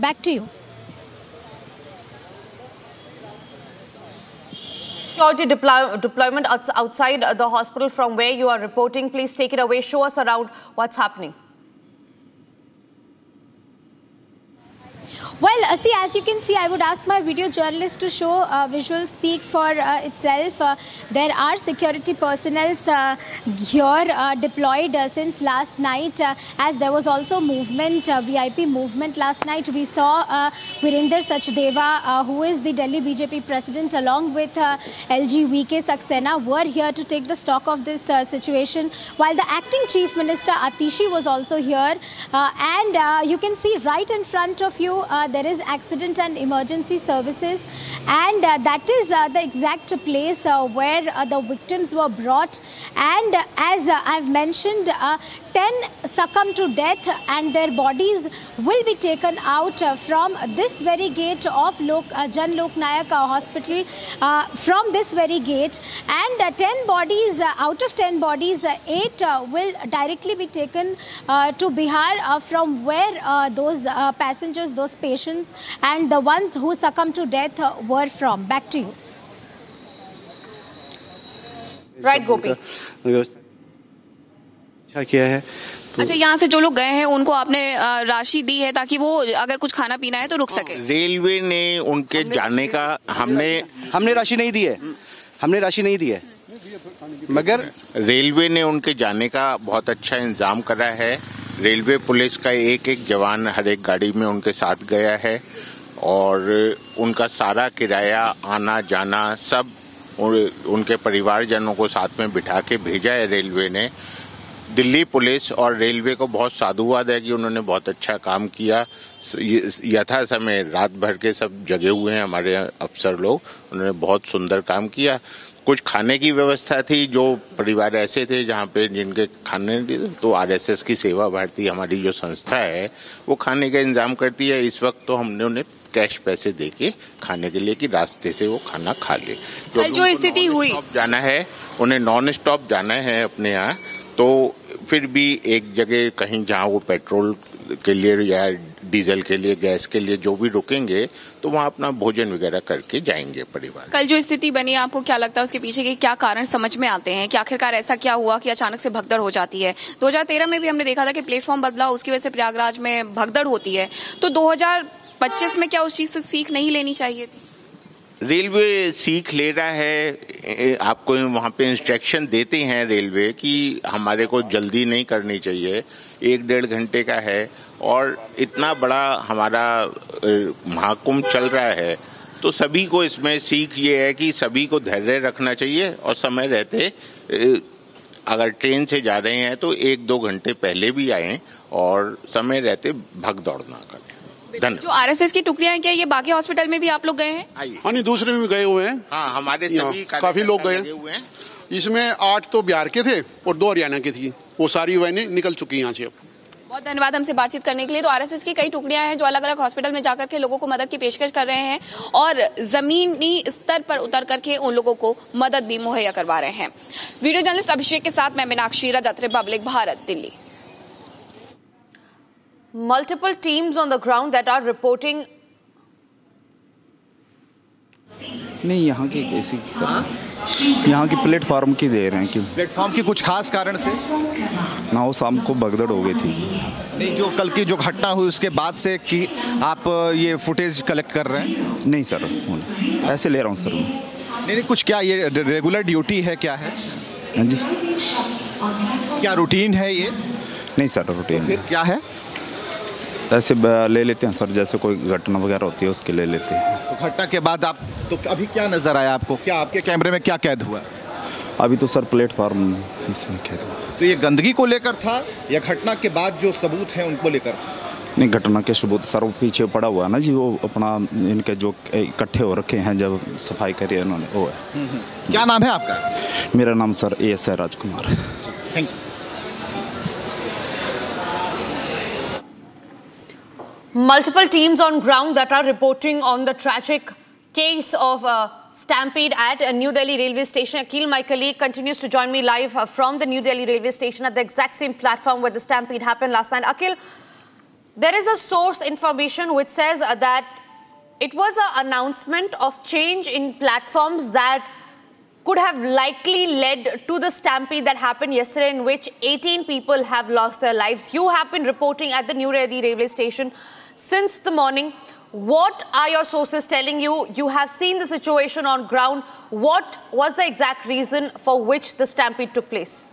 Back to you. Security deployment outside the hospital from where you are reporting. Please take it away. Show us around what's happening. Well, see, as you can see, I would ask my video journalist to show visuals speak for itself. There are security personnel here deployed since last night, as there was also movement, VIP movement last night. We saw Virender Sachdeva, who is the Delhi BJP president, along with LG VK Saxena, were here to take the stock of this situation, while the acting chief minister Atishi was also here. And you can see right in front of you, there is accident and emergency services, and that is the exact place where the victims were brought. And as I've mentioned, 10 succumbed to death, and their bodies will be taken out from this very gate of Jan Lok Nayak Hospital, from this very gate. And 10 bodies, out of 10 bodies, 8 will directly be taken to Bihar, from where those passengers, those patients, and the ones who succumbed to death were from. Back to you. Right, Gopi. अच्छा, यहाँ से जो लोग गए हैं उनको आपने राशि दी है ताकि वो अगर कुछ खाना पीना है तो रुक सके? रेलवे ने उनके जाने का हमने राशि नहीं दी है, हमने राशि नहीं दी है, मगर रेलवे ने उनके जाने का बहुत अच्छा इंतजाम करा है। रेलवे पुलिस का एक जवान हर एक गाड़ी में उनके साथ गया है, और उनका सारा किराया, आना जाना सब उनके परिवारजनों को साथ में बिठा के भेजा है रेलवे ने। दिल्ली पुलिस और रेलवे को बहुत साधुवाद है कि उन्होंने बहुत अच्छा काम किया। यथा समय रात भर के सब जगे हुए हैं हमारे अफसर लोग, उन्होंने बहुत सुंदर काम किया। कुछ खाने की व्यवस्था थी, जो परिवार ऐसे थे जहाँ पे जिनके खाने नहीं थे, तो आरएसएस की सेवा भारती हमारी जो संस्था है वो खाने का इंतजाम करती है। इस वक्त तो हमने उन्हें कैश पैसे देके खाने के लिए कि रास्ते से वो खाना खा ले। जो स्थिति हुई, जाना है उन्हें नॉन स्टॉप जाना है अपने यहाँ, तो फिर भी एक जगह कहीं जहाँ वो पेट्रोल के लिए या डीजल के लिए, गैस के लिए जो भी रुकेंगे, तो वहाँ अपना भोजन वगैरह करके जाएंगे परिवार। कल जो स्थिति बनी, आपको क्या लगता है उसके पीछे के क्या कारण समझ में आते हैं कि आखिरकार ऐसा क्या हुआ कि अचानक से भगदड़ हो जाती है? 2013 में भी हमने देखा था कि प्लेटफॉर्म बदला, उसकी वजह से प्रयागराज में भगदड़ होती है, तो 2025 में क्या उस चीज से सीख नहीं लेनी चाहिए थी? रेलवे सीख ले रहा है, आपको वहाँ पे इंस्ट्रक्शन देते हैं रेलवे कि हमारे को जल्दी नहीं करनी चाहिए, 1-1.5 घंटे का है, और इतना बड़ा हमारा महाकुंभ चल रहा है, तो सभी को इसमें सीख ये है कि सभी को धैर्य रखना चाहिए, और समय रहते अगर ट्रेन से जा रहे हैं तो 1-2 घंटे पहले भी आएं, और समय रहते भग दौड़ ना करें। जो आरएसएस की टुकड़ियां हैं, क्या ये बाकी हॉस्पिटल में भी आप लोग गए हैं? हाँ, नहीं, दूसरे में भी गए हुए हैं। हाँ, हमारे सभी काफी लोग गए हुए हैं। इसमें 8 तो बिहार के थे और 2 हरियाणा की थी, वो सारी वैनें निकल चुकी हैं यहाँ से अब। बहुत धन्यवाद हमसे बातचीत करने के लिए। तो आरएसएस की कई टुकड़ियां हैं जो अलग अलग हॉस्पिटल में जाकर के लोगों को मदद की पेशकश कर रहे हैं, और जमीनी स्तर पर उतर करके उन लोगों को मदद भी मुहैया करवा रहे हैं। वीडियो जर्नलिस्ट अभिषेक के साथ मैं Meenakshi, Rajat Republic Bharat, Delhi. Multiple teams on the ground that are reporting. नहीं, यहाँ की कैसी, यहाँ की प्लेटफॉर्म की दे रहे हैं। क्यों प्लेटफॉर्म की कुछ खास कारण से ना, वो शाम को भगदड़ हो गई थी। नहीं, जो कल की जो घटना हुई उसके बाद से कि आप ये फुटेज कलेक्ट कर रहे हैं? नहीं सर, ऐसे ले रहा हूँ सर। नहीं, कुछ क्या ये रेगुलर ड्यूटी है, क्या है? हाँ जी। क्या रूटीन है ये? नहीं सर, रूटीन फिर क्या है? ऐसे ले लेते हैं सर, जैसे कोई घटना वगैरह होती है उसके ले लेते हैं। तो घटना के बाद आप तो अभी क्या नजर आया आपको? क्या आपके कैमरे में क्या कैद हुआ? अभी तो सर प्लेटफॉर्म इसमें कैद हुआ। तो ये गंदगी को लेकर था या घटना के बाद जो सबूत हैं उनको लेकर? नहीं, घटना के सबूत सर वो पीछे पड़ा हुआ है ना जी, वो अपना इनके जो इकट्ठे हो रखे हैं जब सफाई करी है उन्होंने, वो है। क्या नाम है आपका? मेरा नाम सर ASI राजकुमार है। Thank you. Multiple teams on ground that are reporting on the tragic case of stampede at New Delhi Railway Station. Akil, my colleague, continues to join me live from the New Delhi Railway Station at the exact same platform where the stampede happened last night. Akil, There is a source information which says that it was an announcement of change in platforms that could have likely led to the stampede that happened yesterday, in which 18 people have lost their lives. You have been reporting at the New Delhi Railway Station since the morning. What are your sources telling you? You have seen the situation on ground. What was the exact reason for which the stampede took place?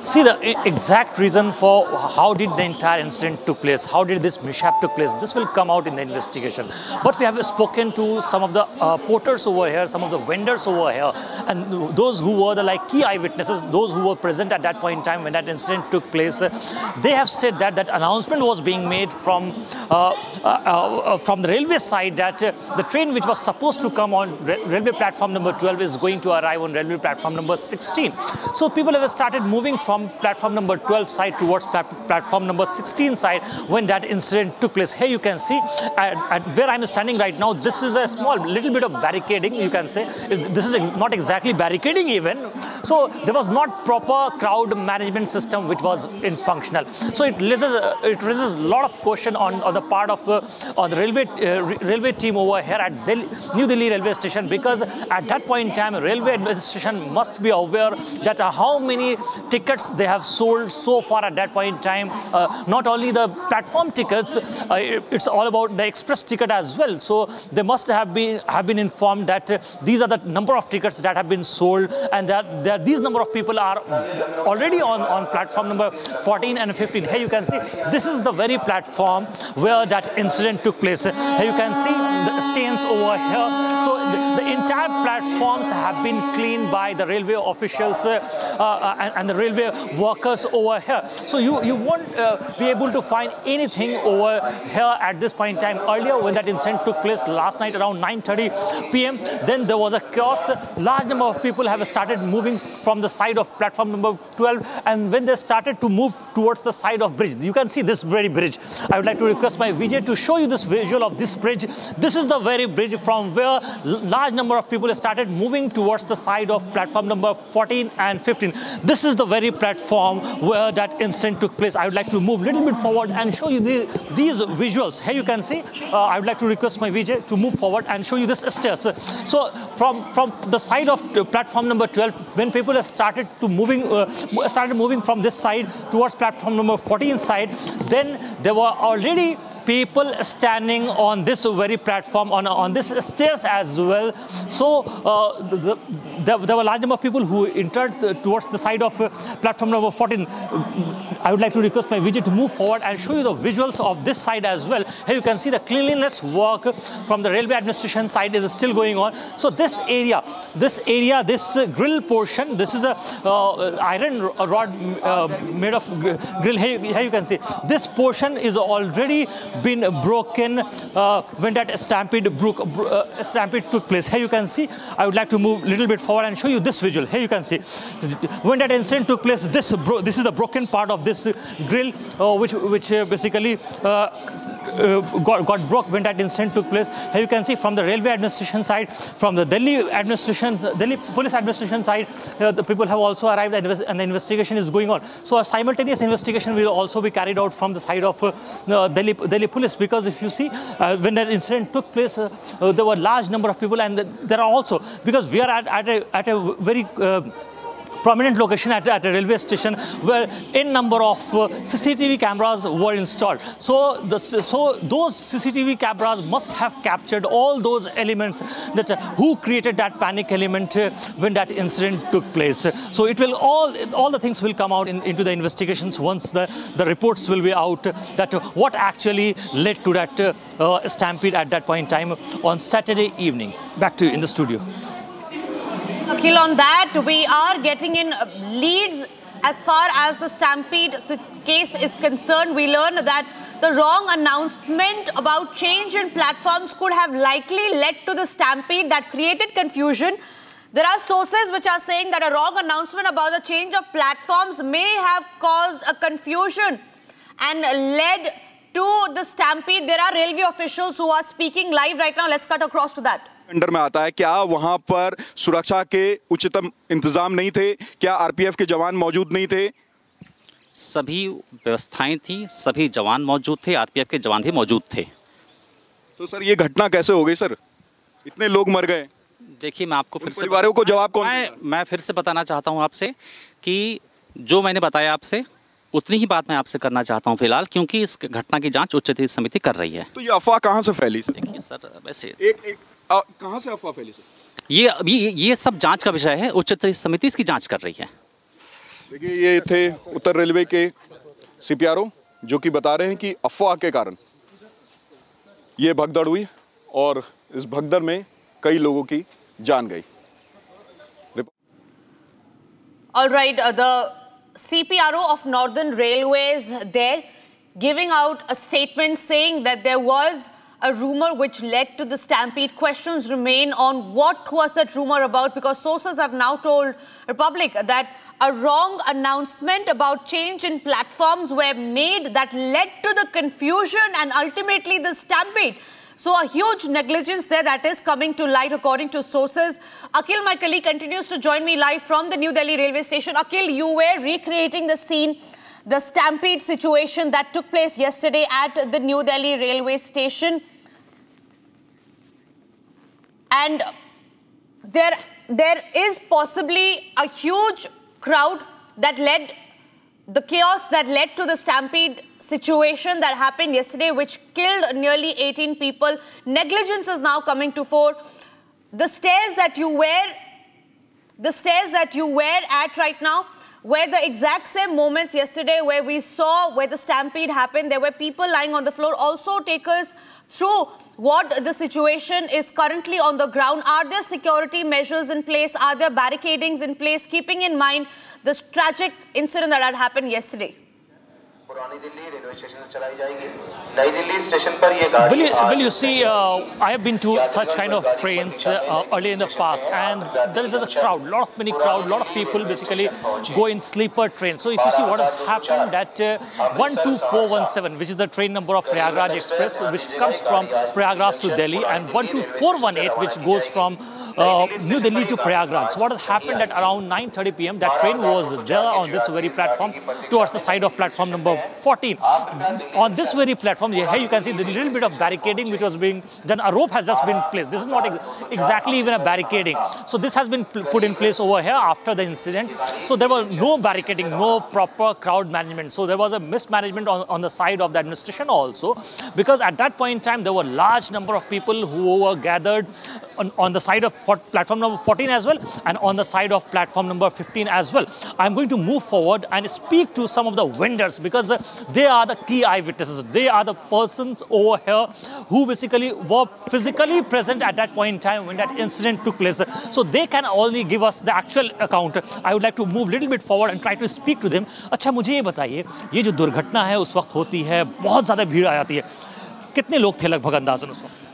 See, the exact reason for how did the entire incident took place, how did this mishap took place, this will come out in the investigation. But we have spoken to some of the porters over here, some of the vendors over here, and those who were the key eyewitnesses, those who were present at that point in time when that incident took place. They have said that that announcement was being made from the railway side, that the train which was supposed to come on railway platform number 12 is going to arrive on railway platform number 16. So people have started moving from platform number 12 side towards platform number 16 side when that incident took place. Here you can see at where I'm standing right now, this is a little bit of barricading, you can say. This is not exactly barricading even. So there was not proper crowd management system which was in functional. So it raises a lot of question on the part of the railway team over here at New Delhi Railway Station, because at that point in time, railway administration must be aware that how many tickets they have sold so far at that point in time. Not only the platform tickets, it's all about the express ticket as well. So they must have been informed that these are the number of tickets that have been sold, and that these number of people are already on platform number 14 and 15. Here you can see this is the very platform where that incident took place. Here you can see the stains over here. So the entire platforms have been cleaned by the railway officials and the railway workers over here. So you won't be able to find anything over here at this point in time. Earlier, when that incident took place last night around 9:30 p.m., then there was a chaos. Large number of people have started moving from the side of platform number 12, and when they started to move towards the side of bridge, you can see this very bridge. I would like to request my VJ to show you this visual of this bridge. This is the very bridge from where large number of people started moving towards the side of platform number 14 and 15. This is the very platform where that incident took place. I would like to move a little bit forward and show you these visuals. Here you can see, I would like to request my VJ to move forward and show you this stairs. So from the side of platform number 12, when people started moving from this side towards platform number 14 side, then there were already people standing on this very platform, on this stairs as well. So there were a large number of people who entered towards the side of platform number 14. I would like to request my VJ to move forward and show you the visuals of this side as well. Here you can see the cleanliness work from the railway administration side is still going on. So this area, this grill portion, this is a iron rod made of grill. Here you can see this portion is already been broken when that stampede took place. Here you can see, I would like to move a little bit forward and show you this visual. Here you can see when that incident took place, this is the broken part of this grill, which basically got broke when that incident took place. Here you can see from the railway administration side, from the Delhi police administration side, the people have also arrived and the investigation is going on. So a simultaneous investigation will also be carried out from the side of Delhi police, because if you see when that incident took place, there were a large number of people, and there are also, because we are at a very prominent location at a railway station where a number of CCTV cameras were installed. So those CCTV cameras must have captured all those elements that who created that panic element when that incident took place. So it will all the things will come out into the investigations once the reports will be out, that what actually led to that stampede at that point in time on Saturday evening. Back to you in the studio. Akhil, on that, we are getting in leads as far as the stampede case is concerned. We learned that the wrong announcement about change in platforms could have likely led to the stampede that created confusion. There are sources which are saying that a wrong announcement about the change of platforms may have caused a confusion and led to the stampede. There are railway officials who are speaking live right now. Let's cut across to that. Under में आता है, क्या वहां पर सुरक्षा के उच्चतम इंतजाम नहीं थे? क्या आरपीएफ के जवान मौजूद नहीं थे? सभी व्यवस्थाएं थी, सभी जवान मौजूद थे, आरपीएफ के जवान भी मौजूद थे। तो सर ये घटना कैसे हो गई सर? इतने लोग मर गए। देखिए मैं आपको फिर से परिवारों को जवाब कौन? मैं फिर से बताना चाहता हूं आपसे कि जो मैंने बताया आपसे उतनी ही बात मैं आपसे करना चाहता हूं फिलहाल, क्योंकि इस घटना की जांच उच्च न्यायालय समिति कर रही है। तो ये अफवाह कहां से फैली सर? देखिए सर वैसे कहां से अफवाह फैली सर? ये सब जांच का विषय है, उच्च न्यायालय समिति इसकी जांच कर रही है। देखिए ये थे उत्तर रेलवे के सीपीआरओ जो कि बता रहे हैं कि अफवाह के कारण ये भगदड़ हुई और इस भगदड़ में कई लोगों की जान गई। All right, the CPRO of Northern Railways there giving out a statement saying that there was a rumor which led to the stampede. Questions remain on what was that rumor about, because sources have now told Republic that a wrong announcement about change in platforms were made that led to the confusion and ultimately the stampede. So a huge negligence there that is coming to light according to sources. Akhil, my colleague, continues to join me live from the New Delhi Railway Station. Akhil, you were recreating the scene, the stampede situation that took place yesterday at the New Delhi Railway Station. And there is possibly a huge crowd that led, the chaos that led to the stampede situation that happened yesterday, which killed nearly 18 people. Negligence is now coming to fore. The stairs that you were at right now were the exact same moments yesterday where we saw where the stampede happened. There were people lying on the floor. Also take us through what the situation is currently on the ground. Are there security measures in place? Are there barricadings in place, keeping in mind this tragic incident that had happened yesterday? Will you see, I have been to such kind of trains earlier in the past, and there is a crowd, many crowd, lot of people basically go in sleeper trains. So if you see what has happened, that 12417, which is the train number of Prayagraj Express, which comes from Prayagraj to Delhi, and 12418, which goes from New Delhi to Prayagraj. So what has happened at around 9:30 p.m. that train was there on this very platform towards the side of platform number 14. On this very platform, here you can see the little bit of barricading which was being done. A rope has just been placed. This is not exactly even a barricading. So this has been put in place over here after the incident. So there was no barricading, no proper crowd management. So there was a mismanagement on the side of the administration also, because at that point in time there were large number of people who were gathered on the side of platform number 14 as well, and on the side of platform number 15 as well. I'm going to move forward and speak to some of the vendors, because they are the key eyewitnesses. They are the persons over here who basically were physically present at that point in time when that incident took place. So they can only give us the actual account. I would like to move a little bit forward and try to speak to them. अच्छा मुझे ये बताइए, ये जो दुर्घटना है उस वक्त होती है, बहुत ज़्यादा भीड़ आ जाती है, कितने लोग थे लगभग अंदाज़न उस वक्त?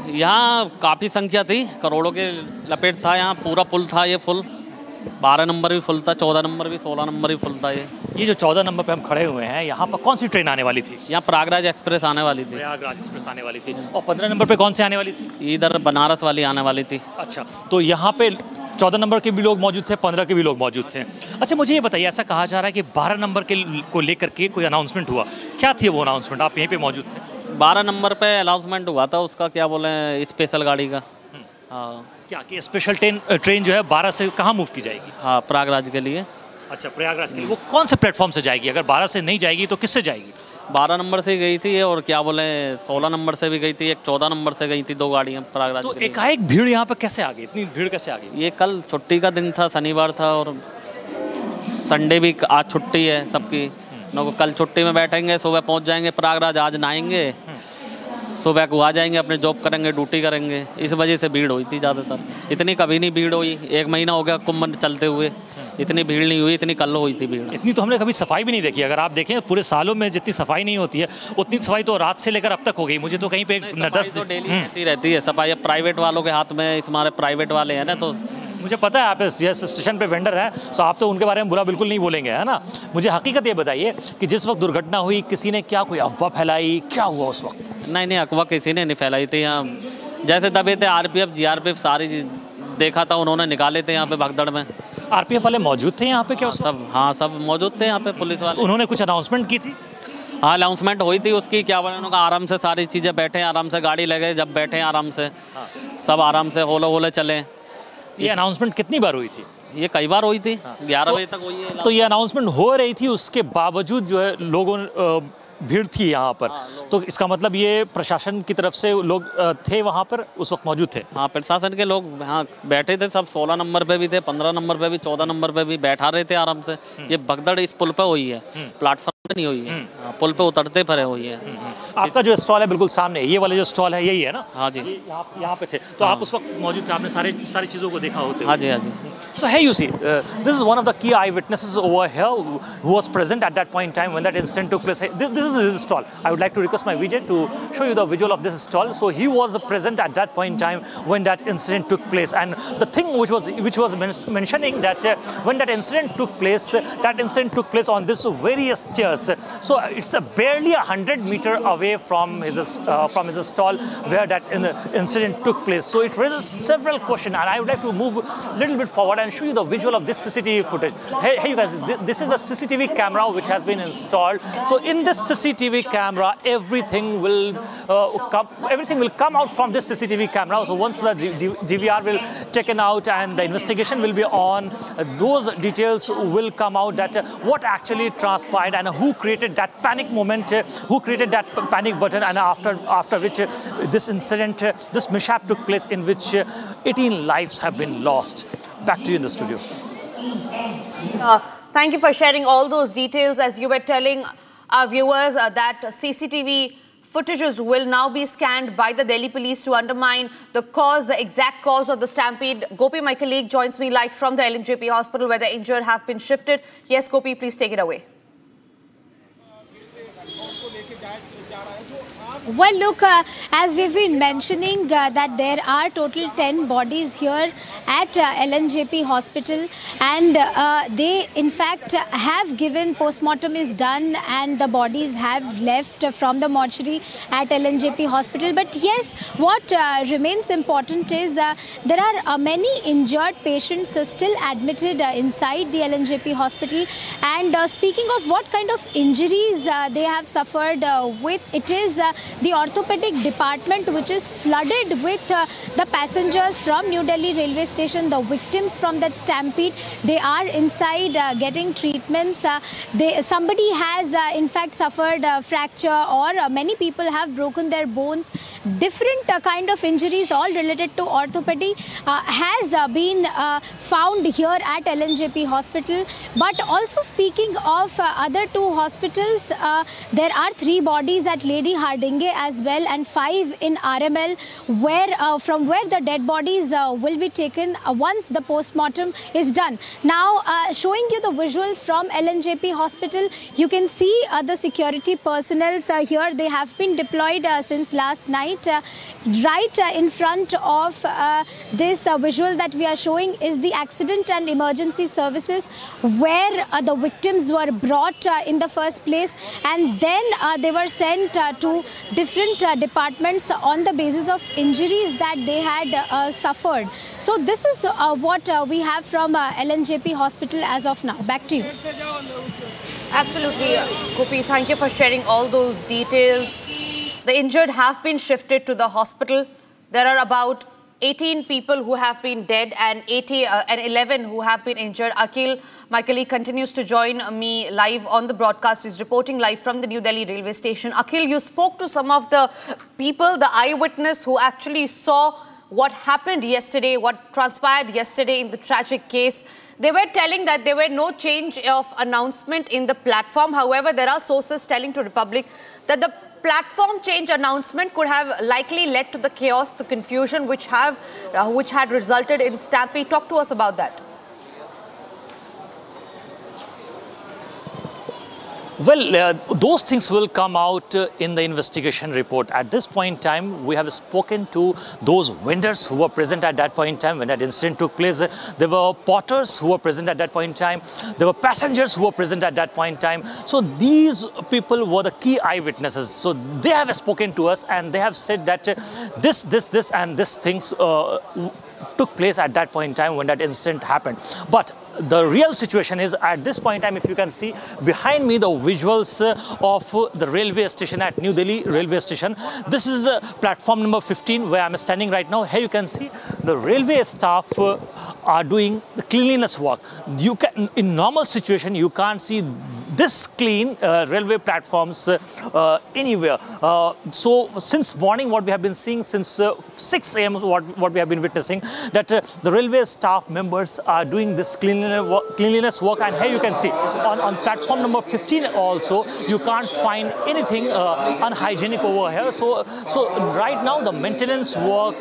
यहाँ काफ़ी संख्या थी, करोड़ों के लपेट था। यहाँ पूरा पुल था, ये फुल 12 नंबर भी फुल था, 14 नंबर भी, 16 नंबर भी फुल था। ये जो 14 नंबर पे हम खड़े हुए हैं, यहाँ पर कौन सी ट्रेन आने वाली थी? यहाँ प्रयागराज एक्सप्रेस आने वाली थी। प्रयागराज एक्सप्रेस आने वाली थी। और 15 नंबर पे कौन सी आने वाली थी? इधर बनारस वाली आने वाली थी। अच्छा, तो यहाँ पे 14 नंबर के भी लोग मौजूद थे, 15 के भी लोग मौजूद थे। अच्छा मुझे ये बताइए, ऐसा कहा जा रहा है कि 12 नंबर के को लेकर के कोई अनाउंसमेंट हुआ, क्या थी वो अनाउंसमेंट? आप यहीं पे मौजूद थे? 12 नंबर पे अनाउंसमेंट हुआ था उसका, क्या बोले, स्पेशल गाड़ी का। हाँ, क्या कि स्पेशल ट्रेन जो है 12 से कहाँ मूव की जाएगी? हाँ, प्रयागराज के लिए। अच्छा, प्रयागराज के लिए। वो कौन से प्लेटफॉर्म से जाएगी? अगर 12 से नहीं जाएगी तो किससे जाएगी? 12 नंबर से गई थी, और क्या बोले 16 नंबर से भी गई थी, एक 14 नंबर से गई थी, 2 गाड़ियाँ प्रयागराज। तो एकाएक भीड़ यहाँ पर कैसे आ गई? इतनी भीड़ कैसे आ गई? ये कल छुट्टी का दिन था, शनिवार था, और संडे भी आज छुट्टी है सबकी। कल छुट्टी में बैठेंगे, सुबह पहुँच जाएंगे प्रयागराज, आज नहाएंगे, सुबह को आ जाएंगे, अपने जॉब करेंगे, ड्यूटी करेंगे। इस वजह से भीड़ हुई थी ज़्यादातर। इतनी कभी नहीं भीड़ हुई, 1 महीना हो गया कुंभ चलते हुए, इतनी भीड़ नहीं हुई, इतनी कल हुई थी भीड़। इतनी तो हमने कभी सफाई भी नहीं देखी। अगर आप देखें पूरे सालों में जितनी सफाई नहीं होती है, उतनी सफाई तो रात से लेकर अब तक हो गई। मुझे तो कहीं पे 10 तो डेली ऐसी रहती है सफाई। प्राइवेट वालों के हाथ में, हमारे प्राइवेट वाले हैं ना, तो मुझे पता है आप इस स्टेशन पे वेंडर है, तो आप तो उनके बारे में बुरा बिल्कुल नहीं बोलेंगे, है ना? मुझे हकीकत ये बताइए कि जिस वक्त दुर्घटना हुई, किसी ने क्या कोई अफवाह फैलाई, क्या हुआ उस वक्त? नहीं, अफवाह किसी ने नहीं फैलाई थी। यहाँ जैसे दबे थे आरपीएफ, जीआरपीएफ सारी देखा था उन्होंने, निकाले थे यहाँ पे भगदड़ में। आरपीएफ वाले मौजूद थे यहाँ पे क्या? सब, हाँ सब मौजूद थे यहाँ पे पुलिस वाले। उन्होंने कुछ अनाउंसमेंट की थी? हाँ अनाउंसमेंट हुई थी उसकी, क्या बोले उन्होंने, आराम से सारी चीज़ें बैठे, आराम से गाड़ी लगे, जब बैठे आराम से, सब आराम से होले होले चले। ये अनाउंसमेंट कितनी बार हुई थी? ये कई बार हुई थी, 11 बजे तक हुई है। तो ये अनाउंसमेंट हो रही थी, उसके बावजूद जो है लोगों भीड़ थी यहाँ पर, तो इसका मतलब ये प्रशासन की तरफ से लोग थे वहाँ पर उस वक्त मौजूद थे? हाँ प्रशासन के लोग यहाँ बैठे थे, सब 16 नंबर पे भी थे, 15 नंबर पे भी, 14 नंबर पे भी बैठा रहे थे आराम से। ये भगदड़ इस पुल पे हुई है, प्लेटफॉर्म पे नहीं हुई है, पुल पे उतरते फिरे हुई है। आपका जो स्टॉल है बिल्कुल सामने, ये वाला जो स्टॉल है यही है ना? हाँ जी, यहाँ पे थे तो आप उस वक्त मौजूद थे, आपने सारी चीज़ों को देखा होते? हाँ जी, हाँ जी। So here you see, this is one of the key eyewitnesses over here who was present at that point in time when that incident took place. This is his stall. I would like to request my VJ to show you the visual of this stall. So he was present at that point in time when that incident took place. And the thing which was mentioning that when that incident took place on this very stairs. So it's barely 100 meters away from his stall where that incident took place. So it raises several questions, and I would like to move a little bit forward and show you the visual of this CCTV footage. Hey you guys, this is the CCTV camera which has been installed. So in this CCTV camera, everything will come out from this CCTV camera. So once the DVR will taken out and the investigation will be on, those details will come out that what actually transpired and who created that panic moment, who created that panic button, and after which this incident, this mishap took place in which 18 lives have been lost. Back to you in the studio. Thank you for sharing all those details. As you were telling our viewers that CCTV footages will now be scanned by the Delhi police to undermine the exact cause of the stampede. Gopi, my colleague, joins me live from the LNJP hospital where the injured have been shifted. Yes, Gopi, please take it away. Well, look, as we've been mentioning that there are total 10 bodies here at LNJP hospital, and they in fact have given postmortem is done and the bodies have left from the mortuary at LNJP hospital. But yes, what remains important is there are many injured patients still admitted inside the LNJP hospital. And speaking of what kind of injuries they have suffered with, it is the orthopedic department which is flooded with the passengers from New Delhi Railway Station, the victims from that stampede. They are inside getting treatments. Somebody has in fact suffered a fracture, or many people have broken their bones. Different kind of injuries, all related to orthopedy, has been found here at LNJP hospital. But also speaking of other two hospitals, there are 3 bodies at Lady Hardinge as well, and 5 in RML, from where the dead bodies will be taken once the postmortem is done. Now, showing you the visuals from LNJP hospital, you can see the security personnel here. They have been deployed since last night. Right in front of this visual that we are showing is the accident and emergency services, where the victims were brought in the first place, and then they were sent to different departments on the basis of injuries that they had suffered. So this is what we have from LNJP hospital as of now. Back to you. Absolutely, Gopi. Thank you for sharing all those details. The injured have been shifted to the hospital. There are about 18 people who have been dead and 11 who have been injured. Akhil, my colleague, continues to join me live on the broadcast. He's reporting live from the New Delhi railway station. Akhil, you spoke to some of the people, the eyewitness who actually saw what happened yesterday, what transpired yesterday in the tragic case. They were telling that there were no change of announcement in the platform. However, there are sources telling to Republic that the platform change announcement could have likely led to the chaos, the confusion which had resulted in stampede. Talk to us about that. Well, those things will come out in the investigation report. At this point in time, we have spoken to those vendors who were present at that point in time when that incident took place. There were porters who were present at that point in time. There were passengers who were present at that point in time. So these people were the key eyewitnesses. So they have spoken to us, and they have said that this and this things took place at that point in time when that incident happened. But the real situation is at this point in time, if you can see behind me the visuals of the railway station at New Delhi Railway Station. This is platform number 15 where I'm standing right now. Here you can see the railway staff are doing the cleanliness work. You can, in normal situation, you can't see this clean railway platforms anywhere. So since morning, what we have been seeing since 6 a.m. what we have been witnessing, that the railway staff members are doing this cleanliness work. And here you can see on platform number 15 also, you can't find anything unhygienic over here. So right now the maintenance work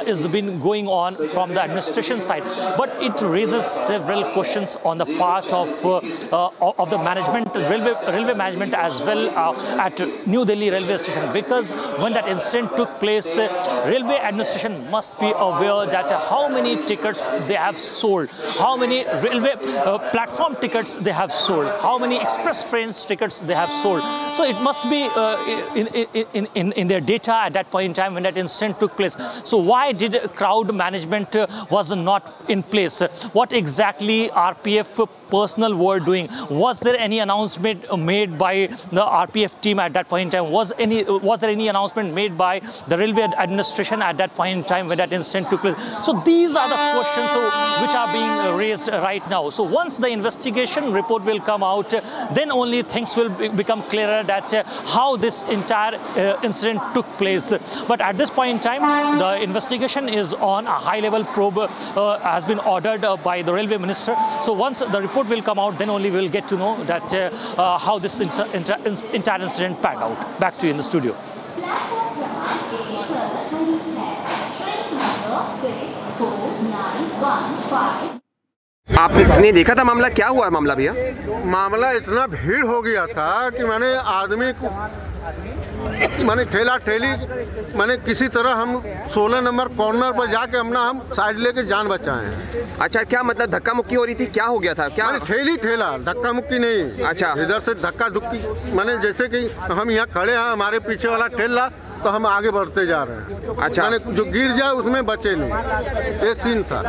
is been going on from the administration side, but it raises several questions on the part of the management, railway management as well at New Delhi Railway Station, because when that incident took place, railway administration must be aware that how many tickets they have sold, how many railway platform tickets they have sold, how many express trains tickets they have sold. So it must be in their data at that point in time when that incident took place. So why did crowd management was not in place? What exactly RPF personnel were doing? Was there any announcement made by the RPF team at that point in time? Was there any announcement made by the railway administration at that point in time when that incident took place? So these are the questions which are being raised right now. So once the investigation report will come out, then only things will become clearer that how this entire incident took place. But at this point in time, the investigation is on. A high-level probe has been ordered by the railway minister. So once the report will come out, then only we'll get to know that how this entire incident panned out. Back to you in the studio. आपने देखा था मामला, क्या हुआ मामला भैया? मामला इतना भीड़ हो गया था कि मैंने आदमी को ठेला ठेली किसी तरह हम 16 नंबर कॉर्नर पर जाके हम साइड लेके जान बचाए हैं। अच्छा, क्या मतलब धक्का मुक्की हो रही थी, क्या हो गया था? क्या ठेला धक्का मुक्की नहीं। अच्छा, इधर से धक्का धुक्की जैसे कि हम यहाँ खड़े हैं, हमारे पीछे वाला ठेला तो हम आगे बढ़ते जा रहे हैं। अच्छा, जो गिर जाए उसमें बचे नहीं, ये सीन था।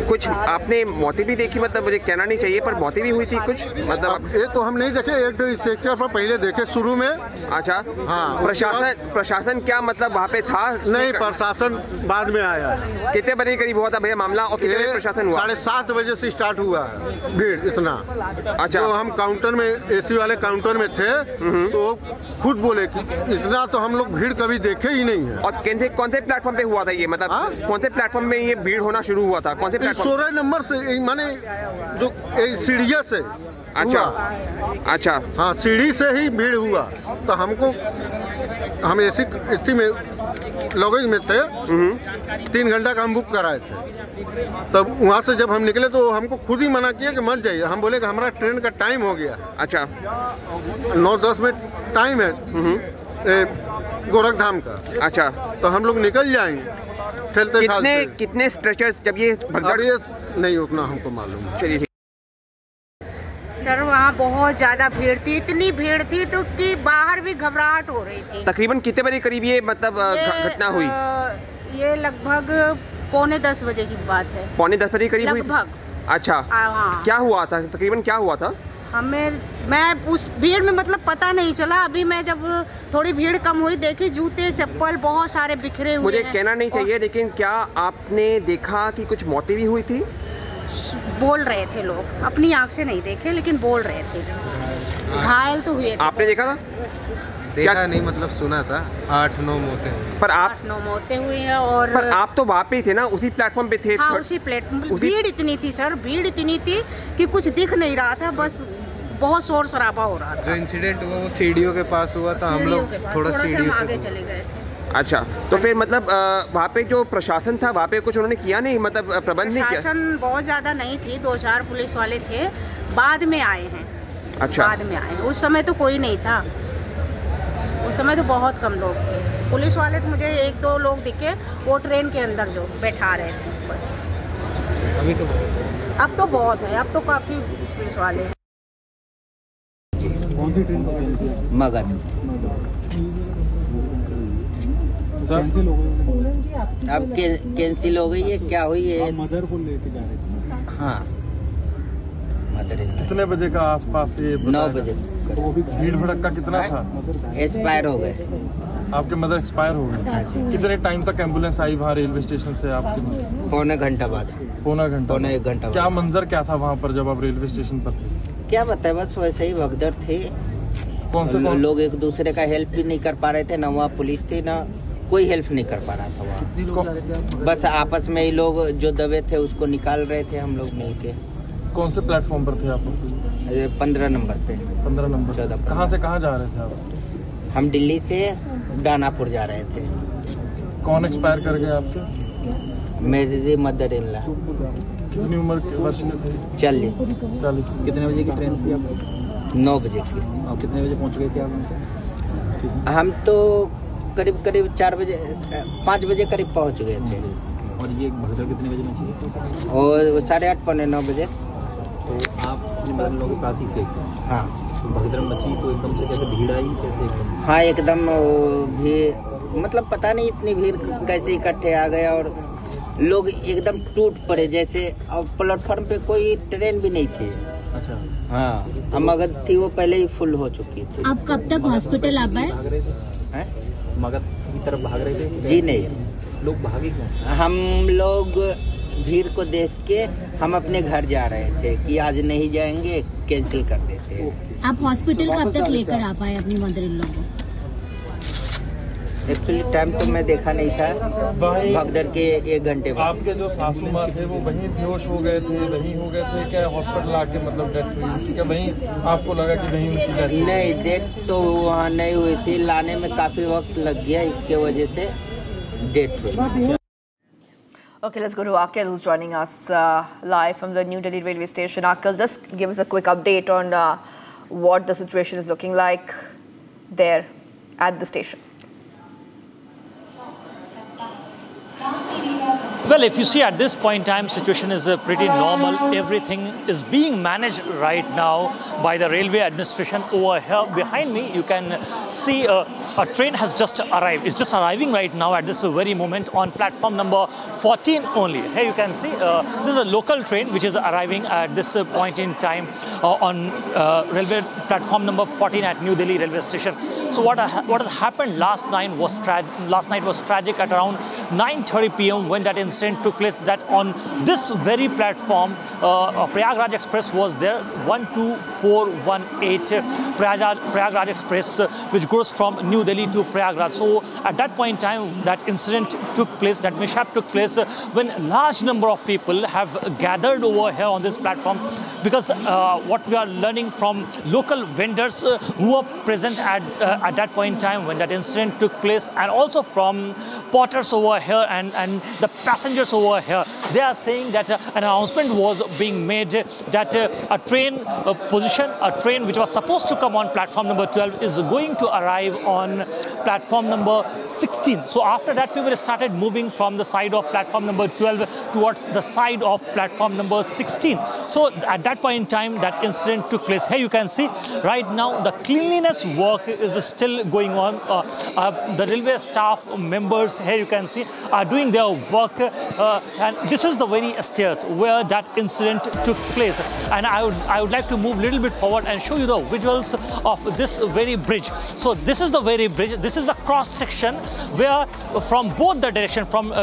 कुछ आपने मौतें भी देखी, मतलब मुझे कहना नहीं चाहिए पर मौतें भी हुई थी कुछ, मतलब ये तो हम नहीं देखे, एक दो सेक्टर पर पहले देखे शुरू में। अच्छा, हाँ। प्रशासन क्या मतलब वहाँ पे था? नहीं, प्रशासन बाद में आया। कितने बजे करीब हुआ था भैया मामला और कितने बजे प्रशासन हुआ? 7:30 बजे से स्टार्ट हुआ है भीड़ इतना। अच्छा, तो हम काउंटर में, एसी वाले काउंटर में थे, तो खुद बोले कि इतना तो हम लोग भीड़ कभी देखे ही नहीं है। और कौन से प्लेटफॉर्म पे हुआ था ये, मतलब कौन से प्लेटफॉर्म में ये भीड़ होना शुरू हुआ था? कौन से प्लेटफॉर्म? 16 नंबर से, माने जो सीढ़िया से। अच्छा, अच्छा, हाँ, सीढ़ी से ही भीड़ हुआ। तो हम ऐसी स्थिति में लगेज में थे, 3 घंटा का हम बुक कराए थे। तब वहाँ से जब हम निकले तो हमको खुद ही मना किया कि मत जाइए। हम बोले कि हमारा ट्रेन का टाइम हो गया। अच्छा, 9-10 में टाइम है गोरखधाम का। अच्छा, तो हम लोग निकल जाएंगे ठेलते। कितने स्ट्रेचर्स जब ये भगदड़? नहीं, उतना हमको मालूम। चलिए सर, वहाँ बहुत ज़्यादा भीड़ थी, इतनी भीड़ थी तो कि बाहर भी घबराहट हो रही थी। तकरीबन कितने बजे करीब ये मतलब घटना हुई? ये लगभग 9:45 बजे की बात है। 9:45 बजे करीब हुई? लगभग। अच्छा, हाँ। क्या हुआ था तकरीबन, क्या हुआ था? मैं उस भीड़ में मतलब पता नहीं चला। अभी मैं जब थोड़ी भीड़ कम हुई, देखी जूते चप्पल बहुत सारे बिखरे हुए। मुझे कहना नहीं चाहिए, लेकिन क्या आपने देखा कि कुछ मौतें भी हुई थी? बोल रहे थे लोग, अपनी आंख से नहीं देखे लेकिन बोल रहे थे। घायल तो हुए थे। आपने देखा था? देखा नहीं, मतलब सुना था 8-9 मौतें। पर आप 8-9 मौतें हुई हैं। और पर आप तो वहाँ पे ही थे ना, उसी प्लेटफॉर्म पे थे? हाँ, उसी प्लेटफॉर्म। भीड़ इतनी थी सर, भीड़ इतनी थी कि कुछ दिख नहीं रहा था, बस बहुत शोर शराबा हो रहा था। जो इंसिडेंट हुआ वो सीढ़ियों के पास हुआ था, हम लोग थोड़ा सीढ़ियों से आगे चले गए थे। अच्छा, तो फिर मतलब वहाँ पे जो प्रशासन था वहाँ पे कुछ उन्होंने किया नहीं, मतलब प्रबंध नहीं किया? प्रशासन बहुत ज़्यादा नहीं थी, 2-4 पुलिस वाले थे, बाद में आए हैं। अच्छा, बाद में आए, उस समय तो कोई नहीं था। उस समय तो बहुत कम लोग थे। पुलिस वाले तो मुझे 1-2 लोग दिखे, वो ट्रेन के अंदर जो बैठा रहे थे बस। अभी तो बहुत है। अब तो बहुत है, अब तो काफ़ी पुलिस वाले। कौन सी ट्रेन पकड़ी? मगध। कैंसिल हो गई? अब कैंसिल हो गई है, क्या हुई है? मदर को लेके जा रहे थे। हाँ, मदर इन लॉ। कितने बजे का आसपास ये? 9 बजे। भीड़ भड़का कितना था? एक्सपायर हो गए। आपके मदर एक्सपायर हो गए? कितने टाइम तक एम्बुलेंस आई वहाँ रेलवे स्टेशन से आपके मदर? पौने घंटा बाद। पौना घंटा? पौने 1 घंटा। क्या मंजर क्या था वहाँ पर जब आप रेलवे स्टेशन पर थे? क्या बताए, बस वैसे ही भगदड़ थे। कौन से लोग एक दूसरे का हेल्प भी नहीं कर पा रहे थे, ना वहाँ पुलिस थी, ना कोई हेल्प नहीं कर पा रहा था वहाँ। बस आपस में ही लोग जो दबे थे उसको निकाल रहे थे हम लोग मिलके। कौन से प्लेटफॉर्म पर थे आप? 15 नंबर पे। 15 नंबर। 14। कहाँ से कहाँ जा रहे थे आप? हम दिल्ली से दानापुर जा रहे थे। कौन एक्सपायर कर गए आपके? मेरी मदर इन लॉ। कितनी उम्र के वर्ष के थे? 40। कितने बजे की ट्रेन थी आप? 9 बजे की। आप कितने बजे पहुँच गए थे आप? हम तो करीब 4 बजे 5 बजे करीब पहुँच गए थे। और ये भगदड़ कितने बजे मची? और 8:30 पौने 9 बजे। तो आप अपने मदर इन लॉ के पास ही थे? हाँ। तो भगदड़ मची तो एकदम से कैसे भीड़ आई, कैसे? हाँ, एकदम भीड़, मतलब पता नहीं इतनी भीड़ कैसे इकट्ठे आ गए और लोग एकदम टूट पड़े जैसे। अब प्लेटफॉर्म पे कोई ट्रेन भी नहीं थी। अच्छा। हाँ, मगध थी वो पहले ही फुल हो चुकी थी। आप कब तक हॉस्पिटल आ पाए? मगध की तरफ भाग रहे थे? जी नहीं। लोग भागे क्यों? हम लोग भीड़ को देख के हम अपने घर जा रहे थे कि आज नहीं जाएंगे, कैंसिल कर देते। आप हॉस्पिटल कब तक लेकर आ पाए अपनी मदर इन लॉ को? एक्चुअली टाइम तो मैं देखा नहीं था, भगदड़ के 1 घंटे बाद। आपके जो सासू माँ थे वो वहीं बेहोश हो गए थे, वहीं हो गए थे क्या? हॉस्पिटल आके मतलब डेथ हुई क्या? वहीं आपको लगा कि वहीं उनकी डेथ? नहीं, डेथ तो वहाँ नहीं हुई थी, लाने में काफी वक्त लग गया, इसके वजह से डेथ हुई। Okay, let's go to Akil, who's joining us live from the New Delhi Railway Station. Akil, just give us a quick update on what the situation is looking like there at the station. Well, if you see at this point in time, situation is pretty normal. Everything is being managed right now by the railway administration. Over here behind me, you can see a train has just arrived. It's just arriving right now at this very moment on platform number 14 only. Here you can see this is a local train which is arriving at this point in time on railway platform number 14 at New Delhi Railway Station. So what has happened last night was tragic at around 9:30 p.m. when that incident took place, that on this very platform Prayagraj Express was there, 12418 Prayagraj Express, which goes from New Delhi to Prayagraj. So at that point in time that incident took place, that mishap took place when large number of people have gathered over here on this platform, because what we are learning from local vendors who were present at that point in time when that incident took place, and also from porters over here and the passengers over here, they are saying that an announcement was being made that a train which was supposed to come on platform number 12 is going to arrive on platform number 16. So after that, people started moving from the side of platform number 12 towards the side of platform number 16. So at that point in time, that incident took place. Here you can see right now the cleanliness work is still going on. The railway staff members, here you can see, are doing their work, and this is the very stairs where that incident took place. And I would like to move a little bit forward and show you the visuals of this very bridge. So this is the very bridge. This is a cross section where from both the direction, from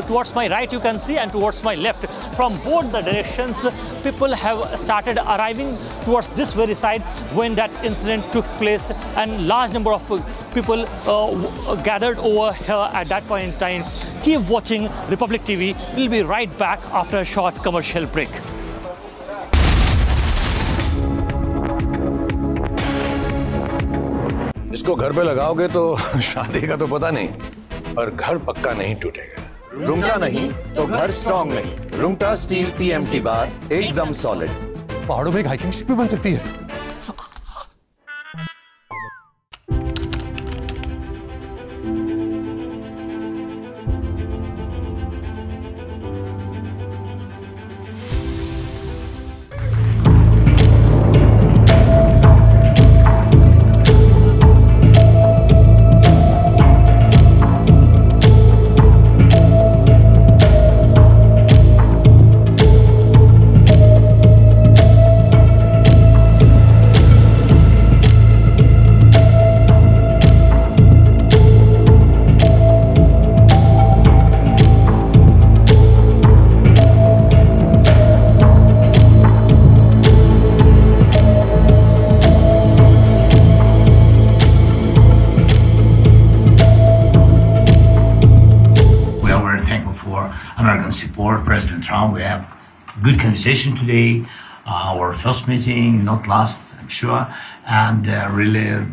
towards my right you can see, and towards my left, from both the directions, people have started arriving towards this very side when that incident took place, and large number of people gathered over here at that point in time. Keep watching Republic TV. We'll be right back after a short commercial break. इसको घर पे लगाओगे तो शादी का तो पता नहीं, पर घर पक्का नहीं टूटेगा। रुंगटा नहीं तो घर स्ट्रॉन्ग नहीं। रुंगटा स्टील TMT बार एकदम सॉलिड। पहाड़ों में एक हाइकिंग स्टिक भी बन सकती है। American support President Trump. We have good conversation today. Our first meeting, not last, I'm sure, and really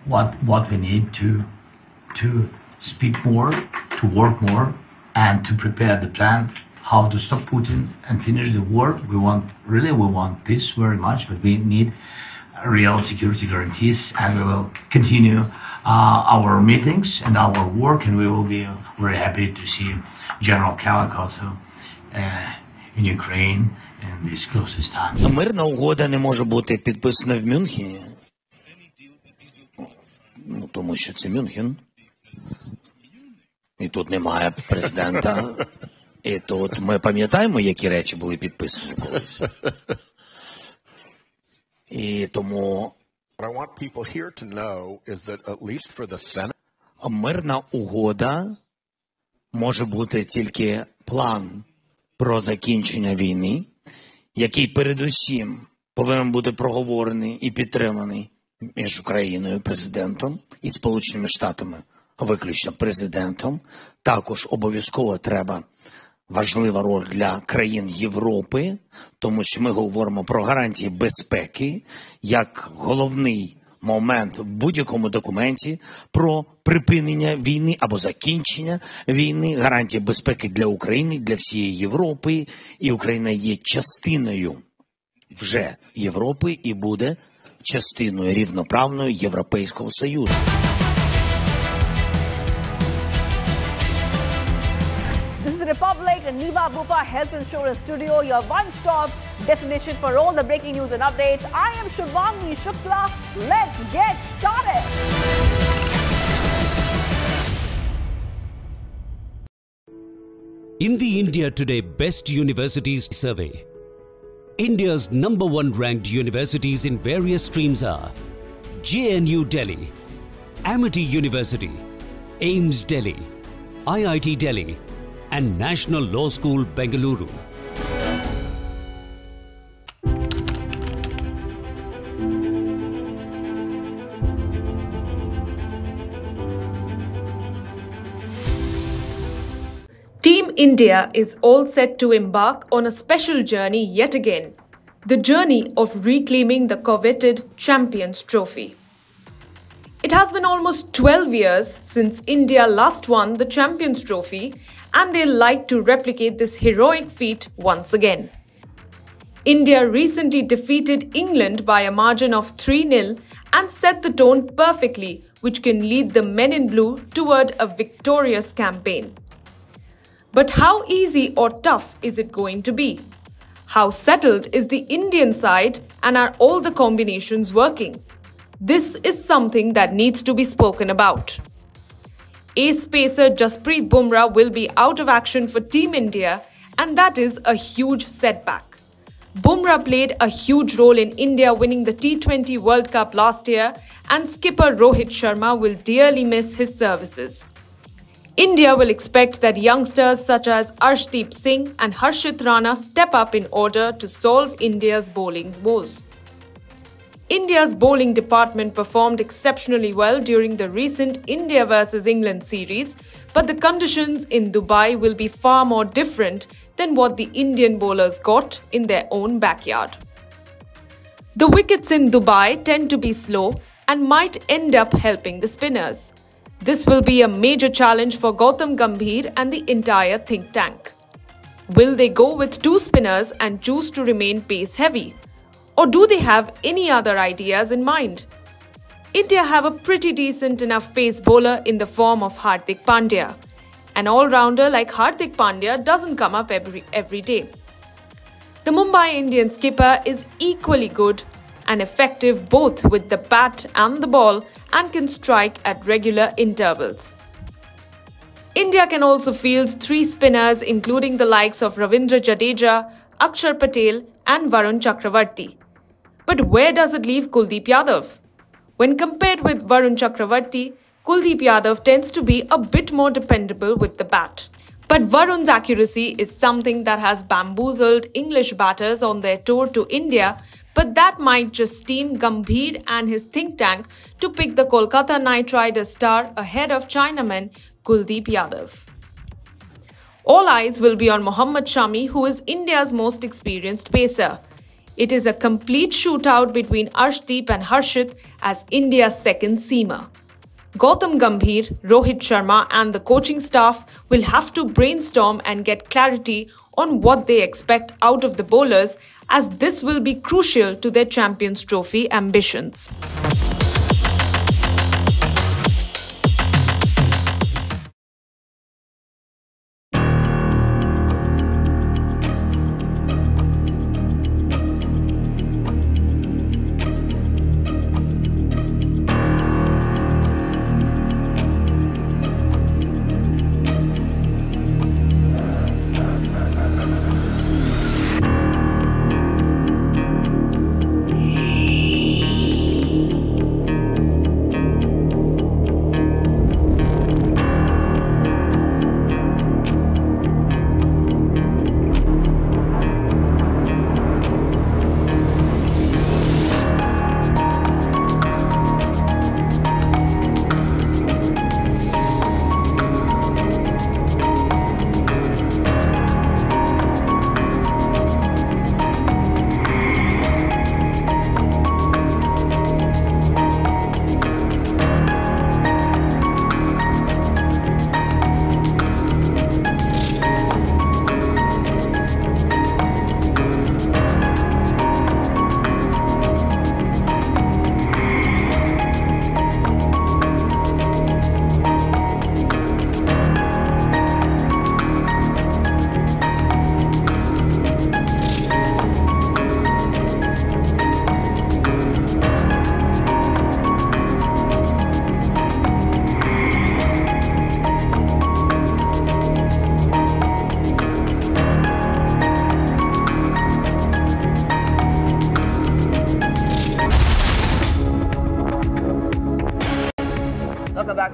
what we need to speak more, to work more, and to prepare the plan how to stop Putin and finish the war. We want peace very much, but we need real security guarantees, and we will continue our meetings and our work, and we will be very happy to see General Kalak also in Ukraine in this closest time. Мирна угода не може бути підписана в Мюнхені. Ну, тому що це Мюнхен. І тут немає президента. І тут ми пам'ятаємо, які речі були підписані колись. І тому мирна угода може бути тільки план про закінчення війни, який передусім повинен бути проговорений і підтриманий між Україною, президентом, і Сполученими Штатами, виключно президентом. Також обов'язково треба важлива роль для країн Європи, тому що ми говоримо про гарантії безпеки як головний момент в будь-якому документі про припинення війни або закінчення війни, гарантії безпеки для України, для всієї Європи. І Україна є частиною вже Європи і буде частиною рівноправною Європейського Союзу. This is Republic and Niva Bupa Health Insurance Studio, your one-stop destination for all the breaking news and updates. I am Shubhangi Shukla. Let's get started. In the India Today Best Universities Survey, India's #1 ranked universities in various streams are JNU Delhi, Amity University, AIIMS Delhi, IIT Delhi, and National Law School, Bengaluru. Team India is all set to embark on a special journey yet again, the journey of reclaiming the coveted Champions Trophy. It has been almost 12 years since India last won the Champions Trophy, and they'll like to replicate this heroic feat once again. India recently defeated England by a margin of 3-0 and set the tone perfectly, which can lead the men in blue toward a victorious campaign. But how easy or tough is it going to be? How settled is the Indian side, and are all the combinations working? This is something that needs to be spoken about. Ace pacer Jasprit Bumrah will be out of action for Team India, and that is a huge setback. Bumrah played a huge role in India winning the T20 World Cup last year, and skipper Rohit Sharma will dearly miss his services. India will expect that youngsters such as Arshdeep Singh and Harshit Rana step up in order to solve India's bowling woes. India's bowling department performed exceptionally well during the recent India vs England series, but the conditions in Dubai will be far more different than what the Indian bowlers got in their own backyard. The wickets in Dubai tend to be slow and might end up helping the spinners. This will be a major challenge for Gautam Gambhir and the entire think tank. Will they go with 2 spinners and choose to remain pace heavy? Or do they have any other ideas in mind? India have a pretty decent enough pace bowler in the form of Hardik Pandya. An all-rounder like Hardik Pandya doesn't come up every day. The Mumbai Indians skipper is equally good and effective both with the bat and the ball, and can strike at regular intervals. India can also field 3 spinners including the likes of Ravindra Jadeja, Akshar Patel and Varun Chakravarti. But where does it leave Kuldeep Yadav? When compared with Varun Chakravarti, Kuldeep Yadav tends to be a bit more dependable with the bat. But Varun's accuracy is something that has bamboozled English batters on their tour to India, but that might just steam Gambhir and his think tank to pick the Kolkata Knight Riders star ahead of Chinaman Kuldeep Yadav. All eyes will be on Mohammad Shami, who is India's most experienced pacer. It is a complete shootout between Arshdeep and Harshit as India's second seamer. Gautam Gambhir, Rohit Sharma and the coaching staff will have to brainstorm and get clarity on what they expect out of the bowlers, as this will be crucial to their Champions Trophy ambitions.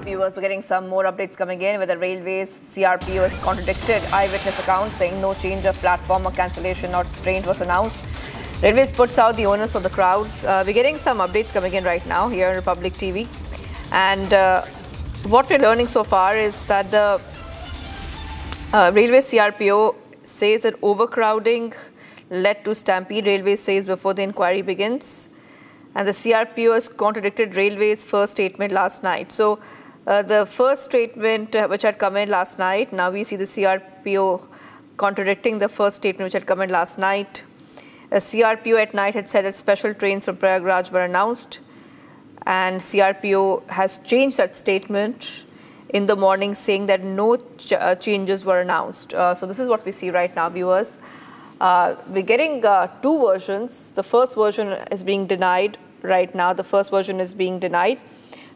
Viewers, we're getting some more updates coming in where the Railways CRPO has contradicted eyewitness accounts saying no change of platform or cancellation or train was announced. Railways puts out the onus on the crowds. We're getting some updates coming in right now here on Republic TV, and what we're learning so far is that the Railways CRPO says that overcrowding led to stampede. Railways says before the inquiry begins. And the CRPO has contradicted Railway's first statement last night. So the first statement which had come in last night, now we see the CRPO contradicting the first statement which had come in last night. The CRPO at night had said that special trains from Prayagraj were announced, and CRPO has changed that statement in the morning, saying that no changes were announced. So this is what we see right now, viewers. We're getting two versions. The first version is being denied right now. The first version is being denied.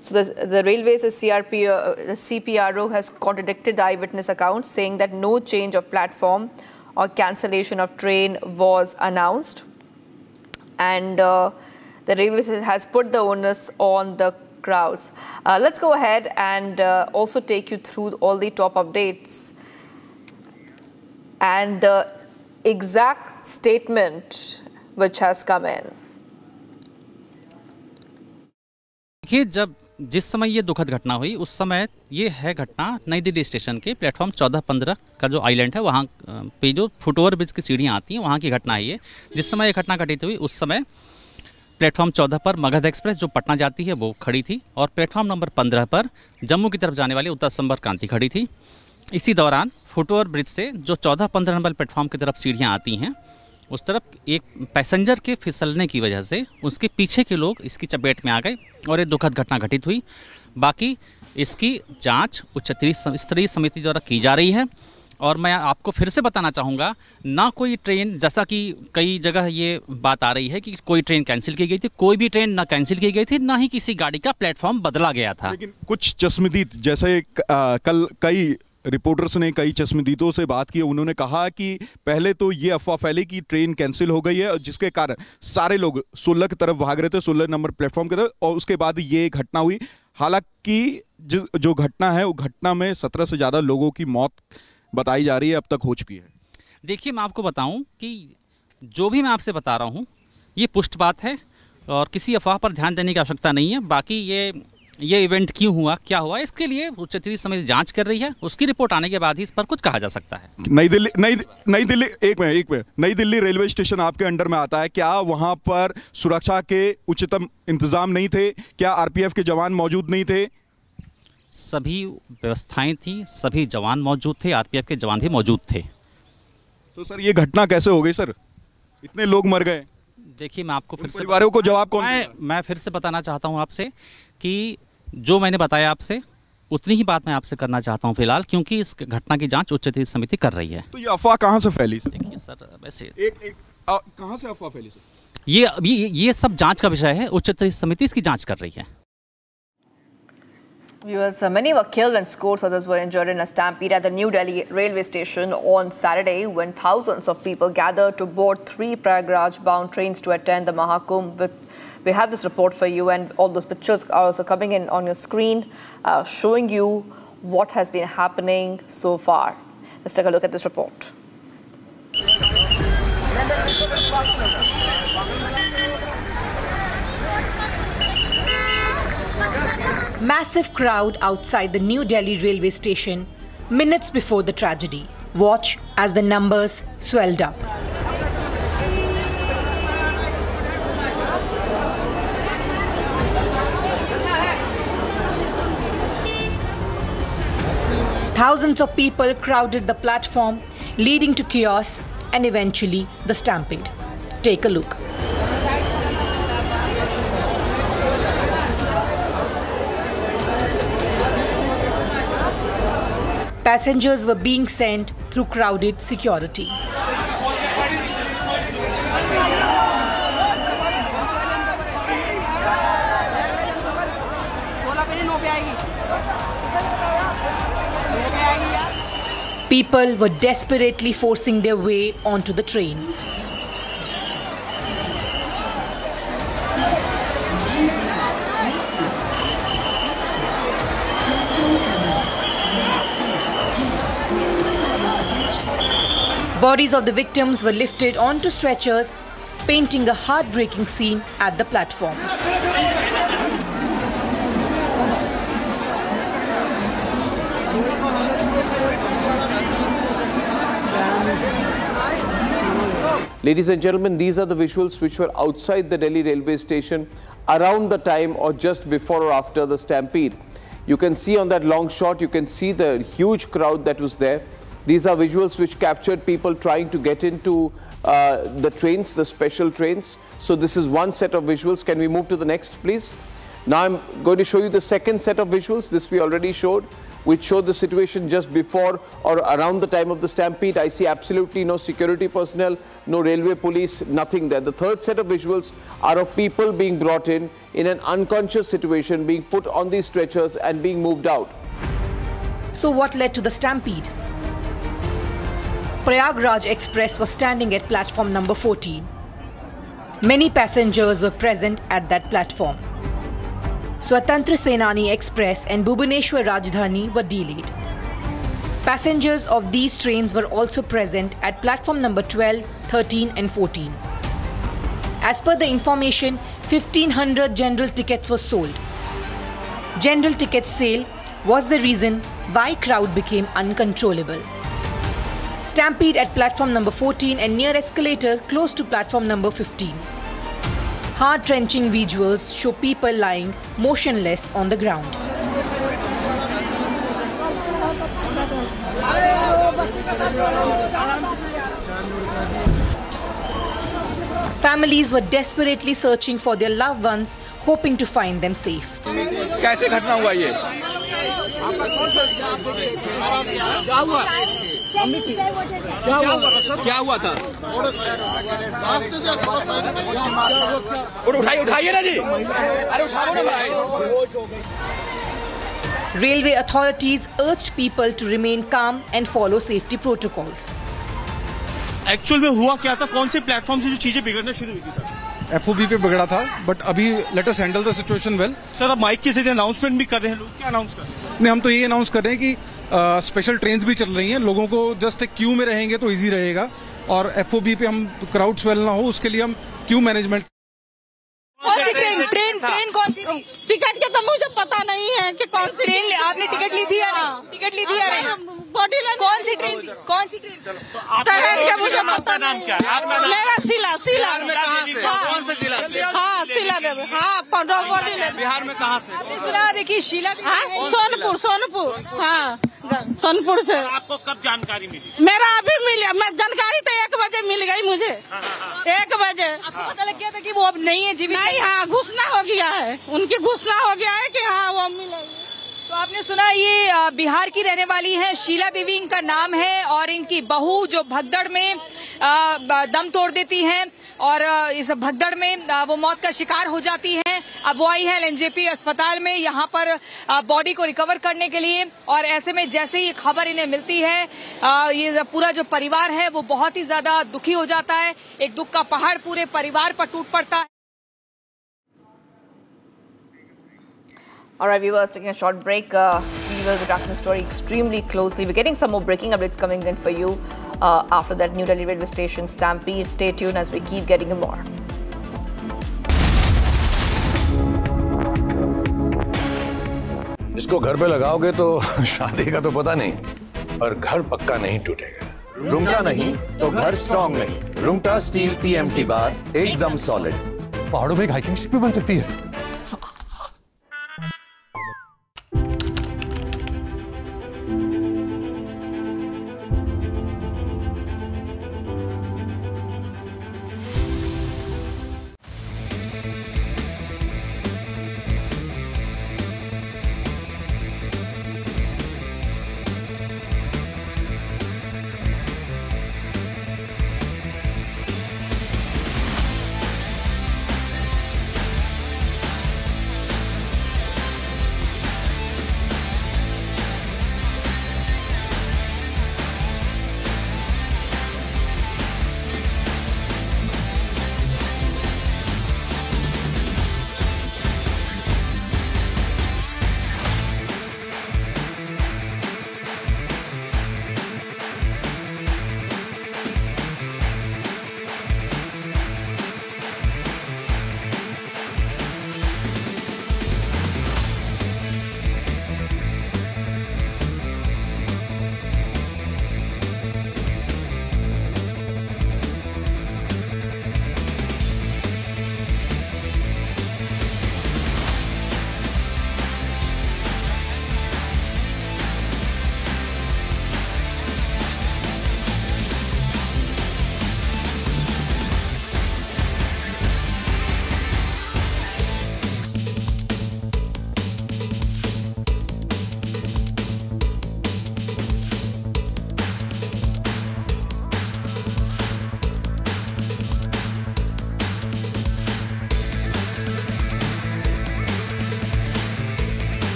So the Railways CRPO, the CPRO has contradicted the eyewitness accounts, saying that no change of platform or cancellation of train was announced. And the Railways has put the onus on the crowds. Let's go ahead and also take you through all the top updates and the exact statement which has come in. देखिए, जब जिस समय ये दुखद घटना हुई उस समय ये है घटना नई दिल्ली स्टेशन के प्लेटफॉर्म 14-15 का जो आइलैंड है वहाँ पे जो फुटओवर ब्रिज की सीढ़ियाँ आती हैं वहाँ की घटना है ये। जिस समय ये घटना घटित हुई उस समय प्लेटफॉर्म 14 पर मगध एक्सप्रेस जो पटना जाती है वो खड़ी थी और प्लेटफॉर्म नंबर 15 पर जम्मू की तरफ जाने वाली उत्तर संपर्क क्रांति खड़ी थी। इसी दौरान फुटओवर ब्रिज से जो 14-15 नंबर प्लेटफॉर्म की तरफ सीढ़ियाँ आती हैं उस तरफ एक पैसेंजर के फिसलने की वजह से उसके पीछे के लोग इसकी चपेट में आ गए और ये दुखद घटना घटित हुई। बाकी इसकी जांच उच्च स्तरीय समिति द्वारा की जा रही है और मैं आपको फिर से बताना चाहूँगा, ना कोई ट्रेन, जैसा कि कई जगह ये बात आ रही है कि कोई ट्रेन कैंसिल की गई थी, कोई भी ट्रेन ना कैंसिल की गई थी, ना ही किसी गाड़ी का प्लेटफॉर्म बदला गया था। लेकिन कुछ चश्मदीद, जैसे कल कई रिपोर्टर्स ने कई चश्मदीदों से बात की, उन्होंने कहा कि पहले तो ये अफवाह फैली कि ट्रेन कैंसिल हो गई है, जिसके कारण सारे लोग 16 की तरफ भाग रहे थे, 16 नंबर प्लेटफॉर्म की तरफ, और उसके बाद ये घटना हुई। हालांकि जो घटना है वो घटना में 17 से ज़्यादा लोगों की मौत बताई जा रही है, अब तक हो चुकी है। देखिए, मैं आपको बताऊं कि जो भी मैं आपसे बता रहा हूं ये पुष्ट बात है और किसी अफवाह पर ध्यान देने की आवश्यकता नहीं है। बाकी ये ये इवेंट क्यों हुआ, क्या हुआ, इसके लिए उच्चतरीय समिति जांच कर रही है। उसकी रिपोर्ट आने के बाद ही इस पर कुछ कहा जा सकता है। नई दिल्ली एक मिनट नई दिल्ली रेलवे स्टेशन आपके अंडर में आता है, क्या वहां पर सुरक्षा के उच्चतम इंतजाम नहीं थे? क्या आरपीएफ के जवान मौजूद नहीं थे? सभी व्यवस्थाएं थी, सभी जवान मौजूद थे, आरपीएफ के जवान भी मौजूद थे। तो सर ये घटना कैसे हो गई सर? इतने लोग मर गए। देखिए मैं आपको फिर से परिवारों को जवाब कौन मैं फिर से बताना चाहता हूं आपसे कि जो मैंने बताया आपसे उतनी ही बात मैं आपसे करना चाहता हूं फिलहाल, क्योंकि इस घटना की जांच उच्चतरीय समिति कर रही है। तो ये अफवाह कहां से फैली सर? देखिए सर वैसे कहां से अफवाह फैली सर? ये सब जांच का विषय है, उच्चतरीय समिति इसकी जांच कर रही है। Viewers, many were killed and scores others were injured in a stampede at the New Delhi railway station on Saturday when thousands of people gathered to board 3 Prayagraj-bound trains to attend the Mahakumbh. We have this report for you, and all those pictures are also coming in on your screen, showing you what has been happening so far. Let's take a look at this report. Massive crowd outside the New Delhi railway station minutes before the tragedy. Watch as the numbers swelled up. Thousands of people crowded the platform, leading to chaos and eventually the stampede. Take a look. Passengers were being sent through crowded security. People were desperately forcing their way onto the train. Bodies of the victims were lifted onto stretchers, painting a heartbreaking scene at the platform. Ladies and gentlemen, these are the visuals which were outside the Delhi railway station around the time or just before or after the stampede. You can see on that long shot, you can see the huge crowd that was there. These are visuals which captured people trying to get into the trains, the special trains. So this is one set of visuals. Can we move to the next, please? Now I'm going to show you the second set of visuals. This we already showed, which showed the situation just before or around the time of the stampede. I see absolutely no security personnel, no railway police, nothing there. The third set of visuals are of people being brought in an unconscious situation, being put on these stretchers and being moved out. So what led to the stampede? Prayagraj Express was standing at platform number 14. Many passengers were present at that platform. Swatantra Senani Express and Bhubaneswar Rajdhani were delayed. Passengers of these trains were also present at platform number 12, 13 and 14. As per the information, 1500 general tickets were sold. General ticket sale was the reason why crowd became uncontrollable. Stampede at platform number 14 and near escalator close to platform number 15. Heart-wrenching visuals show people lying motionless on the ground. Families were desperately searching for their loved ones, hoping to find them safe. कैसे घटना हुआ ये? क्या हुआ था? उठाइए ना जी, अरे उठाओ ना भाई। Railway authorities urged people to remain calm and follow safety protocols. Actual में हुआ क्या था? कौन से प्लेटफॉर्म से जो चीजें बिगड़ना शुरू हुई थी सर? FOB पे बिगड़ा था, बट अभी let us handle the situation well. Sir अब माइक के जरिए अनाउंसमेंट भी कर रहे हैं लोग, क्या अनाउंस कर रहे हैं? नहीं, हम तो ये अनाउंस कर रहे हैं कि स्पेशल ट्रेन्स भी चल रही हैं, लोगों को जस्ट एक क्यू में रहेंगे तो इजी रहेगा, और FOB पे हम क्राउड स्वेल ना हो उसके लिए हम क्यू मैनेजमेंट। कौन सी ट्रेन था। ट्रेन कौन सी थी? टिकट के तो मुझे पता नहीं है कि कौन सी ट्रेन आपने टिकट ली थी या नहीं? टिकट ली थी या नहीं? कौन सी ट्रेन थी? कौन सी ट्रेन? ट्रेन का मुझे पता नाम क्या है? मेरा सिला बिहार में कहाँ से? कौन से जिला से? हाँ सिला हाँ बिहार में कहाँ से? आपने सुना, देखिए शीला सोनपुर हाँ सोनपुर से। आपको कब जानकारी मिली? मेरा अभी मिला, मैं जानकारी तो 1 बजे मिल गई मुझे। 1 बजे आपको पता लग गया था कि वो अब नहीं है जीवित? नहीं, हाँ घोषणा हो गया है, उनकी घोषणा हो गया है कि हाँ वो मिलेगी। तो आपने सुना, ये बिहार की रहने वाली है, शीला देवी इनका नाम है, और इनकी बहू जो भगदड़ में दम तोड़ देती हैं और इस भगदड़ में वो मौत का शिकार हो जाती हैं। अब वो आई है एलएनजेपी अस्पताल में यहाँ पर बॉडी को रिकवर करने के लिए, और ऐसे में जैसे ही खबर इन्हें मिलती है ये पूरा जो परिवार है वो बहुत ही ज्यादा दुखी हो जाता है। एक दुख का पहाड़ पूरे परिवार पर टूट पड़ता है। All right, viewers, taking a short break. We will be tracking the story extremely closely. We're getting some more breaking updates coming in for you after that New Delhi Railway Station Stampede. Stay tuned as we keep getting you more. इसको घर पे लगाओगे तो शादी का तो पता नहीं, और घर पक्का नहीं टूटेगा। रुंगटा नहीं तो घर स्ट्रॉन्ग नहीं। रुंगटा स्टील TMT बार एकदम सॉलिड। पहाड़ों में एक हाइकिंग शिप भी बन सकती है।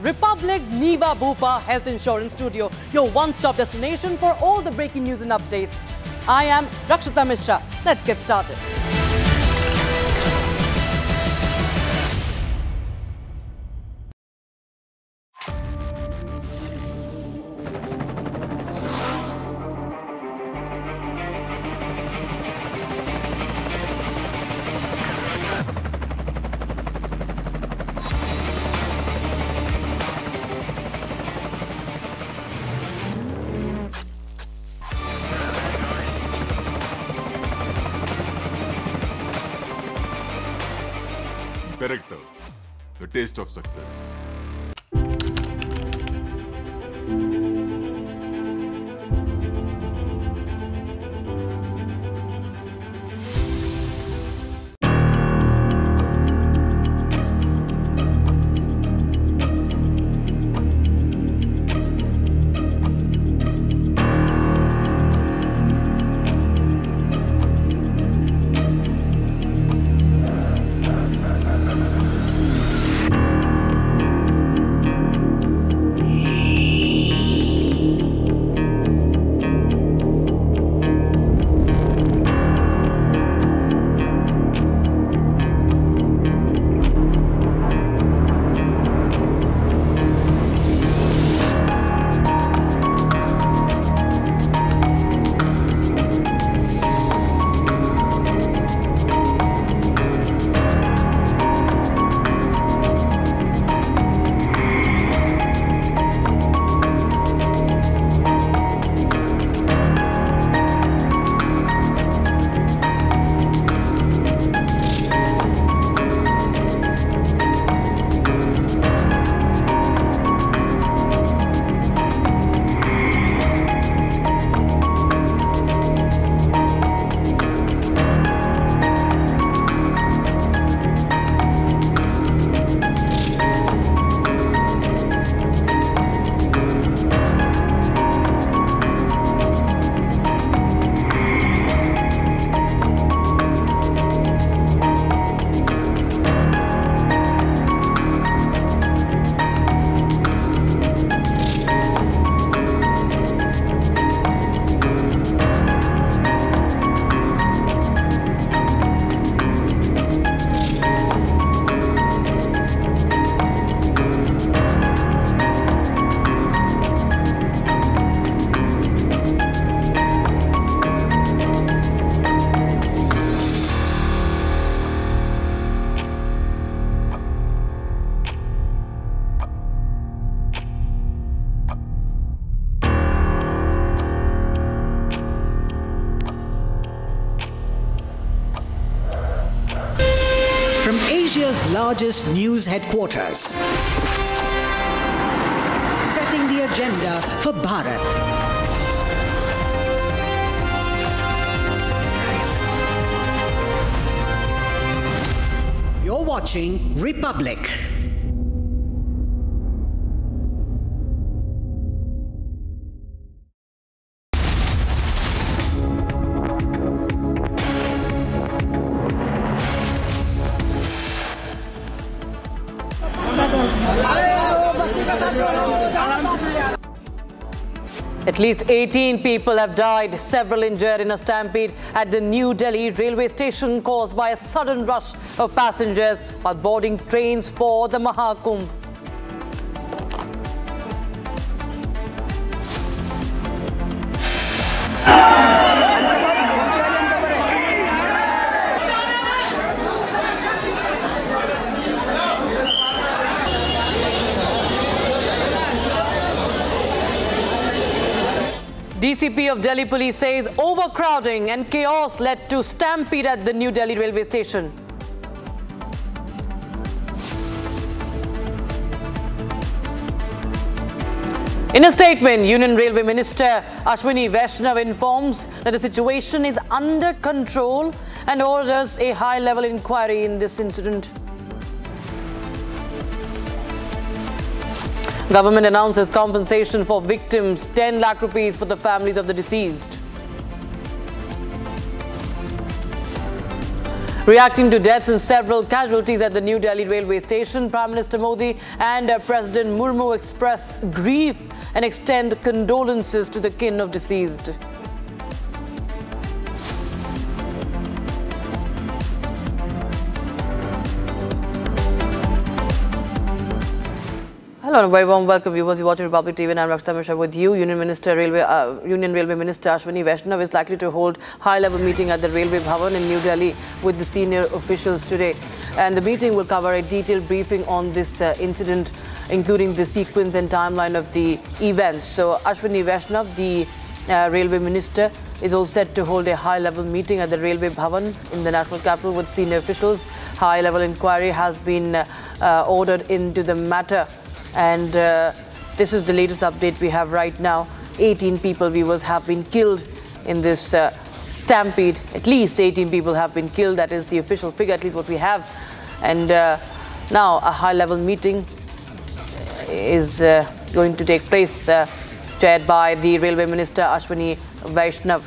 Republic Niva Bhupa Health Insurance Studio, your one-stop destination for all the breaking news and updates. I am Rakshita Mishra. Let's get started. Director, the taste of success. From Asia's largest news headquarters, setting the agenda for Bharat. You're watching Republic. At least 18 people have died, several injured in a stampede at the New Delhi railway station caused by a sudden rush of passengers while boarding trains for the Mahakumbh. DCP of Delhi Police says overcrowding and chaos led to stampede at the New Delhi railway station. In a statement, Union Railway Minister Ashwini Vaishnav informs that the situation is under control and orders a high-level inquiry in this incident. Government announces compensation for victims, 10 lakh rupees for the families of the deceased. Reacting to deaths and several casualties at the New Delhi railway station, Prime Minister Modi and President Murmu express grief and extend condolences to the kin of deceased. Hello and a very warm welcome, viewers. You're watching Republic TV and I'm Rakshita Mishra with you. Union Railway Minister Ashwini Vaishnav is likely to hold high-level meeting at the Railway Bhavan in New Delhi with the senior officials today. And the meeting will cover a detailed briefing on this incident, including the sequence and timeline of the events. So Ashwini Vaishnav, the Railway Minister, is also set to hold a high-level meeting at the Railway Bhavan in the national capital with senior officials. High-level inquiry has been ordered into the matter. And this is the latest update we have right now. 18 people, viewers, have been killed in this stampede. At least 18 people have been killed. That is the official figure, at least what we have. And now a high-level meeting is going to take place, chaired by the Railway Minister Ashwini Vaishnav.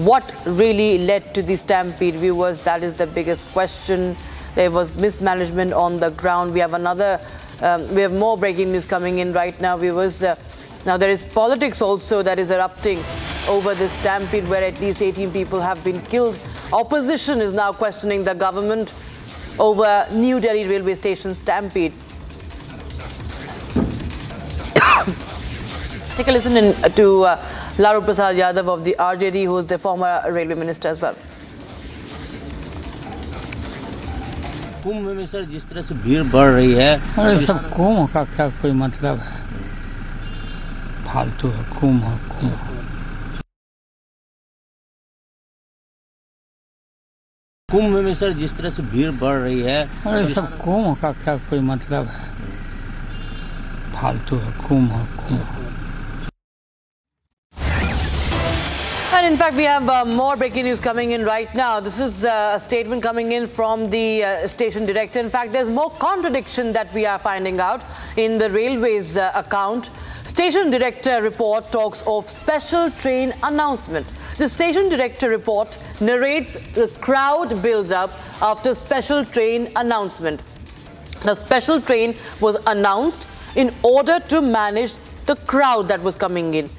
What really led to the stampede, viewers? That is the biggest question. There was mismanagement on the ground. We have we have more breaking news coming in right now, viewers. Now there is politics also that is erupting over this stampede where at least 18 people have been killed. Opposition is now questioning the government over New Delhi Railway Station Stampede. Take a listen to Lalu Prasad Yadav of the RJD, who is the former Railway Minister as well. कुंभ में sir जिस तरह से भीड़ बढ़ रही है, अरे सब कुंभ का क्या कोई मतलब है? फालतू है कुंभ। कुंभ में सर जिस तरह से भीड़ बढ़ रही है, अरे सब कुंभ का क्या कोई मतलब है? फालतू है कुंभ। And in fact, we have more breaking news coming in right now. This is a statement coming in from the station director. In fact, there's more contradiction that we are finding out in the railways account. Station director report talks of special train announcement. The station director report narrates the crowd build-up after special train announcement. The special train was announced in order to manage the crowd that was coming in.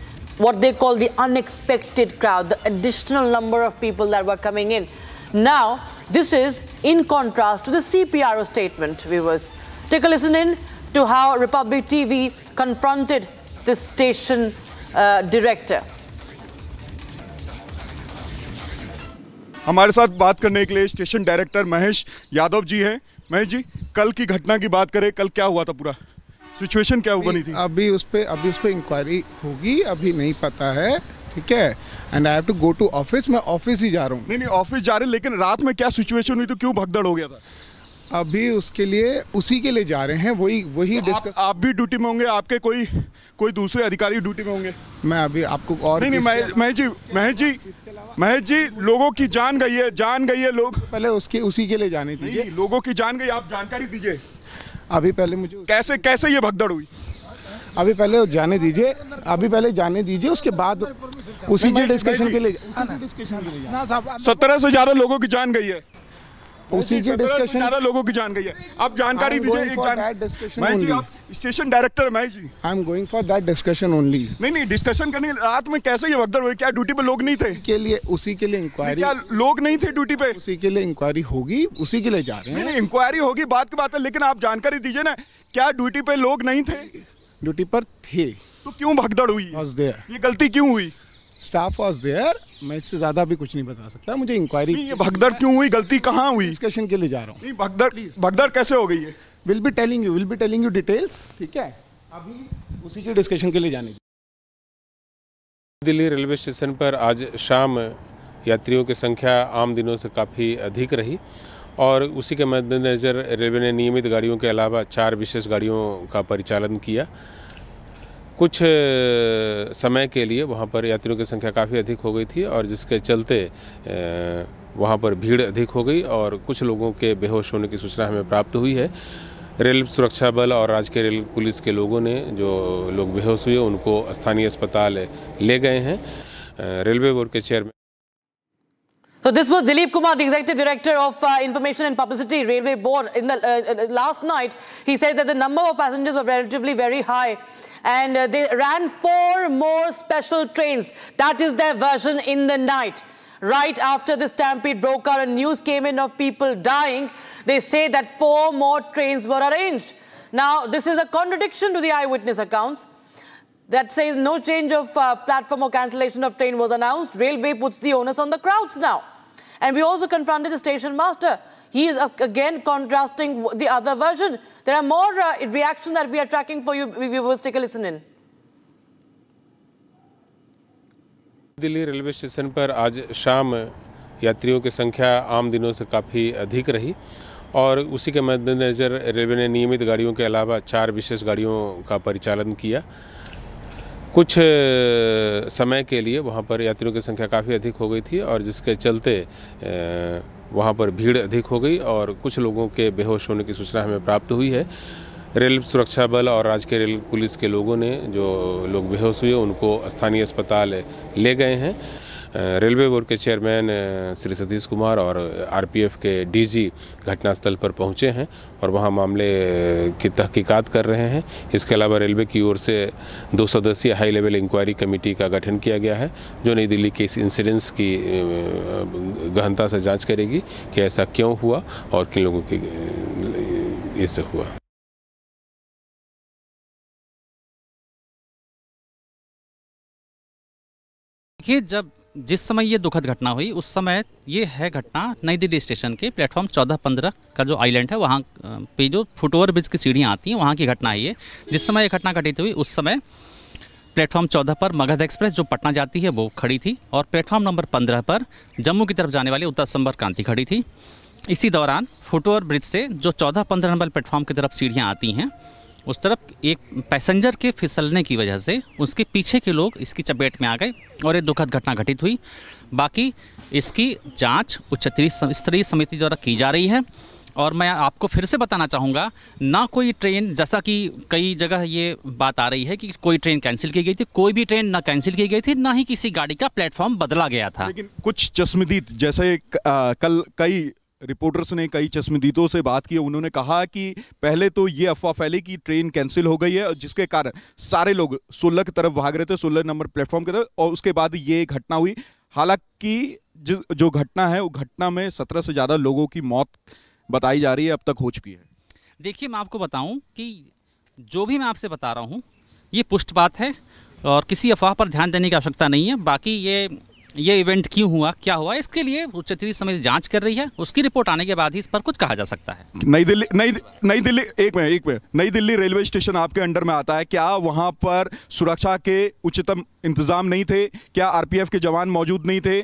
What they call the unexpected crowd, the additional number of people that were coming in. Now, this is in contrast to the CPRO statement, viewers. Take a listen in to how Republic TV confronted the station director. हमारे साथ बात करने के लिए station director Mahesh Yadav ji हैं। महेश जी, कल की घटना की बात करें, कल क्या हुआ था, पूरा सिचुएशन क्या बनी थी? अभी उस पे इंक्वायरी होगी, अभी नहीं पता है, ठीक है। And I have to go to office, मैं ऑफिस ही जा रहा हूँ। नहीं ऑफिस जा रहे हैं, लेकिन रात में क्या सिचुएशन हुई, तो क्यों भगदड़ हो गया था? अभी उसी के लिए जा रहे हैं, वही डिस्कस। आप भी ड्यूटी में होंगे, आपके कोई दूसरे अधिकारी ड्यूटी में होंगे? मैं अभी आपको और नहीं महेश जी, लोगों की जान गई है लोग। पहले उसी के लिए जाने दीजिए। लोगों की जान गई, आप जानकारी दीजिए। अभी पहले मुझे कैसे ये भगदड़ हुई? अभी पहले जाने दीजिए, उसके बाद उसी के डिस्कशन के लिए 17 से ज्यादा लोगों की जान गई है। उसी के डिस्कशन ज्यादा लोगों की जान गई है। आप जानकारी दीजिए। महेश जी, आप station director Mahesh ji. I am going for that discussion only. नहीं डिस्कशन करनी। रात में कैसे ये भगदड़ हुई? क्या ड्यूटी पे लोग नहीं थे? उसी के लिए इंक्वायरी। क्या लोग नहीं थे ड्यूटी पे? उसी के लिए इंक्वायरी होगी, उसी के लिए जा रहे हैं। नहीं इंक्वायरी होगी, बात की बात है, लेकिन आप जानकारी दीजिए ना, क्या ड्यूटी पे लोग नहीं थे? ड्यूटी पर थे। तो क्यों भगदड़ हुई? ये गलती क्यों हुई? Staff was there. मैं इससे ज्यादा भी कुछ नहीं बता सकता, मुझे इंक्वायरी। ये भगदड़ क्यों हुई, गलती कहाँ हुई? डिस्कशन के लिए जा रहा हूँ। भगदड़ कैसे हो गई है? Will be telling you details, ठीक है। अभी उसी के डिस्कशन के लिए जाने। दिल्ली रेलवे स्टेशन पर आज शाम यात्रियों की संख्या आम दिनों से काफ़ी अधिक रही और उसी के मद्देनज़र रेलवे ने नियमित गाड़ियों के अलावा 4 विशेष गाड़ियों का परिचालन किया। कुछ समय के लिए वहाँ पर यात्रियों की संख्या काफ़ी अधिक हो गई थी और जिसके चलते वहाँ पर भीड़ अधिक हो गई और कुछ लोगों के बेहोश होने की सूचना हमें प्राप्त हुई है। रेल सुरक्षा बल और राज्य के रेल पुलिस के लोगों ने जो लोग बेहोश हुए उनको स्थानीय अस्पताल ले गए हैं। रेलवे बोर्ड के chairman. So this was Dilip Kumar, the Executive Director of Information and Publicity, Railway Board. In the last night, he said that the number of passengers were relatively very high, and they ran 4 more special trains. That is their version in the night. Right after the stampede broke out and news came in of people dying, they say that 4 more trains were arranged. Now, this is a contradiction to the eyewitness accounts that says no change of platform or cancellation of train was announced. Railway puts the onus on the crowds now. And we also confronted the station master. He is again contrasting the other version. There are more reactions that we are tracking for you viewers. Take a listen in. Delhi railway station पर आज शाम यात्रियों की संख्या आम दिनों से काफ़ी अधिक रही और उसी के मद्देनज़र रेलवे ने नियमित गाड़ियों के अलावा 4 विशेष गाड़ियों का परिचालन किया। कुछ समय के लिए वहां पर यात्रियों की संख्या काफ़ी अधिक हो गई थी और जिसके चलते वहां पर भीड़ अधिक हो गई और कुछ लोगों के बेहोश होने की सूचना हमें प्राप्त हुई है। रेल सुरक्षा बल और राज्य रेल पुलिस के लोगों ने जो लोग बेहोश हुए उनको स्थानीय अस्पताल ले गए हैं। रेलवे बोर्ड के चेयरमैन श्री सतीश कुमार और आरपीएफ के डीजी घटनास्थल पर पहुंचे हैं और वहां मामले की तहकीकात कर रहे हैं। इसके अलावा रेलवे की ओर से 2 सदस्यीय हाई लेवल इंक्वायरी कमेटी का गठन किया गया है जो नई दिल्ली के इस इंसिडेंस की गहनता से जांच करेगी कि ऐसा क्यों हुआ और किन लोगों की इससे हुआ। देखिए, जब जिस समय ये दुखद घटना हुई उस समय ये है घटना नई दिल्ली स्टेशन के प्लेटफॉर्म 14-15 का जो आइलैंड है वहाँ पे जो फुटओवर ब्रिज की सीढ़ियाँ आती हैं वहाँ की घटना है ये। जिस समय ये घटना घटित हुई उस समय प्लेटफॉर्म 14 पर मगध एक्सप्रेस जो पटना जाती है वो खड़ी थी और प्लेटफॉर्म नंबर 15 पर जम्मू की तरफ जाने वाली उत्तर संपर्क क्रांति खड़ी थी। इसी दौरान फुटओवर ब्रिज से जो 14-15 नंबर प्लेटफॉर्म की तरफ सीढ़ियाँ आती हैं उस तरफ एक पैसेंजर के फिसलने की वजह से उसके पीछे के लोग इसकी चपेट में आ गए और एक दुखद घटना घटित हुई। बाकी इसकी जांच उच्च स्तरीय समिति द्वारा की जा रही है और मैं आपको फिर से बताना चाहूँगा, ना कोई ट्रेन, जैसा कि कई जगह ये बात आ रही है कि कोई ट्रेन कैंसिल की गई थी, कोई भी ट्रेन ना कैंसिल की गई थी, ना ही किसी गाड़ी का प्लेटफॉर्म बदला गया था। लेकिन कुछ चश्मदीद, जैसे कल कई रिपोर्टर्स ने कई चश्मदीदों से बात की, उन्होंने कहा कि पहले तो ये अफवाह फैली कि ट्रेन कैंसिल हो गई है और जिसके कारण सारे लोग 16 की तरफ भाग रहे थे, 16 नंबर प्लेटफॉर्म की तरफ, और उसके बाद ये घटना हुई। हालांकि जो घटना है वो घटना में 17 से ज़्यादा लोगों की मौत बताई जा रही है, अब तक हो चुकी है। देखिए, मैं आपको बताऊं कि जो भी मैं आपसे बता रहा हूं ये पुष्ट बात है और किसी अफवाह पर ध्यान देने की आवश्यकता नहीं है। बाकी ये इवेंट क्यों हुआ, क्या हुआ, इसके लिए उच्च स्तरीय समिति जांच कर रही है। उसकी रिपोर्ट आने के बाद ही इस पर कुछ कहा जा सकता है। नई दिल्ली एक मिनट नई दिल्ली रेलवे स्टेशन आपके अंडर में आता है, क्या वहां पर सुरक्षा के उच्चतम इंतजाम नहीं थे? क्या आरपीएफ के जवान मौजूद नहीं थे?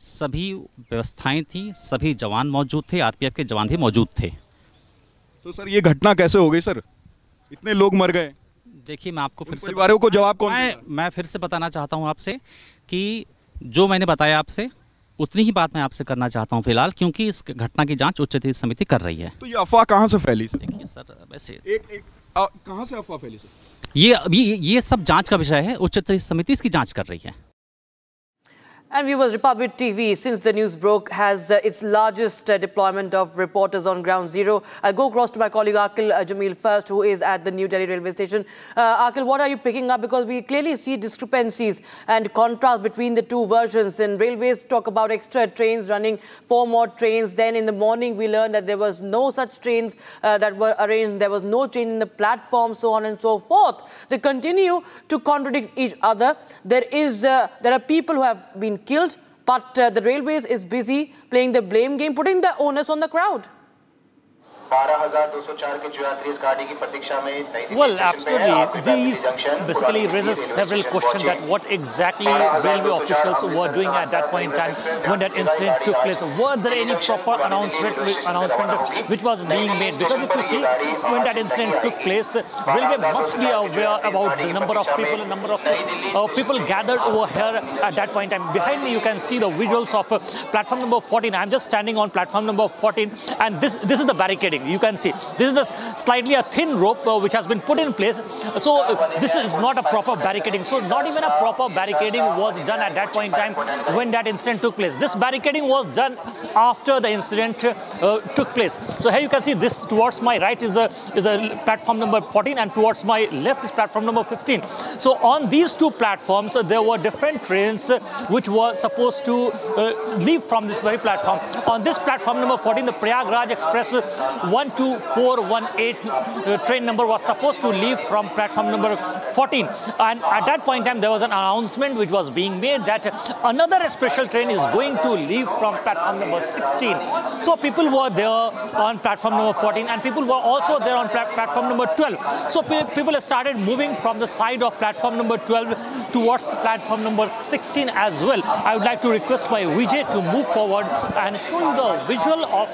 सभी व्यवस्थाएं थी, सभी जवान मौजूद थे, आरपीएफ के जवान भी मौजूद थे। तो सर ये घटना कैसे हो गई सर? इतने लोग मर गए। देखिए, मैं आपको फिर से परिवारों को जवाब कौन? मैं फिर से बताना चाहता हूं आपसे कि जो मैंने बताया आपसे उतनी ही बात मैं आपसे करना चाहता हूं फिलहाल, क्योंकि इस घटना की जांच उच्च स्तरीय समिति कर रही है। तो ये अफवाह कहां से फैली सर? देखिए सर, वैसे कहां से अफवाह फैली सर? ये सब जांच का विषय है, उच्च स्तरीय समिति इसकी जांच कर रही है। And viewers, Republic TV, since the news broke, has its largest deployment of reporters on ground zero. I'll go across to my colleague Akil Jamil first, who is at the New Delhi Railway Station. Akil, what are you picking up? Because we clearly see discrepancies and contrast between the two versions. And railways talk about extra trains running, 4 more trains. Then in the morning, we learned that there was no such trains that were arranged. There was no change in the platform, so on and so forth. They continue to contradict each other. There are people who have been killed, but the railways is busy playing the blame game, putting the onus on the crowd. Well, absolutely. These basically raises several questions that what exactly railway officials were doing at that point in time when that incident took place. Were there any proper announcement which was being made? Because if you see, when that incident took place, railway must be aware about the number of people gathered over here at that point in time. Behind me, you can see the visuals of platform number 14. I'm just standing on platform number 14, and this is the barricading. You can see this is slightly a thin rope which has been put in place. So this is not a proper barricading. So not even a proper barricading was done at that point in time when that incident took place. This barricading was done after the incident took place. So here you can see this towards my right is a platform number 14 and towards my left is platform number 15. So on these two platforms there were different trains which were supposed to leave from this very platform. On this platform number 14, the Prayagraj Express 12418 train number was supposed to leave from platform number 14, and at that point in time there was an announcement which was being made that another special train is going to leave from platform number 16. So people were there on platform number 14, and people were also there on platform number 12. So people started moving from the side of platform number 12 towards platform number 16 as well. I would like to request my Vijay to move forward and show you the visual of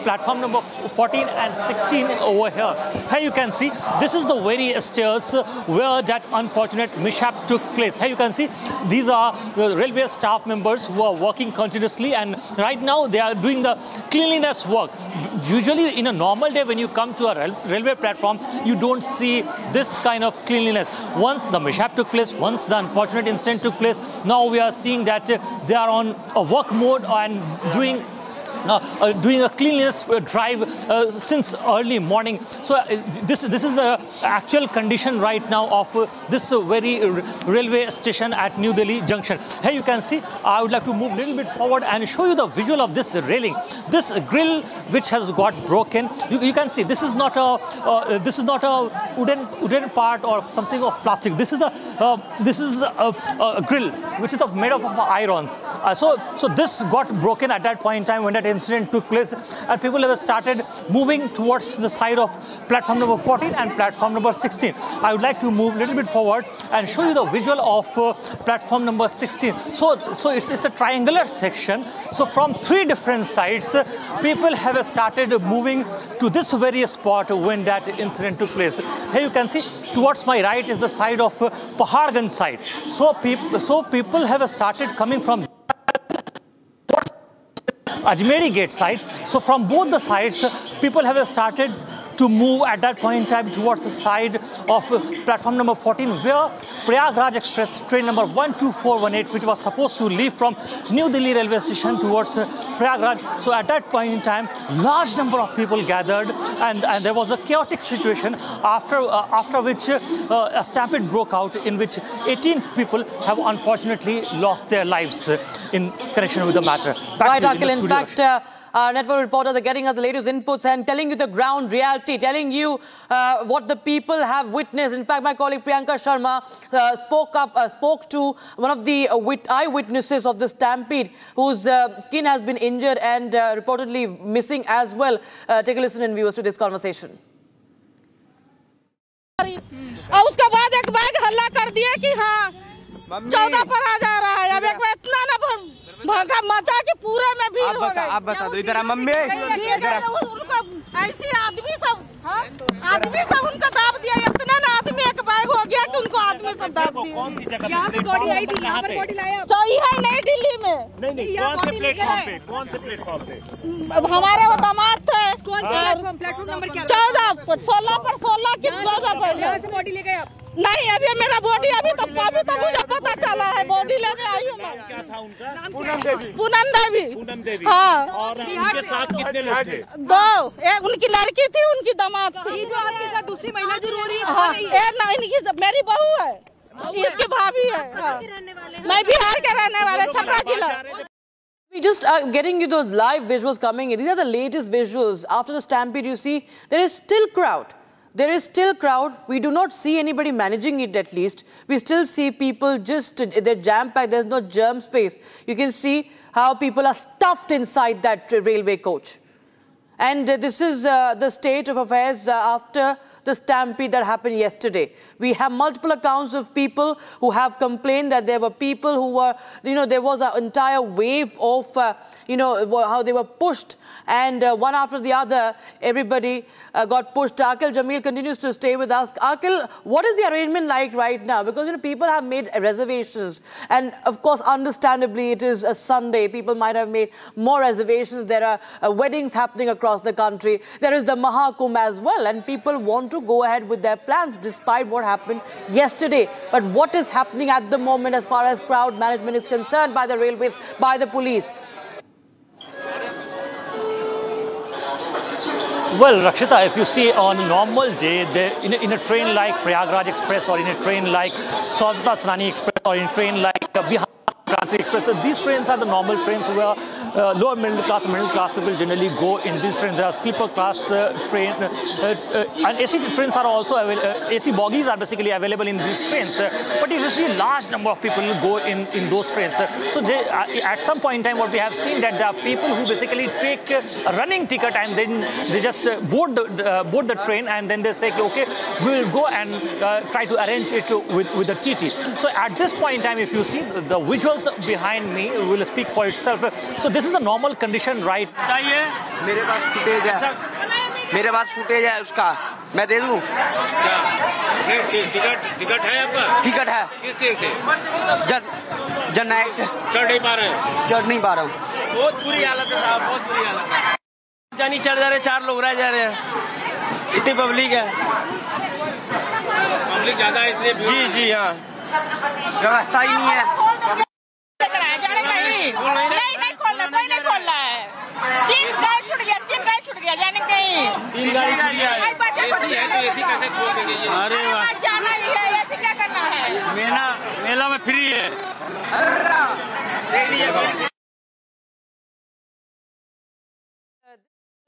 platform number 14 and 16 over here. Here you can see this is the very stairs where that unfortunate mishap took place. Here you can see these are the railway staff members who are working continuously, and right now they are doing the cleanliness work. Usually in a normal day when you come to a railway platform, you don't see this kind of cleanliness. Once the mishap took place, once the unfortunate incident took place, now we are seeing that they are on a work mode and doing a cleanliness drive since early morning. So this is the actual condition right now of this very railway station at New Delhi Junction. Here you can see, I would like to move a little bit forward and show you the visual of this railing. This grill which has got broken. You can see this is not a wooden part or something of plastic. This is a grill which is made up of irons. So this got broken at that point in time when that incident took place, and people have started moving towards the side of platform number 14 and platform number 16. I would like to move a little bit forward and show you the visual of platform number 16. So it's a triangular section. So from 3 different sides, people have started moving to this very spot when that incident took place. Here you can see towards my right is the side of Paharganj side. So people have started coming from Ajmeri gate side. So from both the sides, people have started to move at that point in time towards the side of platform number 14, where Prayagraj Express train number 12418, which was supposed to leave from New Delhi Railway Station towards Prayagraj. So at that point in time, large number of people gathered, and there was a chaotic situation after which a stampede broke out, in which 18 people have unfortunately lost their lives in connection with the matter. Right, Akhil. In fact, our network reporters are getting us the latest inputs and telling you the ground reality, telling you what the people have witnessed. In fact, my colleague Priyanka Sharma spoke to one of the eyewitnesses of the stampede, whose kin has been injured and reportedly missing as well. Take a listen, and viewers, to this conversation. और उसके बाद एक bag हल्ला कर दिया कि हाँ 14 पर आ जा रहा है। अब एक बैग इतना ना भगा मचा कि पूरे में भीड़ हो गई। आप बता दो इधर आ मम्मी। उनको ऐसे आदमी सब उनको दाब दिया। इतना ना आदमी एक बैग हो गया कि उनको आदमी सब दाब दिया। यहाँ पे बॉडी आई थी, यहाँ पर बॉडी लाया। तो यही नई दिल्ली में। नहीं कौन से प्लेटफॉर्म पे? हमारे वो दामाद थे। कौन सा प्लेटफॉर्म नंबर क्या? 14 पर 16 की 14 पर। यहाँ से बॉडी ले गए आप? नहीं, अभी मेरा बॉडी अभी तो मुझे पता चला है। बॉडी लेने आई हूँ मैं। क्या था उनका? पूनम देवी। हाँ। और उनके साथ कितने लोग थे? 2। एक उनकी लड़की थी, उनकी दामाद थी। जो आपके साथ दूसरी महिला जो रो रही है? हाँ, इनकी मेरी बहू है, इसकी भाभी है। मैं बिहार के रहने वाले, छपरा जिला। We just are getting you those live visuals coming in. These are the latest visuals. After the stampede, you see there is still crowd. There is still crowd. We do not see anybody managing it, at least. We still see people they're jam-packed. There's no germ space. You can see how people are stuffed inside that railway coach. And this is the state of affairs after the stampede that happened yesterday. We have multiple accounts of people who have complained that there were people who were, there was an entire wave of, how they were pushed, and one after the other, everybody got pushed. Akhil Jamil continues to stay with us. Akhil, what is the arrangement like right now? Because, people have made reservations, and of course, understandably, it is a Sunday. People might have made more reservations. There are weddings happening across the country. There is the Mahakumbh as well, and people want to go ahead with their plans despite what happened yesterday. But what is happening at the moment as far as crowd management is concerned by the railways, by the police? Well, Rakshita, if you see on a normal day, in a train like Prayagraj Express, or in a train like Saudna Sanani Express, or in a train like Bihar Krantri Express. So these trains are the normal trains where lower middle class people generally go in these trains. There are sleeper class train and AC trains are also available. AC bogies are basically available in these trains. But you see large number of people go in those trains. So they, at some point in time, what we have seen that there are people who basically take a running ticket and then they just board the train and then they say, okay, we will go and try to arrange it with the TT. So at this point in time, if you see the visuals behind me will speak for itself. So this is the normal condition right now. मेरे पास footage है उसका, मैं दे दूं? क्या? Ticket है आपका? Ticket है। किस ट्रेन से? जननायक से। चढ़ नहीं पा रहे हैं? चढ़ नहीं पा रहा हूँ। बहुत बुरी हालत है साहब, बहुत बुरी हालत है। जानी चढ़ जा रहे, 4 लोग रह जा रहे हैं। इतनी पब्लिक है। पब्लिक ज्यादा है इसलिए। जी हाँ। व्यवस्था ही नहीं है। नहीं खोलना, कोई नहीं खोल रहा है। 3 गाड़ी छूट गया, जाने कहीं। 3 गाड़ी छूट गया। एसी कैसे खोल देंगे ये? अरे वाह, जाना ही है, ऐसे क्या करना है? मेला में फ्री है।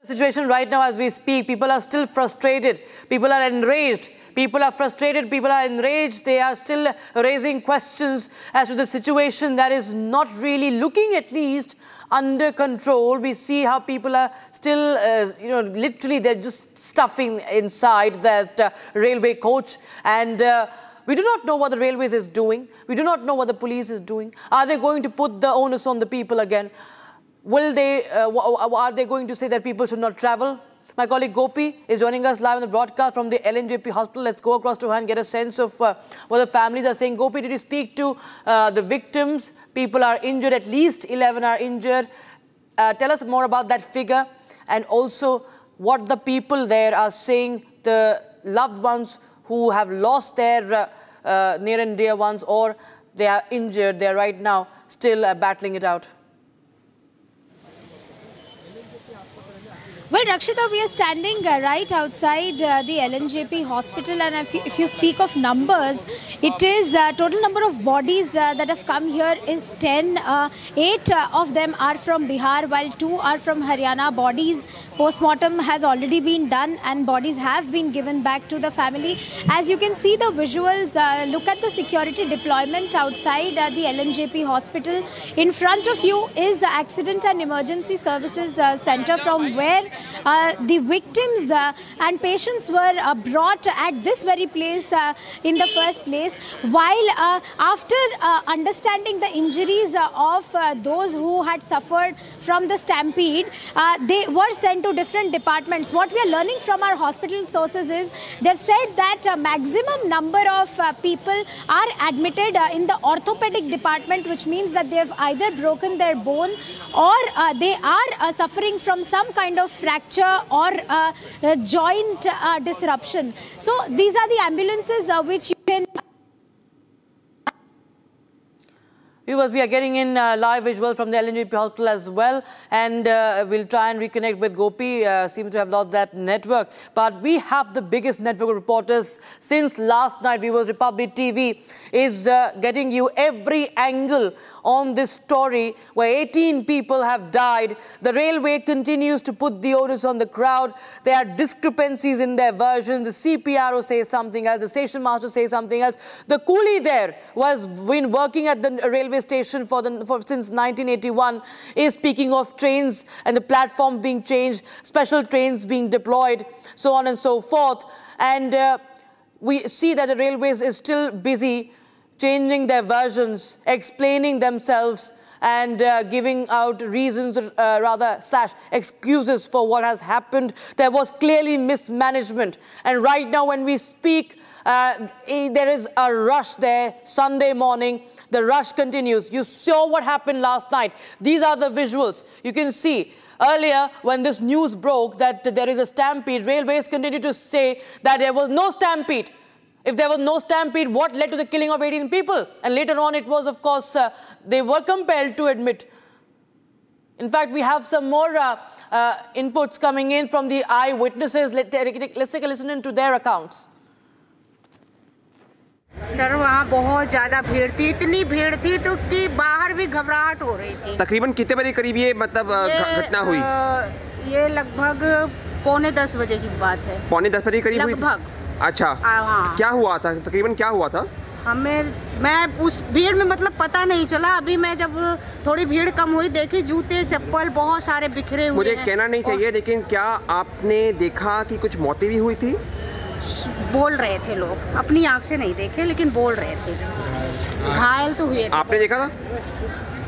Situation right now as we speak, people are still frustrated, people are enraged, people are frustrated, people are enraged, they are still raising questions as to the situation that is not really looking at least under control. We see how people are still, literally they're just stuffing inside that railway coach, and we do not know what the railways is doing. We do not know what the police is doing. Are they going to put the onus on the people again? Will they, are they going to say that people should not travel? My colleague Gopi is joining us live on the broadcast from the LNJP hospital. Let's go across to her and get a sense of what the families are saying. Gopi, did you speak to the victims? People are injured, at least 11 are injured. Tell us more about that figure and also what the people there are saying, the loved ones who have lost their near and dear ones, or they are injured, they are right now still battling it out. Well, Rakshita, we are standing right outside the LNJP hospital, and if you speak of numbers, it is total number of bodies that have come here is 10. 8 of them are from Bihar, while 2 are from Haryana. Bodies post-mortem has already been done and bodies have been given back to the family. As you can see the visuals, look at the security deployment outside the LNJP hospital. In front of you is the Accident and Emergency Services Center, from where the victims and patients were brought at this very place in the first place. While after understanding the injuries of those who had suffered from the stampede, they were sent to different departments. What we are learning from our hospital sources is they've said that a maximum number of people are admitted in the orthopedic department, which means that they have either broken their bone or they are suffering from some kind of fracture or joint disruption. So these are the ambulances which you can... Viewers, we are getting in live visual from the LNJP hospital as well, and we'll try and reconnect with Gopi. Seems to have lost that network. But we have the biggest network of reporters since last night. Viewers, Republic TV is getting you every angle on this story where 18 people have died. The railway continues to put the onus on the crowd. There are discrepancies in their versions. The CPRO says something else. The station master says something else. The coolie there was been working at the railway station since 1981 is speaking of trains and the platform being changed, special trains being deployed, so on and so forth. And we see that the railways is still busy changing their versions, explaining themselves and giving out reasons, excuses for what has happened. There was clearly mismanagement. And right now when we speak, there is a rush there Sunday morning. The rush continues. You saw what happened last night. These are the visuals. You can see earlier when this news broke that there is a stampede, railways continue to say that there was no stampede. If there was no stampede, what led to the killing of 18 people? And later on it was, of course, they were compelled to admit. In fact, we have some more inputs coming in from the eyewitnesses. Let's take a listen to their accounts. Sir वहाँ बहुत ज्यादा भीड़ थी, इतनी भीड़ थी तो कि बाहर भी घबराहट हो रही थी। तकरीबन कितने बजे करीब ये मतलब घटना हुई? ये लगभग 9:45 बजे की बात है। 9:45 बजे करीब हुई लगभग। अच्छा हाँ। क्या हुआ था तकरीबन, क्या हुआ था? मैं उस भीड़ में मतलब पता नहीं चला। अभी मैं जब थोड़ी भीड़ कम हुई देखी जूते चप्पल बहुत सारे बिखरे हुए। मुझे कहना नहीं चाहिए लेकिन क्या आपने देखा कि कुछ मौतें भी हुई थी? बोल रहे थे लोग, अपनी आंख से नहीं देखे लेकिन बोल रहे थे, घायल तो हुए थे। आपने देखा था?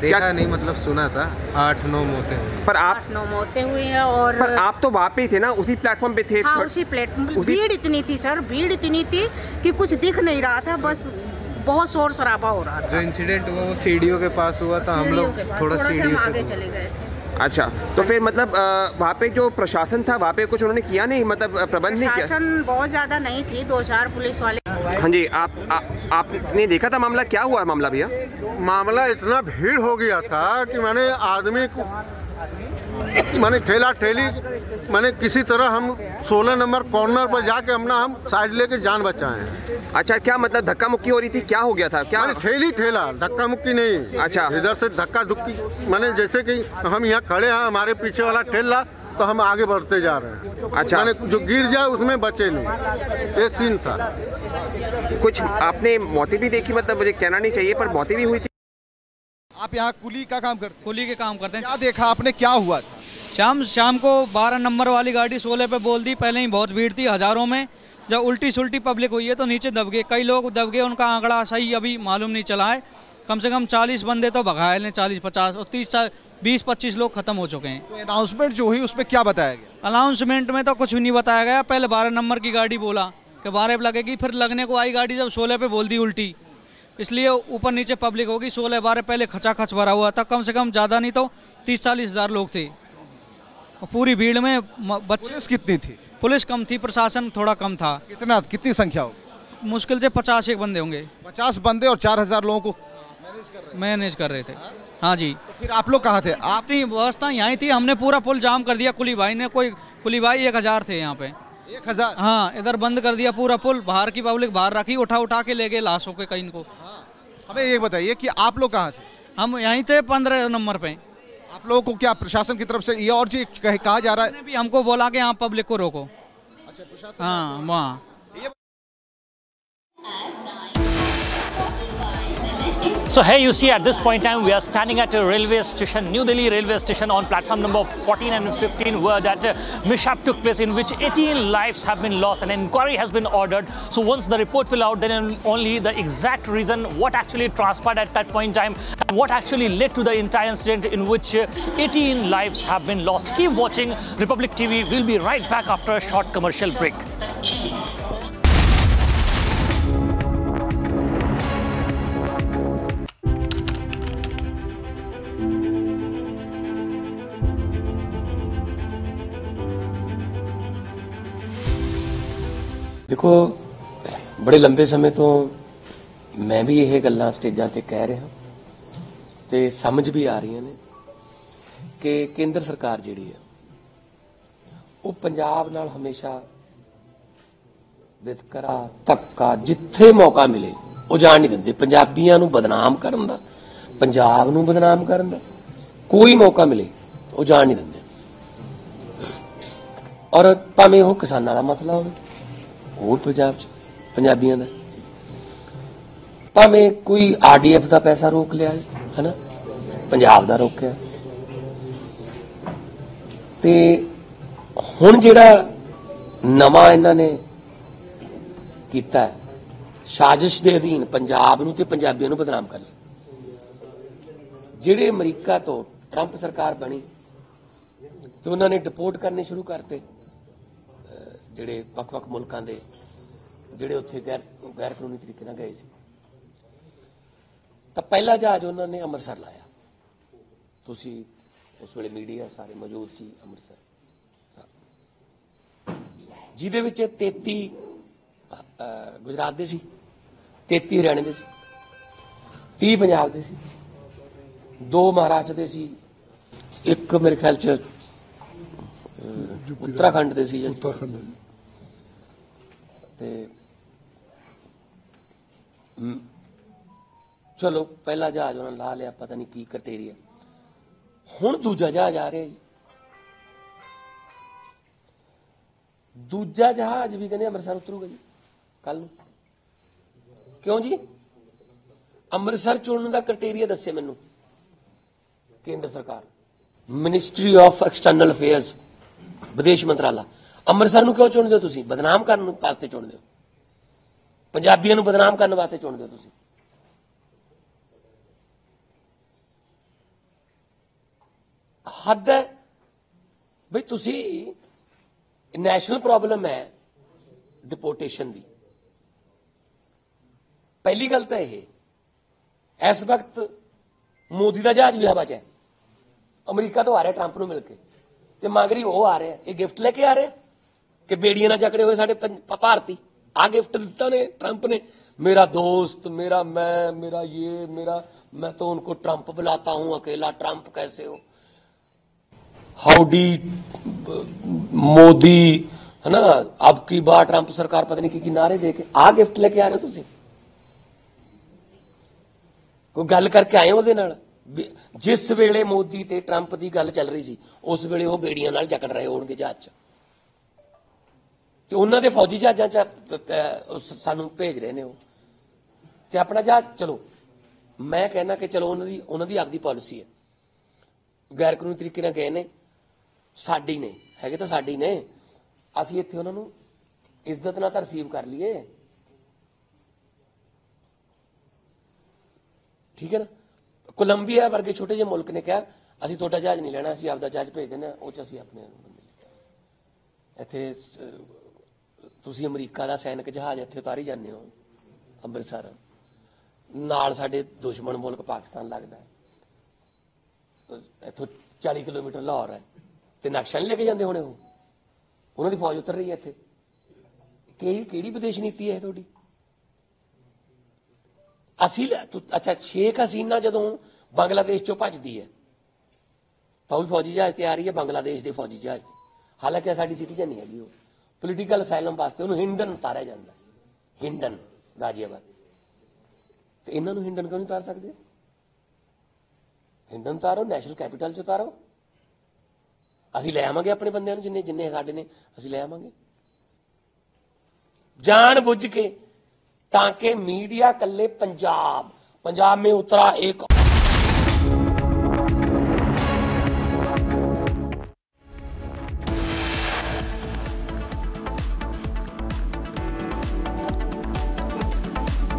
देखा नहीं मतलब सुना था 8-9 मौतें हुई। पर आप 8-9 मौतें हुई हैं। और पर आप तो वहाँ पे थे ना, उसी प्लेटफॉर्म पे थे? हाँ उसी प्लेटफॉर्म। भीड़ इतनी थी सर, भीड़ इतनी थी कि कुछ दिख नहीं रहा था, बस बहुत शोर शराबा हो रहा था। जो इंसिडेंट हुआ वो सीढ़ियों के पास हुआ था, हम लोग थोड़ा सीढ़ियों से आगे चले गए थे। अच्छा तो फिर मतलब वहाँ पे जो प्रशासन था वहाँ पे कुछ उन्होंने किया नहीं, मतलब प्रबंध नहीं किया? प्रशासन बहुत ज्यादा नहीं थी, 2-4 पुलिस वाले। हाँ जी, आपने देखा था मामला? क्या हुआ मामला भैया? मामला इतना भीड़ हो गया था कि मैंने आदमी को मैंने ठेला ठेली मैंने किसी तरह हम 16 नंबर कॉर्नर पर जाके हम साइड लेके जान बचाए। अच्छा क्या मतलब धक्का मुक्की हो रही थी, क्या हो गया था? क्या ठेला धक्का मुक्की नहीं। अच्छा इधर से धक्का धुक्की मैंने जैसे कि हम यहाँ खड़े हैं, हमारे पीछे वाला ठेला तो हम आगे बढ़ते जा रहे हैं। अच्छा मैंने जो गिर जाए उसमें बचे नहीं, ये सीन था। कुछ आपने मौतें भी देखी, मतलब मुझे कहना नहीं चाहिए पर मौतें भी हुई थी। आप यहाँ कुली का काम करते? कुली के काम करते हैं। क्या देखा आपने, क्या हुआ? शाम को 12 नंबर वाली गाड़ी 16 पे बोल दी। पहले ही बहुत भीड़ थी हजारों में। जब उल्टी सुल्टी पब्लिक हुई है तो नीचे दब गए, कई लोग दब गए। उनका आंकड़ा सही अभी मालूम नहीं चला है। कम से कम 40 बंदे तो घायल हैं, 40-50 और 20-25 लोग खत्म हो चुके हैं। तो अनाउंसमेंट जो हुई उसमें क्या बताया गया? अनाउंसमेंट में तो कुछ भी नहीं बताया गया। पहले 12 नंबर की गाड़ी बोला कि 12 लगेगी, फिर लगने को आई गाड़ी जब 16 पे बोल दी उल्टी, इसलिए ऊपर नीचे पब्लिक होगी। 16-12 पहले खचाखच भरा हुआ था, कम से कम ज़्यादा नहीं तो 30-40 हज़ार लोग थे। पूरी भीड़ में पुलिस कितनी थी? पुलिस कम थी, प्रशासन थोड़ा कम था। कितनी संख्या हो? मुश्किल से 50 एक बंदे होंगे। 50 बंदे और 4000 लोगों को मैनेज कर रहे थे। हाँ जी। तो फिर आप लोग कहाँ थे? आपकी व्यवस्था यहीं थी, हमने पूरा पुल जाम कर दिया। कुली भाई ने, कोई कुली भाई 1000 थे यहाँ पे। 1000? हाँ, इधर बंद कर दिया पूरा पुल। बाहर की पब्लिक बाहर रखी, उठा के ले गए लाशों के कहीं को। हमें ये बताइए कि आप लोग कहाँ थे? हम यहीं थे 15 नंबर पे। आप लोगों को क्या प्रशासन की तरफ से ये और चीज कहा जा रहा है? भी हमको बोला कि यहाँ पब्लिक को रोको। अच्छा प्रशासन? हाँ वहाँ। So here you see at this point in time we are standing at a railway station, New Delhi Railway Station on platform number 14 and 15 where that mishap took place in which 18 lives have been lost. An inquiry has been ordered. So once the report will out, then only the exact reason what actually transpired at that point in time and what actually led to the entire incident in which 18 lives have been lost. Keep watching Republic TV. We'll be right back after a short commercial break. देखो बड़े लंबे समय तो मैं भी ਇਹ ਗੱਲਾਂ ਸਟੇਜਾਂ ਤੇ ਕਹਿ ਰਿਹਾ ਤੇ ਸਮਝ ਵੀ ਆ ਰਹੀਆਂ ਨੇ ਕਿ ਕੇਂਦਰ ਸਰਕਾਰ ਜਿਹੜੀ ਹੈ ਉਹ ਪੰਜਾਬ ਨਾਲ ਹਮੇਸ਼ਾ ਵਿਤਕਰਾ ਧੱਕਾ ਜਿੱਥੇ ਮੌਕਾ ਮਿਲੇ ਉਹ ਜਾਣ ਨਹੀਂ ਦਿੰਦੇ। ਪੰਜਾਬੀਆਂ ਨੂੰ ਬਦਨਾਮ ਕਰਨ ਦਾ, ਪੰਜਾਬ ਨੂੰ ਬਦਨਾਮ ਕਰਨ ਦਾ ਕੋਈ ਮੌਕਾ ਮਿਲੇ ਉਹ ਜਾਣ ਨਹੀਂ ਦਿੰਦੇ। ਔਰ ਭਾਵੇਂ ਉਹ ਕਿਸਾਨਾਂ ਦਾ ਮਸਲਾ ਹੋਵੇ ਉਹ ਪੰਜਾਬ 'ਚ ਪੰਜਾਬੀਆਂ ਦਾ, ਭਾਵੇਂ ਕੋਈ ਆਰਡੀਐਫ ਦਾ ਪੈਸਾ ਰੋਕ ਲਿਆ ਹੈ ਨਾ, ਪੰਜਾਬ ਦਾ ਰੋਕਿਆ। ਤੇ ਹੁਣ ਜਿਹੜਾ ਨਵਾਂ ਇਹਨਾਂ ਨੇ ਕੀਤਾ ਸਾਜ਼ਿਸ਼ ਦੇ ਅਧੀਨ ਪੰਜਾਬ ਨੂੰ ਤੇ ਪੰਜਾਬੀਆਂ ਨੂੰ ਬਦਨਾਮ ਕਰ ਲਿਆ। ਜਿਹੜੇ ਅਮਰੀਕਾ ਤੋਂ ਟਰੰਪ ਸਰਕਾਰ ਬਣੀ ਤੇ ਉਹਨਾਂ ਨੇ ਡਿਪੋਰਟ ਕਰਨੇ ਸ਼ੁਰੂ ਕਰਤੇ ਜਿਹੜੇ ਵੱਖ-ਵੱਖ ਮੁਲਕਾਂ ਦੇ ਜਿਹੜੇ ਉੱਥੇ ਗੈਰ ਕਾਨੂੰਨੀ ਤਰੀਕੇ ਨਾਲ ਗਏ ਸੀ। ਤਾਂ ਪਹਿਲਾ ਜਹਾਜ਼ ਉਹਨਾਂ ਨੇ ਅੰਮ੍ਰਿਤਸਰ ਲਾਇਆ। ਤੁਸੀਂ ਉਸ ਵੇਲੇ ਮੀਡੀਆ ਸਾਰੇ ਮੌਜੂਦ ਸੀ ਅੰਮ੍ਰਿਤਸਰ, ਜਿਹਦੇ ਵਿੱਚ 33 ਗੁਜਰਾਤ ਦੇ ਸੀ, 33 ਹਰਿਆਣੇ ਦੇ ਸੀ, 30 ਪੰਜਾਬ ਦੇ ਸੀ, 2 ਮਹਾਰਾਸ਼ਟਰ ਦੇ ਸੀ, ਇੱਕ ਮੇਰੇ ਖਿਆਲ 'ਚ ਉੱਤਰਾਖੰਡ ਦੇ ਸੀ। ਤੇ चलो पहला जहाज उन्होंने ला लिया, पता नहीं की क्राइटेरिया, हुण दूजा जहाज आ रहा जी। दूजा जहाज भी कहने अमृतसर उतरूगा जी कल नूं। क्यों जी? अमृतसर चुनने का क्राइटेरिया दस्से मैनू केंद्र सरकार, मिनिस्ट्री ऑफ एक्सटर्नल अफेयर्स, विदेश मंत्राला। अमृतसर नूं क्यों चुनदे हो तुसीं? बदनाम करने वास्ते चुनदे हो, पंजाबियों नूं बदनाम करने वास्ते चुनदे हो तुसीं। हद है बई, तुसीं नैशनल प्रॉब्लम है डिपोर्टेशन दी। पहली गल तो यह इस वक्त मोदी का जहाज भी हवा च है, अमरीका तो आ रहा ट्रंप नूं मिलके, ते मगरी वो आ रहे हैं, ये गिफ्ट लेके आ रहे हैं कि बेड़ियां ना जकड़े हुए साडे भारती। आ गिफ्ट दिता ने ट्रंप ने, मेरा दोस्त, मेरा मैं, मेरा ये, मेरा मैं तो उनको ट्रंप बुलाता हूं, अकेला ट्रंप कैसे हो, हाउडी मोदी, है ना, अब की बार ट्रंप सरकार पता नहीं की नारे दे के आ गिफ्ट लेके आ रहे हो तुसीं। कोई गल करके आए ਉਹਦੇ ਨਾਲ? जिस वेले मोदी ते ट्रंप की गल चल रही सी उस वेले वो बेड़ियां नाल जकड़ रहे होणगे जहाज च, ते उन्हां दे फौजी जहाजां च सानू भेज रहे ने वो, ते अपना जहाज। चलो मैं कहना कि चलो उन्हां दी आपदी पॉलिसी है, गैर कानूनी तरीके नाल गए ने, साडी ने हैगे तो साडी ने, असीं इत्थे उन्हां नूं इज्जत नाल तां रिसीव कर लीए, ठीक है ना। कोलंबिया वर्गे छोटे जे मुल्क ने कहा असीं तुहाडा जहाज नहीं लेना, असीं आपदा जहाज भेज देना, वो च असीं अपने इत्थे तुसीं अमरीका दा सैनिक जहाज इत्थे उतारी जाने हो अमृतसर, नाल साडे दुश्मन मुल्क पाकिस्तान लगदा है, इत्थों 40 किलोमीटर लाहौर है, ते नक्शा नहीं लेके जाते होने वो, उन्हां दी फौज उतर रही है इत्थे। किहड़ी विदेश नीति है तुहाडी? अच्छा शेख हसीना जदों बांग्लादेश चों भजदी है तो भी फौजी जहाज तैयार है बांग्लादेश के फौजी जहाज, हालांकि साडी सिटीजन नहीं हैगी, पोलीटिकल असैलम वास्ते उन्होंने हिंडन उतारिया जाता, हिंडन गाजियाबाद, तो इन्हां नूं हिंडन क्यों नहीं उतार सकते? हिंडन उतारो, नैशनल कैपिटल च उतारो, असीं लै आवांगे अपने बंदियां नूं, जिन्ने जिन्ने साडे ने असीं लै आवांगे जान बुझ के, ताकि मीडिया कल्ले पंजाब में उतरा एक।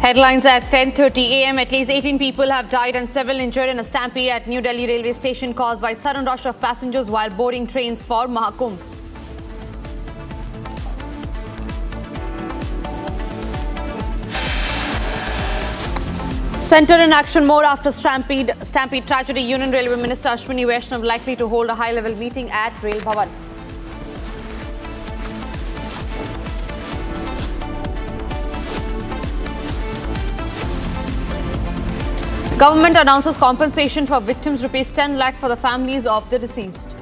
Headlines at 10:30 a.m. At least 18 people have died and several injured in a stampede at New Delhi Railway Station caused by sudden rush of passengers while boarding trains for Mahakumbh. Centre in action mode after stampede tragedy. Union Railway Minister Ashwini Vaishnav likely to hold a high-level meeting at Rail Bhavan. Government announces compensation for victims ₹10 lakh for the families of the deceased.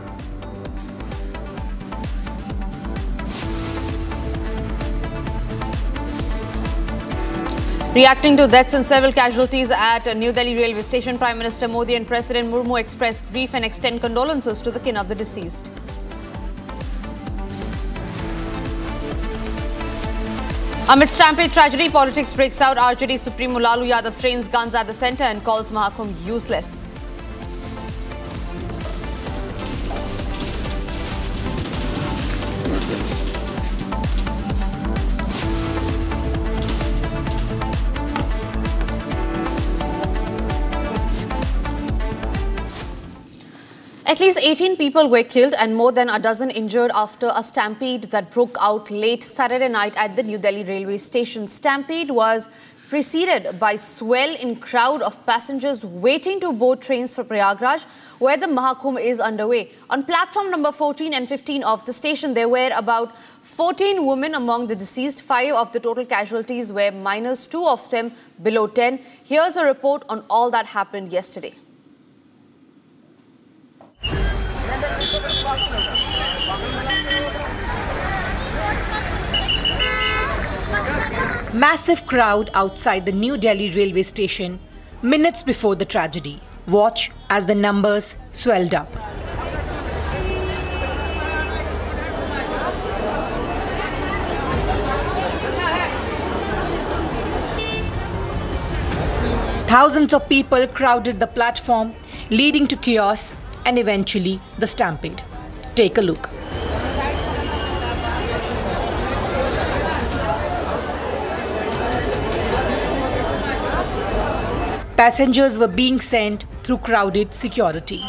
Reacting to deaths and several casualties at New Delhi Railway Station, Prime Minister Modi and President Murmu expressed grief and extend condolences to the kin of the deceased. Amid stampede tragedy, politics breaks out. RJD Supremo Lalu Yadav trains guns at the centre and calls Mahakumbh useless. At least 18 people were killed and more than a dozen injured after a stampede that broke out late Saturday night at the New Delhi Railway Station. Stampede was preceded by swell in crowd of passengers waiting to board trains for Prayagraj, where the Mahakumbh is underway. On platform number 14 and 15 of the station, there were about 14 women among the deceased. 5 of the total casualties were minors, 2 of them below 10. Here's a report on all that happened yesterday. Massive crowd outside the New Delhi railway station minutes before the tragedy. Watch as the numbers swelled up. Thousands of people crowded the platform, leading to chaos and eventually the stampede. Take a look. Passengers were being sent through crowded security.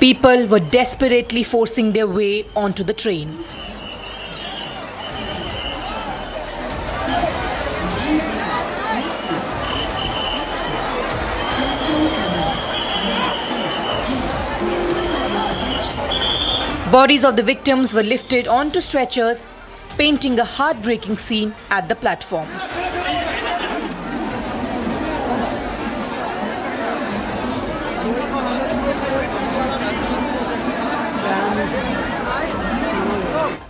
People were desperately forcing their way onto the train. Bodies of the victims were lifted onto stretchers, painting a heartbreaking scene at the platform.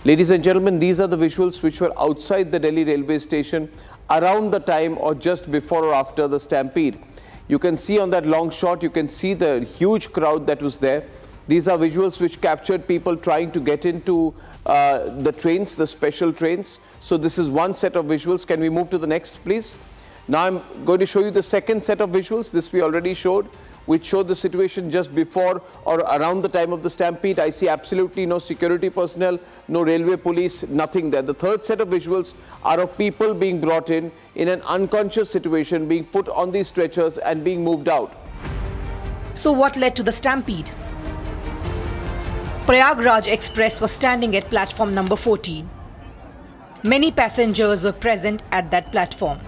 Ladies and gentlemen, these are the visuals which were outside the Delhi railway station around the time or just before or after the stampede. You can see on that long shot, you can see the huge crowd that was there. These are visuals which captured people trying to get into the trains, the special trains. So this is one set of visuals. Can we move to the next, please? Now I'm going to show you the second set of visuals. This we already showed, which showed the situation just before or around the time of the stampede. I see absolutely no security personnel, no railway police, nothing there. The third set of visuals are of people being brought in an unconscious situation, being put on these stretchers and being moved out. So what led to the stampede? Prayagraj Express was standing at platform number 14. Many passengers were present at that platform.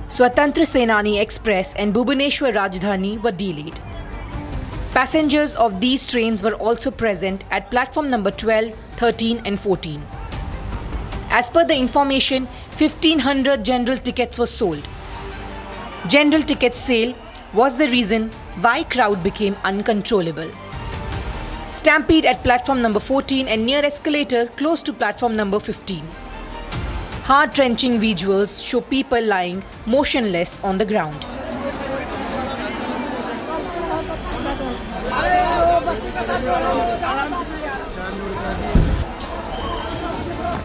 Swatantra Senani Express and Bhubaneswar Rajdhani were delayed. Passengers of these trains were also present at platform number 12, 13 and 14. As per the information, 1500 general tickets were sold. General ticket sale was the reason why crowd became uncontrollable. Stampede at platform number 14 and near escalator close to platform number 15. Heart-wrenching visuals show people lying motionless on the ground.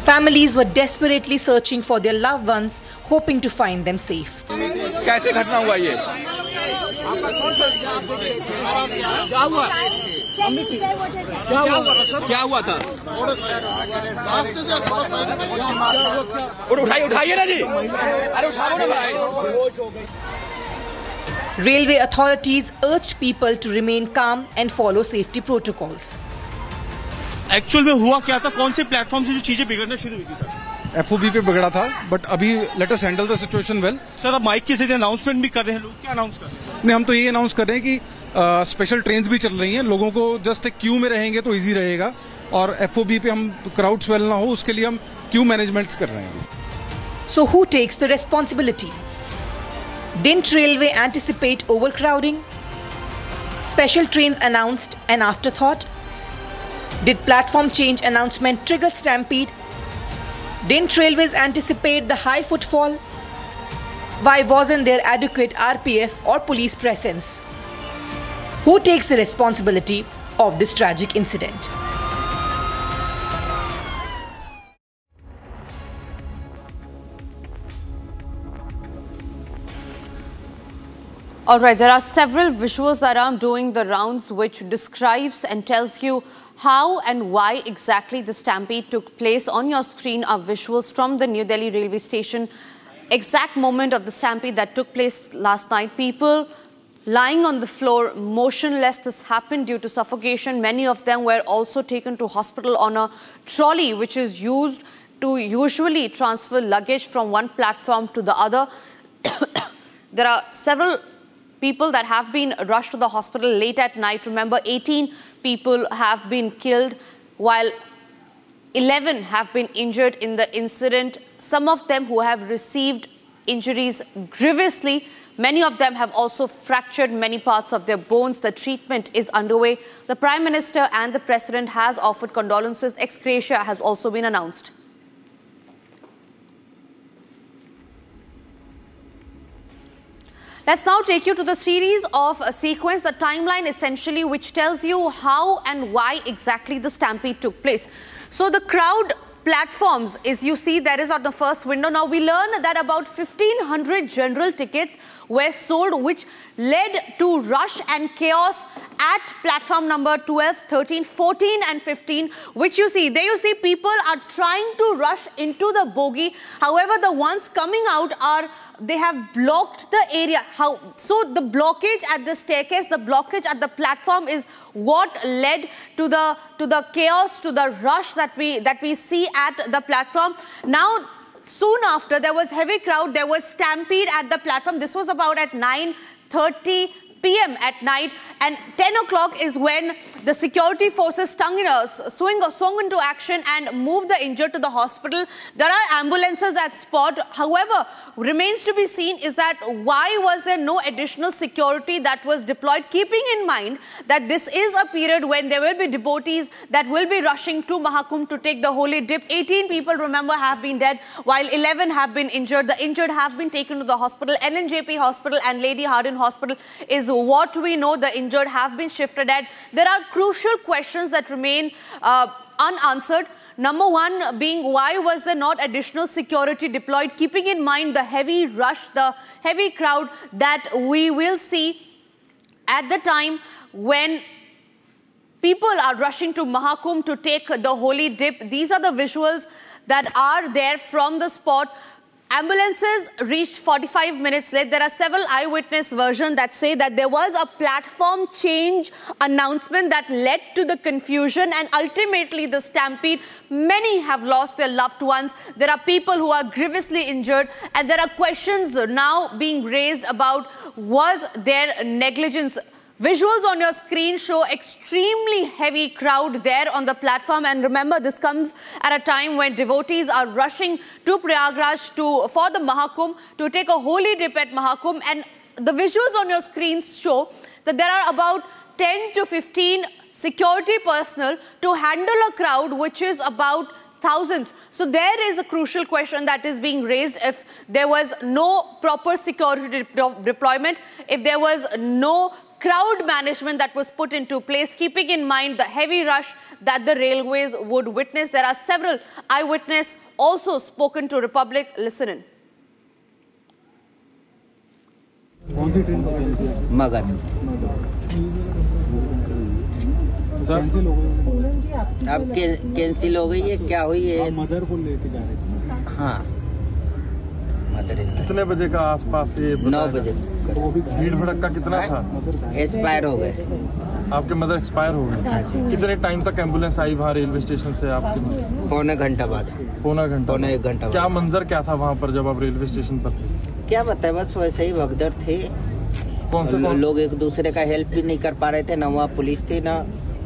Families were desperately searching for their loved ones, hoping to find them safe. कैसे घटना हुआ ये? क्या हुआ था? उठाइए ना जी, अरे उठाओ ना भाई। Railway authorities urged people to remain calm and follow safety protocols. Actual में हुआ क्या था? कौन से प्लेटफॉर्म से जो चीजें बिगड़ना शुरू हुई थी सर? FOB पे बिगड़ा था, बट अभी let us handle the situation well. Sir अब माइक के जरिए अनाउंसमेंट भी कर रहे हैं लोग, क्या अनाउंस कर रहे हैं? नहीं, हम तो ये अनाउंस कर रहे हैं कि स्पेशल ट्रेन्स भी चल रही हैं, लोगों को जस्ट एक क्यू में रहेंगे तो इजी रहेगा, और FOB पे हम क्राउड स्वेल ना हो उसके लिए हम क्यू मैनेजमेंट्स कर रहे हैं। So who takes the responsibility? Didn't railway anticipate overcrowding? Special trains announced an afterthought? Did platform change announcement trigger stampede? Didn't railways anticipate the high footfall? Why wasn't there adequate RPF or police presence? Who takes the responsibility of this tragic incident? All right, there are several visuals that are doing the rounds which describes and tells you how and why exactly the stampede took place. On your screen are visuals from the New Delhi railway station. Exact moment of the stampede that took place last night. People lying on the floor, motionless. This happened due to suffocation. Many of them were also taken to hospital on a trolley, which is used to usually transfer luggage from one platform to the other. There are several people that have been rushed to the hospital late at night. Remember, 18 people have been killed, while 11 have been injured in the incident. Some of them who have received injuries grievously, Many of them have also fractured many parts of their bones. The treatment is underway. The Prime Minister and the President has offered condolences. Ex-gratia has also been announced. Let's now take you to the series of a sequence, the timeline essentially, which tells you how and why exactly the stampede took place. So the crowd platforms, as you see, there is on the first window. Now we learn that about 1,500 general tickets were sold, which led to rush and chaos at platform number 12, 13, 14 and 15, which you see. There you see people are trying to rush into the bogie. However, the ones coming out they have blocked the area. So the blockage at the staircase, the blockage at the platform is what led to the chaos, to the rush that we see at the platform. Now, soon after, there was heavy crowd. There was stampede at the platform. This was about at 9:30 p.m. at night, and 10 o'clock is when the security forces swung into action and moved the injured to the hospital. There are ambulances at spot. However, remains to be seen is that why was there no additional security that was deployed, keeping in mind that this is a period when there will be devotees that will be rushing to Mahakumbh to take the holy dip. 18 people, remember, have been dead, while 11 have been injured. The injured have been taken to the hospital. LNJP Hospital and Lady Hardin Hospital is what we know. The injured have been shifted at. There are crucial questions that remain unanswered. Number one being, why was there not additional security deployed, keeping in mind the heavy rush, the heavy crowd that we will see at the time when people are rushing to Mahakumbh to take the holy dip. These are the visuals that are there from the spot. Ambulances reached 45 minutes late. There are several eyewitness versions that say that there was a platform change announcement that led to the confusion and ultimately the stampede. Many have lost their loved ones. There are people who are grievously injured, and there are questions now being raised about, was there negligence? Visuals on your screen show extremely heavy crowd there on the platform, and remember, this comes at a time when devotees are rushing to Prayagraj for the Mahakumbh to take a holy dip at Mahakumbh, and the visuals on your screens show that there are about 10 to 15 security personnel to handle a crowd which is about thousands. So there is a crucial question that is being raised. If there was no proper security deployment, if there was no crowd management that was put into place, keeping in mind the heavy rush that the railways would witness. There are several eyewitnesses also spoken to Republic. Listen in. Magadh अब cancel हो गई है, क्या हुई है? Mother को लेके जा रहे थे। हाँ, कितने बजे का आसपास ये? 9 बजे। भीड़ भड़का कितना था? एक्सपायर हो गए। आपके मदर एक्सपायर हो गए? कितने टाइम तक एम्बुलेंस आई वहाँ रेलवे स्टेशन से आपके? पौने घंटा बाद। पौना घंटा? पौने 1 घंटा। क्या मंजर क्या था वहाँ पर जब आप रेलवे स्टेशन पर थे? क्या बताए, बस वैसे ही भगदड़ थे। कौन से लोग एक दूसरे का हेल्प भी नहीं कर पा रहे थे, न वहाँ पुलिस थी, न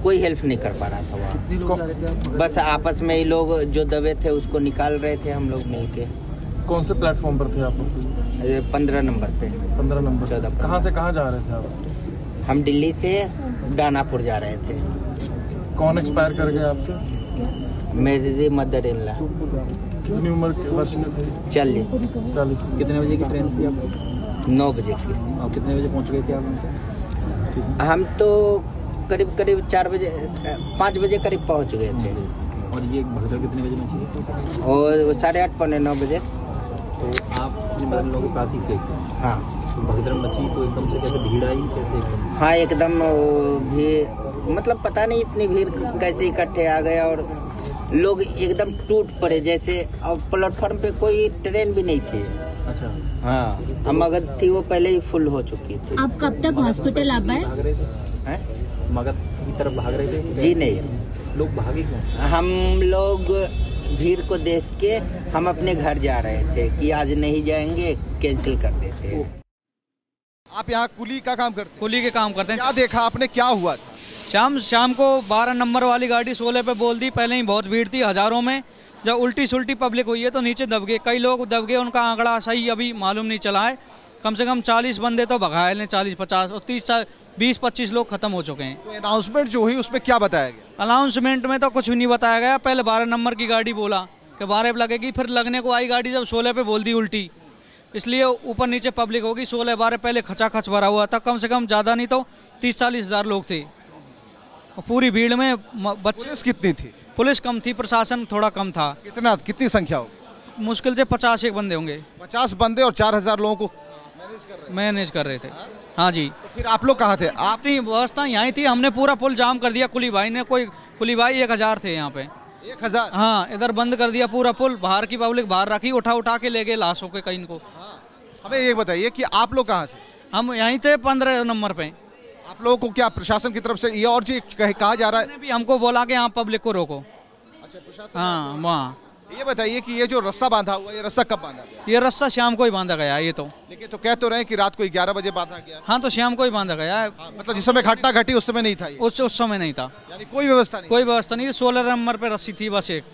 कोई हेल्प नहीं कर पा रहा था वहाँ। बस आपस में ही लोग जो दबे थे उसको निकाल रहे थे, हम लोग मिलके। कौन से प्लेटफॉर्म पर थे आप? 15 नंबर पे। 15 नंबर। 14। कहाँ से कहाँ जा रहे थे आप? हम दिल्ली से दानापुर जा रहे थे। कौन एक्सपायर कर गए आपसे? मेरी मदर इन लॉ। कितनी उम्र के वर्ष के थे? 40। कितने बजे की ट्रेन थी आप? 9 बजे की। और कितने बजे पहुँच गए थे आप? हम तो करीब 4 बजे 5 बजे करीब पहुँच गए थे। और ये भगदड़ कितने बजे मची? और 8:30 पौने 9 बजे। तो आप अपने मदर लोगों के पास ही थे? हाँ। तो भगदड़ मची तो एकदम से कैसे भीड़ आई, कैसे? हाँ, एकदम भीड़, मतलब पता नहीं इतनी भीड़ कैसे इकट्ठे आ गए और लोग एकदम टूट पड़े जैसे। अब प्लेटफॉर्म पे कोई ट्रेन भी नहीं थी। अच्छा। हाँ, मगध थी वो पहले ही फुल हो चुकी थी। आप कब तक हॉस्पिटल आ पाए? मगध की तरफ भाग रहे थे? जी नहीं। लोग भागे क्यों? हम लोग भीड़ को देख के हम अपने घर जा रहे थे कि आज नहीं जाएंगे, कैंसिल कर देते। आप यहाँ कुली का काम करते हैं? कुली के काम करते हैं। क्या देखा आपने, क्या हुआ? शाम को 12 नंबर वाली गाड़ी 16 पे बोल दी। पहले ही बहुत भीड़ थी, हजारों में। जब उल्टी सुल्टी पब्लिक हुई है तो नीचे दब गए, कई लोग दब गए। उनका आंकड़ा सही अभी मालूम नहीं चला है, कम से कम 40 बंदे तो भगाए हैं, 40-50 और 20-25 लोग खत्म हो चुके हैं। तो अनाउंसमेंट जो हुई उसमें क्या बताया गया? अनाउंसमेंट में तो कुछ भी नहीं बताया गया। पहले 12 नंबर की गाड़ी बोला कि 12 लगेगी, फिर लगने को आई गाड़ी जब 16 पे बोल दी उल्टी, इसलिए ऊपर नीचे पब्लिक होगी। 16-12 पहले खचाखच भरा हुआ था, कम से कम ज़्यादा नहीं तो 30-40 हज़ार लोग थे। और पूरी भीड़ में पुलिस कितनी थी? पुलिस कम थी, प्रशासन थोड़ा कम था। कितनी संख्या हो? मुश्किल से 50 एक बंदे होंगे। 50 बंदे और 4000 लोगों को मैनेज कर रहे थे। हाँ जी। तो फिर आप लोग कहाँ थे? आप थी व्यवस्था यहीं थी, हमने पूरा पुल जाम कर दिया। कुली भाई ने, कोई कुली भाई 1000 थे यहाँ पे। 1000? हाँ, इधर बंद कर दिया पूरा पुल, बाहर की पब्लिक बाहर रखी, उठा के ले गए लाशों के कहीं को। हमें ये बताइए कि आप लोग कहाँ थे? हम यहीं थे 15 नंबर पे। आप लोगों को क्या प्रशासन की तरफ से ये और चीज कहा जा रहा है? भी हमको बोला कि आप पब्लिक को रोको। अच्छा, प्रशासन। हाँ, वहाँ। ये बताइए कि ये जो रस्सा बांधा हुआ, ये रस्सा कब बांधा गया? ये रस्सा शाम को ही बांधा गया है। ये तो लेकिन तो कह तो रहे हैं कि रात को 11 बजे बांधा गया। हाँ, तो शाम को ही बांधा गया है। मतलब जिस समय घटना घटी उस समय नहीं था ये? उस समय नहीं था, यानी कोई व्यवस्था नहीं? कोई व्यवस्था नहीं। 16 नंबर पे रस्सी थी बस एक,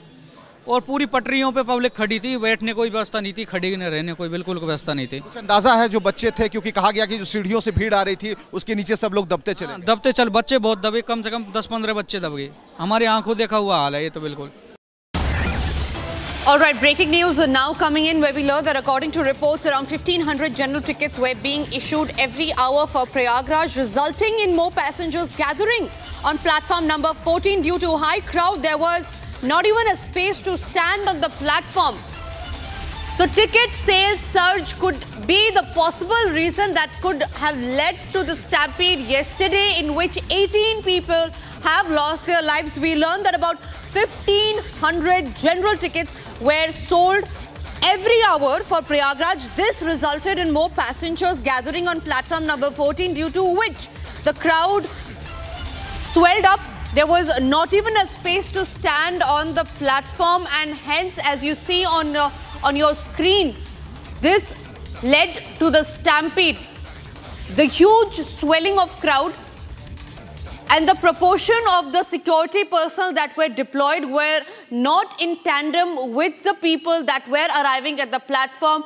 और पूरी पटरियों पे पब्लिक खड़ी थी। बैठने कोई व्यवस्था नहीं थी, खड़ी न रहने कोई बिल्कुल व्यवस्था नहीं थी। कुछ अंदाजा है जो बच्चे थे, क्योंकि कहा गया कि जो सीढ़ियों से भीड़ आ रही थी उसके नीचे सब लोग दबते चले? दबते चल, बच्चे बहुत दबे, कम से कम 10-15 बच्चे दब गए। हमारी आंखों देखा हुआ हाल है ये तो बिल्कुल। All right, breaking news now coming in, where we learn that according to reports, around 1,500 general tickets were being issued every hour for Prayagraj, resulting in more passengers gathering on platform number 14. Due to high crowd, there was not even a space to stand on the platform. So ticket sales surge could be the possible reason that could have led to the stampede yesterday, in which 18 people have lost their lives. We learned that about 1,500 general tickets were sold every hour for Prayagraj. This resulted in more passengers gathering on platform number 14, due to which the crowd swelled up. There was not even a space to stand on the platform, and hence, as you see on your screen, this led to the stampede. The huge swelling of crowd and the proportion of the security personnel that were deployed were not in tandem with the people that were arriving at the platform,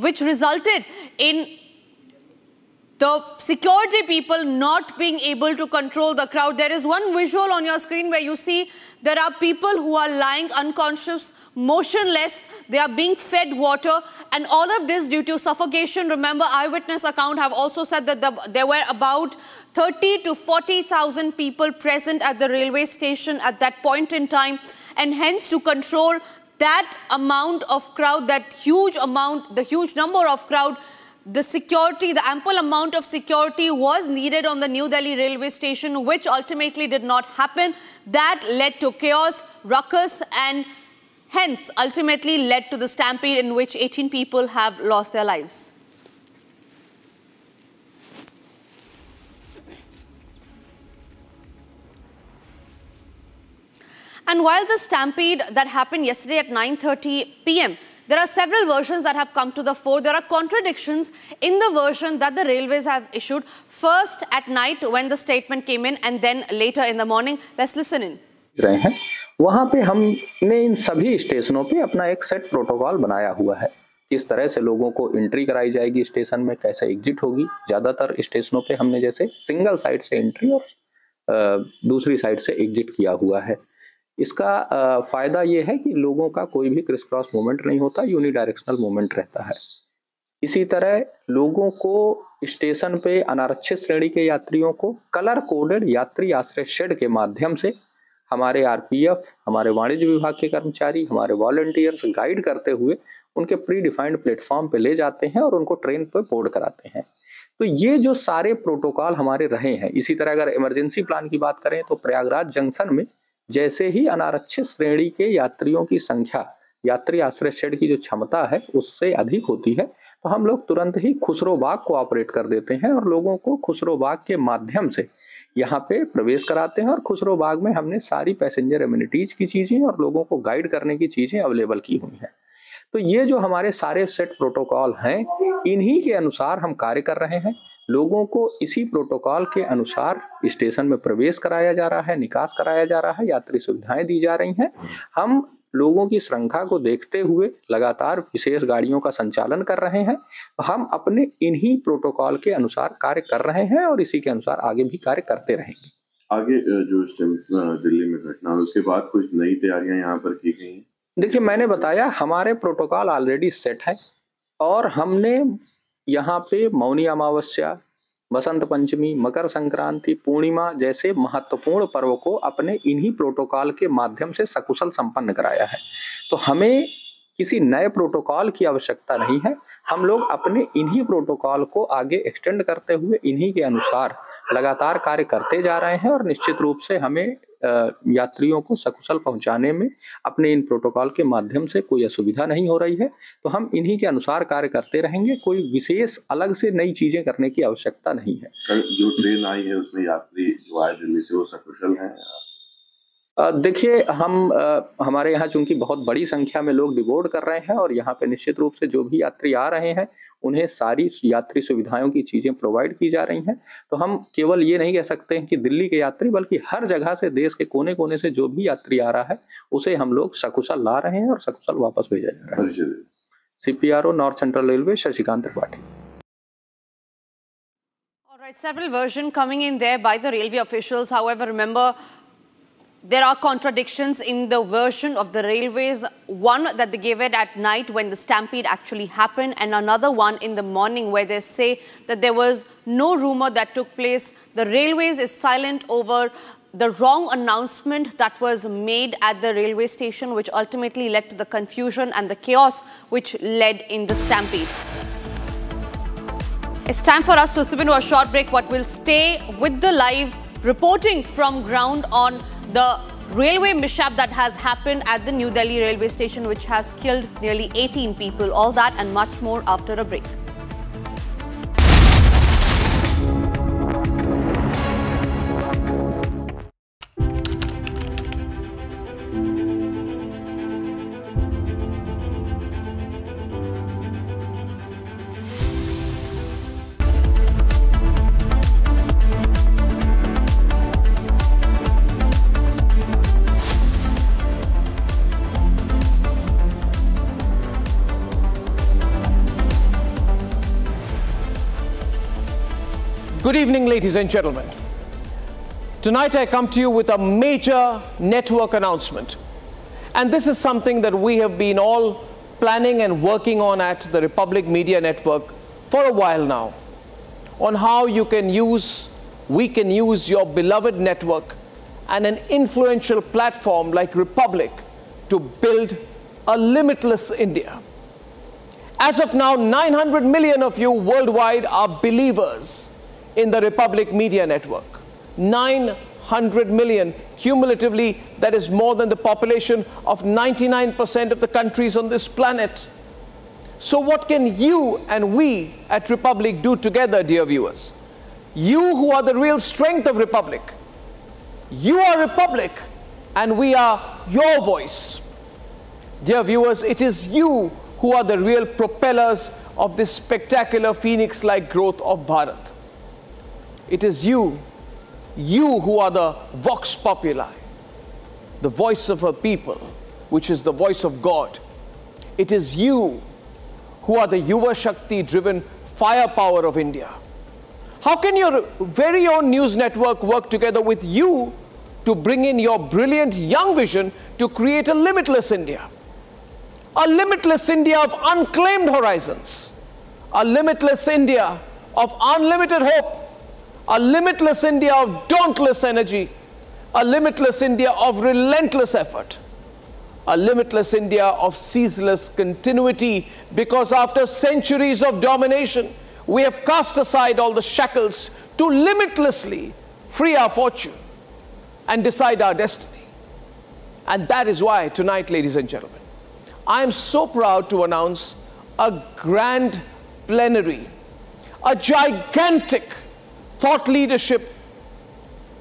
which resulted in the security people not being able to control the crowd. There is one visual on your screen where you see there are people who are lying unconscious, motionless. They are being fed water, and all of this due to suffocation. Remember, eyewitness account have also said that there were about 30 to 40,000 people present at the railway station at that point in time, and hence to control that amount of crowd, the huge number of crowd, the security, the ample amount of security was needed on the New Delhi railway station, which ultimately did not happen. That led to chaos, ruckus, and hence ultimately led to the stampede, in which 18 people have lost their lives. And while the stampede that happened yesterday at 9:30 p.m., there are several versions that have come to the fore. There are contradictions in the version that the railways have issued. First at night when the statement came in, and then later in the morning. Let's listen in. रहे हैं वहाँ पे हमने इन सभी स्टेशनों पे अपना एक सेट प्रोटोकॉल बनाया हुआ है। किस तरह से लोगों को एंट्री कराई जाएगी स्टेशन में, कैसे एग्जिट होगी। ज़्यादातर स्टेशनों पे हमने जैसे सिंगल साइड से एंट्री और दूसरी साइड से एग्जिट किया हुआ है। इसका फायदा ये है कि लोगों का कोई भी क्रिस क्रॉस मूवमेंट नहीं होता, यूनिडायरेक्शनल मूवमेंट रहता है। इसी तरह लोगों को स्टेशन पे अनारक्षित श्रेणी के यात्रियों को कलर कोडेड यात्री आश्रय शेड के माध्यम से हमारे आरपीएफ, हमारे वाणिज्य विभाग के कर्मचारी, हमारे वॉलंटियर्स गाइड करते हुए उनके प्री डिफाइंड प्लेटफॉर्म पे ले जाते हैं और उनको ट्रेन पे बोर्ड कराते हैं। तो ये जो सारे प्रोटोकॉल हमारे रहे हैं। इसी तरह अगर इमरजेंसी प्लान की बात करें तो प्रयागराज जंक्शन में जैसे ही अनारक्षित श्रेणी के यात्रियों की संख्या यात्री आश्रय शेड की जो क्षमता है उससे अधिक होती है, तो हम लोग तुरंत ही खुसरो बाग को ऑपरेट कर देते हैं और लोगों को खुसरो बाग के माध्यम से यहाँ पे प्रवेश कराते हैं। और खुसरो बाग में हमने सारी पैसेंजर एमिनिटीज की चीजें और लोगों को गाइड करने की चीजें अवेलेबल की हुई हैं। तो ये जो हमारे सारे सेट प्रोटोकॉल हैं, इन्हीं के अनुसार हम कार्य कर रहे हैं। लोगों को इसी प्रोटोकॉल के अनुसार स्टेशन में प्रवेश कराया जा रहा है, निकास कराया जा रहा है, यात्री सुविधाएं दी जा रही हैं। हम लोगों की श्रृंखला को देखते हुए लगातार विशेष गाड़ियों का संचालन कर रहे हैं। हम अपने इन्हीं प्रोटोकॉल के अनुसार कार्य कर रहे हैं और इसी के अनुसार आगे भी कार्य करते रहेंगे। आगे जो दिल्ली में घटना हुई उसके बाद कुछ नई तैयारियां यहाँ पर की गई हैं? देखिए, मैंने बताया हमारे प्रोटोकॉल ऑलरेडी सेट है और हमने यहाँ पे मौनी अमावस्या, बसंत पंचमी, मकर संक्रांति, पूर्णिमा जैसे महत्वपूर्ण पर्व को अपने इन्हीं प्रोटोकॉल के माध्यम से सकुशल संपन्न कराया है। तो हमें किसी नए प्रोटोकॉल की आवश्यकता नहीं है। हम लोग अपने इन्हीं प्रोटोकॉल को आगे एक्सटेंड करते हुए इन्हीं के अनुसार लगातार कार्य करते जा रहे हैं और निश्चित रूप से हमें यात्रियों को सकुशल पहुंचाने में अपने इन प्रोटोकॉल के माध्यम से कोई असुविधा नहीं हो रही है। तो हम इन्हीं के अनुसार कार्य करते रहेंगे। कोई विशेष अलग से नई चीजें करने की आवश्यकता नहीं है। कल जो ट्रेन आई है उसमें यात्री जो आए दिल्ली से वो सकुशल हैं? देखिए, हमारे यहाँ चूंकि बहुत बड़ी संख्या में लोग डिबोर्ड कर रहे हैं और यहाँ पे निश्चित रूप से जो भी यात्री आ रहे हैं उन्हें सारी यात्री सुविधाओं की चीजें प्रोवाइड की जा रही हैं। तो हम केवल ये नहीं कह सकते हैं कि दिल्ली के यात्री, बल्कि हर जगह से, देश के कोने कोने से जो भी यात्री आ रहा है उसे हम लोग सकुशल ला रहे हैं और सकुशल वापस भेजा जा रहा है। CPRO north central railway Shashikant Tripathi. All right, several versions coming in there by the railway officials. However, remember, there are contradictions in the version of the railways. One that they gave it at night when the stampede actually happened, and another one in the morning where they say that there was no rumor that took place. The railways is silent over the wrong announcement that was made at the railway station, which ultimately led to the confusion and the chaos which led in the stampede. It's time for us to slip into a short break, but we'll stay with the live reporting from ground on the railway mishap that has happened at the New Delhi railway station, which has killed nearly 18 people. All that and much more after a break. Good evening, ladies and gentlemen. Tonight I come to you with a major network announcement. And this is something that we have been all planning and working on at the Republic Media Network for a while now. On how we can use your beloved network and an influential platform like Republic to build a limitless India. As of now, 900 million of you worldwide are believers in the Republic Media Network. 900 million cumulatively, that is more than the population of 99% of the countries on this planet. So what can you and we at Republic do together, dear viewers? You who are the real strength of Republic. You are Republic and we are your voice. Dear viewers, it is you who are the real propellers of this spectacular phoenix-like growth of Bharat. It is you who are the vox populi, the voice of a people, which is the voice of God. It is you who are the Yuva Shakti-driven firepower of India. How can your very own news network work together with you to bring in your brilliant young vision to create a limitless India? A limitless India of unclaimed horizons. A limitless India of unlimited hope. A limitless India of dauntless energy. A limitless India of relentless effort. A limitless India of ceaseless continuity, because after centuries of domination, we have cast aside all the shackles to limitlessly free our fortune and decide our destiny. And that is why tonight, ladies and gentlemen, I am so proud to announce a grand plenary, a gigantic thought leadership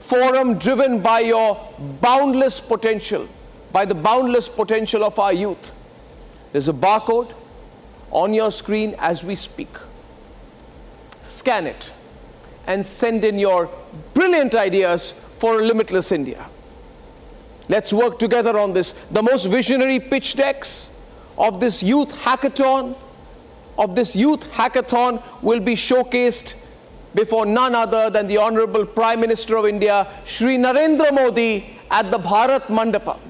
forum driven by your boundless potential, by the boundless potential of our youth. There's a barcode on your screen as we speak. Scan it and send in your brilliant ideas for a limitless India. Let's work together on this. The most visionary pitch decks of this youth hackathon, will be showcased before none other than the Honorable Prime Minister of India, Shri Narendra Modi, at the Bharat Mandapam.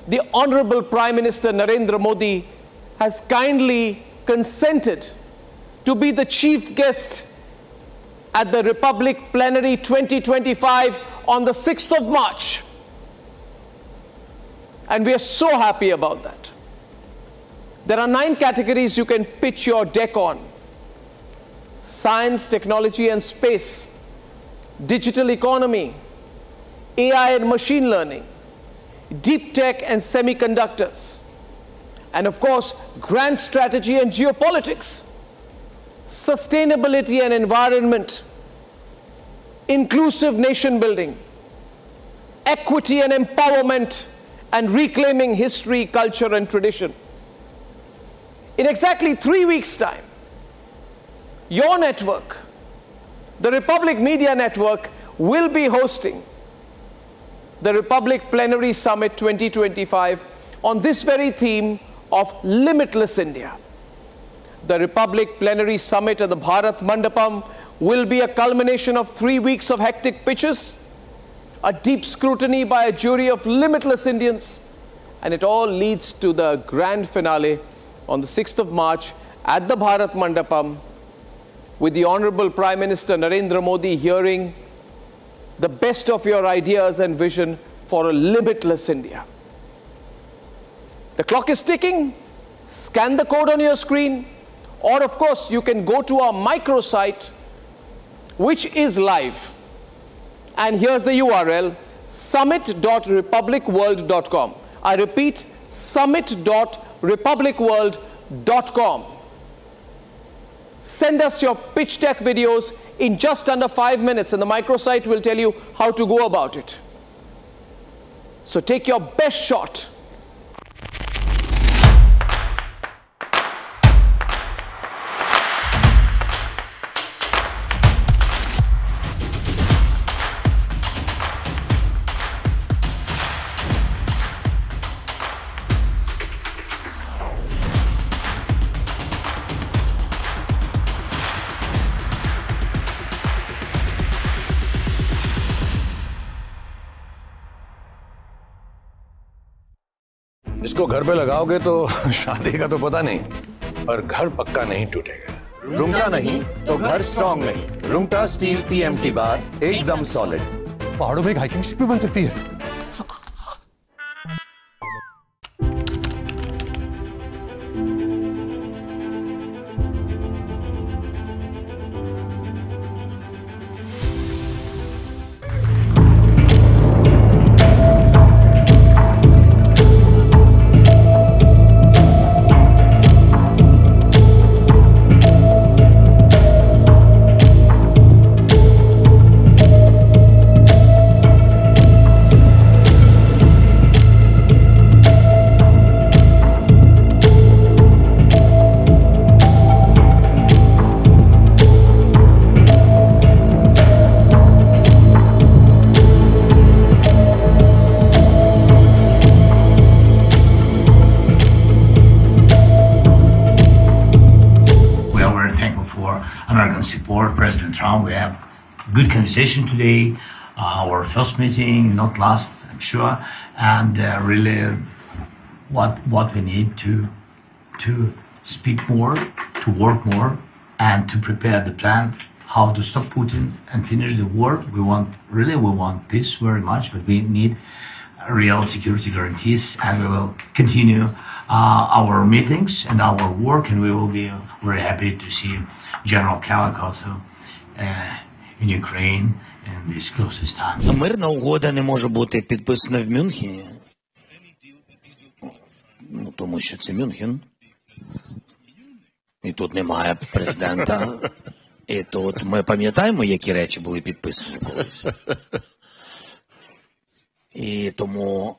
The Honorable Prime Minister Narendra Modi has kindly consented to be the chief guest at the Republic Plenary 2025 on the 6th of March. And we are so happy about that. There are 9 categories you can pitch your deck on: science, technology and space, digital economy, AI and machine learning, deep tech and semiconductors, and of course, grand strategy and geopolitics, sustainability and environment, inclusive nation building, equity and empowerment, and reclaiming history, culture and tradition. In exactly 3 weeks' time, your network, the Republic Media Network, will be hosting the Republic Plenary Summit 2025 on this very theme of limitless India. The Republic Plenary Summit at the Bharat Mandapam will be a culmination of 3 weeks of hectic pitches, a deep scrutiny by a jury of limitless Indians, and it all leads to the grand finale on the 6th of March at the Bharat Mandapam, with the Honorable Prime Minister Narendra Modi hearing the best of your ideas and vision for a limitless India. The clock is ticking. Scan the code on your screen, or of course you can go to our microsite, which is live. And here's the URL: summit.republicworld.com. I repeat, summit.republicworld.com. Send us your pitch deck videos in just under 5 minutes, and the microsite will tell you how to go about it. So take your best shot. इसको घर पे लगाओगे तो शादी का तो पता नहीं, पर घर पक्का नहीं टूटेगा। रुंगटा नहीं तो घर स्ट्रॉन्ग नहीं। रुंगटा स्टील TMT बार एकदम सॉलिड। पहाड़ों में एक हाइकिंग स्टिक भी बन सकती है। American support, President Trump. We have good conversation today. Our first meeting, not last, I'm sure, and really what we need to speak more, to work more, and to prepare the plan how to stop Putin and finish the war. We want peace very much, but we need real security guarantees, and we will continue our meetings and our work, and we will be very happy to see General Kalak also in Ukraine in this closest time. Мирна угода не може бути підписана в Мюнхені. Ну, тому що це Мюнхен. І тут немає президента. І тут ми пам'ятаємо, які речі були підписані колись. І тому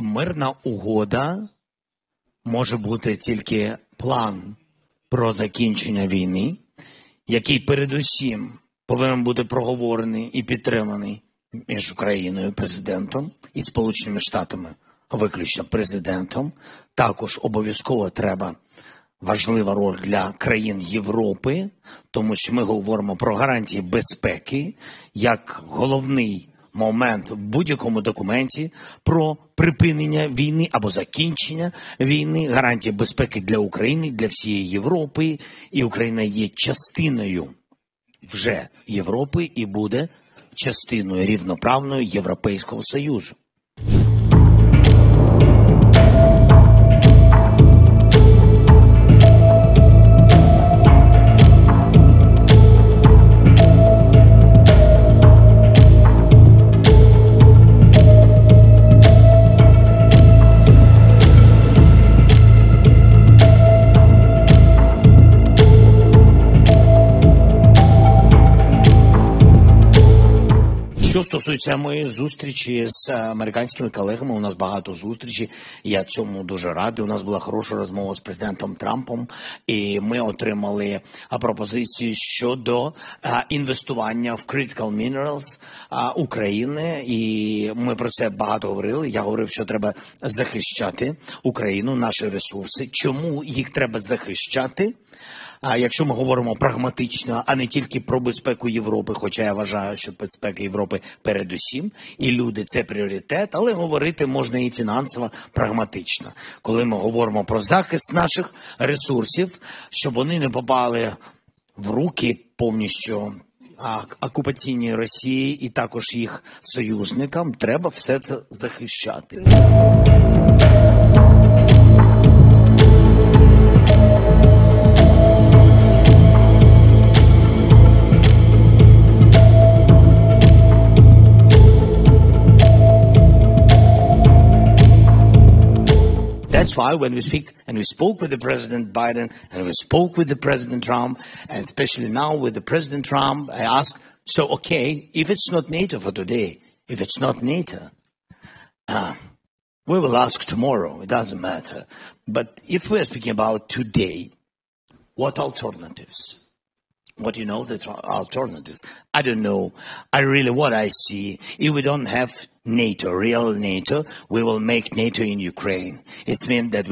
мирна угода може бути тільки план про закінчення війни, який передусім повинен бути проговорений і підтриманий між Україною, президентом, і Сполученими Штатами, виключно президентом. Також обов'язково треба важлива роль для країн Європи, тому що ми говоримо про гарантії безпеки як головний момент в будь-якому документі про припинення війни або закінчення війни, гарантії безпеки для України, для всієї Європи. І Україна є частиною вже Європи і буде частиною рівноправною Європейського Союзу. Що стосується моєї зустрічі з американськими колегами, у нас багато зустрічей, я цьому дуже радий. У нас була хороша розмова з президентом Трампом, і ми отримали пропозиції щодо інвестування в critical minerals України, і ми про це багато говорили. Я говорив, що треба захищати Україну, наші ресурси. Чому їх треба захищати? А якщо ми говоримо прагматично, а не тільки про безпеку Європи, хоча я вважаю, що безпека Європи передусім, і люди – це пріоритет, але говорити можна і фінансово, прагматично. Коли ми говоримо про захист наших ресурсів, щоб вони не попали в руки повністю окупаційній Росії і також їх союзникам, треба все це захищати. That's why when we speak, and we spoke with the President Biden, and we spoke with the President Trump, and especially now with the President Trump, I asked, so okay, if it's not NATO for today, if it's not NATO, we will ask tomorrow, it doesn't matter. But if we are speaking about today, what alternatives? What do you know the alternatives? I don't know. What I see, if we don't have NATO, real NATO, we will make NATO in Ukraine. It means that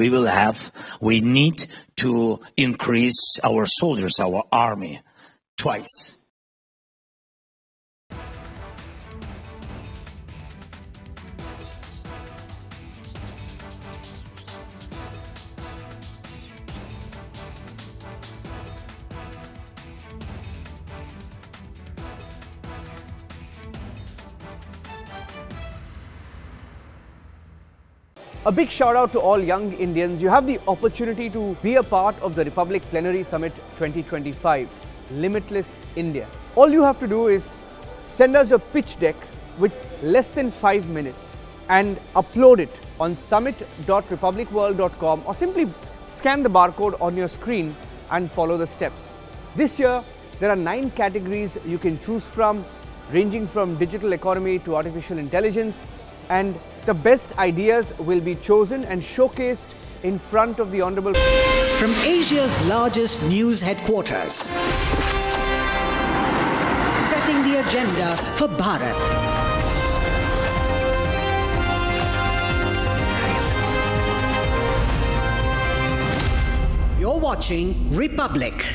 we need to increase our soldiers, our army, twice. A big shout out to all young Indians. You have the opportunity to be a part of the Republic Plenary Summit 2025, Limitless India. All you have to do is send us your pitch deck with less than 5 minutes and upload it on summit.republicworld.com or simply scan the barcode on your screen and follow the steps. This year, there are 9 categories you can choose from, ranging from digital economy to artificial intelligence, and the best ideas will be chosen and showcased in front of the Honorable. From Asia's largest news headquarters, setting the agenda for Bharat. You're watching Republic.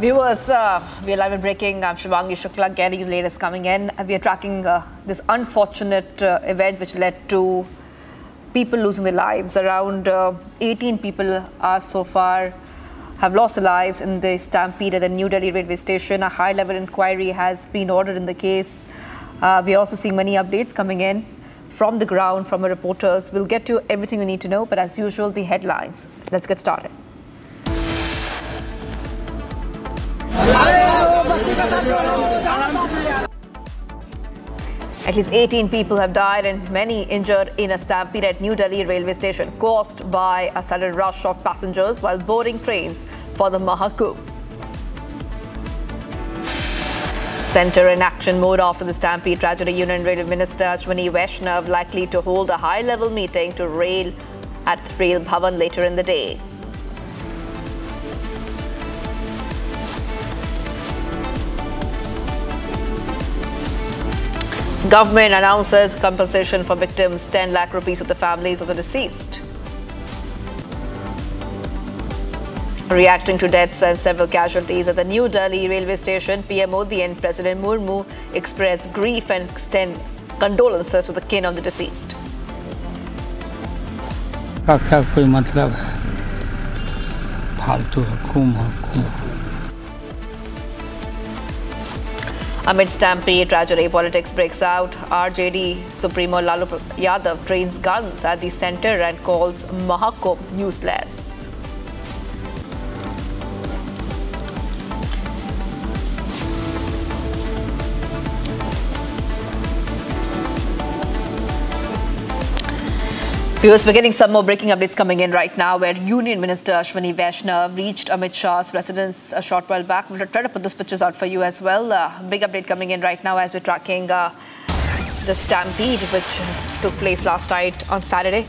Viewers, we are live and breaking. I'm Shivangi Shukla, getting the latest coming in. We are tracking this unfortunate event which led to people losing their lives. Around 18 people so far have lost their lives in the stampede at the New Delhi Railway Station. A high-level inquiry has been ordered in the case. We are also seeing many updates coming in from the ground, from our reporters. We'll get to everything we need to know, but as usual, the headlines. Let's get started. At least 18 people have died and many injured in a stampede at New Delhi Railway Station caused by a sudden rush of passengers while boarding trains for the Mahakumbh. Centre in action mode after the Stampede tragedy. Union Railway Minister Ashwini Vaishnav likely to hold a high-level meeting to rail at Rail Bhavan later in the day. Government announces compensation for victims, 10 lakh rupees to the families of the deceased. Reacting to deaths and several casualties at the New Delhi Railway Station, PM Modi and President Murmu expressed grief and extend condolences to the kin of the deceased. क्या कोई मतलब है, फालतू हुकूम. Amid Stampede tragedy, politics breaks out. RJD Supremo Lalu Yadav trains guns at the centre and calls Mahakumbh useless. Viewers, we're getting some more breaking updates coming in right now, where Union Minister Ashwini Vaishnav reached Amit Shah's residence a short while back. We'll try to put those pictures out for you as well. Big update coming in right now as we're tracking the Stampede, which took place last night on Saturday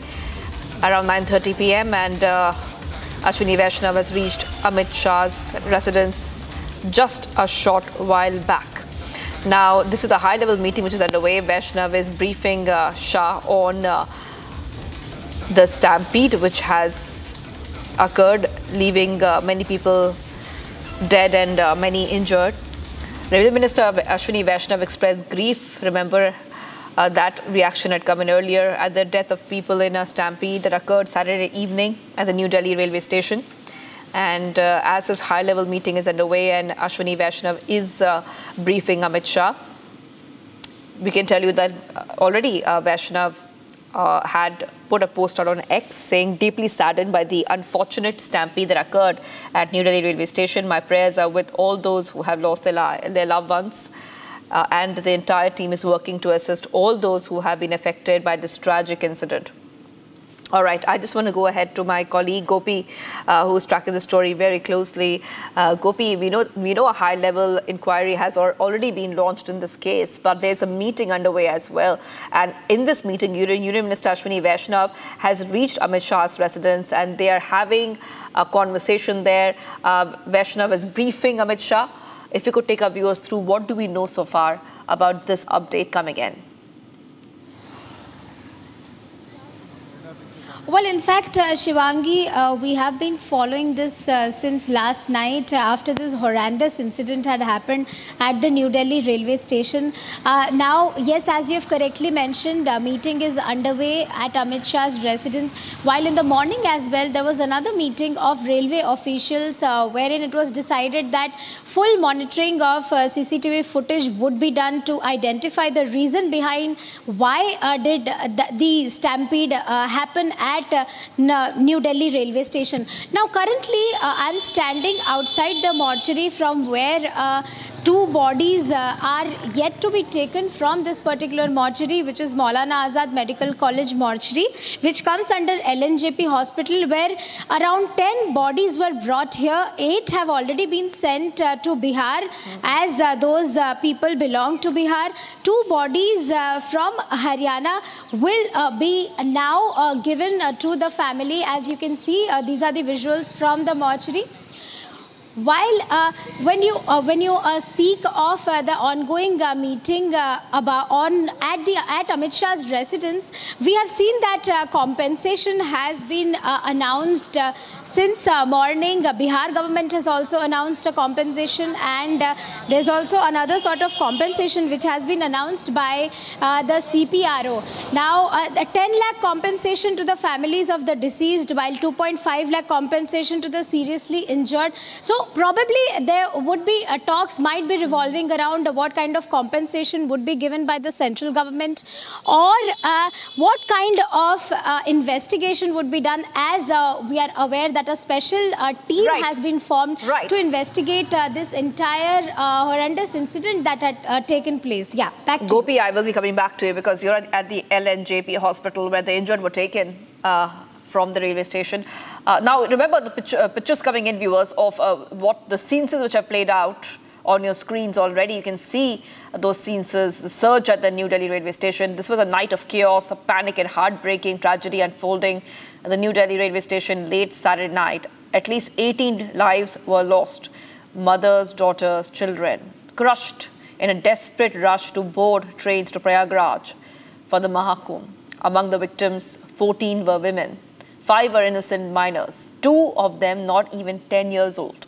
around 9:30 p.m. And Ashwini Vaishnav has reached Amit Shah's residence just a short while back. Now, this is the high-level meeting which is underway. Vaishnav is briefing Shah on the Stampede, which has occurred, leaving many people dead and many injured. Railway Minister Ashwini Vaishnav expressed grief. Remember, that reaction had come in earlier at the death of people in a stampede that occurred Saturday evening at the New Delhi Railway Station. And as this high-level meeting is underway and Ashwini Vaishnav is briefing Amit Shah, we can tell you that already Vaishnav had put a post out on X saying, deeply saddened by the unfortunate stampede that occurred at New Delhi Railway Station. My prayers are with all those who have lost their loved ones, and the entire team is working to assist all those who have been affected by this tragic incident. All right, I just want to go ahead to my colleague Gopi, who's tracking the story very closely. Gopi, we know a high-level inquiry has already been launched in this case, but there's a meeting underway as well. And in this meeting, Union Minister Ashwini Vaishnav has reached Amit Shah's residence, and they are having a conversation there. Vaishnav is briefing Amit Shah. If you could take our viewers through, what do we know so far about this update coming in? Well, in fact, Shivangi, we have been following this since last night after this horrendous incident had happened at the New Delhi railway station. Now, yes, as you have correctly mentioned, a meeting is underway at Amit Shah's residence. While in the morning as well, there was another meeting of railway officials wherein it was decided that full monitoring of CCTV footage would be done to identify the reason behind why did the stampede happen at New Delhi railway station. Now currently I'm standing outside the mortuary from where two bodies are yet to be taken from this particular mortuary, which is Maulana Azad Medical College mortuary, which comes under LNJP hospital, where around 10 bodies were brought here. 8 have already been sent to Bihar as those people belong to Bihar. 2 bodies from Haryana will be now given to the family. As you can see, these are the visuals from the mortuary. While when you speak of the ongoing meeting at Amit Shah's residence, we have seen that compensation has been announced since morning. Bihar government has also announced a compensation, and there's also another sort of compensation which has been announced by the CPRO. Now, the 10 lakh compensation to the families of the deceased, while 2.5 lakh compensation to the seriously injured. So probably there would be talks might be revolving around what kind of compensation would be given by the central government, or what kind of investigation would be done, as we are aware that a special team has been formed to investigate this entire horrendous incident that had taken place. Yeah, back to Gopi, I will be coming back to you because you're at the LNJP hospital where the injured were taken from the railway station. Now, remember the pictures coming in, viewers, of what the scenes which have played out on your screens already. You can see those scenes, the surge at the New Delhi railway station. This was a night of chaos, a panic and heartbreaking tragedy unfolding at the New Delhi railway station late Saturday night. At least 18 lives were lost. Mothers, daughters, children, crushed in a desperate rush to board trains to Prayagraj for the Mahakumbh. Among the victims, 14 were women. 5 were innocent minors, 2 of them not even 10 years old.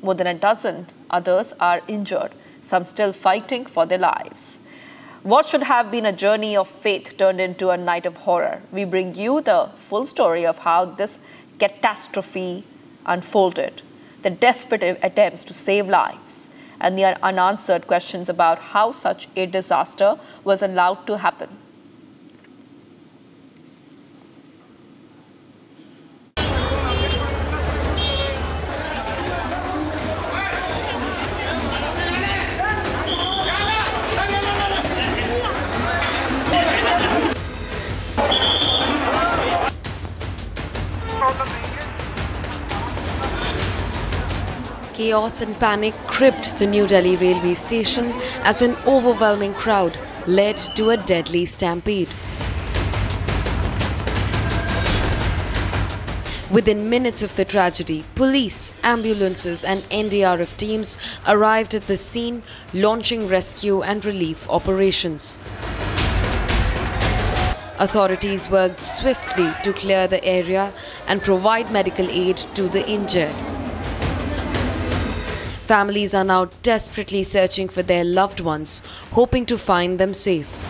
More than a dozen others are injured, some still fighting for their lives. What should have been a journey of faith turned into a night of horror. We bring you the full story of how this catastrophe unfolded, the desperate attempts to save lives, and the unanswered questions about how such a disaster was allowed to happen. Chaos and panic gripped the New Delhi railway station as an overwhelming crowd led to a deadly stampede. Within minutes of the tragedy, police, ambulances and NDRF teams arrived at the scene, launching rescue and relief operations. Authorities worked swiftly to clear the area and provide medical aid to the injured. Families are now desperately searching for their loved ones, hoping to find them safe.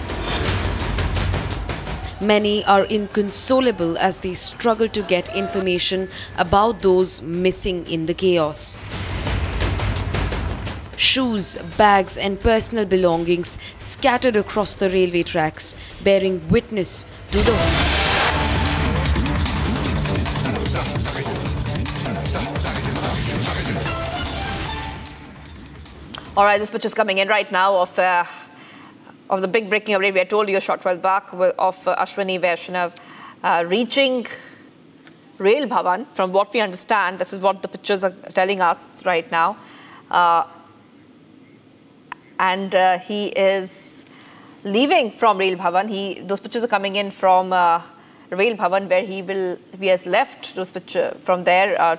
Many are inconsolable as they struggle to get information about those missing in the chaos. Shoes, bags and personal belongings scattered across the railway tracks, bearing witness to the All right, this picture is coming in right now of the big breaking update. We had told you a short while back of Ashwini Vaishnav reaching Rail Bhavan. From what we understand, this is what the pictures are telling us right now. And he is leaving from Rail Bhavan. Those pictures are coming in from Rail Bhavan, where he has left those pictures from there,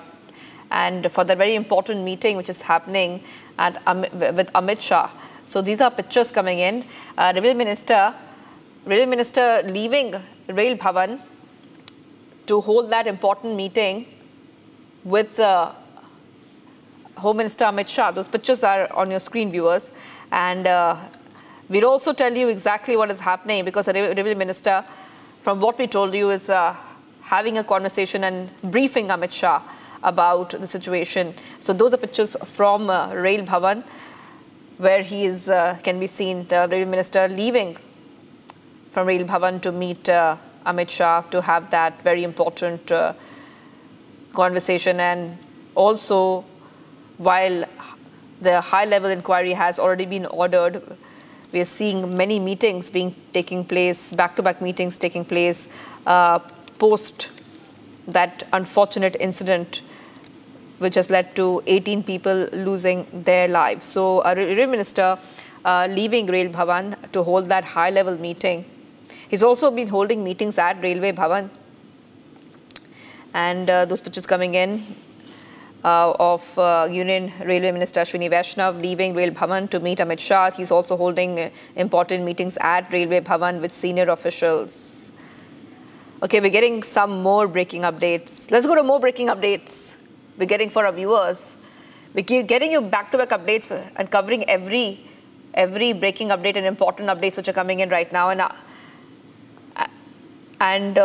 and for the very important meeting which is happening with Amit Shah. So these are pictures coming in. Railway Minister leaving Rail Bhavan to hold that important meeting with Home Minister Amit Shah. Those pictures are on your screen, viewers. And we'll also tell you exactly what is happening, because the Railway Minister, from what we told you, is having a conversation and briefing Amit Shah about the situation. So those are pictures from Rail Bhavan, where he is can be seen, the Railway Minister leaving from Rail Bhavan to meet Amit Shah to have that very important conversation. And also, while the high-level inquiry has already been ordered, we are seeing many meetings taking place, back-to-back meetings taking place post that unfortunate incident which has led to 18 people losing their lives. So a Railway Minister leaving Rail Bhavan to hold that high-level meeting. He's also been holding meetings at Railway Bhavan. And those pictures coming in of Union Railway Minister Ashwini Vaishnav leaving Rail Bhavan to meet Amit Shah. He's also holding important meetings at Railway Bhavan with senior officials. Okay, we're getting some more breaking updates. Let's go to more breaking updates we're getting for our viewers. We keep getting you back-to-back updates and covering every breaking update and important updates which are coming in right now. And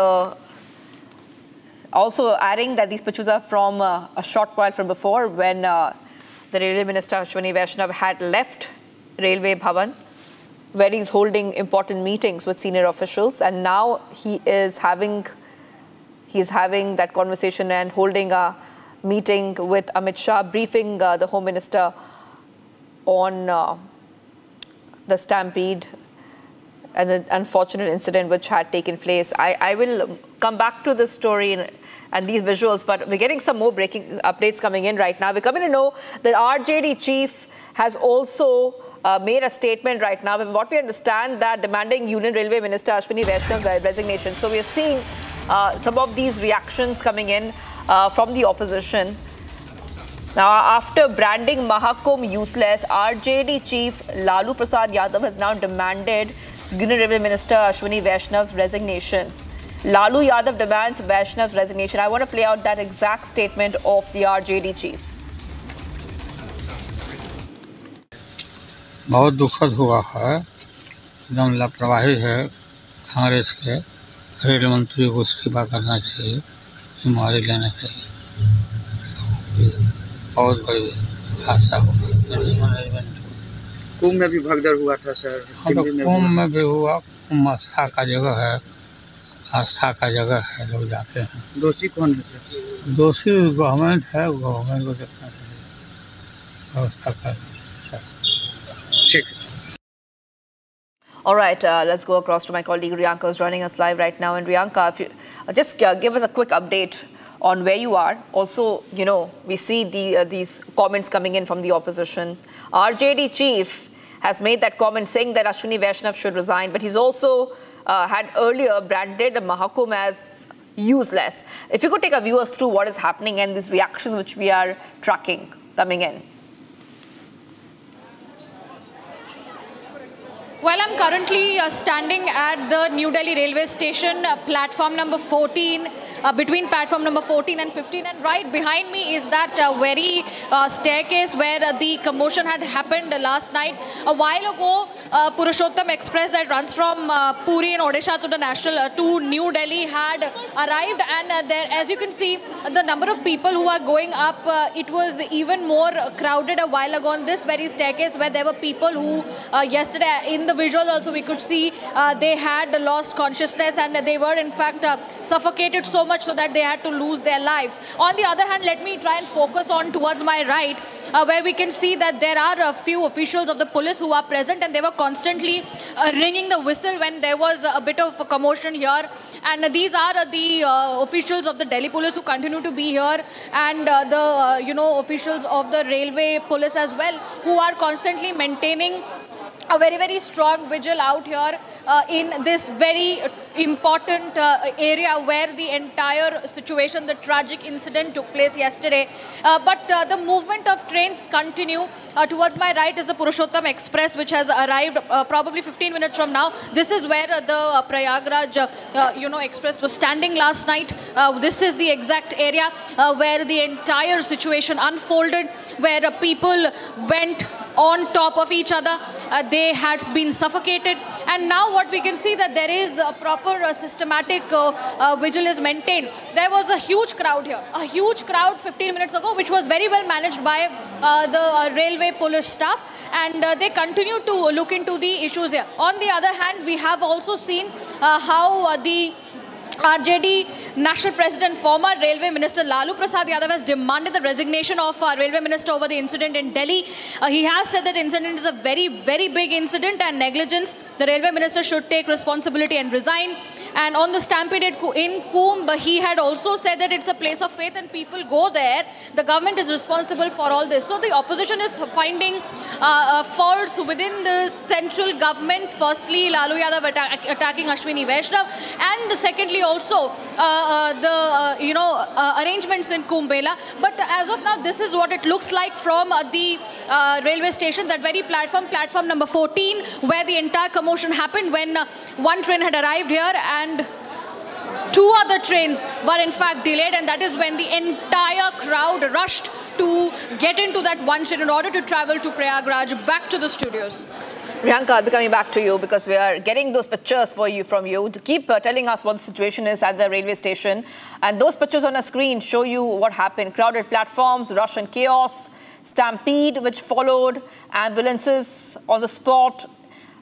also adding that these pictures are from a short while from before, when the Railway Minister Ashwini Vaishnav had left Railway Bhavan, where he's holding important meetings with senior officials, and now he's having that conversation and holding a meeting with Amit Shah, briefing the Home Minister on the stampede and the unfortunate incident which had taken place. I will come back to this story and these visuals, but we're getting some more breaking updates coming in right now. We're coming to know that RJD chief has also made a statement right now. What we understand that demanding Union Railway Minister Ashwini Vaishnav's resignation. So we're seeing some of these reactions coming in from the opposition. Now, after branding Mahakumbh useless, RJD chief Lalu Prasad Yadav has now demanded Union Railway Minister Ashwini Vaishnav's resignation. Lalu Yadav demands Vaishnav's resignation. I want to play out that exact statement of the RJD chief. बहुत दुखद हुआ है, एकदम लापरवाही है कांग्रेस के। Rail मंत्री को इस्तीफा करना चाहिए, जिम्मेदारी लेना चाहिए। बहुत बड़ी हादसा हुआ मैनेजमेंट। कुंभ में भी भगदड़ हुआ था सर। हाँ, तो कुंभ में भी हुआ। कुंभ आस्था का जगह है, आस्था का जगह है, लोग जाते हैं। दोषी कौन है सर? दोषी गवर्नमेंट है, गवर्नमेंट को देखना चाहिए, व्यवस्था करना चाहिए। All right, let's go across to my colleague Riyanka, who's joining us live right now. And Riyanka, if you just give us a quick update on where you are. Also, you know, we see these comments coming in from the opposition. RJD chief has made that comment saying that Ashwini Vaishnav should resign, but he's also had earlier branded the Mahakumbh as useless. If you could take our viewers through what is happening and these reactions which we are tracking coming in. Well, I'm currently standing at the New Delhi Railway Station, platform number 14, between platform number 14 and 15. And right behind me is that very staircase where the commotion had happened last night. A while ago, Purushottam Express that runs from Puri in Odisha to the national to New Delhi had arrived. And there, as you can see, the number of people who are going up, it was even more crowded a while ago on this very staircase where there were people who yesterday in the visual also we could see they had lost consciousness and they were in fact suffocated so much so that they had to lose their lives. On the other hand, let me try and focus on towards my right where we can see that there are a few officials of the police who are present and they were constantly ringing the whistle when there was a bit of a commotion here. And these are the officials of the Delhi police who continue to be here, and the officials of the railway police as well, who are constantly maintaining a very, very strong vigil out here in this very important area where the entire situation, the tragic incident took place yesterday. But the movement of trains continue. Towards my right is the Purushottam Express, which has arrived probably 15 minutes from now. This is where the Prayagraj, Express was standing last night. This is the exact area where the entire situation unfolded, where people went on top of each other. They had been suffocated, and now what we can see that there is a proper systematic vigil is maintained. There was a huge crowd here, a huge crowd 15 minutes ago, which was very well managed by the railway police staff, and they continue to look into the issues here. On the other hand, we have also seen how the RJD National President, former Railway Minister Lalu Prasad Yadav has demanded the resignation of Railway Minister over the incident in Delhi. He has said that the incident is a very, very big incident and negligence. The Railway Minister should take responsibility and resign. And on the stampede in Kumbh, he had also said that it's a place of faith and people go there. The government is responsible for all this. So the opposition is finding faults within the central government. Firstly, Lalu Yadav attacking Ashwini Vaishnav, and secondly also arrangements in Kumbh Mela. But as of now, this is what it looks like from the railway station, that very platform number 14, where the entire commotion happened when one train had arrived here and two other trains were in fact delayed, and that is when the entire crowd rushed to get into that one train in order to travel to Prayagraj back to the studios. Riyanka, I'll be coming back to you because we are getting those pictures from you to keep telling us what the situation is at the railway station. And those pictures on a screen show you what happened. Crowded platforms, rush and chaos, stampede which followed, ambulances on the spot.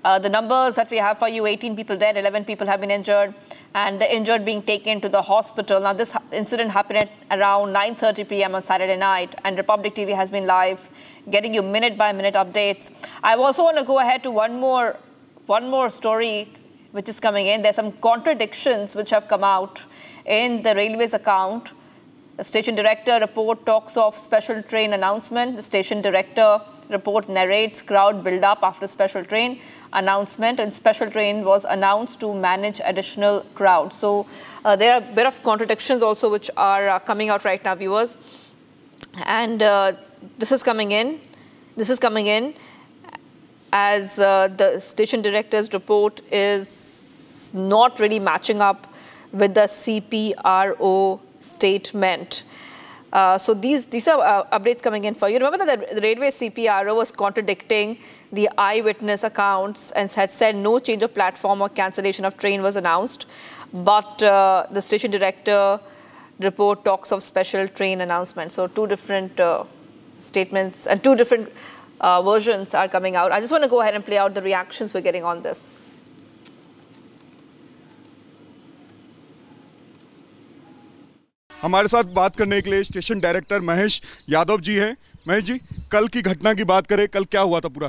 The numbers that we have for you, 18 people dead, 11 people have been injured, and the injured being taken to the hospital. Now, this incident happened at around 9:30 p.m. on Saturday night, and Republic TV has been live, getting you minute-by-minute updates. I also want to go ahead to one more story which is coming in. There's some contradictions which have come out in the Railways account. The station director report talks of special train announcement. The station director report narrates crowd build-up after special train announcement, and special train was announced to manage additional crowd. So there are a bit of contradictions also which are coming out right now, viewers. And this is coming in. This is coming in as the station director's report is not really matching up with the CPRO statement. So these are updates coming in for you. Remember that the Railway CPRO was contradicting the eyewitness accounts and had said no change of platform or cancellation of train was announced. But the station director report talks of special train announcement. So two different statements and two different versions are coming out. I just want to go ahead and play out the reactions we're getting on this. हमारे साथ बात करने के लिए station director Mahesh Yadav ji हैं। महेश जी, कल की घटना की बात करें, कल क्या हुआ था, पूरा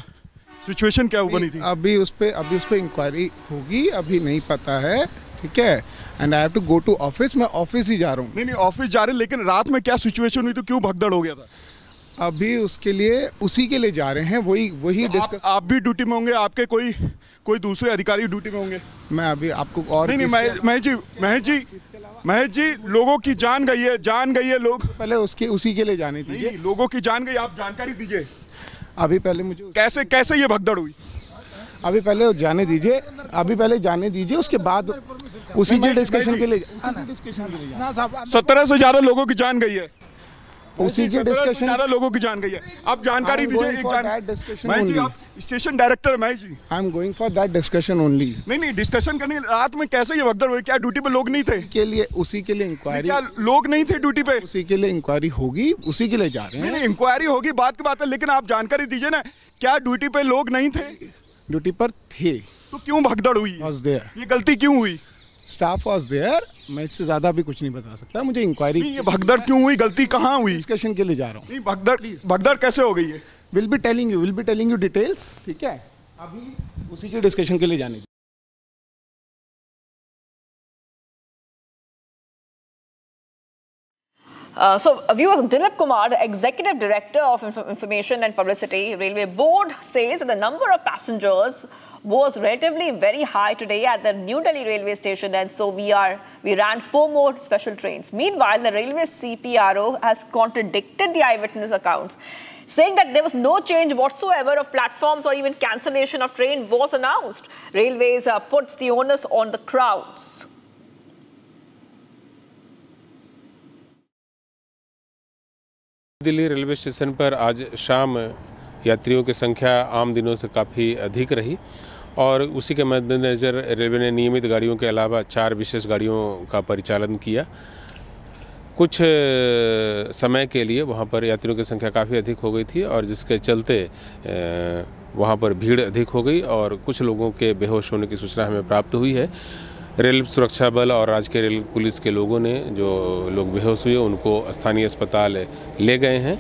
सिचुएशन क्या बनी थी? अभी उस पे इंक्वायरी होगी, अभी नहीं पता है, ठीक है। And I have to go to office, मैं ऑफिस ही जा रहा हूँ। नहीं ऑफिस जा रहे हैं, लेकिन रात में क्या सिचुएशन हुई, तो क्यों भगदड़ हो गया था? अभी उसके लिए उसी के लिए जा रहे हैं, वही तो डिस्कस। आप भी ड्यूटी में होंगे, आपके कोई दूसरे अधिकारी ड्यूटी में होंगे? मैं अभी आपको और महेश जी लोगों की जान गई है लोग, पहले उसी के लिए जाने दीजिए। लोगों की जान गई, आप जानकारी दीजिए। अभी पहले मुझे कैसे ये भगदड़ हुई? अभी पहले जाने दीजिए, उसके बाद उसी के डिस्कशन के लिए 17 से ज्यादा लोगों की जान गई है, उसी के डिस्कशन ज्यादा लोगों की जान गई है। आप जानकारी दीजिए। महेश जी, आप station director Mahesh ji. I am going for that discussion only. नहीं डिस्कशन करने, रात में कैसे ये भगदड़ हुई? क्या ड्यूटी पे लोग नहीं थे? उसी के लिए इंक्वायरी। क्या लोग नहीं थे ड्यूटी पे? उसी के लिए इंक्वायरी होगी, उसी के लिए जा रहे हैं। नहीं इंक्वायरी होगी, बात की बात है, लेकिन आप जानकारी दीजिए ना, क्या ड्यूटी पे लोग नहीं थे? ड्यूटी पर थे। तो क्यों भगदड़ हुई? ये गलती क्यों हुई? Staff was there. मैं इससे ज्यादा भी कुछ नहीं बता सकता, मुझे इंक्वायरी। ये भगदड़ क्यों हुई, गलती कहाँ हुई? डिस्कशन के लिए जा रहा हूँ। नहीं भगदड़ कैसे हो गई है? Will be telling you details, ठीक है। अभी उसी के डिस्कशन के लिए जाने दीजिए। So, viewers, Dilip Kumar, the Executive Director of Information and Publicity, Railway Board, says that the number of passengers was relatively very high today at the New Delhi Railway Station, and so we ran 4 more special trains. Meanwhile, the Railway CPRO has contradicted the eyewitness accounts, saying that there was no change whatsoever of platforms or even cancellation of train was announced. Railways puts the onus on the crowds. Delhi railway station पर आज शाम यात्रियों की संख्या आम दिनों से काफ़ी अधिक रही और उसी के मद्देनज़र रेलवे ने नियमित गाड़ियों के अलावा 4 विशेष गाड़ियों का परिचालन किया। कुछ समय के लिए वहां पर यात्रियों की संख्या काफ़ी अधिक हो गई थी और जिसके चलते वहां पर भीड़ अधिक हो गई और कुछ लोगों के बेहोश होने की सूचना हमें प्राप्त हुई है। रेल सुरक्षा बल और राज्य रेल पुलिस के लोगों ने जो लोग बेहोश हुए उनको स्थानीय अस्पताल ले गए हैं।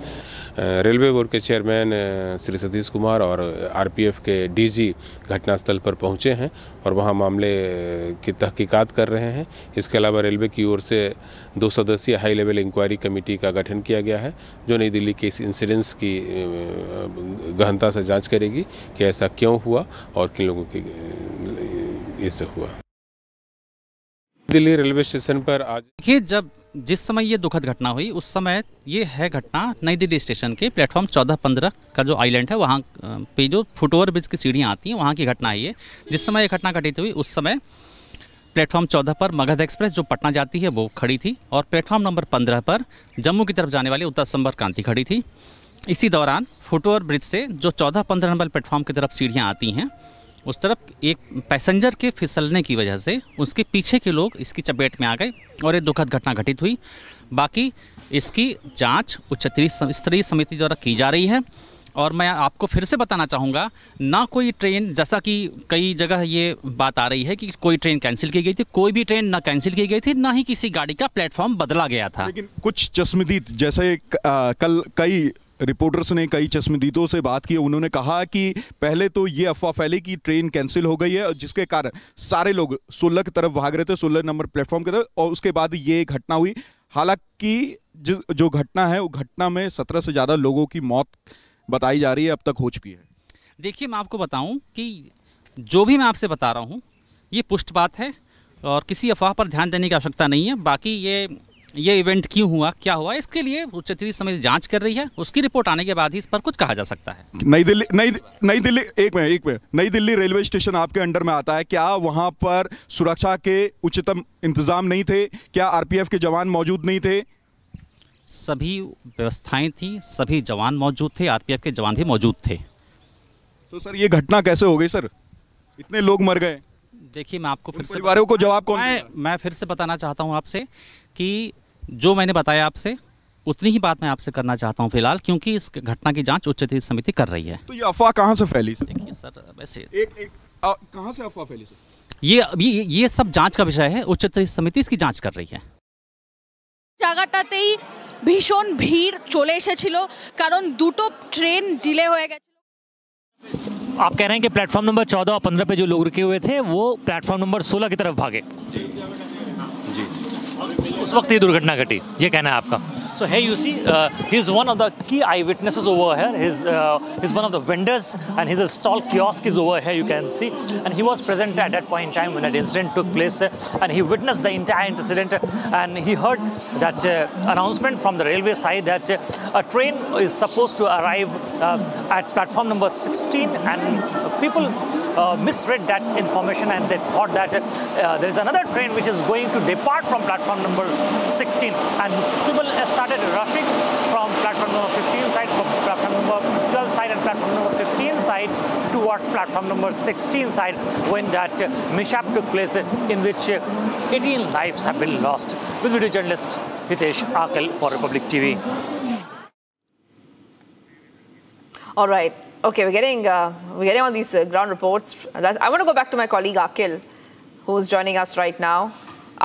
रेलवे बोर्ड के चेयरमैन श्री सतीश कुमार और आरपीएफ के डीजी घटनास्थल पर पहुंचे हैं और वहां मामले की तहकीकात कर रहे हैं। इसके अलावा रेलवे की ओर से 2 सदस्यीय हाई लेवल इंक्वायरी कमेटी का गठन किया गया है जो नई दिल्ली के इस इंसिडेंस की गहनता से जांच करेगी कि ऐसा क्यों हुआ और किन लोगों की इससे हुआ। दिल्ली रेलवे स्टेशन पर आज देखिए, जिस समय ये दुखद घटना हुई उस समय ये है घटना नई दिल्ली स्टेशन के प्लेटफॉर्म 14-15 का जो आइलैंड है वहाँ पे जो फुटओवर ब्रिज की सीढ़ियाँ आती हैं वहाँ की घटना है ये। जिस समय ये घटना घटित हुई उस समय प्लेटफॉर्म 14 पर मगध एक्सप्रेस जो पटना जाती है वो खड़ी थी और प्लेटफॉर्म नंबर 15 पर जम्मू की तरफ जाने वाली उत्तर संपर्क क्रांति खड़ी थी। इसी दौरान फुटओवर ब्रिज से जो 14-15 नंबर प्लेटफॉर्म की तरफ सीढ़ियाँ आती हैं उस तरफ एक पैसेंजर के फिसलने की वजह से उसके पीछे के लोग इसकी चपेट में आ गए और ये दुखद घटना घटित हुई। बाकी इसकी जांच उच्च स्तरीय समिति द्वारा की जा रही है और मैं आपको फिर से बताना चाहूँगा, ना कोई ट्रेन, जैसा कि कई जगह ये बात आ रही है कि कोई ट्रेन कैंसिल की गई थी, कोई भी ट्रेन ना कैंसिल की गई थी, ना ही किसी गाड़ी का प्लेटफॉर्म बदला गया था। लेकिन कुछ चश्मदीद जैसे कल कई रिपोर्टर्स ने, कई चश्मदीदों से बात की, उन्होंने कहा कि पहले तो ये अफवाह फैली कि ट्रेन कैंसिल हो गई है, जिसके कारण सारे लोग 16 की तरफ भाग रहे थे, 16 नंबर प्लेटफॉर्म की तरफ, और उसके बाद ये घटना हुई। हालांकि जो घटना है, वो घटना में 17 से ज़्यादा लोगों की मौत बताई जा रही है, अब तक हो चुकी है। देखिए, मैं आपको बताऊं कि जो भी मैं आपसे बता रहा हूं ये पुष्ट बात है और किसी अफवाह पर ध्यान देने की आवश्यकता नहीं है। बाकी ये इवेंट क्यों हुआ, क्या हुआ, इसके लिए उच्चस्तरीय समिति जांच कर रही है। उसकी रिपोर्ट आने के बाद ही इस पर कुछ कहा जा सकता है। नई दिल्ली एक मिनट, नई दिल्ली रेलवे स्टेशन आपके अंडर में आता है, क्या वहां पर सुरक्षा के उच्चतम इंतजाम नहीं थे? क्या आरपीएफ के जवान मौजूद नहीं थे? सभी व्यवस्थाएं थी, सभी जवान मौजूद थे, आरपीएफ के जवान भी मौजूद थे। तो सर ये घटना कैसे हो गई सर? इतने लोग मर गए। देखिए, मैं आपको फिर से परिवारों को जवाब कौन देगा? मैं फिर से बताना चाहता हूं आपसे कि जो मैंने बताया आपसे उतनी ही बात मैं आपसे करना चाहता हूं फिलहाल, क्योंकि इस घटना की जांच उच्चस्तरीय समिति कर रही है। तो ये अफवाह कहां से फैली सर? देखिए सर, वैसे कहां से अफवाह फैली सर? ये सब जांच का विषय है, उच्चस्तरीय समिति इसकी जांच कर रही है। জায়গাটাতেই ভীষণ ভিড় চলে এসেছিল, কারণ দুটো ট্রেন ডিলে হয়ে গেছে। आप कह रहे हैं कि प्लेटफॉर्म नंबर 14 और 15 पे जो लोग रुके हुए थे वो प्लेटफॉर्म नंबर 16 की तरफ भागे। जी। उस वक्त ये दुर्घटना घटी, ये कहना है आपका? So here you see, he is one of the key eyewitnesses over here. He's one of the vendors, and his stall kiosk is over here. You can see, and he was present at that point in time when that incident took place, and he witnessed the entire incident, and he heard that announcement from the railway side that a train is supposed to arrive at platform number 16, and people misread that information, and they thought that there is another train which is going to depart from platform number 16, and people started rushing from platform number 15 side, platform number 12 side, and platform number 15 side towards platform number 16 side when that mishap took place, in which 18 lives have been lost. With video journalist Hitesh Akel for Republic TV. All right. Okay, we're getting all these ground reports. I want to go back to my colleague Akhil, who's joining us right now.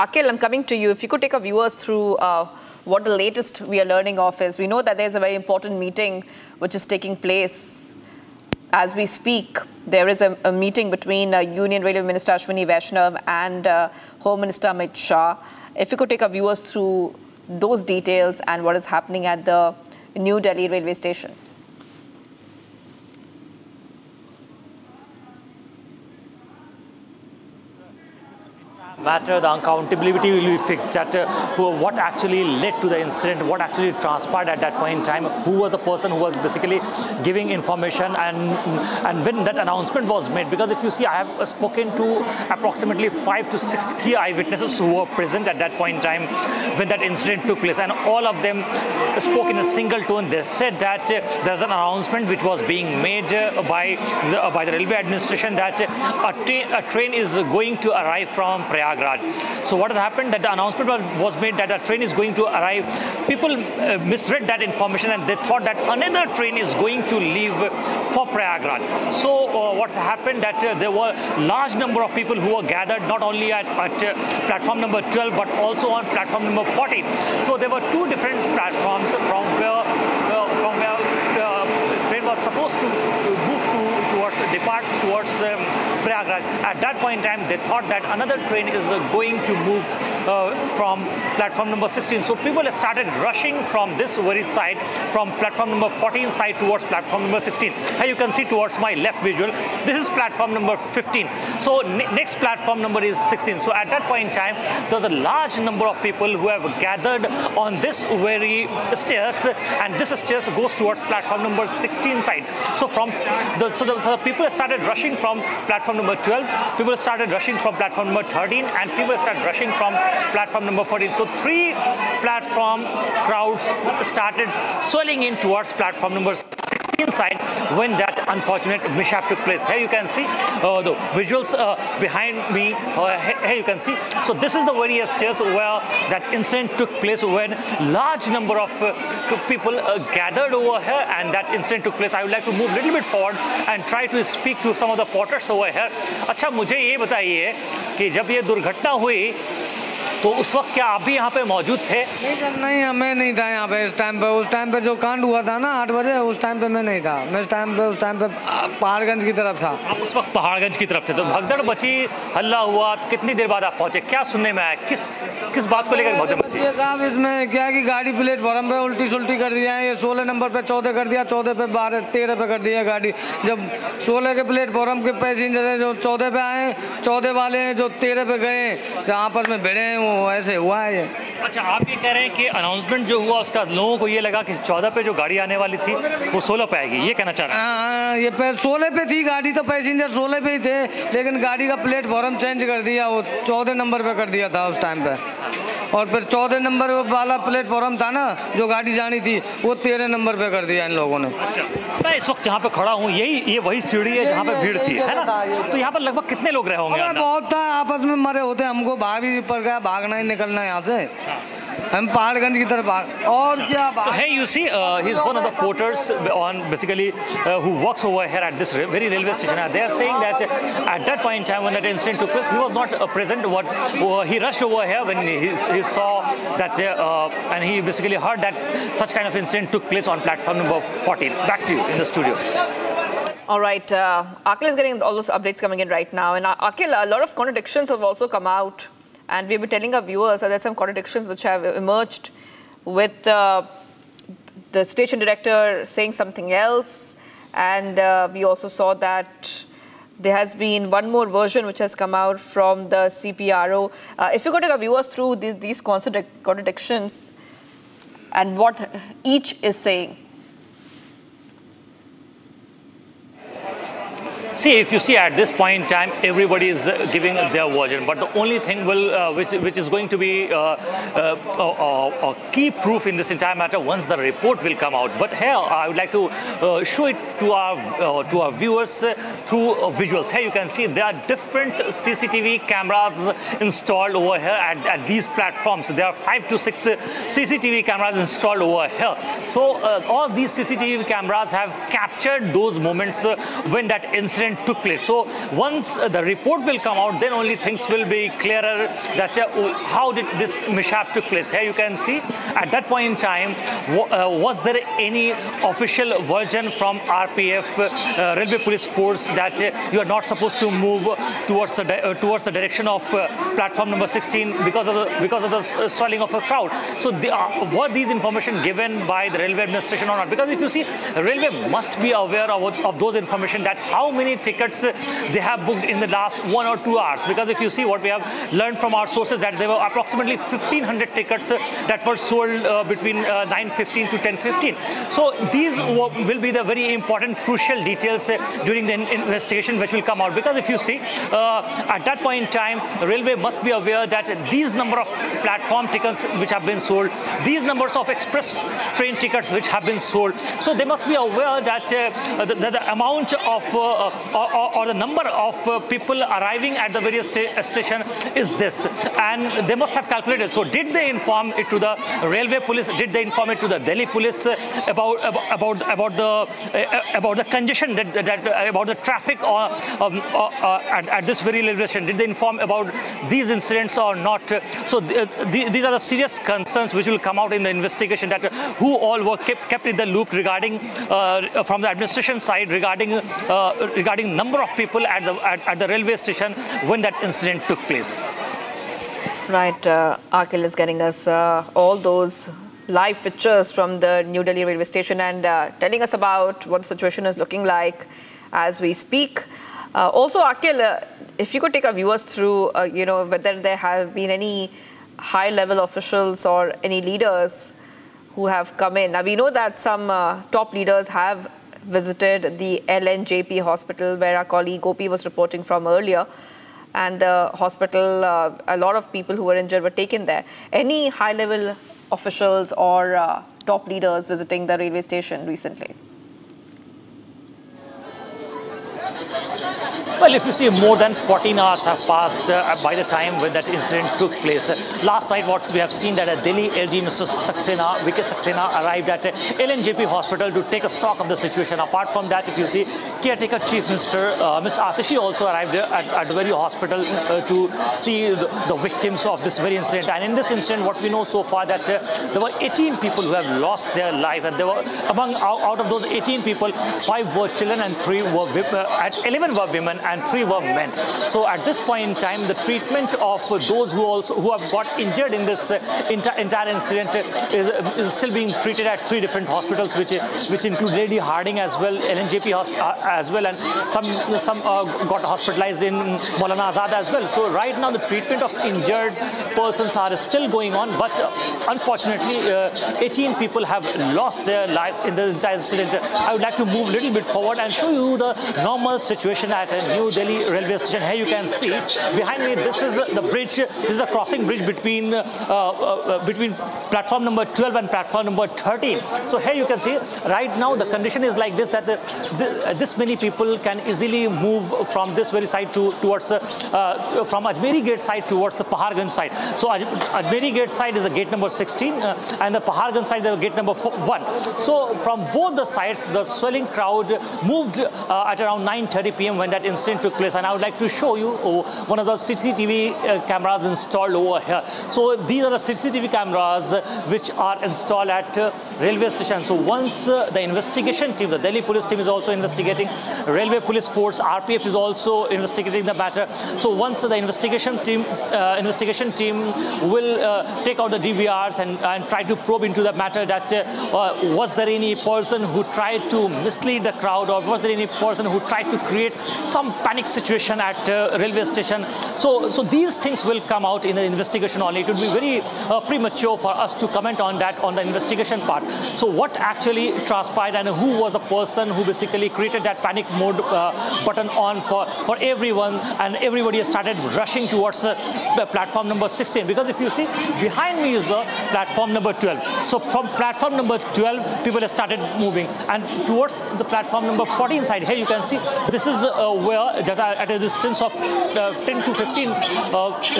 Akhil, I'm coming to you. If you could take our viewers through what the latest we are learning of is. We know that there's a very important meeting which is taking place as we speak. There is a meeting between Union Railway Minister Ashwini Vaishnav and Home Minister Amit Shah. If you could take our viewers through those details and what is happening at the New Delhi Railway Station. Matter, the accountability will be fixed, that what actually led to the incident, what actually transpired at that point in time, who was the person who was basically giving information, and when that announcement was made. Because if you see, I have spoken to approximately 5 to 6 key eyewitnesses who were present at that point in time when that incident took place, and all of them spoke in a single tone. They said that there's an announcement which was being made by the railway administration that a train is going to arrive from Prayagraj. So what has happened, that the announcement was made that a train is going to arrive. People misread that information, and they thought that another train is going to leave for Prayagraj. So what's happened, that there were large number of people who were gathered not only at platform number 12 but also on platform number 14. So there were two different platforms from where the train was supposed to move depart towards Prayagraj. At that point in time, they thought that another train is going to move from platform number 16. So people started rushing from this very side, from platform number 14 side towards platform number 16. Here you can see towards my left visual, this is platform number 15. So next platform number is 16. So at that point in time, there's a large number of people who have gathered on this very stairs, and this stairs goes towards platform number 16 side. So the people started rushing from platform number 12, people started rushing from platform number 13, and people started rushing from platform number 14. So 3 platform crowds started swelling in towards platform number 16 side when that unfortunate mishap took place. Here you can see the visuals behind me. Here you can see. So this is the various stairs where that incident took place, when large number of people gathered over here, and that incident took place. I would like to move a little bit forward and try to speak to some of the porters over here. अच्छा, मुझे ये बताइए कि जब ये दुर्घटना हुई तो उस वक्त क्या आप भी यहाँ पे मौजूद थे? नहीं, मैं नहीं था यहाँ पे इस टाइम पे। उस टाइम पे जो कांड हुआ था ना 8 बजे, उस टाइम पे मैं नहीं था। मैं उस टाइम पे पहाड़गंज की तरफ था। आप उस वक्त पहाड़गंज की तरफ थे, तो भगदड़ मची, हल्ला हुआ, तो कितनी देर बाद आप पहुंचे? क्या सुनने में आया, किस बात को लेकर भगदड़ मची? साहब इसमें क्या है कि गाड़ी प्लेटफॉर्म पे उल्टी सुल्टी कर दिया है। ये 16 नंबर पे 14 कर दिया, 14 पे 12, 13 पे कर दिया गाड़ी। जब 16 के प्लेटफॉर्म के पैसेंजर है जो 14 पे आए, 14 वाले हैं जो 13 पे गए, जहाँ पर में भिड़े हैं, वो ऐसे हुआ है ये। अच्छा, आप ये कह रहे हैं कि अनाउंसमेंट जो हुआ उसका लोगों को ये लगा कि 14 पे जो गाड़ी आने वाली थी वो 16 पे आएगी, ये कहना चाह रहे हैं? हाँ, ये 16 पे थी गाड़ी, तो पैसेंजर 16 पे ही थे, लेकिन गाड़ी का प्लेटफॉर्म चेंज कर दिया, वो 14 नंबर पे कर दिया था उस टाइम पे। और फिर 14 नंबर वाला प्लेटफॉर्म था ना जो गाड़ी जानी थी, वो 13 नंबर पे कर दिया इन लोगों ने। अच्छा, मैं इस वक्त जहाँ पे खड़ा हूँ ये वही सीढ़ी है जहाँ पे भीड़ थी, है ना? तो यहाँ पर लगभग कितने लोग रहे होंगे? बहुत था, आपस में मरे होते, हमको भाग ही पड़ गया, भागना ही निकलना है यहाँ से। हम पहाड़गंज की तरफ और क्या So hey, you see, he's one of the porters on basically who works over here at this very railway station. They are saying that at that point in time when that incident took place, he was not present. He rushed over here when he saw that and he basically heard that such kind of incident took place on platform number 14. Back to you in the studio. All right, Akhil is getting all those updates coming in right now, and Akhil, a lot of contradictions have also come out. And we've been telling our viewers that there's some contradictions which have emerged with the station director saying something else. And we also saw that there has been one more version which has come out from the CPRO. If you go to our viewers through these contradictions and what each is saying. See, if you see at this point in time, everybody is giving their version, but the only thing which is going to be a key proof in this entire matter once the report will come out. But here, I would like to show it to our viewers through visuals. Here you can see there are different CCTV cameras installed over here at these platforms. There are 5 to 6 CCTV cameras installed over here. So all these CCTV cameras have captured those moments when that incident took place. So once the report will come out, then only things will be clearer that how did this mishap took place. Here you can see at that point in time, was there any official version from RPF, Railway Police Force, that you are not supposed to move towards the direction of platform number 16 because of the swelling of a crowd. So were these information given by the railway administration or not? Because if you see, railway must be aware of those information, that how many tickets they have booked in the last 1 or 2 hours. Because if you see what we have learned from our sources, that there were approximately 1,500 tickets that were sold between 9:15 to 10:15. So these will be the very important, crucial details during the investigation which will come out. Because if you see, at that point in time, railway must be aware that these number of platform tickets which have been sold, these numbers of express train tickets which have been sold, so they must be aware that the amount of or the number of people arriving at the various station is this, and they must have calculated. So did they inform it to the railway police? Did they inform it to the Delhi police about the congestion, about the traffic at this very railway station? Did they inform about these incidents or not? So these are the serious concerns which will come out in the investigation, that who all were kept in the loop regarding from the administration side regarding number of people at the railway station when that incident took place. Right, Akhil is getting us all those live pictures from the New Delhi railway station and telling us about what the situation is looking like as we speak. Also, Akhil, if you could take our viewers through, whether there have been any high-level officials or any leaders who have come in. Now, we know that some top leaders have visited the LNJP hospital where our colleague Gopi was reporting from earlier. And the hospital, a lot of people who were injured were taken there. Any high-level officials or top leaders visiting the railway station recently? Well, if you see, more than 14 hours have passed by the time when that incident took place. Last night, what we have seen that a Delhi LG, Mr. VK Saxena, arrived at LNJP hospital to take a stock of the situation. Apart from that, if you see, caretaker Chief Minister Ms. Atishi also arrived at the very hospital to see the victims of this very incident. And in this incident, what we know so far that there were 18 people who have lost their life, and there were out of those 18 people, 5 were children and 3 were 11 were women and 3 were men. So at this point in time, the treatment of those who have got injured in this entire incident is still being treated at 3 different hospitals, which include Lady Harding as well, LNJP as well, and some got hospitalized in Maulana Azad as well. So right now the treatment of injured persons are still going on, but unfortunately 18 people have lost their life in the entire incident. I would like to move a little bit forward and show you the normal situation at a New Delhi railway station. Here you can see behind me, this is the bridge. This is a crossing bridge between platform number 12 and platform number 13. So here you can see right now the condition is like this, that this many people can easily move from this very side towards from Ajmeri Gate side towards the Paharganj side. So Ajmeri Gate side is the gate number 16 and the Paharganj side is the gate number 1. So from both the sides, the swelling crowd moved at around 9:30 p.m. when that incident took place. And I would like to show you one of the CCTV cameras installed over here. So these are the CCTV cameras which are installed at railway station. So once the investigation team, the Delhi police team is also investigating, railway police force, RPF is also investigating the matter. So once the investigation team will take out the DVRs and try to probe into the matter, that was there any person who tried to mislead the crowd, or was there any person who tried to create some panic situation at railway station. So these things will come out in the investigation only. It would be very premature for us to comment on that on the investigation part. So what actually transpired and who was the person who basically created that panic mode button on for everyone, and everybody has started rushing towards platform number 16, because if you see behind me is the platform number 12. So from platform number 12 people have started moving, and towards the platform number 14 side, here you can see this is where just at a distance of 10 to 15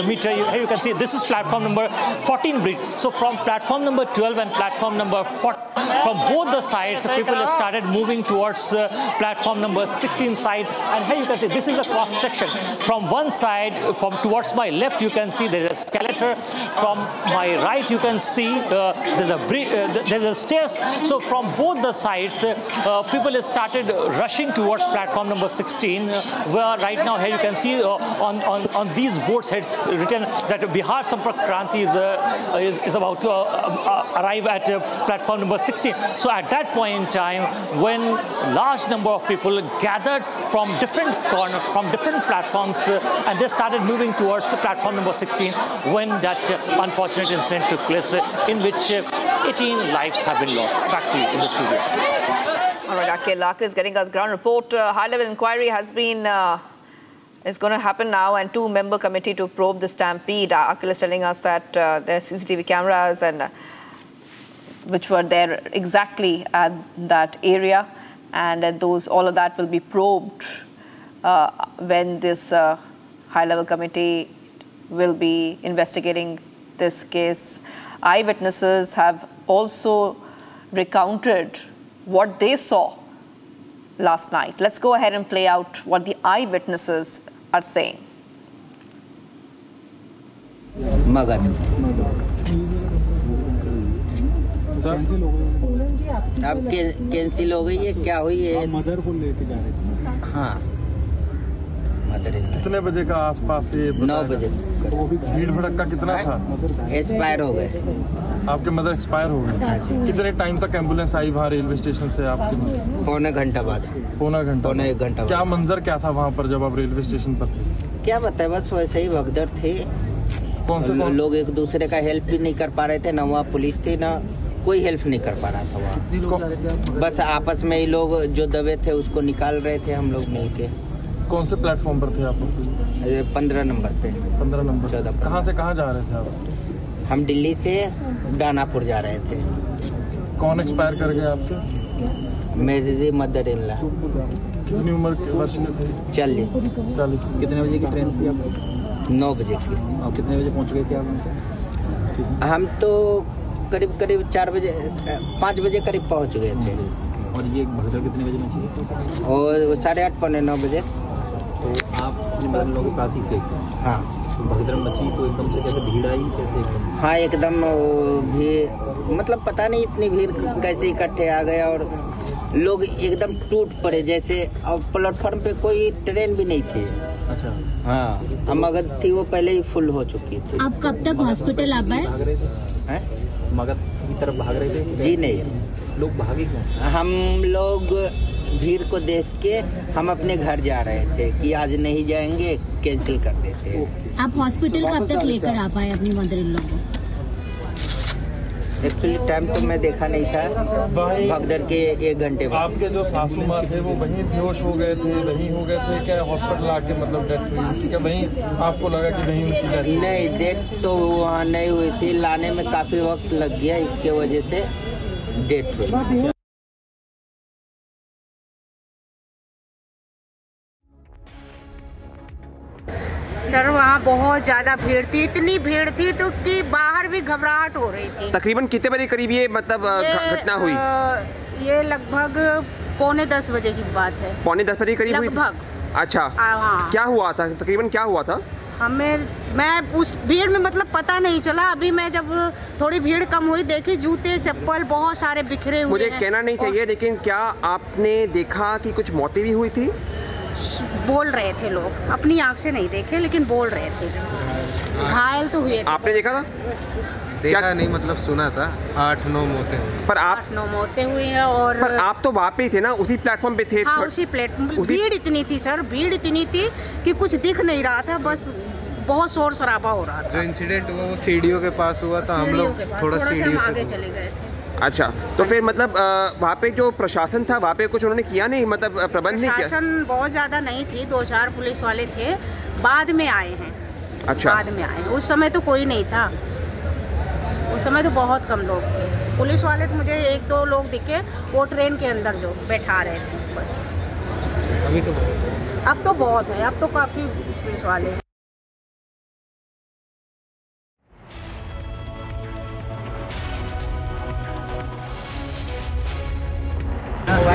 meter, here you can see this is platform number 14 bridge. So from platform number 12 and platform number 14, from both the sides people have started moving towards platform number 16 side, and here you can see this is a cross section. From one side, from towards my left, you can see there's a escalator. From my right, you can see there's a bridge, there's a stairs. So from both the sides, people have started rushing towards platform number 16, where right now here you can see on these boards heads written that Bihar Sampark Kranti is about to arrive at platform number 16. So at that point in time, when large number of people gathered from different corners, from different platforms, and they started moving towards platform number 16, when that unfortunate incident took place, in which 18 lives have been lost. Back to you in the studio. All right, Akhil Lakh is getting us ground report. High-level inquiry has been is going to happen now, and 2-member committee to probe the stampede. Akhil is telling us that there are CCTV cameras and which were there exactly at that area, and all of that will be probed when this high-level committee will be investigating this case. Eyewitnesses have also recounted what they saw last night. Let's go ahead and play out what the eyewitnesses are saying. अब cancel हो गई है, क्या हुई है? Mother को लेके जा रहे थे। हाँ, कितने बजे का आसपास ये? 9 बजे। भीड़ भड़का कितना था? एक्सपायर हो गए। आपके मदर एक्सपायर हो गए। कितने टाइम तक एम्बुलेंस आई वहाँ रेलवे स्टेशन से आपके? पौने घंटा बाद। पौना घंटा? पौने 1 घंटा। क्या मंजर क्या था वहाँ पर जब आप रेलवे स्टेशन पर थे? क्या बताए, बस वैसे ही भगदड़ थे। कौन से लोग एक दूसरे का हेल्प भी नहीं कर पा रहे थे, ना वहाँ पुलिस थी, ना कोई हेल्प नहीं कर पा रहा था वहाँ। बस आपस में ही लोग जो दबे थे उसको निकाल रहे थे, हम लोग मिलके। कौन से प्लेटफॉर्म पर थे आप? 15 नंबर पे। 15 नंबर। 14। कहाँ से कहाँ जा रहे थे आप? हम दिल्ली से दानापुर जा रहे थे। कौन एक्सपायर कर गया आपसे? मेरी मदर इन लॉ। कितनी उम्र के वर्ष के थे? 40। कितने बजे की ट्रेन थी आपकी? 9 बजे की। और कितने बजे पहुंच गए थे आप? हम तो करीब 4 बजे 5 बजे करीब पहुंच गए थे। और ये भगदड़ कितने बजे मची? और 8:30 पौने 9 बजे। तो आप अपने बहन लोगों के पास ही थे? हाँ। तो भगदड़ मची तो एकदम से कैसे भीड़ आई कैसे? हाँ एकदम भीड़, मतलब पता नहीं इतनी भीड़ कैसे इकट्ठे आ गए और लोग एकदम टूट पड़े जैसे। और प्लेटफॉर्म पे कोई ट्रेन भी नहीं थी। अच्छा। हाँ, मगध थी वो पहले ही फुल हो चुकी थी। आप कब तक हॉस्पिटल आ पाए? भाग रहे थे? मगध की तरफ भाग रहे थे? जी नहीं। लोग भागे क्यों? हम लोग भीड़ को देख के हम अपने घर जा रहे थे कि आज नहीं जाएंगे, कैंसिल कर देते। आप हॉस्पिटल कब तक लेकर आ पाए अपनी मदर इन लॉ को? एक्चुअली टाइम तो मैं देखा नहीं था, भगदड़ के 1 घंटे बाद। आपके जो सासू माँ थे वो वहीं बेहोश हो गए थे, वहीं हो गए थे क्या? हॉस्पिटल आके मतलब डेथ हुई थी क्या? वहीं आपको लगा कि नहीं उनकी डेथ? नहीं, डेथ तो वहाँ नहीं हुई थी, लाने में काफी वक्त लग गया, इसके वजह से डेथ हुई। सर वहाँ बहुत ज़्यादा भीड़ थी, इतनी भीड़ थी तो कि बाहर भी घबराहट हो रही थी। तकरीबन कितने बजे करीब ये मतलब घटना हुई? ये लगभग 9:45 बजे की बात है। 9:45 बजे करीब हुई? लगभग। अच्छा। हाँ। क्या हुआ था तकरीबन, क्या हुआ था? मैं उस भीड़ में मतलब पता नहीं चला। अभी मैं जब थोड़ी भीड़ कम हुई देखी जूते चप्पल बहुत सारे बिखरे हुए। मुझे कहना नहीं चाहिए लेकिन क्या आपने देखा कि कुछ मौतें भी हुई थी? बोल रहे थे लोग, अपनी आंख से नहीं देखे लेकिन बोल रहे थे, घायल तो हुए थे। आपने देखा था? देखा नहीं, मतलब सुना था 8-9 मौतें। पर आप 8-9 मौतें हुई हैं। और पर आप तो वहाँ पे थे ना, उसी प्लेटफॉर्म पे थे? हाँ, उसी प्लेटफॉर्म। भीड़ इतनी थी सर, भीड़ इतनी थी कि कुछ दिख नहीं रहा था, बस बहुत शोर शराबा हो रहा था। जो इंसिडेंट हुआ वो सीढ़ियों के पास हुआ था, हम लोग थोड़ा सीढ़ियों से आगे चले गए थे। अच्छा, तो फिर मतलब वहाँ पे जो प्रशासन था वहाँ पे कुछ उन्होंने किया नहीं, मतलब प्रबंध नहीं किया? प्रशासन बहुत ज़्यादा नहीं थी, 2-4 पुलिस वाले थे, बाद में आए हैं। अच्छा। बाद में आए, उस समय तो कोई नहीं था, उस समय तो बहुत कम लोग थे। पुलिस वाले तो मुझे 1-2 लोग दिखे, वो ट्रेन के अंदर जो बैठा रहे थे बस। अभी तो बहुत है। अब तो बहुत है, अब तो काफ़ी पुलिस वाले हैं।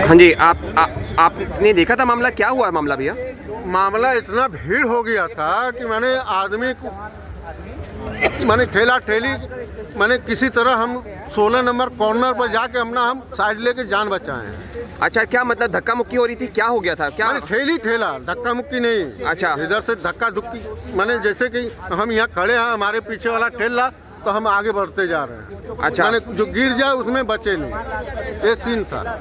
हाँ जी, आपने देखा था मामला? क्या हुआ मामला भैया? मामला इतना भीड़ हो गया था कि मैंने आदमी को मैंने ठेला ठेली मैंने किसी तरह हम 16 नंबर कॉर्नर पर जाके हम साइड लेके जान बचाए। अच्छा, क्या मतलब धक्का मुक्की हो रही थी? क्या हो गया था? क्या ठेला धक्का मुक्की नहीं। अच्छा। इधर से धक्का धुक्की मैंने, जैसे कि हम यहाँ खड़े हैं, हमारे पीछे वाला ठेला तो हम आगे बढ़ते जा रहे हैं। अच्छा। मैंने जो गिर जाए उसमें बचे नहीं, ये सीन था।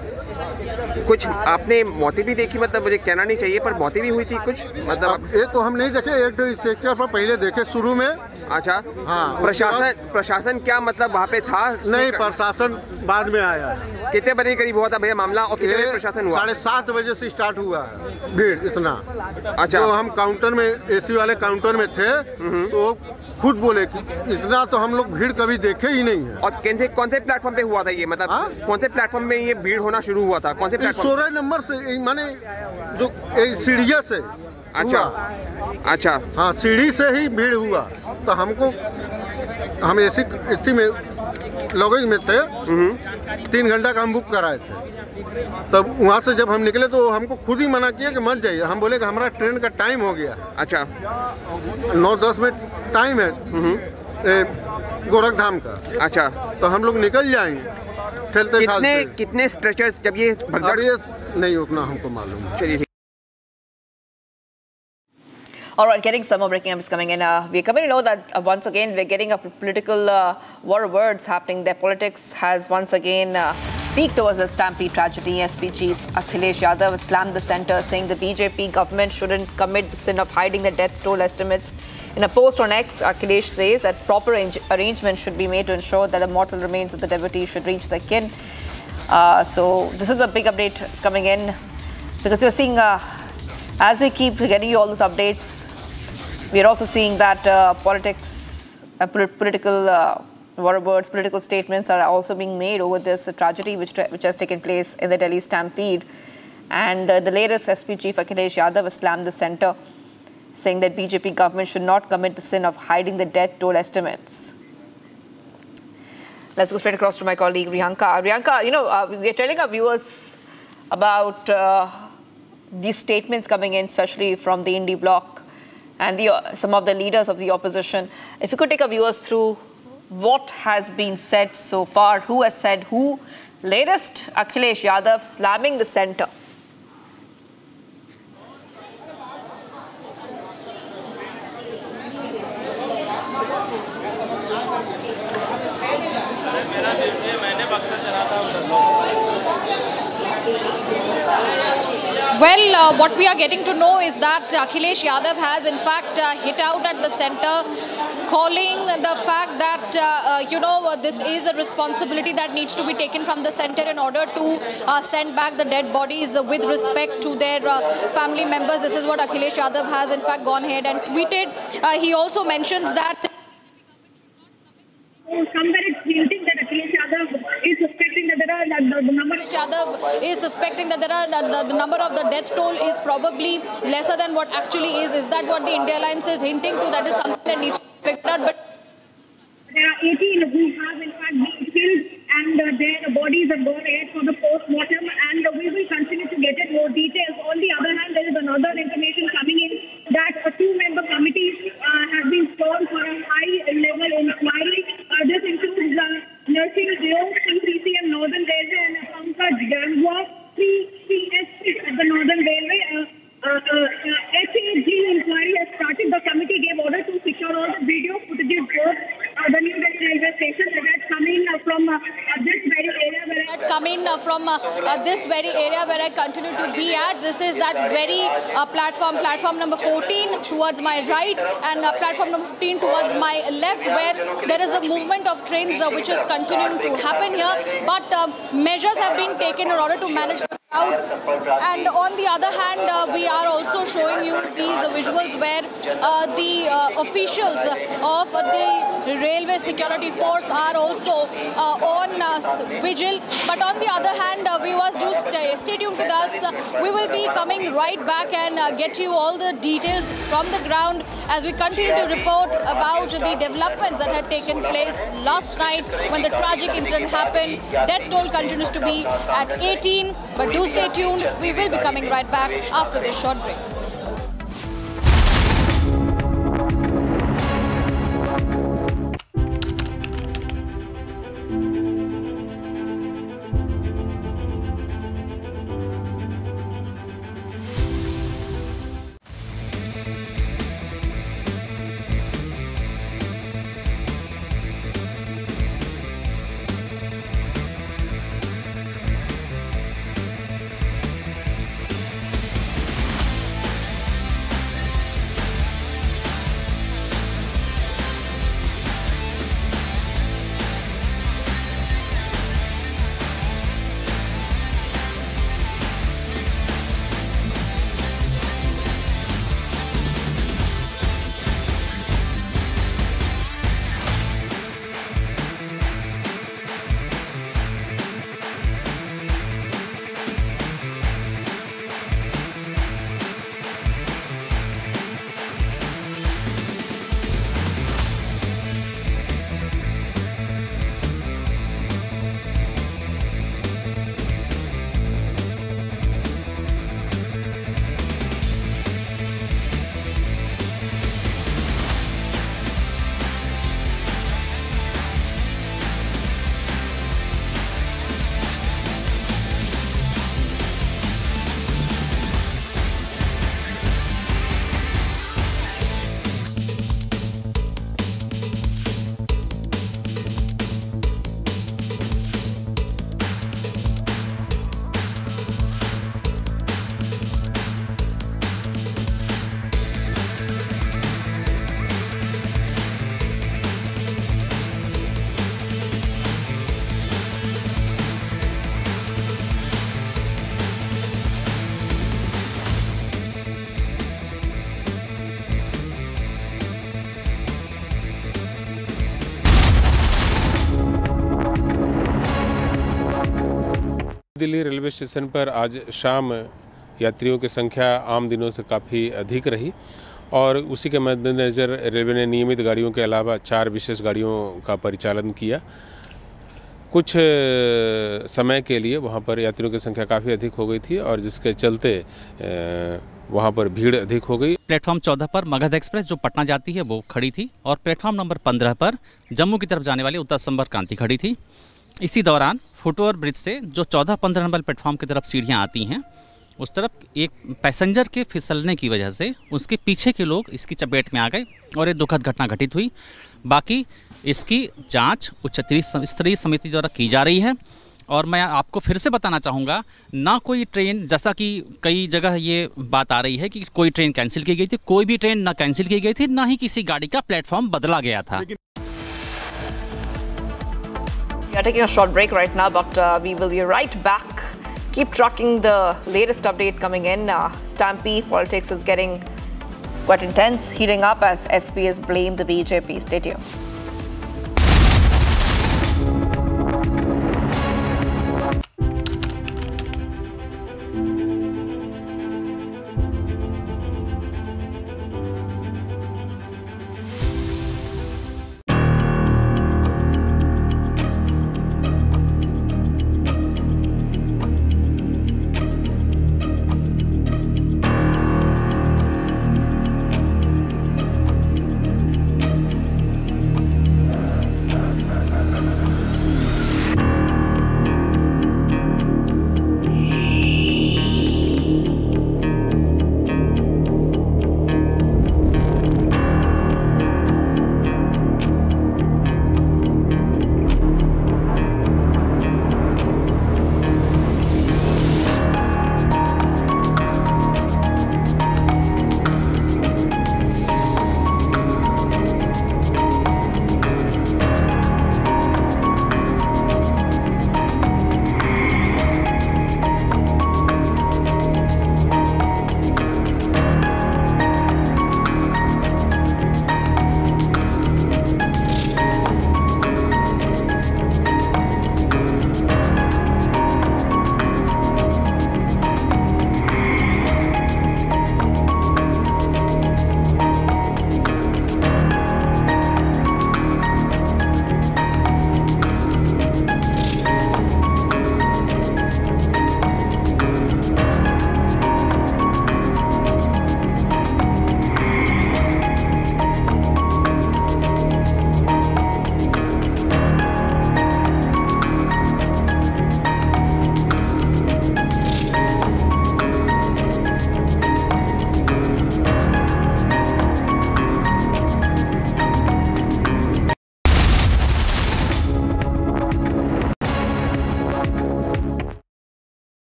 कुछ आपने मौतें भी देखी? मतलब मुझे कहना नहीं चाहिए पर मौतें भी हुई थी कुछ, मतलब ये तो हम नहीं देखे, एक दो सेक्टर पर पहले देखे शुरू में। अच्छा। हाँ। प्रशासन क्या मतलब वहाँ पे था? नहीं, प्रशासन बाद में आया। कितने बजे करीब हुआ था भैया मामला और कितने बजे प्रशासन हुआ? 7:30 बजे से स्टार्ट हुआ है भीड़ इतना। अच्छा। तो हम काउंटर में, एसी वाले काउंटर में थे तो खुद बोले कि इतना तो हम लोग भीड़ कभी देखे ही नहीं है। और कौन से प्लेटफॉर्म पे हुआ था ये, मतलब कौन से प्लेटफॉर्म में ये भीड़ होना शुरू हुआ था? कौन से प्लेटफॉर्म? 16 नंबर से, माने जो सीढ़िया से। अच्छा। अच्छा। हाँ, सीढ़ी से ही भीड़ हुआ। तो हम ऐसी स्थिति में लगेज में थे, 3 घंटा का हम बुक कराए थे। तब वहाँ से जब हम निकले तो हमको खुद ही मना किया कि मत जाइए। हम बोले कि हमारा ट्रेन का टाइम हो गया। अच्छा। 9-10 में टाइम है गोरखधाम का। अच्छा। तो हम लोग निकल जाएंगे ठेलते। कितने स्ट्रेचर्स जब ये भगदड़? ये नहीं उतना हमको मालूम। चलिए। All right, getting some more breaking news coming in. We're coming to know that once again we're getting a political war of words happening there. Politics has once again peaked towards the Stampede tragedy. SP Chief Akhilesh Yadav slammed the centre, saying the BJP government shouldn't commit the sin of hiding the death toll estimates. In a post on X, Akhilesh says that proper arrangements should be made to ensure that the mortal remains of the devotees should reach their kin. So this is a big update coming in because we're seeing, as we keep getting you all those updates, we are also seeing that political Warburg's political statements are also being made over this tragedy which has taken place in the Delhi Stampede. And the latest SP chief Akhilesh Yadav has slammed the centre, saying that BJP government should not commit the sin of hiding the death toll estimates. Let's go straight across to my colleague Rihanka. Rihanka, we are telling our viewers about these statements coming in, especially from the Indie bloc and some of the leaders of the opposition. If you could take our viewers through what has been said so far, who has said who. Latest, Akhilesh Yadav slamming the centre. Well, what we are getting to know is that Akhilesh Yadav has in fact hit out at the centre, calling the fact that, this is a responsibility that needs to be taken from the centre in order to send back the dead bodies with respect to their family members. This is what Akhilesh Yadav has in fact gone ahead and tweeted. He also mentions that somewhere it's hinting that Akhilesh Yadav is suspecting that there are the number of the death toll is probably lesser than what actually is. Is that what the India Alliance is hinting to? That is something that needs to be figured out. But there are 18 who have in fact been killed, and their bodies have gone ahead for the post-mortem, and we will continue to get more details. On the other hand, there is another information coming in that a two-member committee has been formed for a high-level inquiry. This includes Nursing Jio, CCM Northern Railway, and Pankaj Gangwa, CCSC at the Northern Railway. HAG inquiry has started. The committee gave order to secure all the video footages for the New Delhi Railway Station that's coming from this very area where I continue to be at. This is that very platform number 14 towards my right, and platform number 15 towards my left, where there is a movement of trains which is continuing to happen here. But measures have been taken in order to manage the crowd. And on the other hand, we are also showing you these visuals where the officials of the Railway Security Force are also on vigil. But on the other hand, viewers, do stay tuned with us. We will be coming right back and get you all the details from the ground as we continue to report about the developments that had taken place last night when the tragic incident happened. Death toll continues to be at 18, but do stay tuned. We will be coming right back after this short break. Delhi railway station पर आज शाम यात्रियों की संख्या आम दिनों से काफ़ी अधिक रही और उसी के मद्देनज़र रेलवे ने नियमित गाड़ियों के अलावा 4 विशेष गाड़ियों का परिचालन किया। कुछ समय के लिए वहां पर यात्रियों की संख्या काफ़ी अधिक हो गई थी और जिसके चलते वहां पर भीड़ अधिक हो गई। प्लेटफॉर्म 14 पर मगध एक्सप्रेस जो पटना जाती है वो खड़ी थी और प्लेटफॉर्म नंबर 15 पर जम्मू की तरफ जाने वाली उत्तर संपर्क क्रांति खड़ी थी। इसी दौरान फुटओवर ब्रिज से जो 14-15 नंबर प्लेटफॉर्म की तरफ सीढ़ियाँ आती हैं उस तरफ एक पैसेंजर के फिसलने की वजह से उसके पीछे के लोग इसकी चपेट में आ गए और एक दुखद घटना घटित हुई। बाकी इसकी जांच उच्च स्तरीय समिति द्वारा की जा रही है और मैं आपको फिर से बताना चाहूँगा, ना कोई ट्रेन, जैसा कि कई जगह ये बात आ रही है कि कोई ट्रेन कैंसिल की गई थी, कोई भी ट्रेन ना कैंसिल की गई थी, ना ही किसी गाड़ी का प्लेटफॉर्म बदला गया था। We are taking a short break right now, but we will be right back. Keep tracking the latest update coming in. Stampede politics is getting quite intense, heating up as SPs blame the BJP. Stay tuned.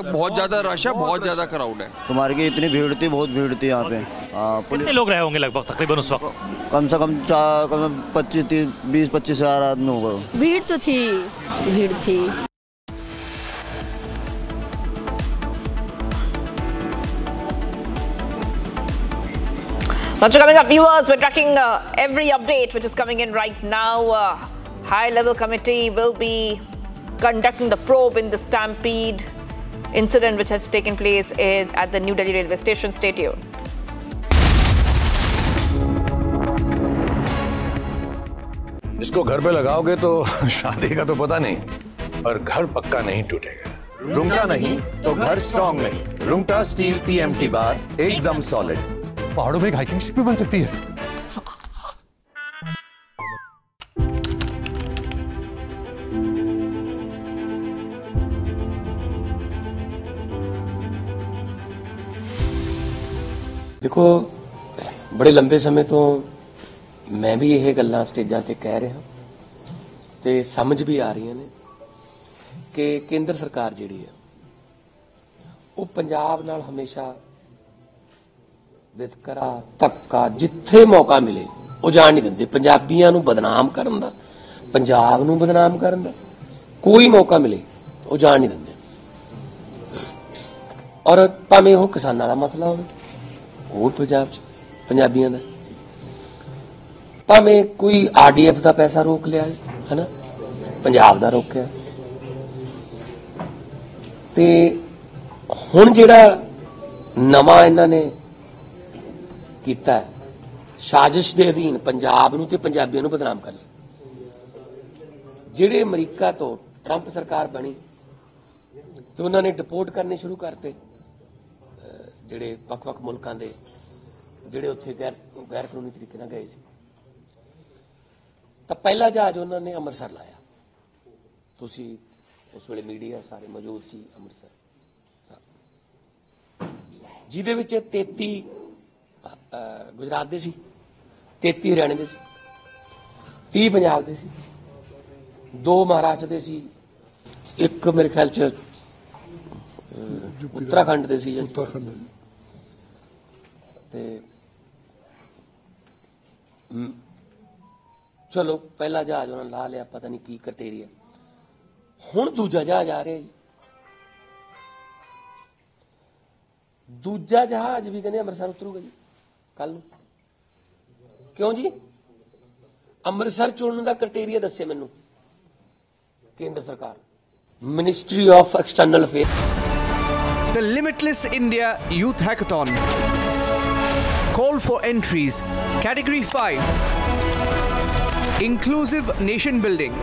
बहुत ज़्यादा rush है, बहुत ज़्यादा crowd है। तुम्हारे की इतनी भीड़ थी, बहुत भीड़ थी यहाँ पे। कितने लोग रहे होंगे लगभग तकरीबन उस वक्त? कम से कम 20-25 हज़ार आदमी होगा। भीड़ तो थी, भीड़ थी। Much coming up, viewers. We're tracking every update which is coming in right now. High-level committee will be conducting the probe in the Stampede incident which has taken place at the New Delhi Railway Station. Stay tuned. इसको घर पे लगाओगे तो शादी का तो पता नहीं, पर घर पक्का नहीं टूटेगा। रुंगटा नहीं तो घर स्ट्रॉन्ग नहीं। रुंगटा स्टील TMT बार एकदम सॉलिड। पहाड़ों में एक हाइकिंग शिप भी बन सकती है। देखो, बड़े लंबे समय तो मैं भी ਇਹ ਗੱਲਾਂ ਸਟੇਜਾਂ ਤੇ ਕਹਿ ਰਿਹਾ ਤੇ ਸਮਝ ਵੀ ਆ ਰਹੀਆਂ ਨੇ ਕਿ ਕੇਂਦਰ ਸਰਕਾਰ ਜਿਹੜੀ ਹੈ ਉਹ ਪੰਜਾਬ ਨਾਲ ਹਮੇਸ਼ਾ ਵਿਤਕਰਾ ਧੱਕਾ ਜਿੱਥੇ ਮੌਕਾ ਮਿਲੇ ਉਹ ਜਾਣ ਨਹੀਂ ਦਿੰਦੇ। ਪੰਜਾਬੀਆਂ ਨੂੰ ਬਦਨਾਮ ਕਰਨ ਦਾ, ਪੰਜਾਬ ਨੂੰ ਬਦਨਾਮ ਕਰਨ ਦਾ ਕੋਈ ਮੌਕਾ ਮਿਲੇ ਉਹ ਜਾਣ ਨਹੀਂ ਦਿੰਦੇ। ਔਰ ਭਾਵੇਂ ਉਹ ਕਿਸਾਨਾਂ ਦਾ ਮਸਲਾ ਹੋਵੇ, ਉਹ ਪੰਜਾਬ 'ਚ ਪੰਜਾਬੀਆਂ ਦਾ, ਭਾਵੇਂ ਕੋਈ RDF ਦਾ ਪੈਸਾ ਰੋਕ ਲਿਆ ਹੈ ਨਾ, ਪੰਜਾਬ ਦਾ ਰੋਕਿਆ, ਤੇ ਹੁਣ ਜਿਹੜਾ ਨਵਾਂ ਇਹਨਾਂ ਨੇ ਕੀਤਾ ਹੈ, ਸਾਜ਼ਿਸ਼ ਦੇ ਅਧੀਨ ਪੰਜਾਬ ਨੂੰ ਤੇ ਪੰਜਾਬੀਆਂ ਨੂੰ ਬਦਨਾਮ ਕਰ ਲਿਆ। ਜਿਹੜੇ ਅਮਰੀਕਾ ਤੋਂ ਟਰੰਪ ਸਰਕਾਰ ਬਣੀ ਤੇ ਉਹਨਾਂ ਨੇ ਡਿਪੋਰਟ ਕਰਨੇ ਸ਼ੁਰੂ ਕਰਤੇ ਜਿਹੜੇ ਵੱਖ-ਵੱਖ ਮੁਲਕਾਂ ਦੇ ਜਿਹੜੇ ਉੱਥੇ ਗੈਰ ਕਾਨੂੰਨੀ ਤਰੀਕੇ ਨਾਲ ਗਏ ਸੀ। ਤਾਂ ਪਹਿਲਾ ਜਹਾਜ਼ ਉਹਨਾਂ ਨੇ ਅੰਮ੍ਰਿਤਸਰ ਲਾਇਆ। ਤੁਸੀਂ ਉਸ ਵੇਲੇ ਮੀਡੀਆ ਸਾਰੇ ਮੌਜੂਦ ਸੀ ਅੰਮ੍ਰਿਤਸਰ, ਜਿਹਦੇ ਵਿੱਚ 33 ਗੁਜਰਾਤ ਦੇ ਸੀ, 33 ਹਰਿਆਣੇ ਦੇ ਸੀ, 30 ਪੰਜਾਬ ਦੇ ਸੀ, 2 ਮਹਾਰਾਸ਼ਟਰ ਦੇ ਸੀ, ਇੱਕ ਮੇਰੇ ਖਿਆਲ ਚ उत्तराखंड ਦੇ ਸੀ। ਤੇ ਚਲੋ ਪਹਿਲਾ ਜਹਾਜ਼ ਉਹਨਾਂ ਲਾ ਲਿਆ, ਪਤਾ ਨਹੀਂ ਕੀ ਕ੍ਰਾਈਟੇਰੀਆ। ਹੁਣ ਦੂਜਾ ਜਹਾਜ਼ ਆ ਰਿਹਾ ਜੀ। ਦੂਜਾ ਜਹਾਜ਼ ਵੀ ਕਹਿੰਦੇ ਅੰਮ੍ਰਿਤਸਰ ਉਤਰੂਗਾ ਜੀ ਕੱਲ ਨੂੰ। ਕਿਉਂ ਜੀ? ਅੰਮ੍ਰਿਤਸਰ ਚੁਣਨ ਦਾ ਕ੍ਰਾਈਟੇਰੀਆ ਦੱਸੇ ਮੈਨੂੰ ਕੇਂਦਰ ਸਰਕਾਰ, ministry of external affairs. The Limitless India Youth Hackathon. Call for entries. Category 5. Inclusive nation building.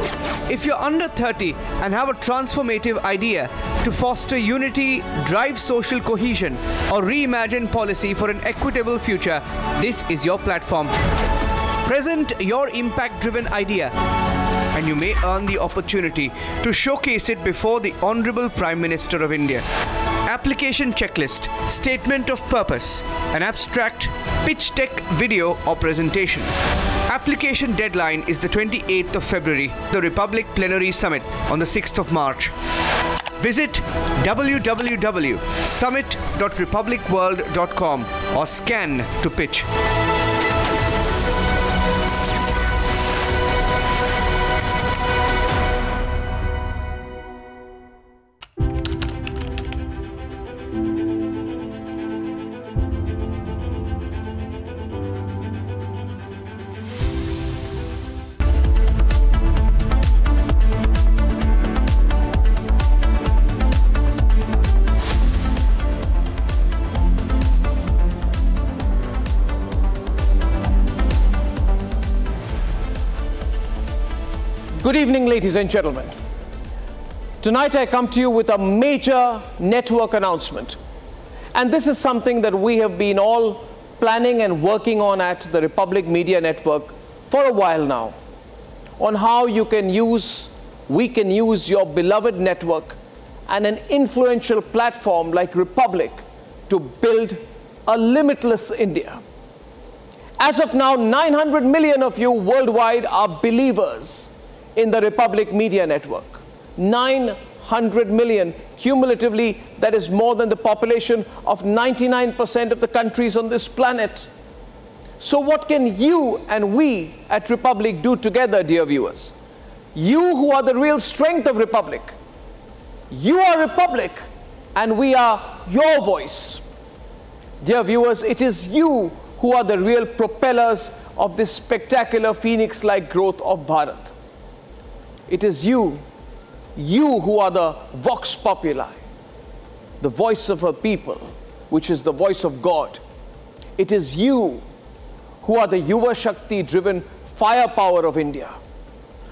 If you're under 30 and have a transformative idea to foster unity, drive social cohesion, or reimagine policy for an equitable future, this is your platform. Present your impact-driven idea, and you may earn the opportunity to showcase it before the Honorable Prime Minister of India. Application checklist, statement of purpose, an abstract, pitch deck video or presentation. Application deadline is the 28th of February. The Republic Plenary Summit on the 6th of March. Visit www.summit.republicworld.com or scan to pitch. Good evening, ladies and gentlemen. Tonight I come to you with a major network announcement. And this is something that we have been all planning and working on at the Republic Media Network for a while now. On how we can use your beloved network and an influential platform like Republic to build a limitless India. As of now, 900 million of you worldwide are believers in the Republic Media Network. 900 million cumulatively, that is more than the population of 99% of the countries on this planet. So what can you and we at Republic do together, dear viewers? You who are the real strength of Republic. You are Republic and we are your voice. Dear viewers, it is you who are the real propellers of this spectacular phoenix-like growth of Bharat. It is you who are the vox populi, the voice of a people, which is the voice of God. It is you who are the Yuva Shakti-driven firepower of India.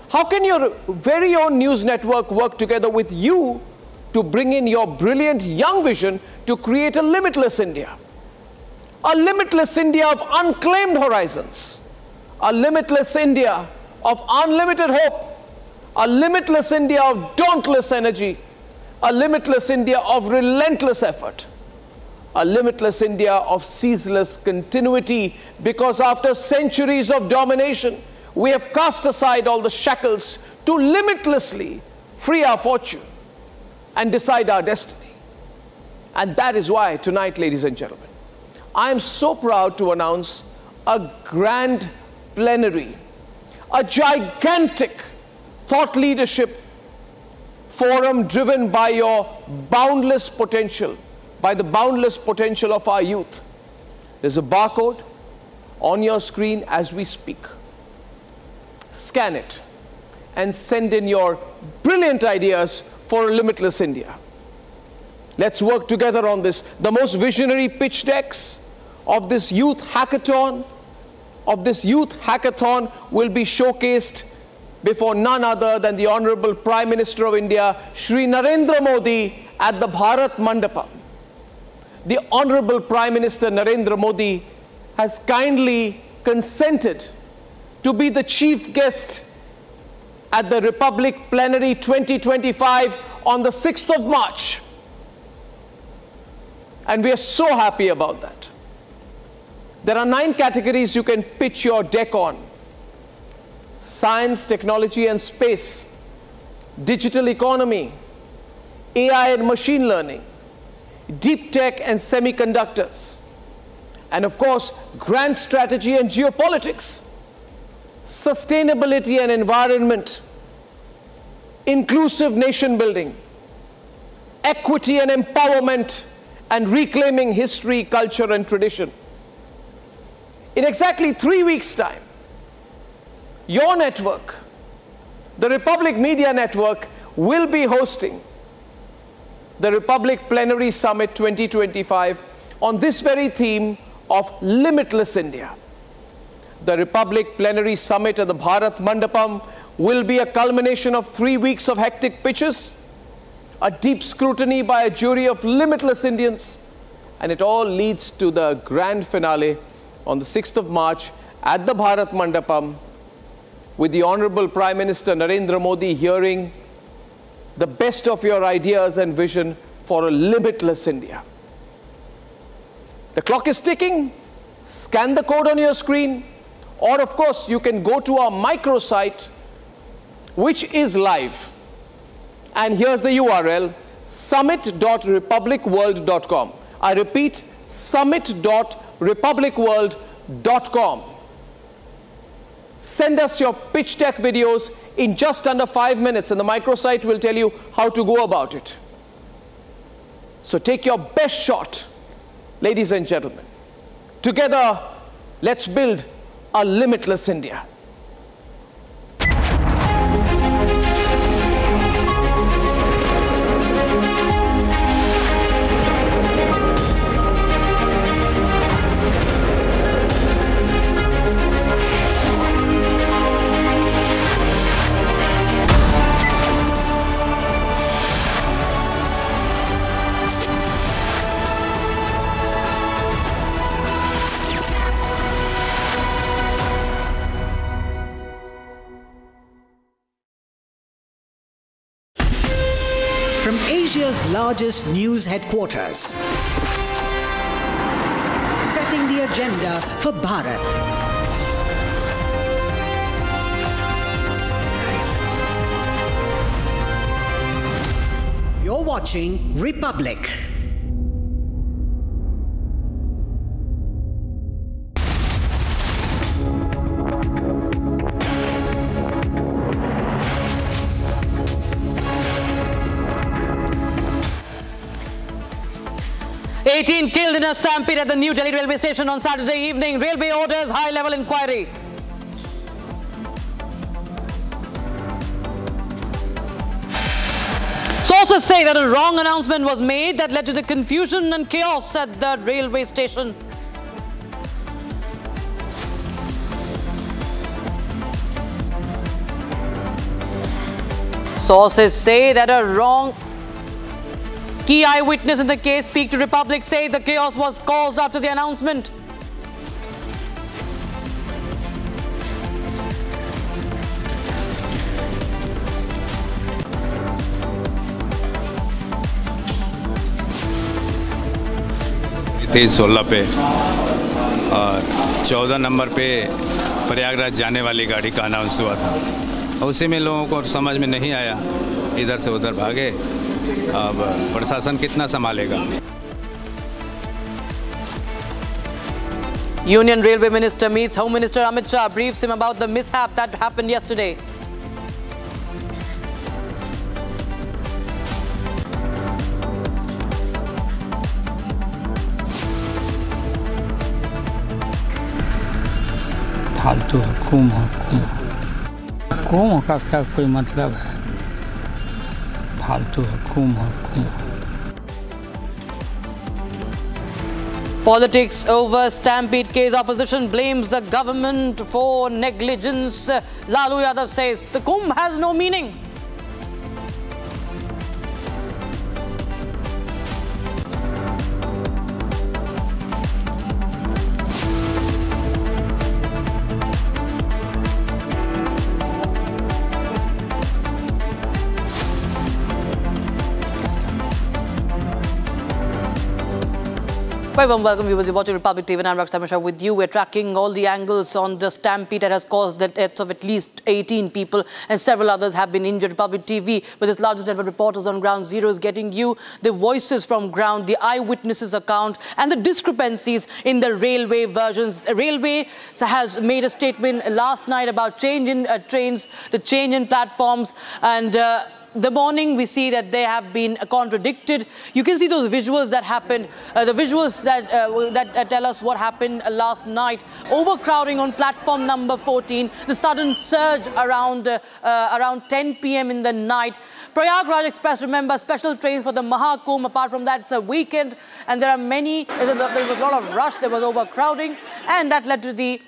How can your very own news network work together with you to bring in your brilliant young vision to create a limitless India? A limitless India of unclaimed horizons, a limitless India of unlimited hope, a limitless India of dauntless energy, a limitless India of relentless effort, a limitless India of ceaseless continuity, because after centuries of domination, we have cast aside all the shackles to limitlessly free our fortune and decide our destiny. And that is why tonight, ladies and gentlemen, I am so proud to announce a grand plenary, a gigantic thought leadership forum driven by your boundless potential, by the boundless potential of our youth. There's a barcode on your screen as we speak. Scan it and send in your brilliant ideas for a limitless India. Let's work together on this. The most visionary pitch decks of this youth hackathon, will be showcased before none other than the Honorable Prime Minister of India, Shri Narendra Modi, at the Bharat Mandapam. The Honorable Prime Minister Narendra Modi has kindly consented to be the chief guest at the Republic Plenary 2025 on the 6th of March. And we are so happy about that. There are 9 categories you can pitch your deck on: science, technology and space, digital economy, AI and machine learning, deep tech and semiconductors, and of course, grand strategy and geopolitics, sustainability and environment, inclusive nation building, equity and empowerment, and reclaiming history, culture, and tradition. In exactly 3 weeks' time, your network, the Republic Media Network, will be hosting the Republic Plenary Summit 2025 on this very theme of limitless India. The Republic Plenary Summit at the Bharat Mandapam will be a culmination of 3 weeks of hectic pitches, a deep scrutiny by a jury of limitless Indians, and it all leads to the grand finale on the 6th of March at the Bharat Mandapam, with the Honorable Prime Minister Narendra Modi hearing the best of your ideas and vision for a limitless India. The clock is ticking. Scan the code on your screen, or of course you can go to our microsite, which is live. And here's the URL: summit.republicworld.com. I repeat, summit.republicworld.com. Send us your pitch deck videos in just under 5 minutes, and the microsite will tell you how to go about it. So take your best shot, ladies and gentlemen. Together, let's build a limitless India. From Asia's largest news headquarters, setting the agenda for Bharat. You're watching Republic. $18 killed in a stampede at the New Delhi Railway Station on Saturday evening. Railway orders high-level inquiry. Sources say that a wrong announcement was made that led to the confusion and chaos at the railway station. Sources say that a wrong... Key eyewitness in the case speak to Republic say the chaos was caused after the announcement. तेज 16 पे और 14 number पे प्रयागराज जाने वाली गाड़ी का announce हुआ था। उसी में लोगों को समझ में नहीं आया, इधर से उधर भागे। अब प्रशासन कितना संभालेगा? Union Railway Minister meets Home Minister Amit Shah, briefs him about the mishap that happened yesterday. फालतू हुकुम का क्या कोई मतलब है? फालतू हुकुम Politics over Stampede case. Opposition blames the government for negligence. Lalu Yadav says the Kumbh has no meaning. Very warm welcome, viewers. You're watching Republic TV and I'm Arnab Goswami with you. We're tracking all the angles on the stampede that has caused the deaths of at least 18 people and several others have been injured. Republic TV, with its largest network of reporters on ground zero, is getting you the voices from ground, the eyewitnesses account and the discrepancies in the railway versions. The railway has made a statement last night about change in trains, the change in platforms, and the morning we see that they have been contradicted. You can see those visuals that happened, the visuals that tell us what happened last night. Overcrowding on platform number 14, the sudden surge around 10 p.m. in the night. Prayagraj Express, remember, special trains for the Mahakumbh. Apart from that, it's a weekend and there are many, there was a lot of rush, there was overcrowding, and that led to the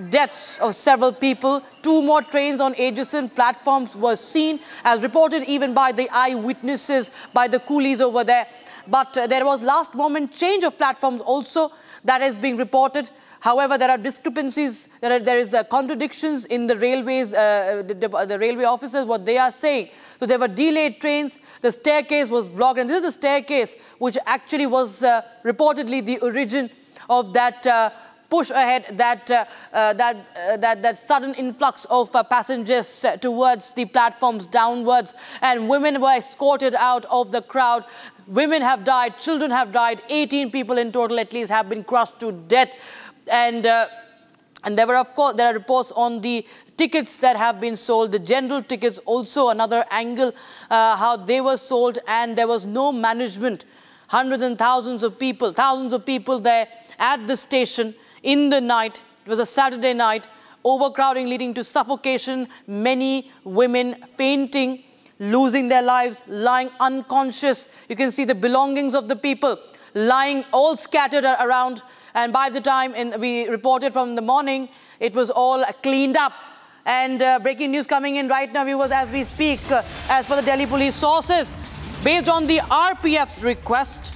deaths of several people. 2 more trains on adjacent platforms were seen, as reported even by the eyewitnesses, by the coolies over there. But there was last moment change of platforms also that is being reported. However, there are discrepancies, there is contradictions in the railways, the railway officers, what they are saying. So there were delayed trains, the staircase was blocked, and this is the staircase which actually was reportedly the origin of that push ahead, that sudden influx of passengers towards the platforms downwards, and women were escorted out of the crowd. Women have died, children have died, 18 people in total at least have been crushed to death. And there were, of course, there are reports on the tickets that have been sold, the general tickets also another angle, how they were sold, and there was no management. Hundreds and thousands of people there at the station in the night. It was a Saturday night. Overcrowding leading to suffocation, many women fainting, losing their lives, lying unconscious. You can see the belongings of the people lying all scattered around, and by the time we reported from the morning, it was all cleaned up. And breaking news coming in right now, viewers, as we speak, as per the Delhi police sources, based on the RPF's request,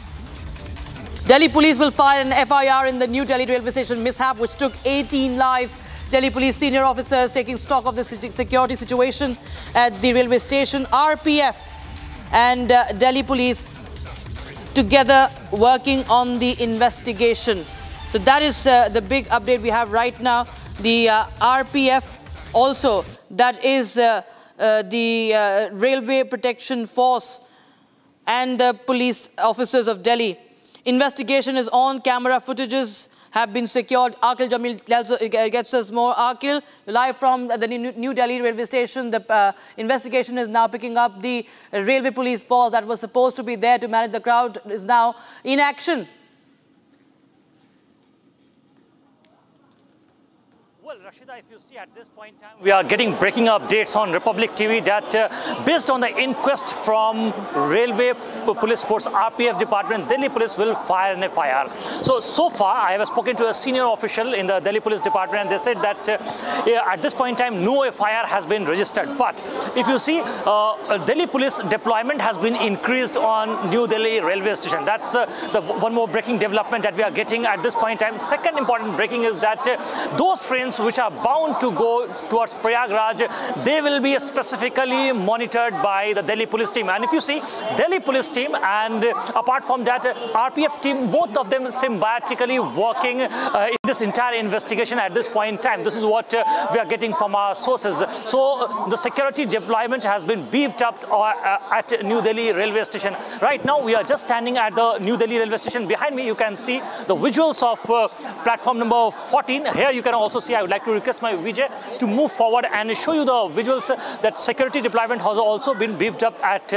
Delhi police will file an FIR in the New Delhi railway station mishap, which took 18 lives. Delhi police senior officers taking stock of the security situation at the railway station. RPF and Delhi police together working on the investigation. So that is the big update we have right now. The RPF also, that is the Railway Protection Force and the police officers of Delhi. Investigation is on. Camera footages have been secured. Akil Jamil gets us more. Akil, live from the New Delhi railway station. The investigation is now picking up. The railway police force that was supposed to be there to manage the crowd is now in action. Well, Rashida, if you see at this point in time, we are getting breaking updates on Republic TV that based on the inquest from Railway Police Force, RPF Department, Delhi Police will file an FIR. So far, I have spoken to a senior official in the Delhi Police Department, and they said that at this point in time, no FIR has been registered. But if you see, Delhi Police deployment has been increased on New Delhi Railway Station. That's the one more breaking development that we are getting at this point in time. Second important breaking is that those trains which are bound to go towards Prayagraj, they will be specifically monitored by the Delhi police team. And if you see, Delhi police team and apart from that, RPF team, both of them symbiotically working in this entire investigation at this point in time. This is what we are getting from our sources. So the security deployment has been beefed up at New Delhi railway station. Right now, we are just standing at the New Delhi railway station. Behind me, you can see the visuals of platform number 14. Here you can also see, I would like to request my Vijay to move forward and show you the visuals that security deployment has also been beefed up at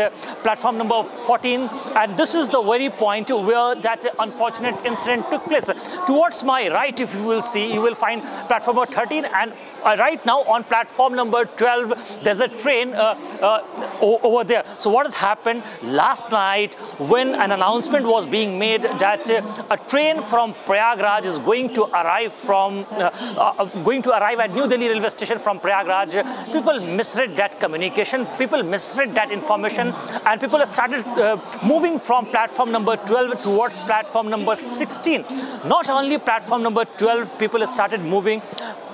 platform number 14. And this is the very point where that unfortunate incident took place. Towards my right, right, if you will see, you will find platform number 13, and right now on platform number 12, there's a train over there. So what has happened last night when an announcement was being made that a train from Prayagraj is going to arrive at New Delhi Railway Station from Prayagraj, people misread that communication, people misread that information, and people started moving from platform number 12 towards platform number 16. Not only platform number 12, people started moving.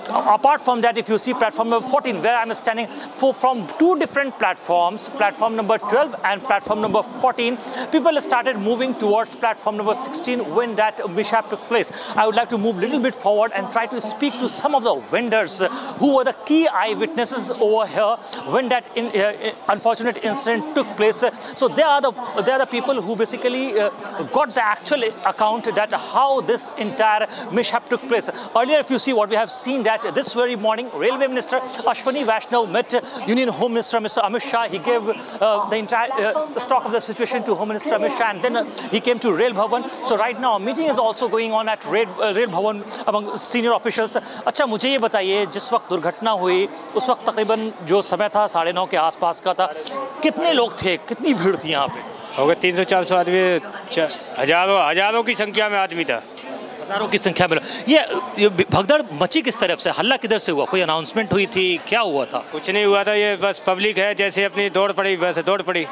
Apart from that, if you see platform number 14, where I'm standing, from two different platforms, platform number 12 and platform number 14, people started moving towards platform number 16 when that mishap took place. I would like to move a little bit forward and try to speak to some of the vendors who were the key eyewitnesses over here when that unfortunate incident took place. So they are the people who basically got the actual account that how this entire mishap took place. Earlier, if you see what we have seen, that this very morning, Railway Minister Ashwini Vaishnav met Union Home Minister Mr. Amit Shah. He gave the entire stock of the situation to Home Minister Amit Shah, and then he came to Rail Bhavan. So right now, a meeting is also going on at Rail Bhavan among senior officials. अच्छा, मुझे ये बताइए, जिस वक्त दुर्घटना हुई, उस वक्त तकरीबन जो समय था 9:30 के आसपास का था, कितने लोग थे, कितनी भीड़ थी यहाँ पे? हो गए 300-400 आदमी, हजारों की संख्या में आदमी था। हजारों की संख्या में। ये भगदड़ मची किस तरफ से, हल्ला किधर से हुआ, कोई अनाउंसमेंट हुई थी, क्या हुआ था? कुछ नहीं हुआ था, ये बस पब्लिक है जैसे अपनी दौड़ पड़ी वैसे दौड़ पड़ी।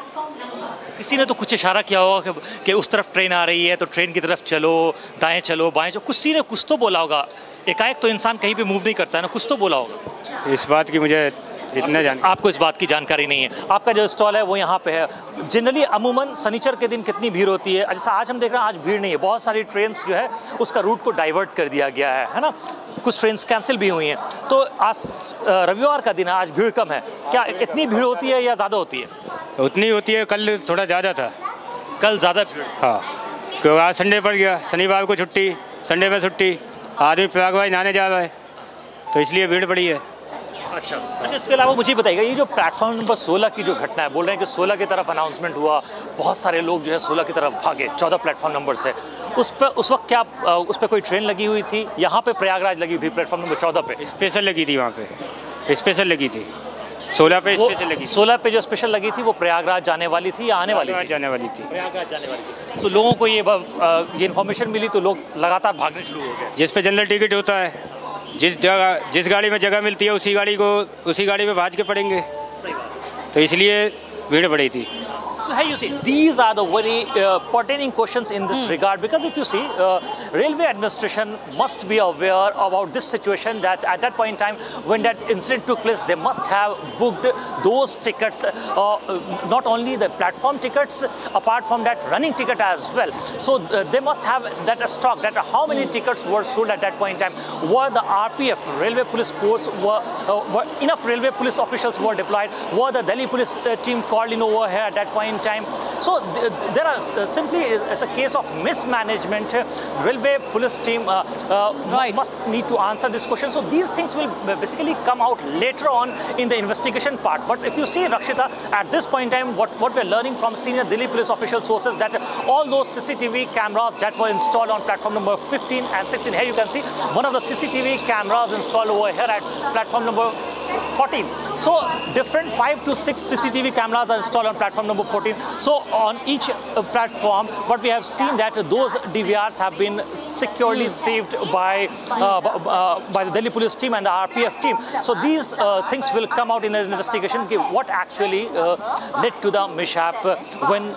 किसी ने तो कुछ इशारा किया होगा कि उस तरफ ट्रेन आ रही है तो ट्रेन की तरफ चलो, दाएं चलो बाएं चलो, किसी ने कुछ तो बोला होगा। एकाएक तो इंसान कहीं पे मूव नहीं करता है ना, कुछ तो बोला होगा। इस बात की मुझे आपको इस बात की जानकारी नहीं है। आपका जो स्टॉल है वो यहाँ पे है। जनरली अमूमन शनिचर के दिन कितनी भीड़ होती है? जैसा आज हम देख रहे हैं, आज भीड़ नहीं है, बहुत सारी ट्रेन्स जो है उसका रूट को डाइवर्ट कर दिया गया है ना, कुछ ट्रेन्स कैंसिल भी हुई हैं। तो आज रविवार का दिन है, आज भीड़ कम है, क्या इतनी भीड़ होती है या ज़्यादा होती है? उतनी होती है, कल थोड़ा ज़्यादा था। कल ज़्यादा भीड़? हाँ, क्योंकि आज संडे पड़ गया, शनिवार को छुट्टी, संडे में छुट्टी, आदमी प्रयागराज नहाने जा रहा है तो इसलिए भीड़ पड़ी है। अच्छा, इसके अलावा मुझे बताइएगा, ये जो प्लेटफॉर्म नंबर 16 की जो घटना है, बोल रहे हैं कि 16 की तरफ अनाउंसमेंट हुआ, बहुत सारे लोग जो है 16 की तरफ भागे 14 प्लेटफॉर्म नंबर से, उस वक्त क्या उस पर कोई ट्रेन लगी हुई थी? यहाँ पे प्रयागराज लगी थी प्लेटफॉर्म नंबर 14 पे? स्पेशल लगी थी, वहाँ पे स्पेशल लगी थी। 16 पे स्पेशल लगी। 16 पे जो स्पेशल लगी थी वो प्रयागराज जाने वाली थी या आने वाली थी? जाने वाली थी। प्रयागराज जाने वाली थी। तो लोगों को ये इन्फॉर्मेशन मिली तो लोग लगातार भागने शुरू हो गए। जिस पे जनरल टिकट होता है, जिस गाड़ी में जगह मिलती है उसी गाड़ी में भाज के पड़ेंगे, तो इसलिए भीड़ बढ़ी थी। So hey, you see, these are the very pertaining questions in this regard, because if you see, railway administration must be aware about this situation, that at that point in time when that incident took place, they must have booked those tickets, not only the platform tickets, apart from that running ticket as well. So they must have that stock, that how many tickets were sold at that point in time. Were the RPF, Railway Police Force, were enough railway police officials were deployed? Were the Delhi police team called in over here at that point in time? So there are simply, it's a case of mismanagement. Railway police team must need to answer this question. So these things will basically come out later on in the investigation part. But if you see, Rakshita, at this point in time, what we're learning from senior Delhi police official sources, that all those CCTV cameras that were installed on platform number 15 and 16, here you can see one of the CCTV cameras installed over here at platform number 14. So different 5 to 6 CCTV cameras are installed on platform number 14. So on each platform, what we have seen that those DVRs have been securely saved by the Delhi police team and the RPF team. So these things will come out in the investigation. What actually led to the mishap when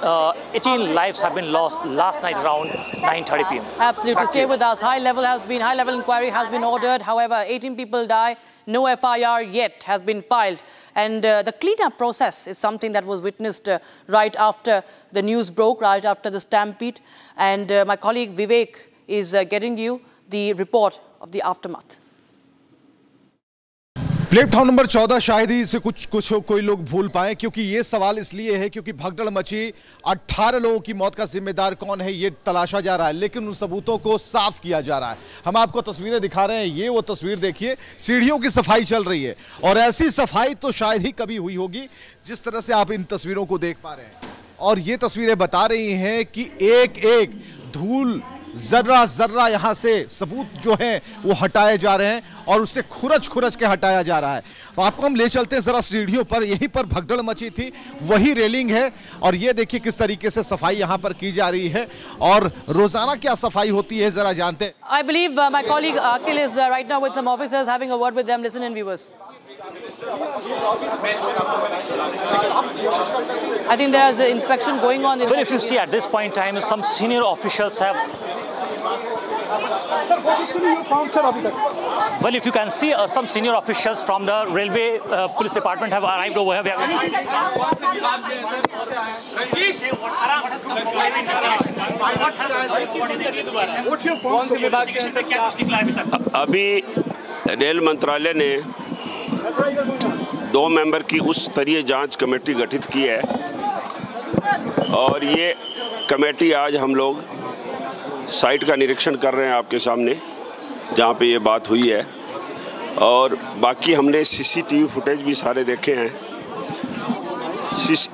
18 lives have been lost last night around 9:30 p.m. Absolutely. Stay with us. High level inquiry has been ordered. However, 18 people die. No FIR yet has been filed. And the cleanup process is something that was witnessed right after the news broke, right after the stampede. And my colleague Vivek is getting you the report of the aftermath. Platform number 14 शायद ही इसे कोई लोग भूल पाए, क्योंकि ये सवाल इसलिए है क्योंकि भगदड़ मची। 18 लोगों की मौत का जिम्मेदार कौन है ये तलाशा जा रहा है, लेकिन उन सबूतों को साफ किया जा रहा है। हम आपको तस्वीरें दिखा रहे हैं, ये वो तस्वीर देखिए, सीढ़ियों की सफाई चल रही है और ऐसी सफाई तो शायद ही कभी हुई होगी जिस तरह से आप इन तस्वीरों को देख पा रहे हैं। और ये तस्वीरें बता रही हैं कि एक एक धूल जर्रा जर्रा यहाँ से सबूत जो हैं वो हटाए जा रहे हैं और उससे खुरच के हटाया जा रहा है। तो आपको हम ले चलते हैं जरा सीढ़ियों पर, यहीं पर भगदड़ मची थी, वही रेलिंग है और ये देखिए किस तरीके से सफाई यहाँ पर की जा रही है और रोजाना क्या सफाई होती है जरा जानते हैं। I believe my colleague Akhil is right now with some officers having a word with them. Listen in, viewers. I think there is an inspection going on. Well, if you see at this point in time, some senior officials have. Well, if you can see, some senior officials from the railway police department have arrived over here. अभी rail मंत्रालय ने 2 member की उच्च स्तरीय जांच committee गठित की है और ये कमेटी आज हम लोग साइट का निरीक्षण कर रहे हैं आपके सामने जहाँ पे ये बात हुई है और बाकी हमने सीसीटीवी फुटेज भी सारे देखे हैं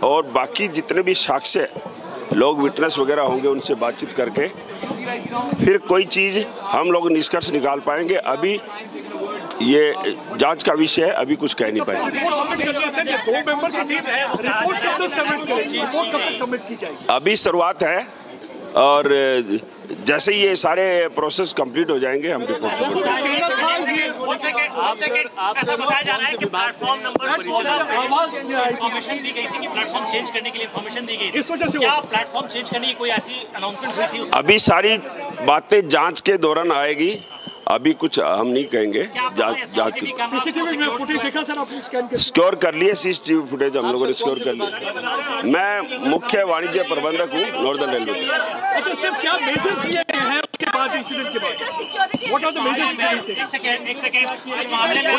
और बाकी जितने भी साक्ष्य लोग विटनेस वगैरह होंगे उनसे बातचीत करके फिर कोई चीज़ हम लोग निष्कर्ष निकाल पाएंगे। अभी ये जांच का विषय है, अभी कुछ कह नहीं पाएंगे। अभी शुरुआत है और जैसे ही ये सारे प्रोसेस कंप्लीट हो जाएंगे हम रिपोर्ट ऐसा बताया जा रहा है कि प्लेटफॉर्म नंबर 14 इन्फॉर्मेशन दी गई थी कि प्लेटफॉर्म चेंज करने के लिए इन्फॉर्मेशन दी गई थी। इस वजह से क्या प्लेटफॉर्म चेंज करने की कोई ऐसी अनाउंसमेंट हुई थी? अभी सारी बातें जांच के दौरान आएगी, अभी कुछ हम नहीं कहेंगे। जांच की स्कोर कर लिए, सीसीटीवी फुटेज हम लोगों ने स्कोर कर लिया। मैं मुख्य वाणिज्य प्रबंधक हूँ नॉर्दर्न रेलवे। अच्छा सर, क्या मेजर्स लिए गए हैं उसके बाद, इंसिडेंट के बाद? What are the measures? एक सेकंड इस मामले में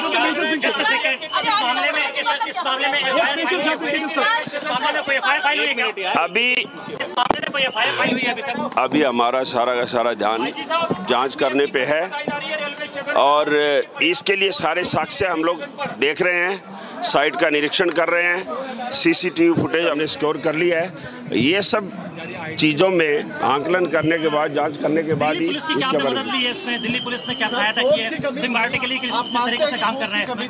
कोई एफआईआर फाइल हुई है क्या? अभी इस मामले में कोई एफआईआर फाइल हुई है अभी तक? अभी हमारा सारा का सारा ध्यान जांच करने पे है और इसके लिए सारे साक्ष्य हम लोग देख रहे हैं, साइट का निरीक्षण कर रहे हैं, सीसीटीवी फुटेज हमने स्कोर कर लिया है। ये सब चीजों में आंकलन करने के बाद, जांच करने के बाद ही इसका मदद ली है। इसमें दिल्ली पुलिस ने क्या सहायता की है? सिम्बायोटिक के लिए किस तरीके से काम कर रहे हैं इसमें?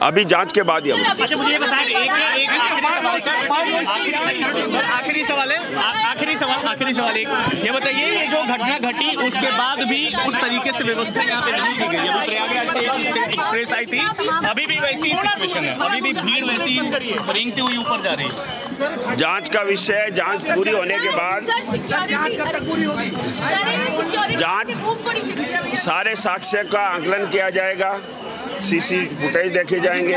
अभी जांच के बाद ही हम। अच्छा मुझे ये बताएं, आखिरी सवाल एक ये बताइए, ये जो घटना घटी उसके बाद भी उस तरीके से व्यवस्था यहाँ पे नहीं की गई है? वो प्रयागराज से एक एक्सप्रेस आई थी, अभी भी वैसी सिचुएशन है, अभी भी भीड़ वैसी रेंगती हुई ऊपर जा रही है। जांच का विषय है, जांच पूरी होने के बाद जांच सारे साक्ष्य का आकलन किया जाएगा, सीसी फुटेज देखे जाएंगे,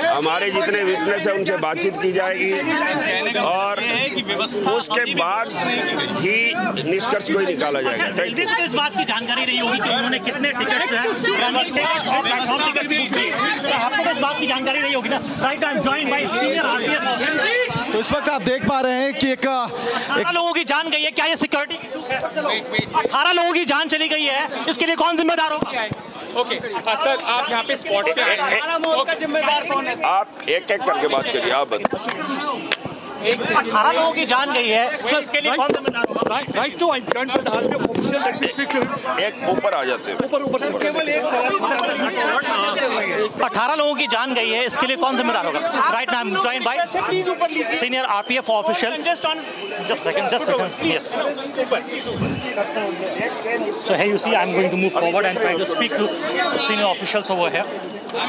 हमारे जितने विटनेस है उनसे बातचीत की जाएगी और उसके बाद ही निष्कर्ष कोई निकाला जाएगा। इस बात की जानकारी रही होगी कि उन्होंने कितने टिकट आपको तो इस बात की जानकारी रही होगी ना? Right, I am joined by senior RPF. तो इस वक्त आप देख पा रहे हैं कि एक 18 लोगों की जान गई है, क्या ये सिक्योरिटी की चूक है? 18 लोगों की जान चली गई है, इसके लिए कौन जिम्मेदार होगा? ओके सर, आप यहाँ पे स्पॉट पे आए, जिम्मेदार कौन है? आप एक एक करके बात करिए, आप बताइए। 18 लोगों की जान गई है, तो इसके लिए कौन जिम्मेदार होगा? Right to join with the RPF official, let me speak to him. एक ऊपर आ जाते हैं, ऊपर से केवल एक सवाल। 18 लोगों की जान गई है, इसके लिए कौन जिम्मेदार होगा? Right now I am joined by senior RPF official. Just second. Yes. So here you see, I'm going to move forward and try to speak to senior officials over here.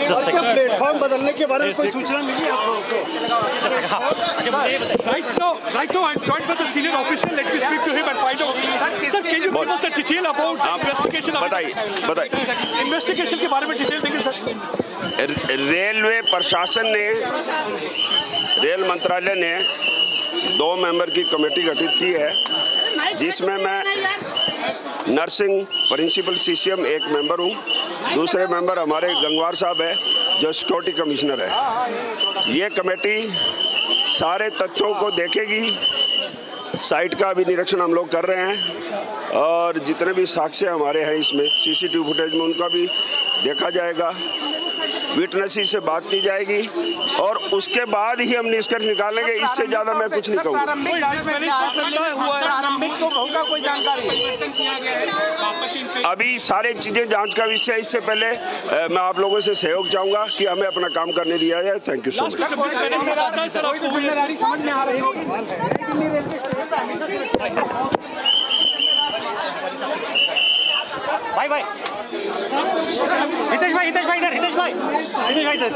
Just second. Platform बदलने के बारे में कोई सूचना मिली आपको? Just second. हाँ. अच्छा मुझे ये बताइए. Right now, I'm joined by the senior official. Let me speak to him and find out. Sir, can you give us a detail about the investigation? बताइए. Investigation के बारे में डिटेल देंगे सर. रेलवे प्रशासन ने, रेल मंत्रालय ने 2 member की कमेटी गठित की है, जिसमें मैं नर्सिंग प्रिंसिपल सीसीएम एक मेंबर हूँ, दूसरे मेंबर हमारे गंगवार साहब है जो सिक्योरिटी कमिश्नर है। ये कमेटी सारे तथ्यों को देखेगी, साइट का भी निरीक्षण हम लोग कर रहे हैं और जितने भी साक्ष्य हमारे हैं इसमें सीसीटीवी फुटेज में उनका भी देखा जाएगा। विटनेसेस से बात की जाएगी और उसके बाद ही हम निष्कर्ष निकालेंगे। इससे ज़्यादा मैं कुछ नहीं कहूँगा। अभी सारी चीज़ें जांच का विषय है। इससे पहले मैं आप लोगों से सहयोग चाहूँगा कि हमें अपना काम करने दिया जाए। Thank you so much. समझ में आ रही होगी। भाई भाई हितेश भाई इधर हितेश भाई इधर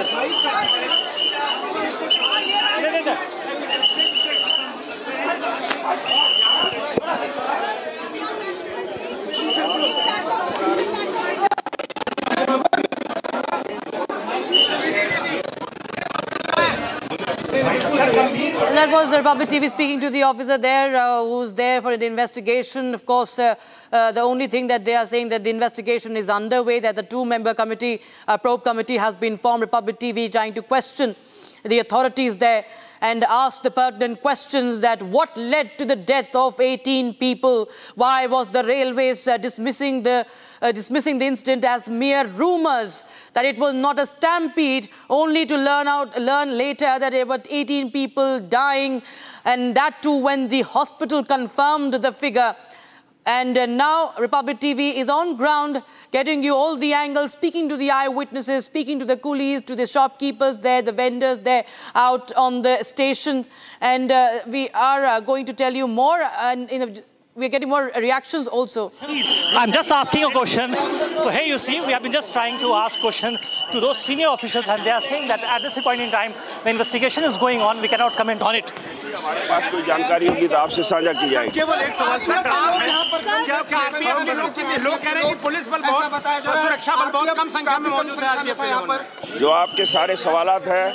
That was the Republic TV speaking to the officer there who's there for the investigation. Of course, the only thing that they are saying that the investigation is underway, that the two-member committee, probe committee has been formed, Republic TV trying to question the authorities there and ask the pertinent questions that what led to the death of 18 people? Why was the railways dismissing the incident as mere rumors, that it was not a stampede, only to learn later that there were 18 people dying, and that too when the hospital confirmed the figure. And now Republic TV is on ground, getting you all the angles, speaking to the eyewitnesses, speaking to the coolies, to the shopkeepers there, the vendors there out on the station. And we are going to tell you more. And we're getting more reactions also. I'm just asking a question. So here you see, we have been just trying to ask question to those senior officials, and they are saying that at this point in time, the investigation is going on. We cannot comment on it. हमारे पास कोई जानकारी होगी तो आपसे साझा की जाएगी। केवल एक सवाल लोग कह रहे हैं कि पुलिस बल बहुत और सुरक्षा बल बहुत कम संख्या में मौजूद है यहाँ पर। जो आपके सारे सवालात हैं,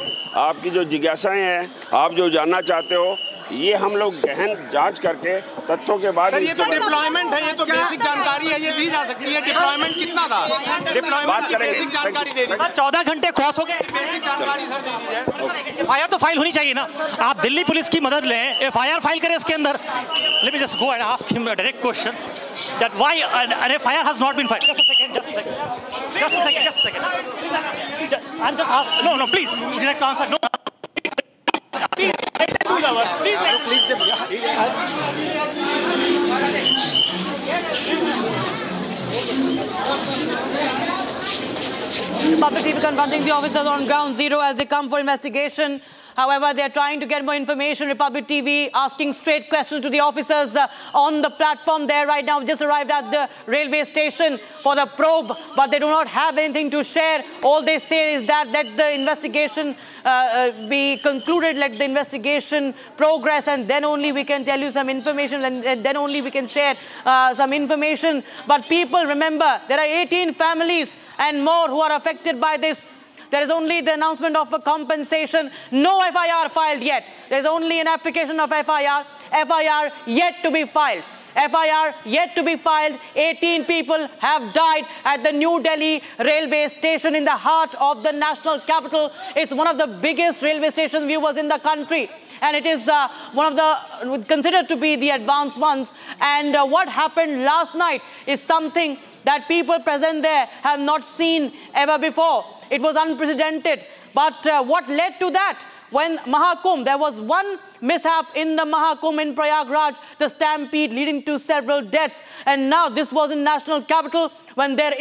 आपकी जो जिज्ञासाएं हैं, आप जो जानना चाहते हो, ये हम लोग गहन जांच करके तथ्यों के बाद। सर ये तो डिप्लॉयमेंट है, ये तो बेसिक जानकारी है, ये दी जा सकती है। डिप्लॉयमेंट कितना था? डिप्लॉयमेंट की बेसिक जानकारी दे दी। 14 घंटे क्रॉस हो गए। बेसिक जानकारी सर दे दीजिए। एफआईआर तो फाइल होनी चाहिए ना। आप दिल्ली पुलिस की मदद लें, एफआईआर फाइल करें इसके अंदर। Let me just go and ask him a direct question that why an FIR has not been filed. Just a second. I'm just asking. No, please, direct answer. No. Please. Republic TV confronting the officers on ground zero as they come for investigation. However, they are trying to get more information. Republic TV asking straight questions to the officers on the platform there right now. Just arrived at the railway station for the probe, but they do not have anything to share. All they say is that let the investigation be concluded, let the investigation progress, and then only we can tell you some information, and then only we can share some information. But people, remember, there are 18 families and more who are affected by this. There is only the announcement of a compensation. No FIR filed yet. There is only an application of FIR. FIR yet to be filed. FIR yet to be filed. 18 people have died at the New Delhi railway station in the heart of the national capital. It's one of the biggest railway station viewers in the country. And it is one of the considered to be the advanced ones. And what happened last night is something that people present there have not seen ever before. It was unprecedented. But what led to that? When Mahakumbh, there was one mishap in the Mahakumbh in Prayagraj, the stampede leading to several deaths. And now this was in national capital when there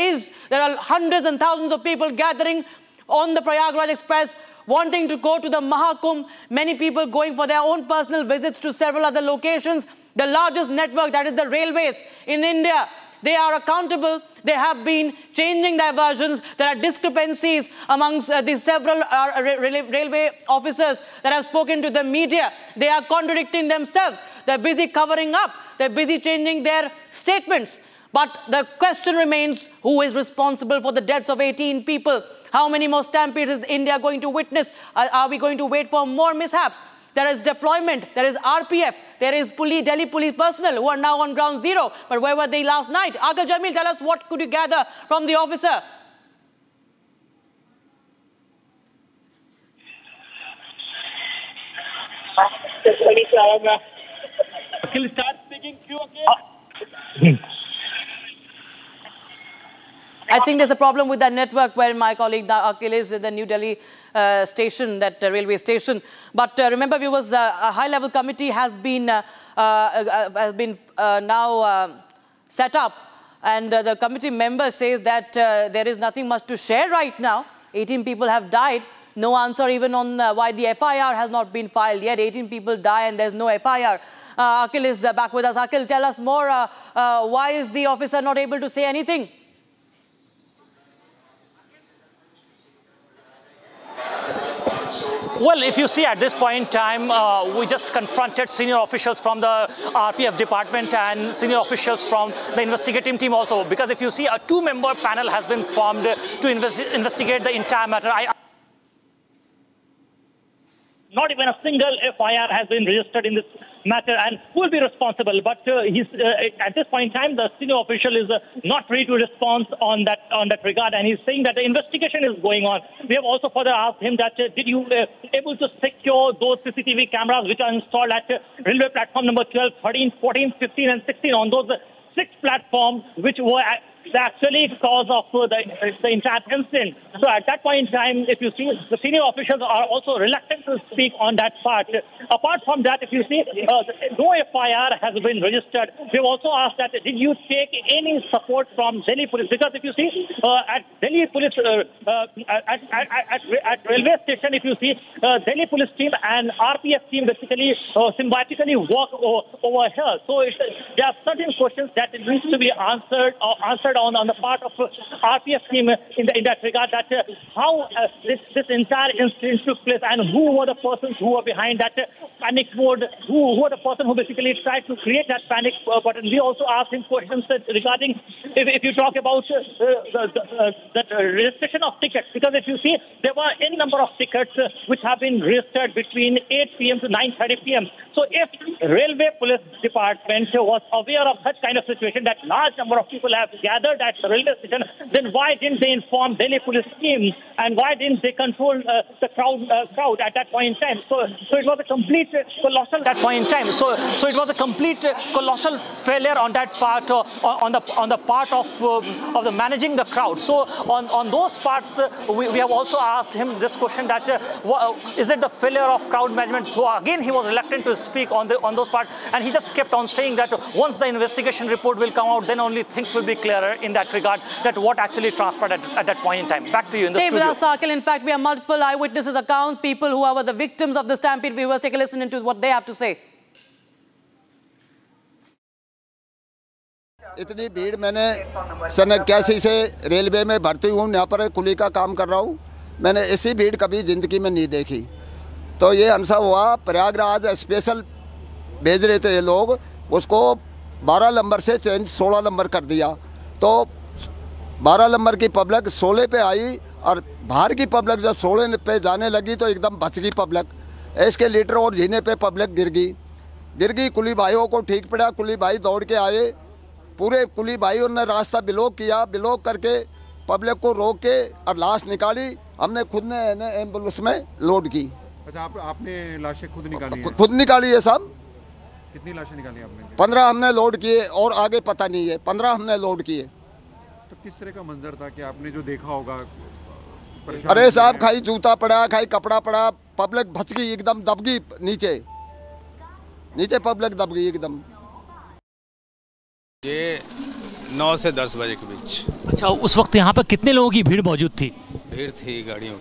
are hundreds and thousands of people gathering on the Prayagraj Express, wanting to go to the Mahakumbh. Many people going for their own personal visits to several other locations. The largest network, that is the railways in India, they are accountable. They have been changing their versions. There are discrepancies amongst the several railway officers that have spoken to the media. They are contradicting themselves. They're busy covering up. They're busy changing their statements. But the question remains, who is responsible for the deaths of 18 people? How many more stampedes is India going to witness? Are we going to wait for more mishaps? There is deployment, there is RPF, there is Delhi police personnel who are now on ground zero. But where were they last night? Aqil Jamil, tell us what could you gather from the officer? Aqil, start speaking. I think there's a problem with that network where my colleague Akhil is in the New Delhi station, that railway station. But remember, viewers, a high-level committee has been now set up, and the committee member says that there is nothing much to share right now. 18 people have died. No answer even on why the FIR has not been filed yet. 18 people die and there's no FIR. Akhil is back with us. Akhil, tell us more. Why is the officer not able to say anything? Well, if you see at this point in time, we just confronted senior officials from the RPF department and senior officials from the investigative team also. Because if you see, a two-member panel has been formed to investigate the entire matter. Not even a single FIR has been registered in this matter, and who will be responsible? But at this point in time, the senior official is not ready to respond on that regard, and he's saying that the investigation is going on. We have also further asked him that did you able to secure those CCTV cameras which are installed at railway platform number 12, 13, 14, 15, and 16 on those 6 platforms which were the actually cause of the entire incident. So at that point in time, if you see, the senior officials are also reluctant to speak on that part. Apart from that, if you see, no FIR has been registered. We've also asked that did you take any support from Delhi police? Because if you see, at Delhi police, at railway station, if you see, Delhi police team and RPF team basically symbiotically work over here. So there are certain questions that needs to be answered on the part of RPF team in that regard, that how this entire incident took place and who were the persons who were behind that panic mode, who were the person who basically tried to create that panic button. We also asked him questions regarding if you talk about the registration of tickets, because if you see, there were n number of tickets which have been registered between 8 p.m. to 9:30 p.m. So if railway police department was aware of such kind of situation that large number of people have gathered at the railway station, then why didn't they inform Delhi police team, and why didn't they control the crowd at that point in time? So it was a complete colossal that point in time. So it was a complete colossal failure on that part, on the part of the managing the crowd. So on those parts, we have also asked him this question, that is it the failure of crowd management? So again, he was reluctant to speak on those parts, and he just kept on saying that once the investigation report will come out, then only things will be clearer in that regard, that what actually transpired at that point in time. Back to you in the studio. Akhil, in fact, we have multiple eyewitnesses accounts, people who were the victims of the stampede. Viewers, take a listen into what they have to say. इतनी भीड़, मैंने सन 81 से railway में भर्ती हूँ, यहाँ पर कुली का काम कर रहा हूँ। मैंने ऐसी भीड़ कभी ज़िंदगी में नहीं देखी। तो ये हमसा हुआ, प्रयागराज स्पेशल भेज रहे थे ये लोग, उसको 12 नंबर से चेंज 16 नंबर कर दिया। तो 12 नंबर की पब्लिक 16 पे आई, और बाहर की पब्लिक जब 16 पे जाने लगी तो एकदम बच गई पब्लिक। इसके लीटर और जीने पे पब्लिक गिर गई। कुली भाइयों को ठीक पड़ा, कुली भाई दौड़ के आए, पूरे कुली भाइयों ने रास्ता ब्लॉक किया, ब्लॉक करके पब्लिक को रोक के और लाश निकाली। हमने खुद ने एम्बुलेंस में लोड की। अच्छा, आपने लाशें खुद निकाली हैं? खुद निकाली है सब। कितनी लाशें निकाली आपने? 15 हमने लोड किए, और आगे पता नहीं है। 15 हमने लोड किए। तो किस तरह का मंजर था कि आपने जो देखा होगा? अरे साहब, खाई जूता पड़ा, खाई कपड़ा पड़ा, पब्लिक भच गई, एकदम दब गई नीचे पब्लिक दब गई एकदम। ये 9 से 10 बजे के बीच। अच्छा, उस वक्त यहाँ पर कितने लोगों की भीड़ मौजूद थी? भीड़ थी गाड़ियों,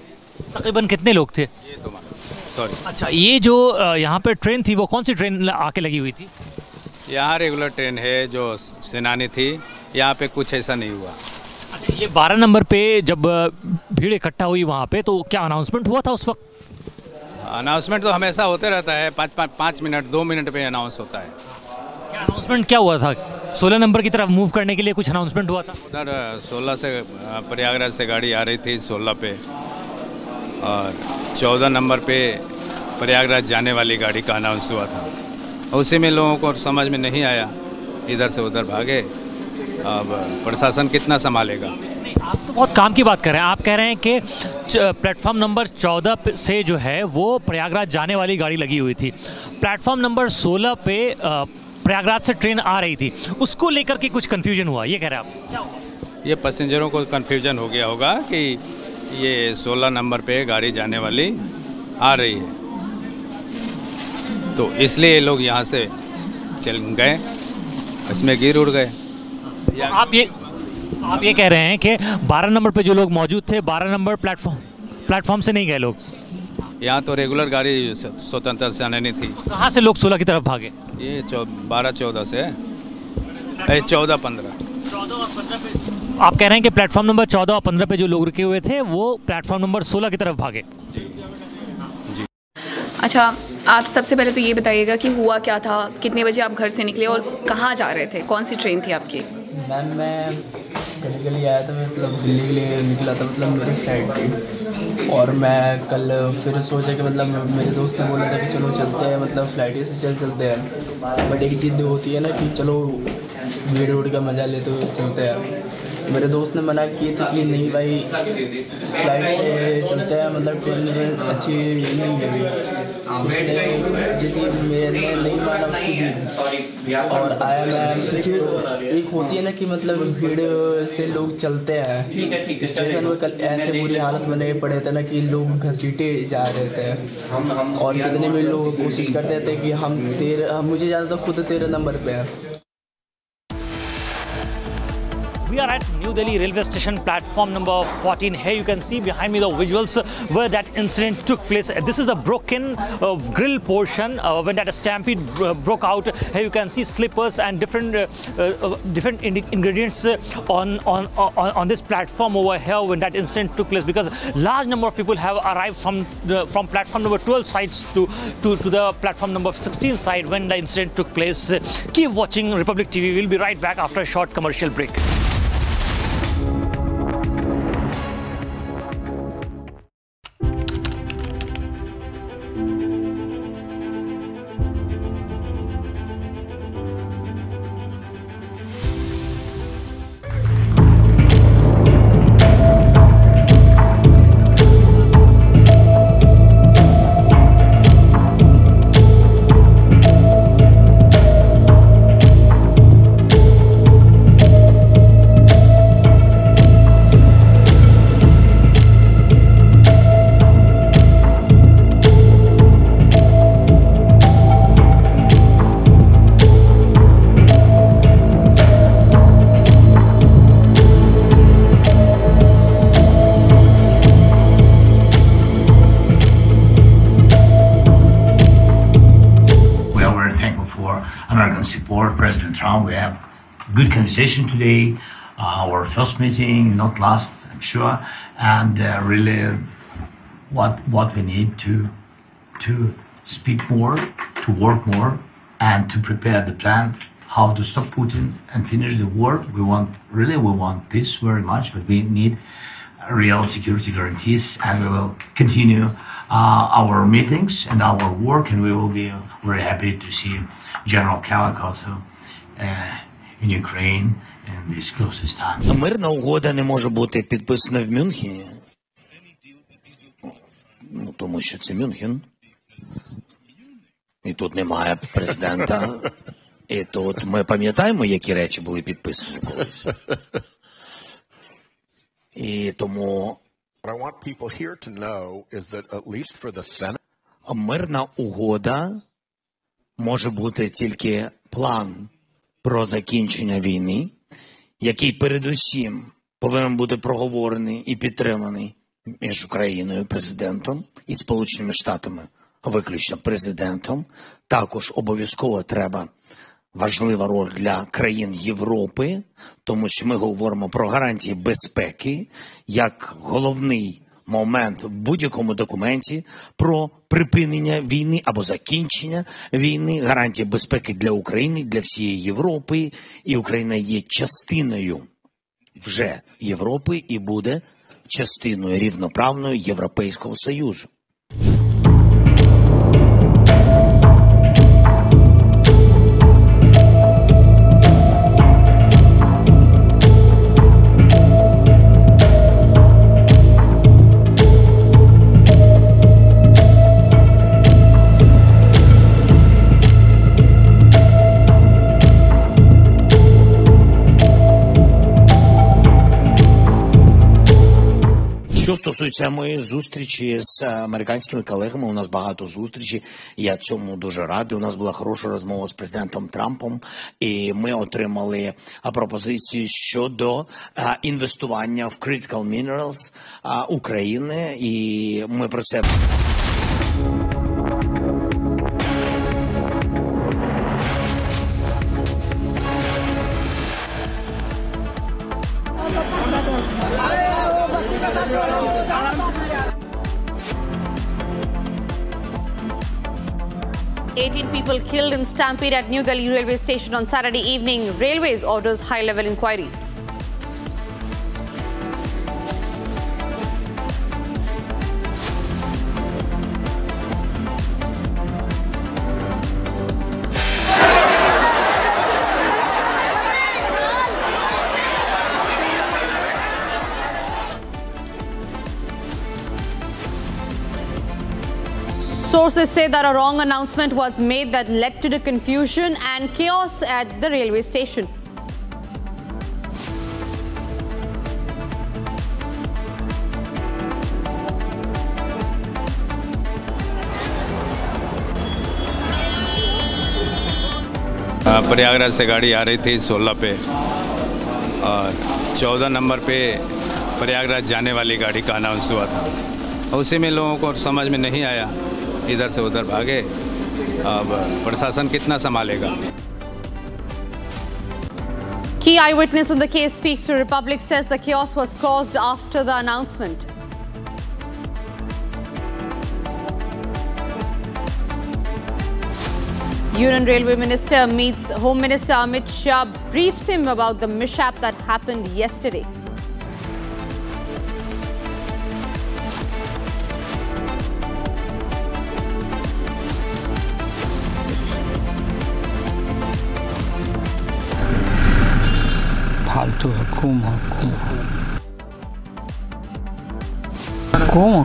तकरीबन कितने लोग थे? ये तो सॉरी। अच्छा, ये जो यहाँ पे ट्रेन थी, वो कौन सी ट्रेन आके लगी हुई थी? यहाँ रेगुलर ट्रेन है जो सेनानी थी, यहाँ पे कुछ ऐसा नहीं हुआ। अच्छा, ये 12 नंबर पे जब भीड़ इकट्ठा हुई वहाँ पे, तो क्या अनाउंसमेंट हुआ था उस वक्त? अनाउंसमेंट तो हमेशा होते रहता है, 5 मिनट 2 मिनट पे अनाउंस होता है। क्या अनाउंसमेंट क्या हुआ था? 16 नंबर की तरफ मूव करने के लिए कुछ अनाउंसमेंट हुआ था? उधर 16 से प्रयागराज से गाड़ी आ रही थी 16 पे, और 14 नंबर पे प्रयागराज जाने वाली गाड़ी का अनाउंस हुआ था। उसी में लोगों को समझ में नहीं आया, इधर से उधर भागे। अब प्रशासन कितना संभालेगा? नहीं, आप तो बहुत काम की बात कर रहे हैं। आप कह रहे हैं कि प्लेटफॉर्म नंबर 14 से जो है वो प्रयागराज जाने वाली गाड़ी लगी हुई थी, प्लेटफॉर्म नंबर 16 पे प्रयागराज से ट्रेन आ रही थी, उसको लेकर के कुछ कन्फ्यूजन हुआ, ये कह रहे हैं आप? क्या हुआ? ये पैसेंजरों को कन्फ्यूजन हो गया होगा कि ये 16 नंबर पे गाड़ी जाने वाली आ रही है, तो इसलिए लोग यहाँ से चल गए, इसमें गिर उड़ गए। आप ये कह रहे हैं कि 12 नंबर पे जो लोग मौजूद थे 12 नंबर प्लेटफॉर्म से नहीं गए लोग? यहाँ तो रेगुलर गाड़ी स्वतंत्र से आने नहीं थी। कहाँ से लोग 16 की तरफ भागे? ये 12-14 से 14-15। आप कह रहे हैं कि प्लेटफॉर्म नंबर 14 और 15 पे जो लोग रुके हुए थे वो प्लेटफॉर्म नंबर 16 की तरफ भागे? जी। अच्छा, आप सबसे पहले तो ये बताइएगा कि हुआ क्या था, कितने बजे आप घर से निकले और कहाँ जा रहे थे, कौन सी ट्रेन थी आपकी? मैम मैं कल के लिए आया था, मतलब दिल्ली के लिए निकला था, मतलब मेरी फ्लाइट थी। और मैं कल फिर सोचा कि मतलब मेरे दोस्त ने बोला था कि चलो चलते हैं, मतलब फ्लाइट से चलते हैं। बट एक जिद होती है ना कि चलो भीड़ उड़ का मज़ा लेते हुए चलते हैं। मेरे दोस्त ने मना किए थे कि नहीं भाई फ्लाइट से चलते हैं, मतलब ट्रेन में अच्छी नहीं लगी। उसने जिद मैंने नहीं माना उसकी जिद, और आया मैं। तो एक होती है ना कि मतलब भीड़ से लोग चलते हैं, स्टेशन में कल ऐसे बुरी हालत बने पड़े थे ना कि लोग घसीटे जा रहे थे, और कितने भी लोग कोशिश करते थे कि हम मुझे ज़्यादा तो खुद 13 नंबर पे है। We are at New Delhi Railway Station platform number 14. Here you can see behind me the visuals where that incident took place. This is a broken grill portion when that stampede broke out. Here you can see slippers and different ingredients on this platform over here when that incident took place, because large number of people have arrived from platform number 12 sides to the platform number 16 side when the incident took place. Keep watching Republic TV. We'll be right back after a short commercial break. American support, President Trump. We have good conversation today. Our first meeting, not last, I'm sure, and really what we need to speak more, to work more, and to prepare the plan how to stop Putin and finish the war. We want peace very much, but we need real security guarantees, and we will continue our meetings and our work, and we will be very happy to see General Kalak also in Ukraine in this closest time. Мирна угода не може бути підписана в Мюнхені, тому що це Мюнхен, і тут немає президента, і тут ми пам'ятаємо, які речі були підписані колись. І тому мирна угода може бути тільки план про закінчення війни, який передусім повинен бути проговорений і підтриманий між Україною, президентом, і Сполученими Штатами, виключно президентом. Також обов'язково треба важлива роль для країн Європи, тому що ми говоримо про гарантії безпеки як головний момент в будь-якому документі про припинення війни або закінчення війни, гарантії безпеки для України, для всієї Європи. І Україна є частиною вже Європи і буде частиною рівноправною Європейського Союзу. Що стосується моєї зустрічі з американськими колегами, у нас багато зустрічей, я цьому дуже радий. У нас була хороша розмова з президентом Трампом, і ми отримали пропозицію щодо інвестування в critical minerals України, і ми про це... "18 people killed in stampede at New Delhi Railway Station on Saturday evening. Railways orders high-level inquiry." Sources say that a wrong announcement was made that led to the confusion and chaos at the railway station. Prayagraj से गाड़ी आ रही थी 16 पे और 14 number पे प्रयागराज जाने वाली गाड़ी का अनाउंस हुआ था। उसी में लोगों को समझ में नहीं आया, इधर से उधर भागे। अब प्रशासन कितना संभालेगा? Key eyewitness in the case speaks to Republic, says the chaos was caused after the announcement. Union Railway Minister meets Home Minister Amit Shah, briefs him about the mishap that happened yesterday. फालतू है, कुम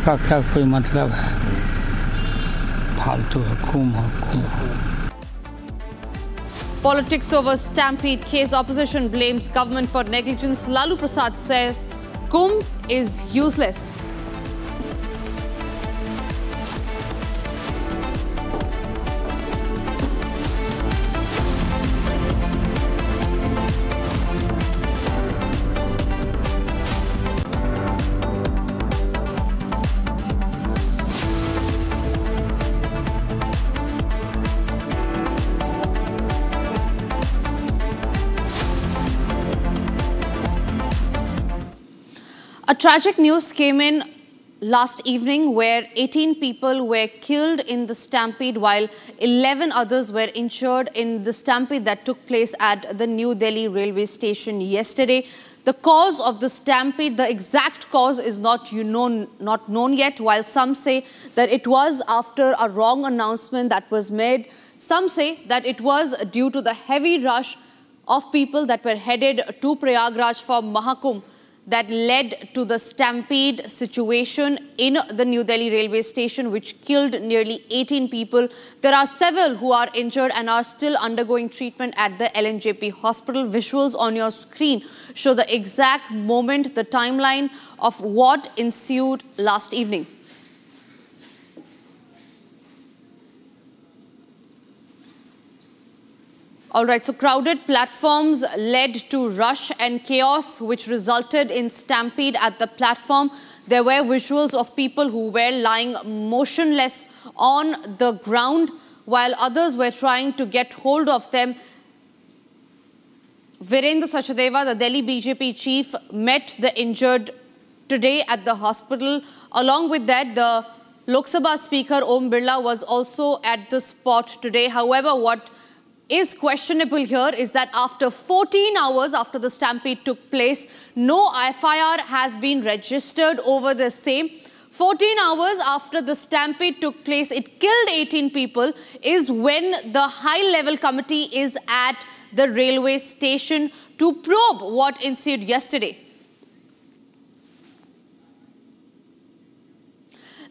का क्या कोई मतलब है? फालतू है, कुम। Politics over stampede case. Opposition blames government for negligence. Lalu Prasad says Kumbh is useless. A tragic news came in last evening where 18 people were killed in the stampede while 11 others were injured in the stampede that took place at the New Delhi Railway Station yesterday. The cause of the stampede, the exact cause is not known yet, while some say that it was after a wrong announcement that was made. Some say that it was due to the heavy rush of people that were headed to Prayagraj for Mahakumbh that led to the stampede situation in the New Delhi Railway Station, which killed nearly 18 people. There are several who are injured and are still undergoing treatment at the LNJP hospital. Visuals on your screen show the exact moment, the timeline of what ensued last evening. All right, so crowded platforms led to rush and chaos, which resulted in stampede at the platform. There were visuals of people who were lying motionless on the ground, while others were trying to get hold of them. Virendra Sachdeva, the Delhi BJP chief, met the injured today at the hospital. Along with that, the Lok Sabha Speaker Om Birla was also at the spot today. However, what is questionable here is that after 14 hours after the stampede took place, no FIR has been registered over the same. 14 hours after the stampede took place, it killed 18 people, is when the high-level committee is at the railway station to probe what ensued yesterday.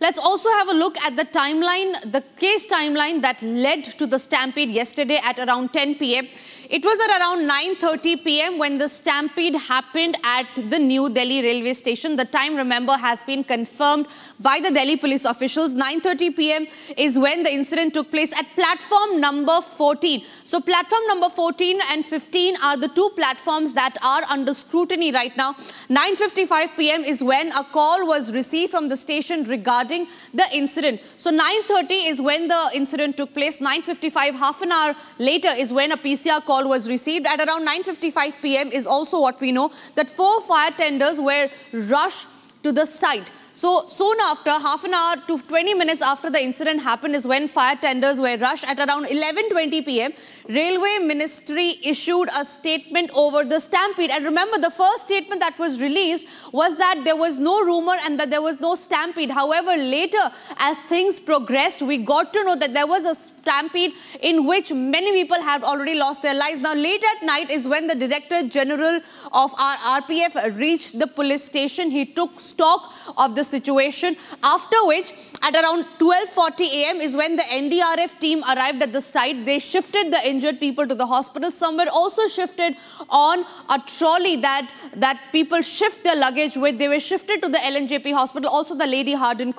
Let's also have a look at the timeline, the case timeline that led to the stampede yesterday at around 10 p.m. It was at around 9:30 p.m. when the stampede happened at the New Delhi Railway Station. The time, remember, has been confirmed by the Delhi police officials. 9:30 p.m. is when the incident took place at platform number 14. So platform number 14 and 15 are the two platforms that are under scrutiny right now. 9:55 p.m. is when a call was received from the station regarding the incident. So 9:30 is when the incident took place. 9:55, half an hour later, is when a PCR call was received. At around 9:55 p.m. is also what we know, that 4 fire tenders were rushed to the site. So soon after, half an hour to 20 minutes after the incident happened is when fire tenders were rushed. At around 11:20 p.m, Railway Ministry issued a statement over the stampede. And remember, the first statement that was released was that there was no rumor and that there was no stampede. However, later, as things progressed, we got to know that there was a stampede in which many people had already lost their lives. Now, late at night is when the Director General of our RPF reached the police station. He took stock of the situation, after which at around 12:40 a.m. is when the NDRF team arrived at the site. They shifted the injured people to the hospital. Some were also shifted on a trolley that people shift their luggage with. They were shifted to the LNJP hospital, also the Lady Hardin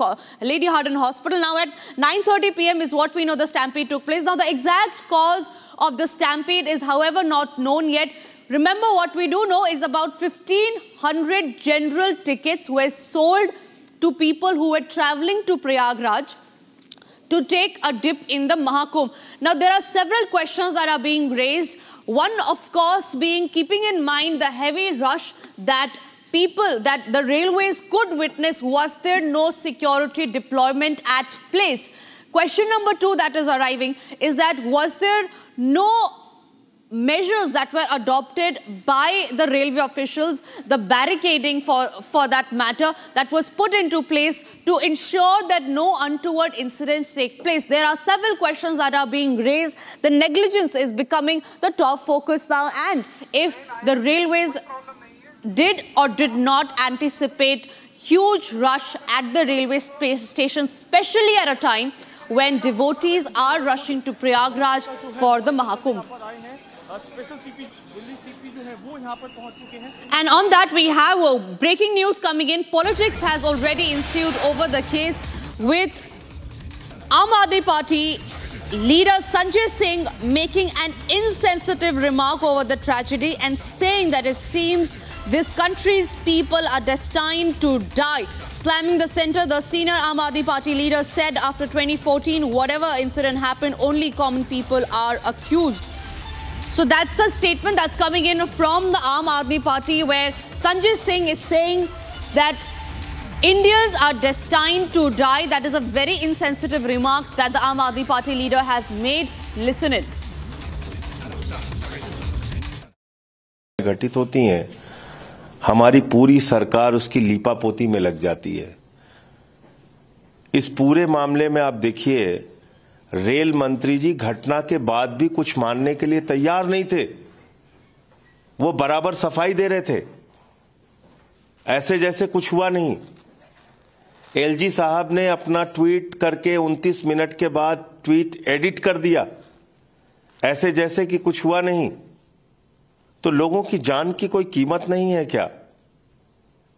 hospital. Now at 9:30 p.m. is what we know the stampede took place. Now the exact cause of the stampede is, however, not known yet. Remember, what we do know is about 1,500 general tickets were sold to people who were traveling to Prayagraj to take a dip in the Mahakumbh. Now, there are several questions that are being raised. One, of course, being keeping in mind the heavy rush that the railways could witness. Was there no security deployment at place? Question number 2 that is arriving is that was there no measures that were adopted by the railway officials, the barricading for that matter, that was put into place to ensure that no untoward incidents take place? There are several questions that are being raised. The negligence is becoming the top focus now, and if the railways did or did not anticipate huge rush at the railway station, especially at a time when devotees are rushing to Prayagraj for the Mahakumbh. And on that, we have breaking news coming in. Politics has already ensued over the case, with Aam Aadmi Party leader Sanjay Singh making an insensitive remark over the tragedy and saying that it seems this country's people are destined to die. Slamming the centre, the senior Aam Aadmi Party leader said after 2014, whatever incident happened, only common people are accused. So that's the statement that's coming in from the Aam Aadmi Party, where Sanjay Singh is saying that Indians are destined to die. That is a very insensitive remark that the Aam Aadmi Party leader has made. Listen in. घटित होती हैं, हमारी पूरी सरकार उसकी लीपापोती में लग जाती है। इस पूरे मामले में आप देखिए, रेल मंत्री जी घटना के बाद भी कुछ मानने के लिए तैयार नहीं थे। वो बराबर सफाई दे रहे थे, ऐसे जैसे कुछ हुआ नहीं। एलजी साहब ने अपना ट्वीट करके 29 मिनट के बाद ट्वीट एडिट कर दिया, ऐसे जैसे कि कुछ हुआ नहीं। तो लोगों की जान की कोई कीमत नहीं है क्या?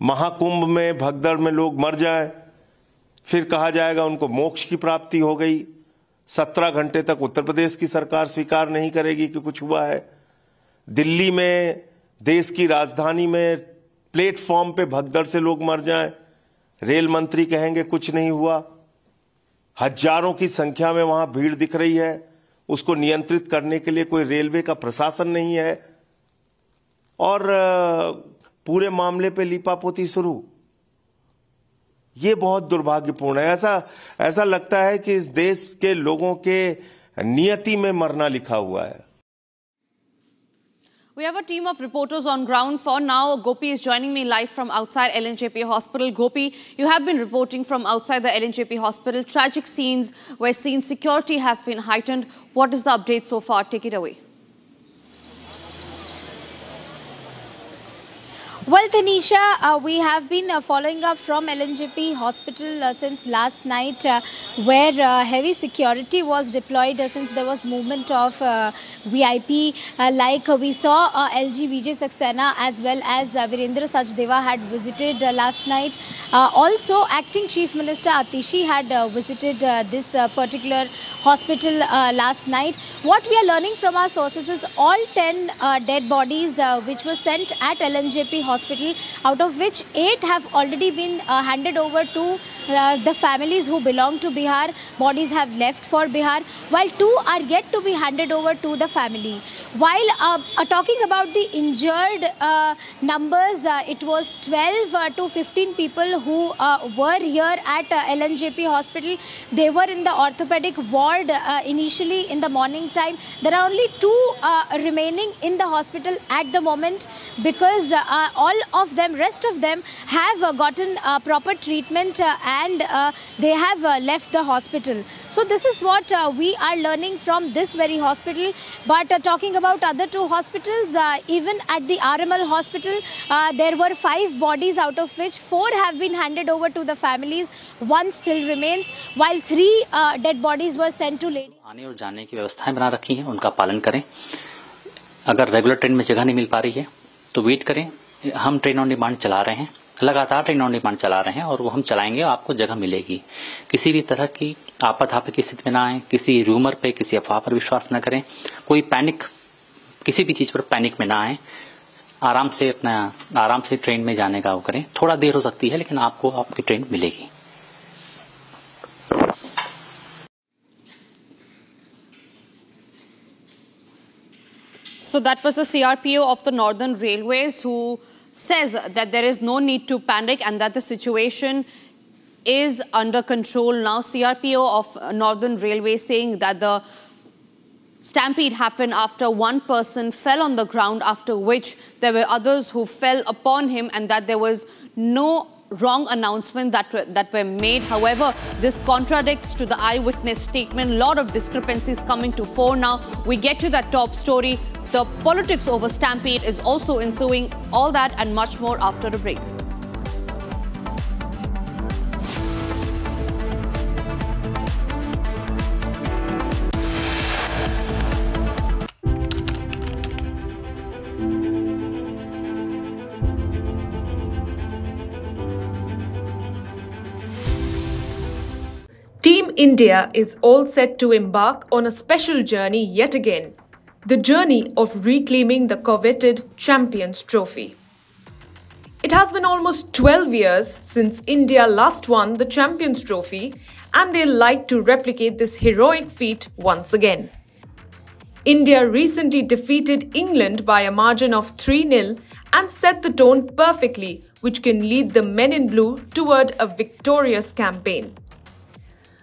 महाकुंभ में भगदड़ में लोग मर जाएं, फिर कहा जाएगा उनको मोक्ष की प्राप्ति हो गई। 17 घंटे तक उत्तर प्रदेश की सरकार स्वीकार नहीं करेगी कि कुछ हुआ है। दिल्ली में, देश की राजधानी में प्लेटफॉर्म पे भगदड़ से लोग मर जाएं, रेल मंत्री कहेंगे कुछ नहीं हुआ। हजारों की संख्या में वहां भीड़ दिख रही है, उसको नियंत्रित करने के लिए कोई रेलवे का प्रशासन नहीं है, और पूरे मामले पे लीपापोती शुरू। ये बहुत दुर्भाग्यपूर्ण है। ऐसा लगता है कि इस देश के लोगों के नियति में मरना लिखा हुआ है। We have a team of reporters on ground. For now, Gopi is joining me live from outside LNJP Hospital. Gopi, you have been reporting from outside the LNJP Hospital. Tragic scenes where security has been heightened. What is the update so far? Take it away. Well, Tanisha, we have been following up from LNJP hospital since last night where heavy security was deployed since there was movement of VIP like we saw LG Vijay Saxena as well as Virendra Sachdeva had visited last night. Also, Acting Chief Minister Atishi had visited this particular hospital last night. What we are learning from our sources is all 10 dead bodies which were sent at LNJP hospital, out of which 8 have already been handed over to the families who belong to Bihar. Bodies have left for Bihar, while 2 are yet to be handed over to the family. While talking about the injured numbers, it was 12 to 15 people who were here at LNJP hospital. They were in the orthopedic ward initially in the morning time. There are only 2 remaining in the hospital at the moment because all of them, rest of them have gotten proper treatment and they have left the hospital. So this is what we are learning from this very hospital. But talking about other 2 hospitals, even at the RML hospital, there were 5 bodies, out of which 4 have been handed over to the families. 1 still remains, while 3 dead bodies were sent to lady. आने और जाने की व्यवस्थाएं बना रखी हैं, उनका पालन करें। अगर रेगुलर ट्रेन में जगह नहीं मिल पा रही है तो वेट करें। हम ट्रेन ऑन डिमांड चला रहे हैं, लगातार ट्रेन ऑन डिमांड चला रहे हैं और वो हम चलाएंगे, आपको जगह मिलेगी। किसी भी तरह की आपाधापी की स्थिति में ना आए, किसी रूमर पे, किसी अफवाह पर विश्वास न करें, कोई पैनिक, किसी भी चीज पर पैनिक में ना आए। आराम से ट्रेन में जाने का वो करें। थोड़ा देर हो सकती है लेकिन आपको आपकी ट्रेन मिलेगी। So that was the CRPO of the Northern Railways, who says that there is no need to panic and that the situation is under control now. CRPO of Northern Railways saying that the stampede happened after one person fell on the ground, after which there were others who fell upon him, and that there was no wrong announcement that were made. However, this contradicts to the eyewitness statement. A lot of discrepancies coming to fore now. We get to that top story. The politics over stampede is also ensuing. All that and much more after the break. Team India is all set to embark on a special journey yet again. The journey of reclaiming the coveted Champions Trophy. It has been almost 12 years since India last won the Champions Trophy, and they'll like to replicate this heroic feat once again. India recently defeated England by a margin of 3-0 and set the tone perfectly, which can lead the men in blue toward a victorious campaign.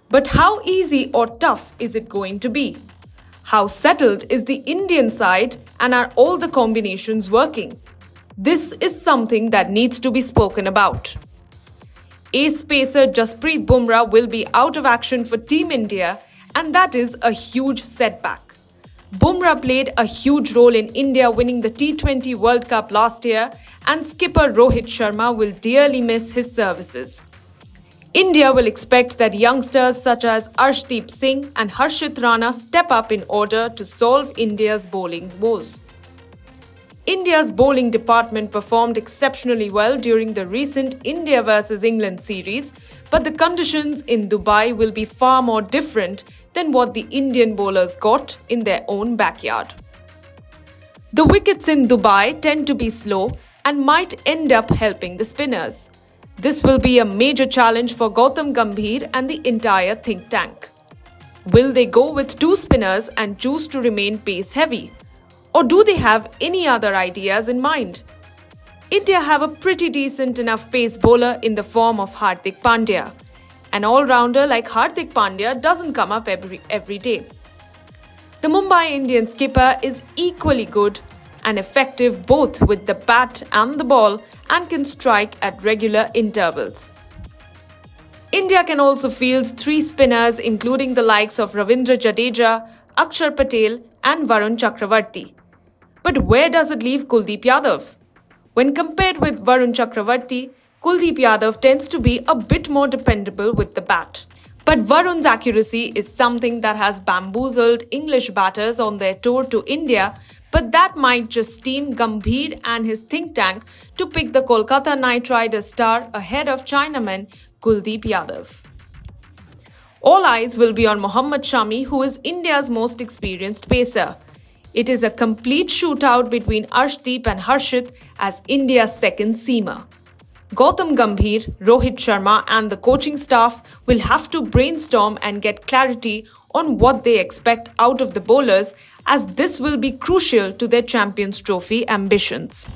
But how easy or tough is it going to be? How settled is the Indian side, and are all the combinations working? This is something that needs to be spoken about. Ace pacer Jasprit Bumrah will be out of action for Team India, and that is a huge setback. Bumrah played a huge role in India winning the T20 World Cup last year, and skipper Rohit Sharma will dearly miss his services. India will expect that youngsters such as Arshdeep Singh and Harshit Rana step up in order to solve India's bowling woes. India's bowling department performed exceptionally well during the recent India vs England series, but the conditions in Dubai will be far more different than what the Indian bowlers got in their own backyard. The wickets in Dubai tend to be slow and might end up helping the spinners. This will be a major challenge for Gautam Gambhir and the entire think tank. Will they go with 2 spinners and choose to remain pace-heavy? Or do they have any other ideas in mind? India have a pretty decent enough pace bowler in the form of Hardik Pandya. An all-rounder like Hardik Pandya doesn't come up every day. The Mumbai Indians skipper is equally good and effective both with the bat and the ball, and can strike at regular intervals. India can also field 3 spinners including the likes of Ravindra Jadeja, Akshar Patel and Varun Chakravarti. But where does it leave Kuldeep Yadav? When compared with Varun Chakravarti, Kuldeep Yadav tends to be a bit more dependable with the bat. But Varun's accuracy is something that has bamboozled English batters on their tour to India, but that might just steam Gambhir and his think tank to pick the Kolkata Knight Riders star ahead of Chinaman Kuldeep Yadav. All eyes will be on Mohammad Shami, who is India's most experienced pacer. It is a complete shootout between Arshdeep and Harshit as India's second seamer. Gautam Gambhir, Rohit Sharma and the coaching staff will have to brainstorm and get clarity on what they expect out of the bowlers, as this will be crucial to their Champions Trophy ambitions.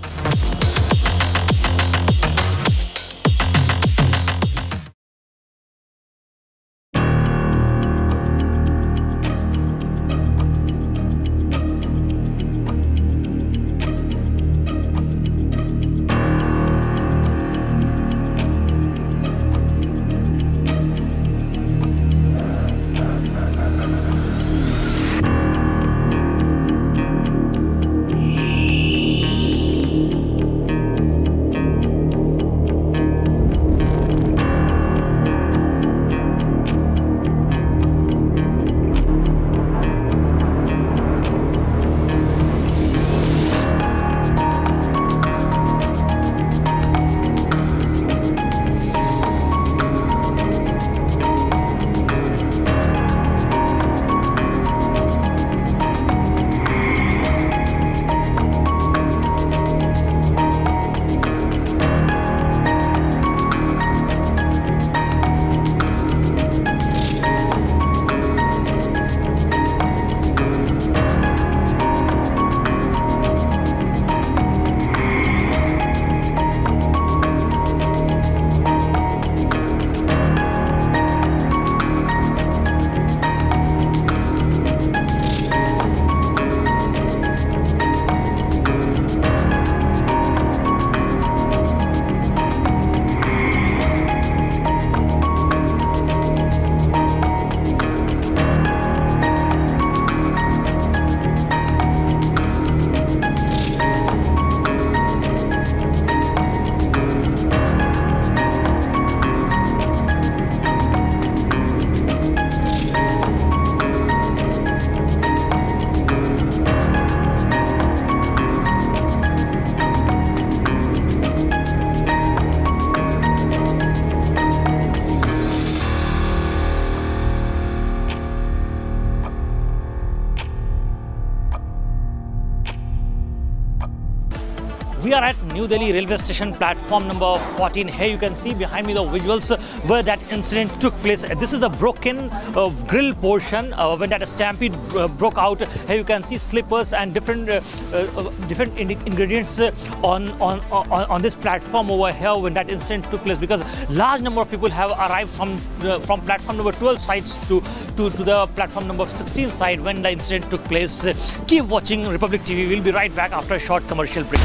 We are at New Delhi Railway Station platform number 14. Here you can see behind me the visuals where that incident took place. This is a broken grill portion when that stampede broke out. Here you can see slippers and different ingredients on this platform over here when that incident took place, because large number of people have arrived from platform number 12 sides to the platform number 16 side when the incident took place. Keep watching Republic TV. We'll be right back after a short commercial break.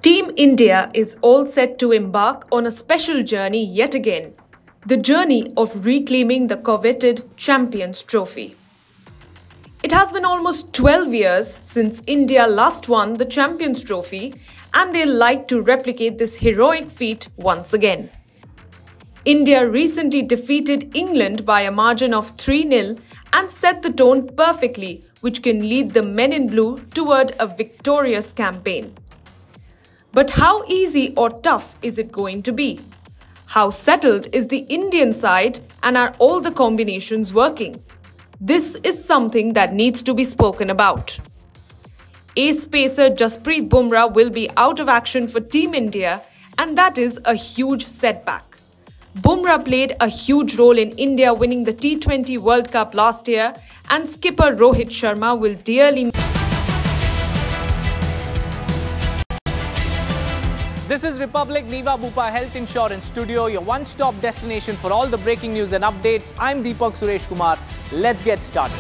Team India is all set to embark on a special journey yet again, the journey of reclaiming the coveted Champions Trophy. It has been almost 12 years since India last won the Champions Trophy, and they'll like to replicate this heroic feat once again. India recently defeated England by a margin of 3-0 and set the tone perfectly, which can lead the men in blue toward a victorious campaign. But how easy or tough is it going to be? How settled is the Indian side, and are all the combinations working? This is something that needs to be spoken about. Ace pacer Jasprit Bumrah will be out of action for Team India, and that is a huge setback. Bumrah played a huge role in India winning the T20 World Cup last year, and skipper Rohit Sharma will dearly miss. This is Republic Niva Bupa Health Insurance Studio, your one-stop destination for all the breaking news and updates. I'm Deepak Suresh Kumar. Let's get started.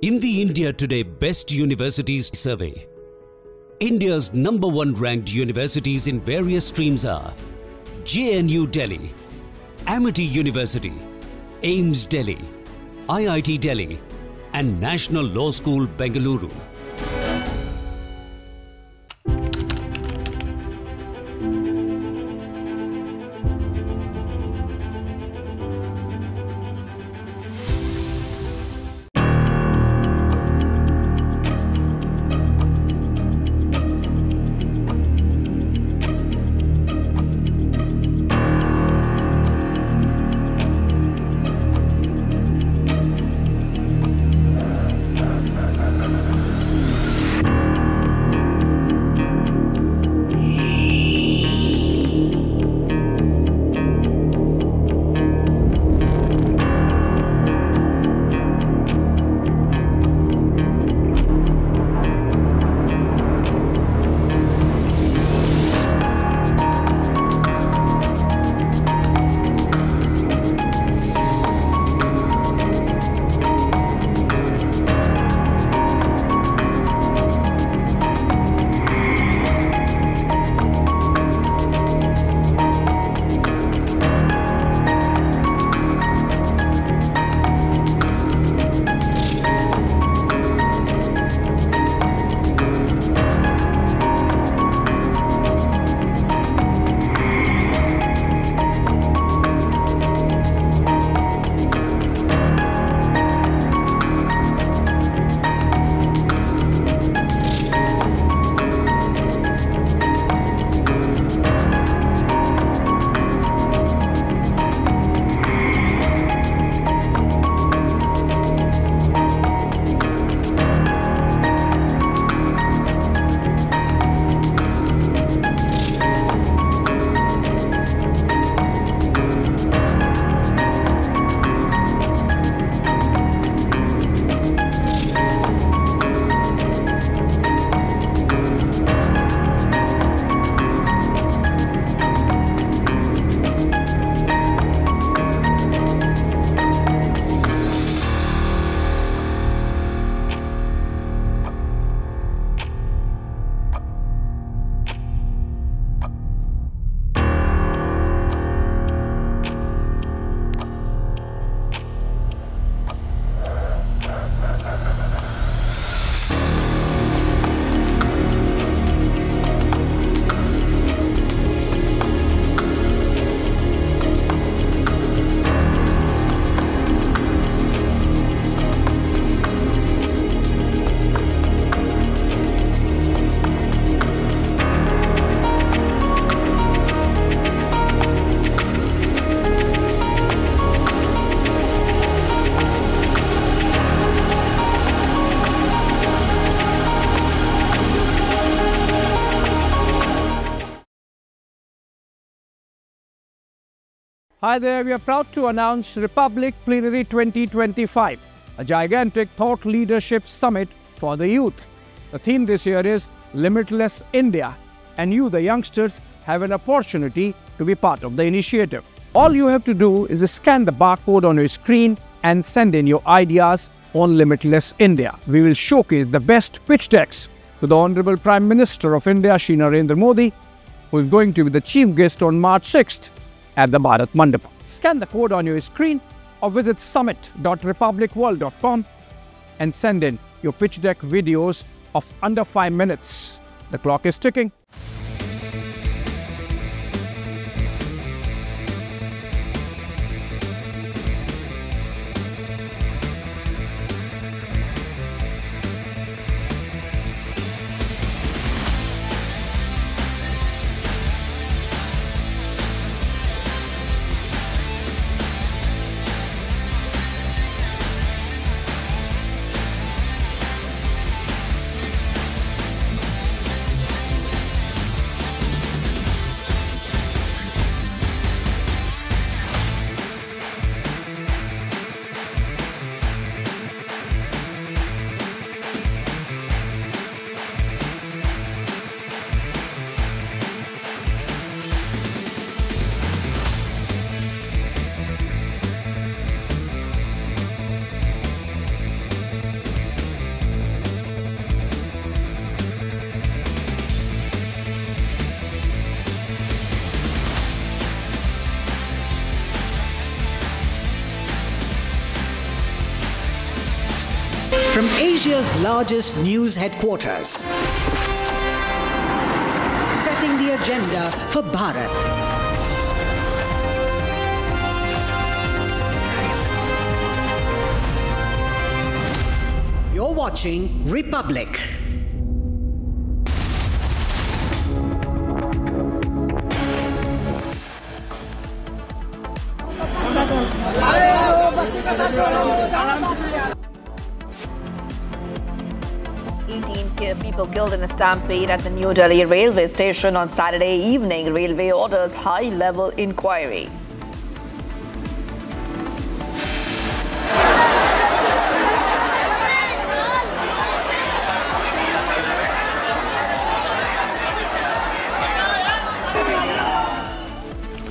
In the India Today Best Universities Survey, India's #1 ranked universities in various streams are JNU Delhi, Amity University, AIIMS Delhi, IIT Delhi, and National Law School, Bengaluru. Hi there, we are proud to announce Republic Plenary 2025, a gigantic thought leadership summit for the youth. The theme this year is Limitless India, and you, the youngsters, have an opportunity to be part of the initiative. All you have to do is scan the barcode on your screen and send in your ideas on Limitless India. We will showcase the best pitch decks to the Honorable Prime Minister of India, Shri Narendra Modi, who is going to be the chief guest on March 6th at the Bharat Mandapa. Scan the code on your screen or visit summit.republicworld.com and send in your pitch deck videos of under 5 minutes. The clock is ticking. From Asia's largest news headquarters, setting the agenda for Bharat. You're watching Republic. People killed in a stampede at the New Delhi Railway Station on Saturday evening. Railway orders high-level inquiry.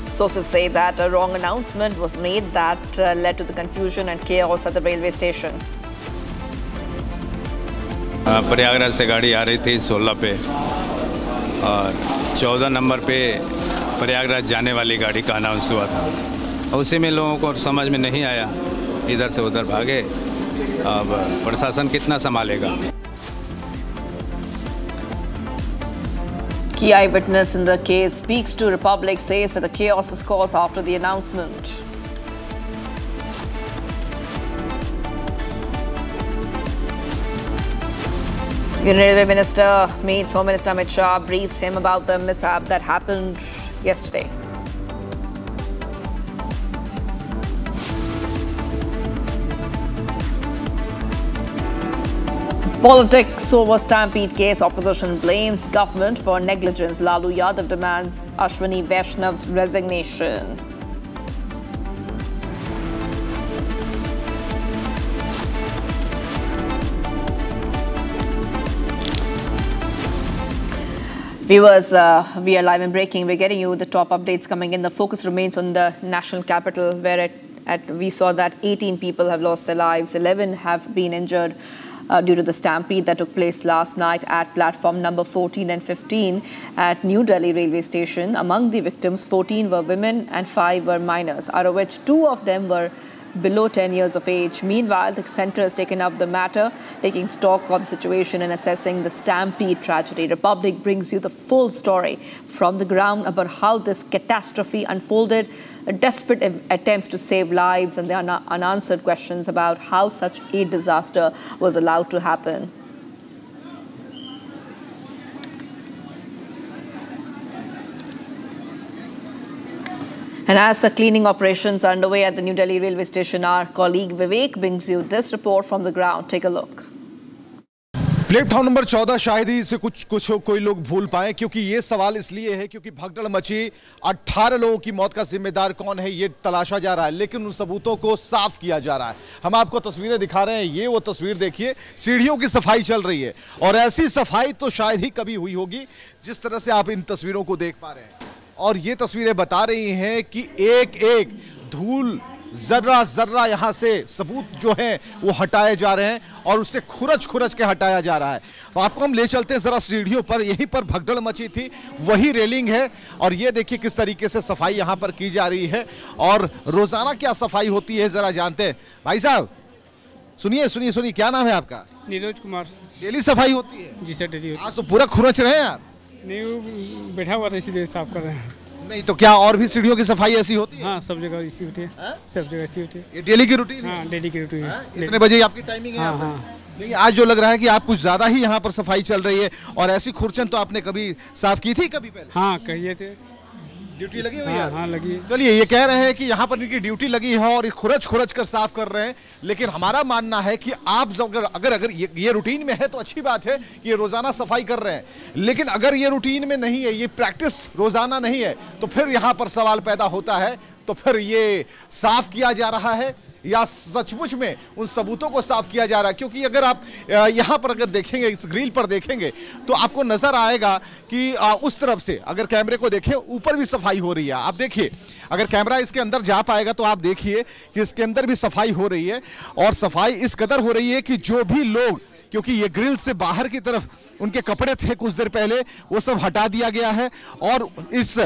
Sources say that a wrong announcement was made that led to the confusion and chaos at the railway station. Prayagraj से गाड़ी आ रही थी 16 पे और 14 number पे प्रयागराज जाने वाली गाड़ी का अनाउंस हुआ था। उसी में लोगों को समझ में नहीं आया, इधर से उधर भागे। अब प्रशासन कितना संभालेगा। Key eyewitness in the case speaks to Republic, says that the chaos was caused after the announcement. Union Railway Minister meets Home Minister Amit Shah, briefs him about the mishap that happened yesterday. Politics over stampede case, opposition blames government for negligence. Lalu Yadav demands Ashwini Vaishnav's resignation. Viewers, we are live and breaking. We're getting you the top updates coming in. The focus remains on the national capital, where we saw that 18 people have lost their lives, 11 have been injured due to the stampede that took place last night at platform number 14 and 15 at New Delhi Railway Station. Among the victims, 14 were women and 5 were minors, out of which 2 of them were below 10 years of age. Meanwhile, the centre has taken up the matter, taking stock of the situation and assessing the stampede tragedy. Republic brings you the full story from the ground about how this catastrophe unfolded, desperate attempts to save lives, and there are unanswered questions about how such a disaster was allowed to happen. And as the cleaning operations are underway at the New Delhi Railway Station, our colleague Vivek brings you this report from the ground. Take a look. Platform number 14 शायद ही इसे कोई लोग भूल पाए, क्योंकि ये सवाल इसलिए है क्योंकि भगदड़ मची। 18 लोगों की मौत का जिम्मेदार कौन है ये तलाशा जा रहा है, लेकिन उन सबूतों को साफ किया जा रहा है। हम आपको तस्वीरें दिखा रहे हैं, ये वो तस्वीर देखिए, सीढ़ियों की सफाई चल रही है और ऐसी सफाई तो शायद ही कभी हुई होगी जिस तरह से आप इन तस्वीरों को देख पा रहे हैं। और ये तस्वीरें बता रही हैं कि एक एक धूल जर्रा जर्रा यहाँ से सबूत जो हैं वो हटाए जा रहे हैं और उससे खुरच खुरच के हटाया जा रहा है। तो आपको हम ले चलते हैं जरा सीढ़ियों पर, यहीं पर भगदड़ मची थी, वही रेलिंग है और ये देखिए किस तरीके से सफाई यहाँ पर की जा रही है और रोजाना क्या सफाई होती है जरा जानते हैं। भाई साहब सुनिए सुनिए सुनिए, क्या नाम है आपका? नीरज कुमार। डेली सफाई होती है? जी सर, डेली। आज तो पूरा खुरच रहे हैं आप? नहीं, वो बैठा हुआ था इसीलिए साफ कर रहे हैं। नहीं तो क्या और भी सीढ़ियों की सफाई ऐसी होती है? हाँ, सब जगह ऐसी होती है। सब जगह ऐसी होती है। ये डेली की रूटीन है? हाँ, डेली की रूटीन है। कितने बजे आपकी टाइमिंग है? हाँ। लेकिन आज जो लग रहा है कि आप कुछ ज्यादा ही यहाँ पर सफाई चल रही है और ऐसी खुरचन तो आपने कभी साफ की थी कभी पहले? हाँ, कहिए थे। ड्यूटी लगी हुई है? हाँ, लगी। चलिए, ये कह रहे हैं कि यहाँ पर इनकी ड्यूटी लगी है और खुरच खुरच कर साफ कर रहे हैं, लेकिन हमारा मानना है कि आप अगर ये रूटीन में है तो अच्छी बात है कि ये रोजाना सफाई कर रहे हैं, लेकिन अगर ये रूटीन में नहीं है, ये प्रैक्टिस रोजाना नहीं है, तो फिर यहाँ पर सवाल पैदा होता है, तो फिर ये साफ किया जा रहा है या सचमुच में उन सबूतों को साफ किया जा रहा है? क्योंकि अगर आप यहाँ पर अगर देखेंगे, इस ग्रिल पर देखेंगे तो आपको नजर आएगा कि उस तरफ से अगर कैमरे को देखें ऊपर भी सफाई हो रही है। आप देखिए, अगर कैमरा इसके अंदर जा पाएगा तो आप देखिए कि इसके अंदर भी सफाई हो रही है और सफाई इस कदर हो रही है कि जो भी लोग, क्योंकि ये ग्रिल से बाहर की तरफ उनके कपड़े थे कुछ देर पहले, वो सब हटा दिया गया है और इस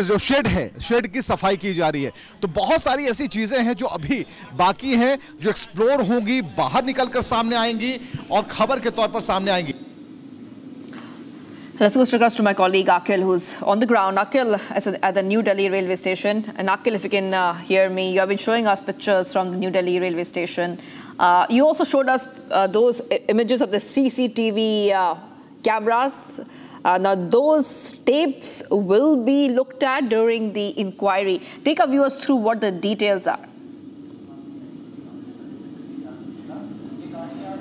जो शेड है, शेड की सफाई की जा रही है। तो बहुत सारी ऐसी चीजें हैं जो अभी बाकी हैं, जो एक्सप्लोर होंगी, बाहर निकलकर सामने आएंगी और खबर के तौर पर सामने आएंगी। Let's go across to my colleague Akhil, who's on the ground. Akhil, at the New Delhi railway station. And Akhil, if you can hear me, you have been showing us pictures from the New Delhi railway station. You also showed us those images of the CCTV cameras. Now, those tapes will be looked at during the inquiry. Take our viewers through what the details are.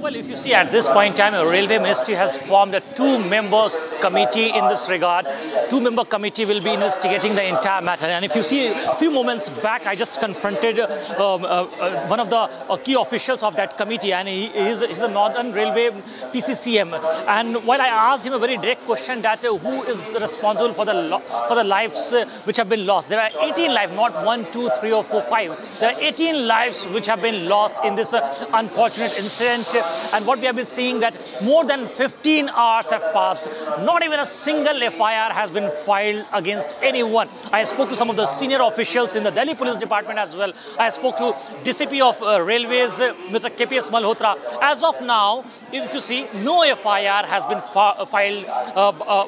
Well, if you see at this point in time, the Railway Ministry has formed a two-member committee in this regard. Two-member committee will be investigating the entire matter. And if you see a few moments back, I just confronted one of the key officials of that committee, and he's the Northern Railway PCCM. And while I asked him a very direct question that who is responsible for the lives which have been lost, there are 18 lives, not 1, 2, 3 or 4, 5. There are 18 lives which have been lost in this unfortunate incident. And what we have been seeing that more than 15 hours have passed. Not even a single FIR has been filed against anyone. I spoke to some of the senior officials in the Delhi Police Department as well. I spoke to DCP of Railways, Mr. KPS Malhotra. As of now, if you see, no FIR has been filed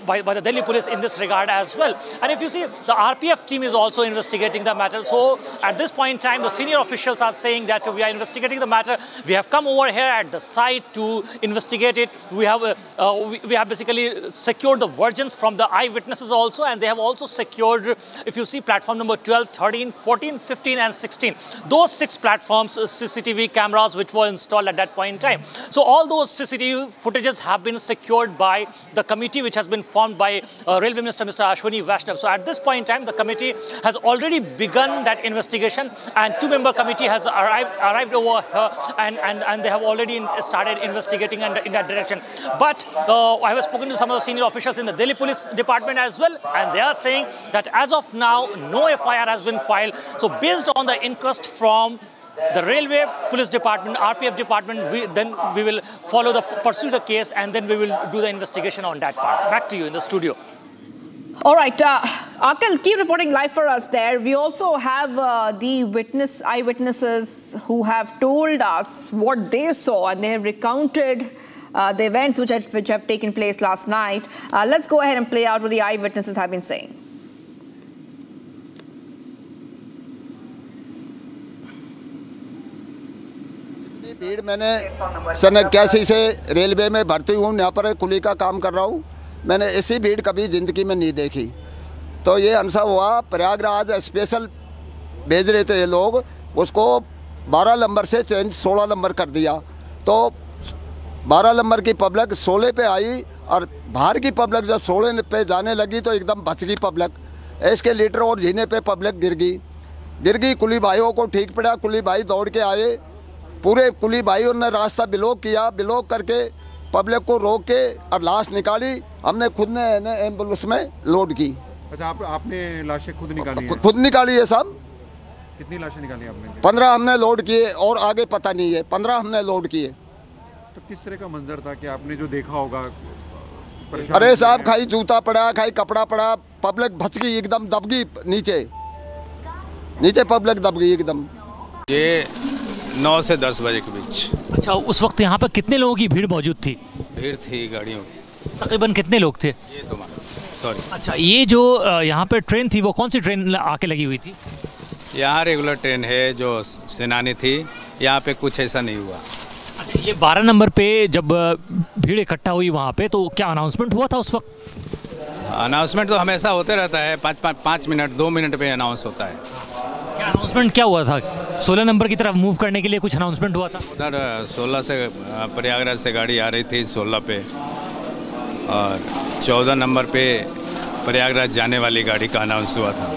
by the Delhi Police in this regard as well. And if you see, the RPF team is also investigating the matter. So at this point in time, the senior officials are saying that we are investigating the matter. We have come over here at the site to investigate it. We have basically secured the versions from the eyewitnesses also, and they have also secured, if you see, platform number 12, 13, 14, 15 and 16. Those 6 platforms, CCTV cameras which were installed at that point in time. So all those CCTV footages have been secured by the committee which has been formed by Railway Minister Mr. Ashwini Vaishnav. So at this point in time, the committee has already begun that investigation, and two-member committee has arrived over here, and they have already started investigating in that direction. But I have spoken to some of the senior officials in the Delhi Police Department as well, and they are saying that as of now, no FIR has been filed. So based on the inquest from the Railway Police Department, RPF Department, we will pursue the case, and then we will do the investigation on that part. Back to you in the studio. All right, Akhil, keep reporting live for us there. We also have the eyewitnesses who have told us what they saw, and they have recounted the events which have taken place last night. Let's go ahead and play out what the eyewitnesses have been saying. भीड़ मैंने सन 81 से railway में भर्ती हूँ, यहाँ पर कुली का काम कर रहा हूँ। मैंने ऐसी भीड़ कभी ज़िंदगी में नहीं देखी। तो ये अनसा हुआ, प्रयागराज स्पेशल भेज रहे थे ये लोग, उसको 12 नंबर से चेंज 16 नंबर कर दिया। तो 12 नंबर की पब्लिक 16 पे आई, और बाहर की पब्लिक जब 16 पे जाने लगी तो एकदम बच गई पब्लिक। इसके लीटर और जीने पे पब्लिक गिर गई। कुली भाइयों को ठीक पड़ा, कुली भाई दौड़ के आए, पूरे कुली भाइयों ने रास्ता ब्लॉक किया, ब्लॉक करके पब्लिक को रोक के और लाश निकाली। हमने खुद ने एम्बुलेंस में लोड की। अच्छा, आपने लाशें खुद निकाली हैं? खुद निकाली है सब। कितनी लाशें निकाली आपने? 15 हमने लोड किए और आगे पता नहीं है, 15 हमने लोड किए। तो किस तरह का मंजर था कि आपने जो देखा होगा? अरे साहब, खाई जूता पड़ा, खाई कपड़ा पड़ा, पब्लिक भच गई एकदम, दब गई नीचे पब्लिक दब गई एकदम। ये 9 से 10 बजे के बीच। अच्छा, उस वक्त यहाँ पर कितने लोगों की भीड़ मौजूद थी? भीड़ थी गाड़ियों, तकरीबन कितने लोग थे? ये तो सॉरी। अच्छा, ये जो यहाँ पे ट्रेन थी वो कौन सी ट्रेन आके लगी हुई थी? यहाँ रेगुलर ट्रेन है जो सेनानी थी, यहाँ पे कुछ ऐसा नहीं हुआ। अच्छा, ये 12 नंबर पे जब भीड़ इकट्ठा हुई वहाँ पे, तो क्या अनाउंसमेंट हुआ था उस वक्त? अनाउंसमेंट तो हमेशा होते रहता है, 5 मिनट 2 मिनट पे अनाउंस होता है। क्या अनाउंसमेंट क्या हुआ था? 16 नंबर की तरफ मूव करने के लिए कुछ अनाउंसमेंट हुआ था? उधर 16 से प्रयागराज से गाड़ी आ रही थी 16 पे, और 14 नंबर पे प्रयागराज जाने वाली गाड़ी का अनाउंस हुआ था।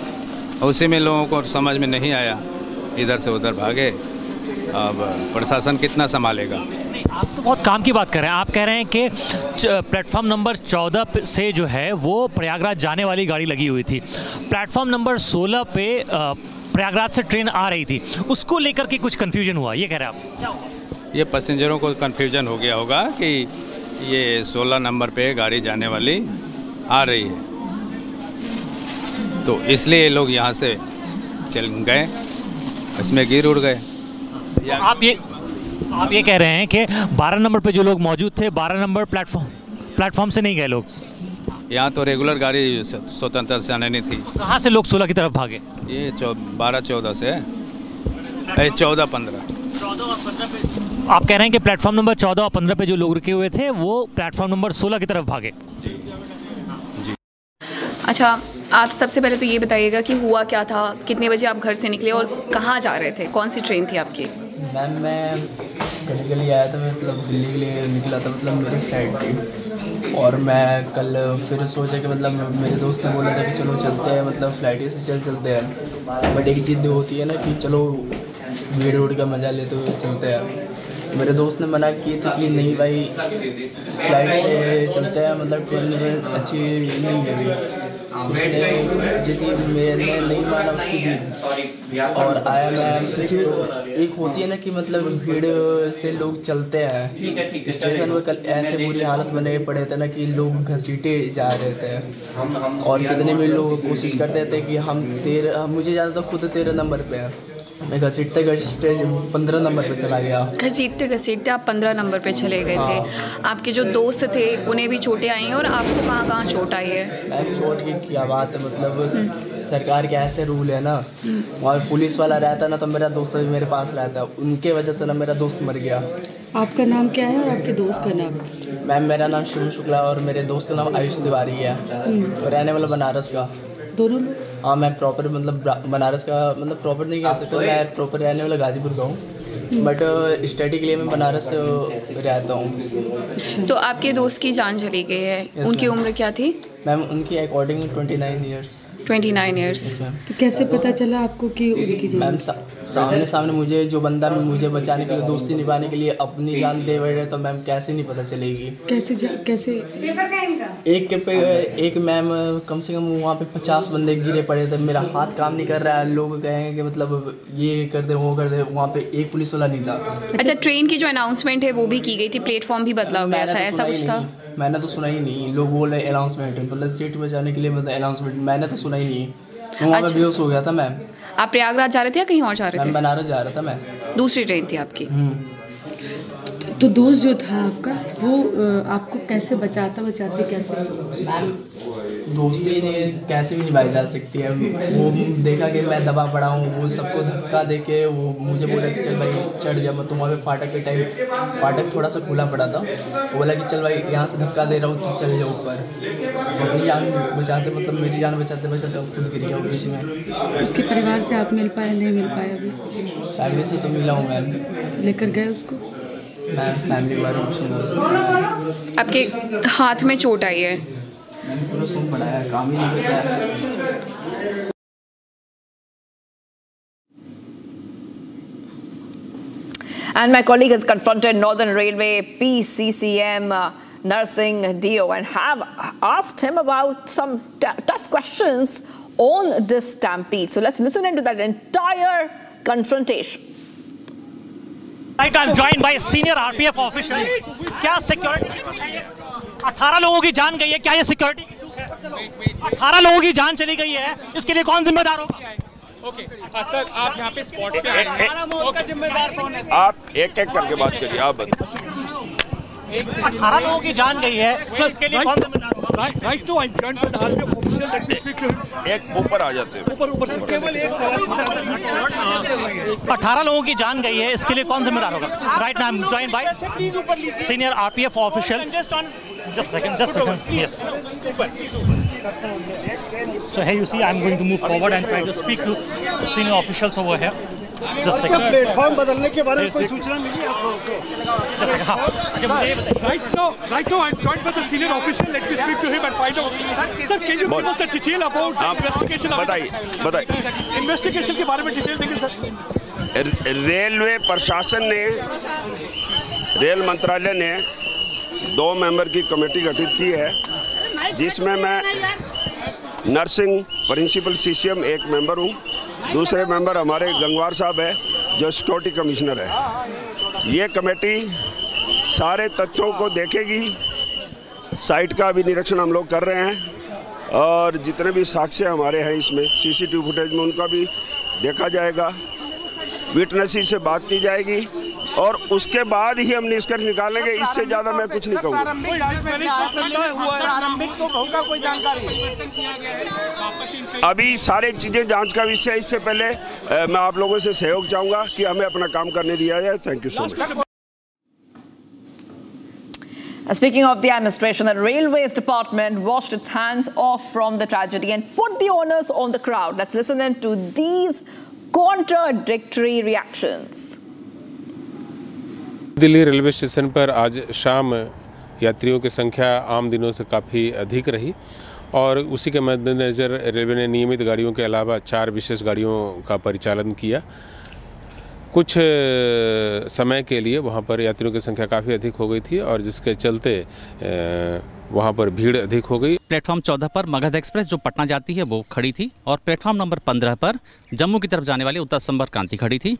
उसी में लोगों को समझ में नहीं आया, इधर से उधर भागे। अब प्रशासन कितना संभालेगा? नहीं, आप तो बहुत काम की बात कर रहे हैं। आप कह रहे हैं कि प्लेटफॉर्म नंबर 14 से जो है वो प्रयागराज जाने वाली गाड़ी लगी हुई थी, प्लेटफॉर्म नंबर 16 पे प्रयागराज से ट्रेन आ रही थी, उसको लेकर के कुछ कन्फ्यूजन हुआ, ये कह रहे हैं आप? क्या हुआ? ये पैसेंजरों को कन्फ्यूजन हो गया होगा कि ये 16 नंबर पे गाड़ी जाने वाली आ रही है, तो इसलिए लोग यहाँ से चल गए, इसमें गिर उड़ गए। आप ये कह रहे हैं कि 12 नंबर पे जो लोग मौजूद थे, 12 नंबर प्लेटफॉर्म से नहीं गए लोग? यहाँ तो रेगुलर गाड़ी स्वतंत्र से आने नहीं थी। कहाँ से लोग 16 की तरफ भागे? ये 12-14 से 14-15। आप कह रहे हैं कि प्लेटफॉर्म नंबर 14 और 15 पे जो लोग रुके हुए थे वो प्लेटफॉर्म नंबर 16 की तरफ भागे? जी। अच्छा, आप सबसे पहले तो ये बताइएगा कि हुआ क्या था, कितने बजे आप घर से निकले और कहाँ जा रहे थे, कौन सी ट्रेन थी आपकी? मैम, मैं कल के लिए आया था, मैं मतलब दिल्ली के लिए निकला था, मतलब मेरी फ्लाइट थी। और मैं कल फिर सोचा कि मतलब मेरे दोस्त ने बोला था कि चलो चलते हैं, मतलब फ्लाइट से चलते हैं। बट एक जिद होती है ना कि चलो भीड़ उड़ का मज़ा लेते हुए चलते हैं। मेरे दोस्त ने मना की थी कि नहीं भाई, फ्लाइट से चलते हैं, मतलब ट्रेन में अच्छी नहीं है। उसने जिद मैंने नहीं माना उसकी जिद, और आया मैं। एक होती है ना कि मतलब भीड़ से लोग चलते हैं, स्टेशन में कल ऐसे बुरी हालत बने पड़े थे ना कि लोग घसीटे जा रहे थे, और कितने भी लोग कोशिश करते थे कि मुझे ज़्यादा तो खुद 13 नंबर पे है, मैं घसीटते 15 नंबर पे चला गया। घसीटते आप 15 नंबर पे चले गए थे। आपके जो दोस्त थे उन्हें भी चोटें आई हैं, और आपको कहाँ चोट आई है? मैम, चोट की क्या बात है, मतलब सरकार के ऐसे रूल है ना, वहाँ पुलिस वाला रहता ना तो मेरा दोस्त भी मेरे पास रहता, उनके वजह से ना मेरा दोस्त मर गया। आपका नाम क्या है और आपके दोस्त का नाम? मैम, मेरा नाम शिव शुक्ला और मेरे दोस्त का नाम आयुष तिवारी है, रहने वाला बनारस का। दोनों लोग? हाँ, मैं प्रॉपर मतलब बनारस का, मतलब प्रॉपर नहीं कह सकता, मैं प्रॉपर रहने वाला गाजीपुर का हूँ, बट स्टडी के लिए मैं बनारस रहता हूँ। तो आपके दोस्त की जान चली गई है, उनकी उम्र क्या थी? मैम, उनकी अकॉर्डिंग 29 ईयर्स। 29 ईयर्स। तो कैसे पता चला आपको कि उनकी जान? मैम, सामने मुझे जो बंदा मुझे बचाने के लिए, दोस्ती निभाने के लिए अपनी जान दे बैठे, तो मैम कैसे नहीं पता चलेगी? कैसे एक मैम कम से कम वहाँ पे 50 बंदे गिरे पड़े थे, मेरा हाथ काम नहीं कर रहा है, लोग कहेंगे कि मतलब ये कर दे वो कर दे, वहाँ पे एक पुलिस वाला नहीं था। अच्छा, ट्रेन की जो अनाउंसमेंट है वो भी की गई थी, प्लेटफॉर्म भी बदला गया था, ऐसा कुछ था? मैंने तो सुना ही नहीं, लोग बोल रहे अनाउंसमेंट, मतलब सीट बचाने के लिए, मतलब अनाउंसमेंट, मैंने तो सुना ही नहीं। वहाँ पे बेहोश हो गया था मैम। आप प्रयागराज जा रहे थे या कहीं और जा रहे थे? मैं बनारस जा रहा था। मैं दूसरी ट्रेन थी आपकी? तो दोस्त जो था आपका वो आपको कैसे बचाते कैसे? दोस्ती ने कैसे भी निभाई जा सकती है। वो देखा कि मैं दबा पड़ा हूँ, वो सबको धक्का दे के वो मुझे बोला कि चल भाई चढ़ जा। मैं तुम्हारे फाटक के टाइम फाटक थोड़ा सा खुला पड़ा था, वो बोला कि चल भाई यहाँ से धक्का दे रहा हूँ, तू चल जाओ ऊपर। अपनी जान बचाते, मतलब मेरी जान बचाते बचाते खुद गिर गया बीच में। उसके परिवार से आप मिल पाए? नहीं मिल पाए अभी? फैमिली से तो मिला हूँ मैम। लेकर गए उसको? मैम फैमिली वालों आपके हाथ में चोट आई है? मैंने पूरा सूम पड़ा है, काम ही नहीं करता है। And my colleague has confronted Northern Railway PCCM Narsingh Dio and have asked him about some tough questions on this stampede. So let's listen into that entire confrontation. Right, I'm joined by a senior RPF official. क्या security की चूक है? 18 लोगों की जान गई है, क्या ये सिक्योरिटी की चूक है? 18 लोगों की जान चली गई है, इसके लिए कौन जिम्मेदार होगा? ओके सर, आप यहाँ पे स्पॉट पे आए हैं, मौत का जिम्मेदार कौन है? आप एक एक करके बात करिए, आप बताइए। 18 लोगों की जान गई है, तो इसके लिए कौन जिम्मेदार होगा? Right to I join with the RPF official, let me speak to him. एक ऊपर आ जाते हैं, ऊपर से केवल एक सवाल। 18 लोगों की जान गई है, इसके लिए कौन जिम्मेदार होगा? Right now I am joined by senior RPF official. Just second. Yes. So here you see, I'm going to move forward and try to speak to senior officials over here. Just second. Platform बदलने के बारे में कोई सूचना मिली आपको? Just second. हाँ. अच्छा मुझे ये बताइए. Right now, I'm joined with the senior official. Let me speak to him and find out. Sir, can you give us a detail about the investigation? बताइए. Investigation के बारे में डिटेल देंगे सर. रेलवे प्रशासन ने, रेल मंत्रालय ने 2 member की कमेटी गठित की है, जिसमें मैं नर्सिंग प्रिंसिपल CCM एक मेंबर हूँ, दूसरे मेंबर हमारे गंगवार साहब है जो सिक्योरिटी कमिश्नर है। ये कमेटी सारे तथ्यों को देखेगी, साइट का भी निरीक्षण हम लोग कर रहे हैं और जितने भी साक्ष्य हमारे हैं इसमें CCTV फुटेज में उनका भी देखा जाएगा, विटनेसी से बात की जाएगी और उसके बाद ही हम निष्कर्ष निकालेंगे। इससे ज़्यादा मैं कुछ नहीं कहूँगा। अभी सारी चीज़ें जांच का विषय है। इससे पहले मैं आप लोगों से सहयोग चाहूँगा कि हमें अपना काम करने दिया जाए। Thank you so much. Speaking of the administration, the Railways Department washed its hands off from the tragedy and put the onus on the crowd. Let's listen in to these contradictory reactions. Delhi railway station पर आज शाम यात्रियों की संख्या आम दिनों से काफ़ी अधिक रही और उसी के मद्देनज़र रेलवे ने नियमित गाड़ियों के अलावा 4 विशेष गाड़ियों का परिचालन किया। कुछ समय के लिए वहां पर यात्रियों की संख्या काफ़ी अधिक हो गई थी और जिसके चलते वहां पर भीड़ अधिक हो गई। प्लेटफॉर्म 14 पर मगध एक्सप्रेस जो पटना जाती है वो खड़ी थी और प्लेटफॉर्म नंबर 15 पर जम्मू की तरफ जाने वाली उत्तर संपर्क क्रांति खड़ी थी।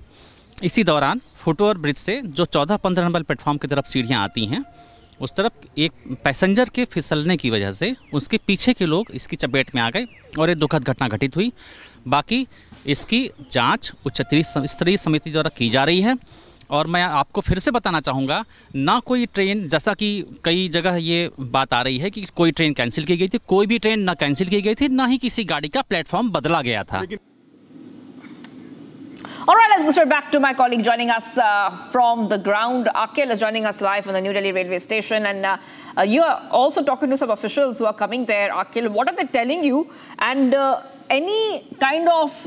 इसी दौरान फुटओवर ब्रिज से जो 14-15 नंबर प्लेटफॉर्म की तरफ सीढ़ियाँ आती हैं उस तरफ एक पैसेंजर के फिसलने की वजह से उसके पीछे के लोग इसकी चपेट में आ गए और एक दुखद घटना घटित हुई। बाकी इसकी जांच उच्च स्तरीय समिति द्वारा की जा रही है और मैं आपको फिर से बताना चाहूँगा, ना कोई ट्रेन, जैसा कि कई जगह ये बात आ रही है कि कोई ट्रेन कैंसिल की गई थी, कोई भी ट्रेन ना कैंसिल की गई थी, ना ही किसी गाड़ी का प्लेटफॉर्म बदला गया था। All right, let's go straight back to my colleague joining us from the ground. Akhil is joining us live on the New Delhi Railway Station. And you are also talking to some officials who are coming there. Akhil, what are they telling you? And any kind of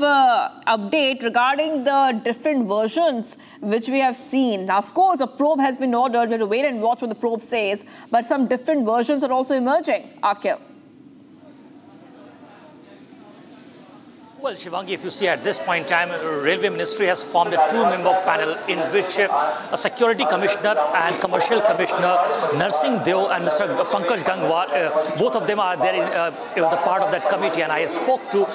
update regarding the different versions which we have seen? Now, of course, a probe has been ordered. We have to wait and watch what the probe says. But some different versions are also emerging. Akhil. Well, Shivangi, if you see at this point in time, Railway Ministry has formed a 2-member panel in which a Security Commissioner and Commercial Commissioner Narsingh Deo and Mr. Pankaj Gangwar, both of them are there in the part of that committee. And I spoke to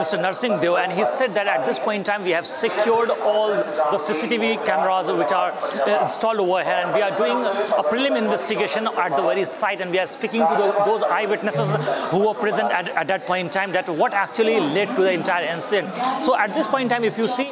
Mr. Narsingh Deo and he said that at this point in time we have secured all the CCTV cameras which are installed over here and we are doing a prelim investigation at the very site and we are speaking to those eyewitnesses who were present at that point in time, that what actually led to the entire incident. So at this point in time, if you see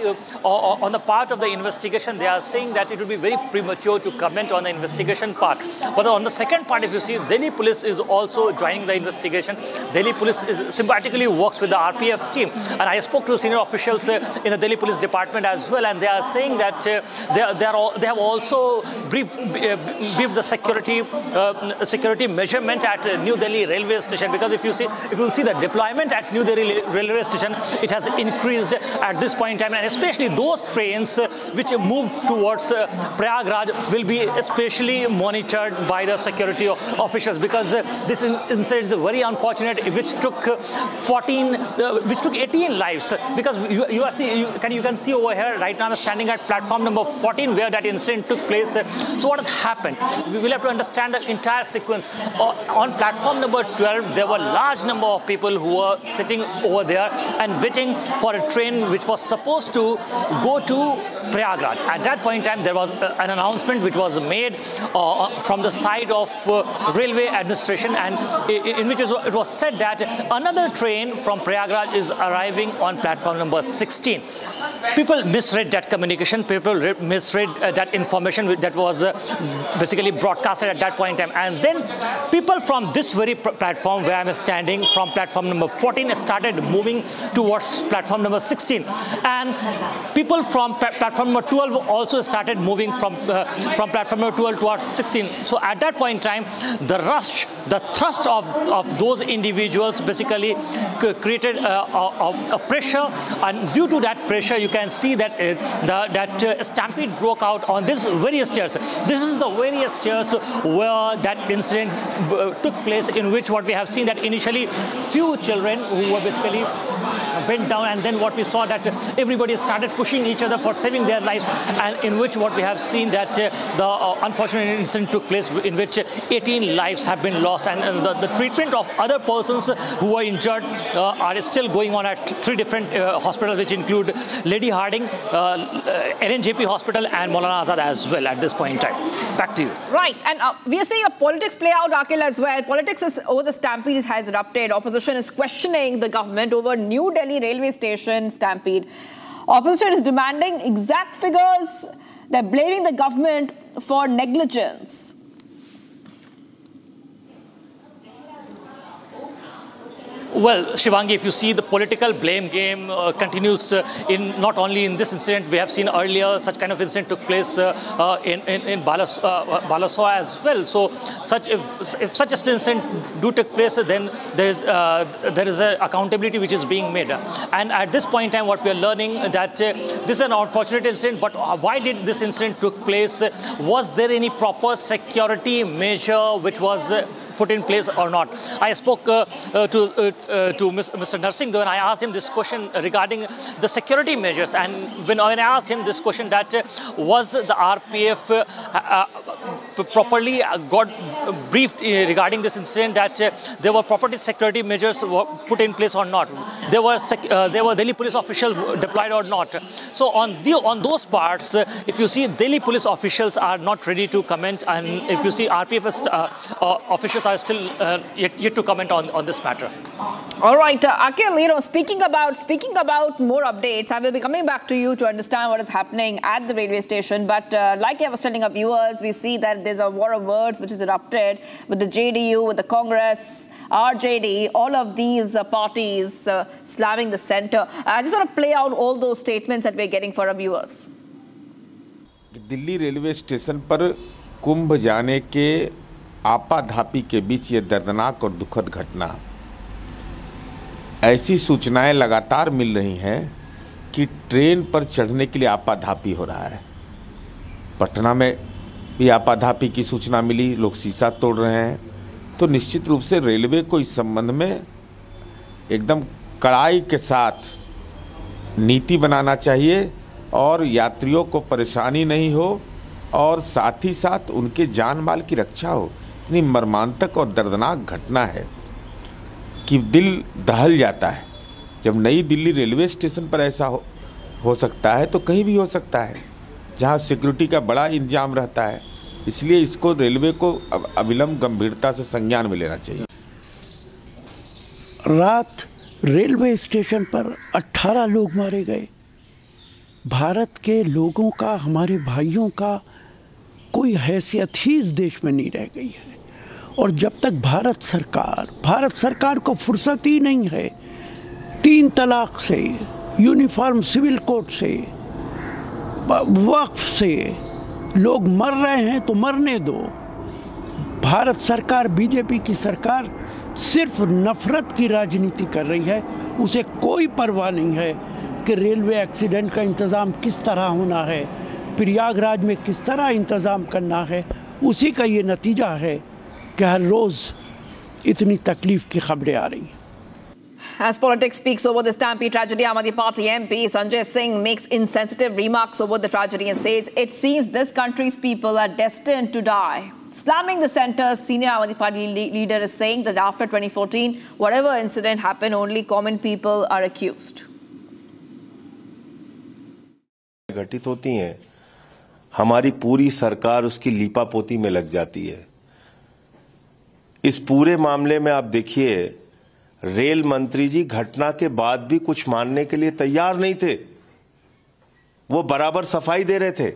on the part of the investigation, they are saying that it would be very premature to comment on the investigation part. But on the second part, if you see, Delhi Police is also joining the investigation. Delhi Police sympathetically works with the RPF team. And I spoke to senior officials in the Delhi Police Department as well, and they are saying that they have also briefed the security measurement at New Delhi Railway Station. Because if you see the deployment at New Delhi Railway congestion, it has increased at this point in time, and especially those trains which move towards Prayagraj will be especially monitored by the security officials, because this incident is very unfortunate, which took 18 lives. Because you can see over here right now, I'm standing at platform number 14 where that incident took place. So what has happened? We will have to understand the entire sequence. On platform number 12, there were large number of people who were sitting over there and waiting for a train which was supposed to go to Prayagraj. At that point in time, there was an announcement which was made from the side of railway administration, and in which it was said that another train from Prayagraj is arriving on platform number 16. People misread that communication, people misread that information that was basically broadcasted at that point in time, and then people from this very platform where I'm standing, from platform number 14, started moving towards platform number 16, and people from platform number 12 also started moving from platform number 12 towards 16. So at that point in time, the thrust of those individuals basically created a pressure, and due to that pressure, you can see that that stampede broke out on these various stairs. This is the various stairs where that incident took place, in which what we have seen that initially few children who were basically bent down, and then what we saw that everybody started pushing each other for saving their lives, and in which what we have seen that the unfortunate incident took place, in which 18 lives have been lost, and the treatment of other persons who were injured are still going on at 3 different hospitals, which include Lady Harding, LNJP Hospital, and Maulana Azad as well at this point in time. Back to you. Right, and we are seeing a politics play out, Akhil, as well. Politics over the stampede has erupted. Opposition is questioning the government over New Delhi Railway Station Stampede. Opposition is demanding exact figures. They're blaming the government for negligence. Well, Shivangi, if you see, the political blame game continues in not only in this incident. We have seen earlier such kind of incident took place in Balasore as well. So if such an incident do take place, then there is a accountability which is being made. And at this point in time, what we are learning that this is an unfortunate incident, but why did this incident took place? Was there any proper security measure which was put in place or not? I spoke to Mr. Narsingh when I asked him this question regarding the security measures, and when I asked him this question, that was the RPF properly got briefed regarding this incident, that there were proper security measures were put in place or not, there were Delhi police officials deployed or not. So on those parts, if you see, Delhi police officials are not ready to comment, and if you see, RPF officials are still yet to comment on this matter. All right, Akhil, speaking about more updates, I will be coming back to you to understand what is happening at the railway station. But like I was telling our viewers, we see that there's a war of words which is erupted with the JDU, with the Congress, RJD, all of these parties slamming the center. I just want to play out all those statements that we're getting for our viewers. Delhi railway station पर कुंभ जाने के आपाधापी के बीच ये दर्दनाक और दुखद घटना, ऐसी सूचनाएं लगातार मिल रही हैं कि ट्रेन पर चढ़ने के लिए आपाधापी हो रहा है। पटना में भी आपाधापी की सूचना मिली, लोग शीशा तोड़ रहे हैं। तो निश्चित रूप से रेलवे को इस संबंध में एकदम कड़ाई के साथ नीति बनाना चाहिए और यात्रियों को परेशानी नहीं हो और साथ ही साथ उनके जान माल की रक्षा हो। इतनी मर्मांतक और दर्दनाक घटना है कि दिल दहल जाता है। जब नई दिल्ली रेलवे स्टेशन पर ऐसा हो सकता है तो कहीं भी हो सकता है जहां सिक्योरिटी का बड़ा इंतजाम रहता है। इसलिए इसको रेलवे को अविलंब गंभीरता से संज्ञान में लेना चाहिए। रात रेलवे स्टेशन पर 18 लोग मारे गए। भारत के लोगों का, हमारे भाइयों का कोई हैसियत ही इस देश में नहीं रह गई है। और जब तक भारत सरकार को फुर्सत ही नहीं है 3 तलाक से, यूनिफॉर्म सिविल कोड से, वक्फ से, लोग मर रहे हैं तो मरने दो। भारत सरकार, बीजेपी की सरकार सिर्फ नफरत की राजनीति कर रही है उसे कोई परवाह नहीं है कि रेलवे एक्सीडेंट का इंतज़ाम किस तरह होना है, प्रयागराज में किस तरह इंतज़ाम करना है। उसी का ये नतीजा है कि हर रोज़ इतनी तकलीफ़ की खबरें आ रही हैं। As politics speaks over the Stampede tragedy, Aam Aadmi Party MP Sanjay Singh makes insensitive remarks over the tragedy and says it seems this country's people are destined to die. Slamming the centre's senior Aam Aadmi Party leader is saying that after 2014, whatever incident happened, only common people are accused. घटित होती हैं, हमारी पूरी सरकार उसकी लीपापोती में लग जाती है। इस पूरे मामले में आप देखिए, रेल मंत्री जी घटना के बाद भी कुछ मानने के लिए तैयार नहीं थे। वो बराबर सफाई दे रहे थे,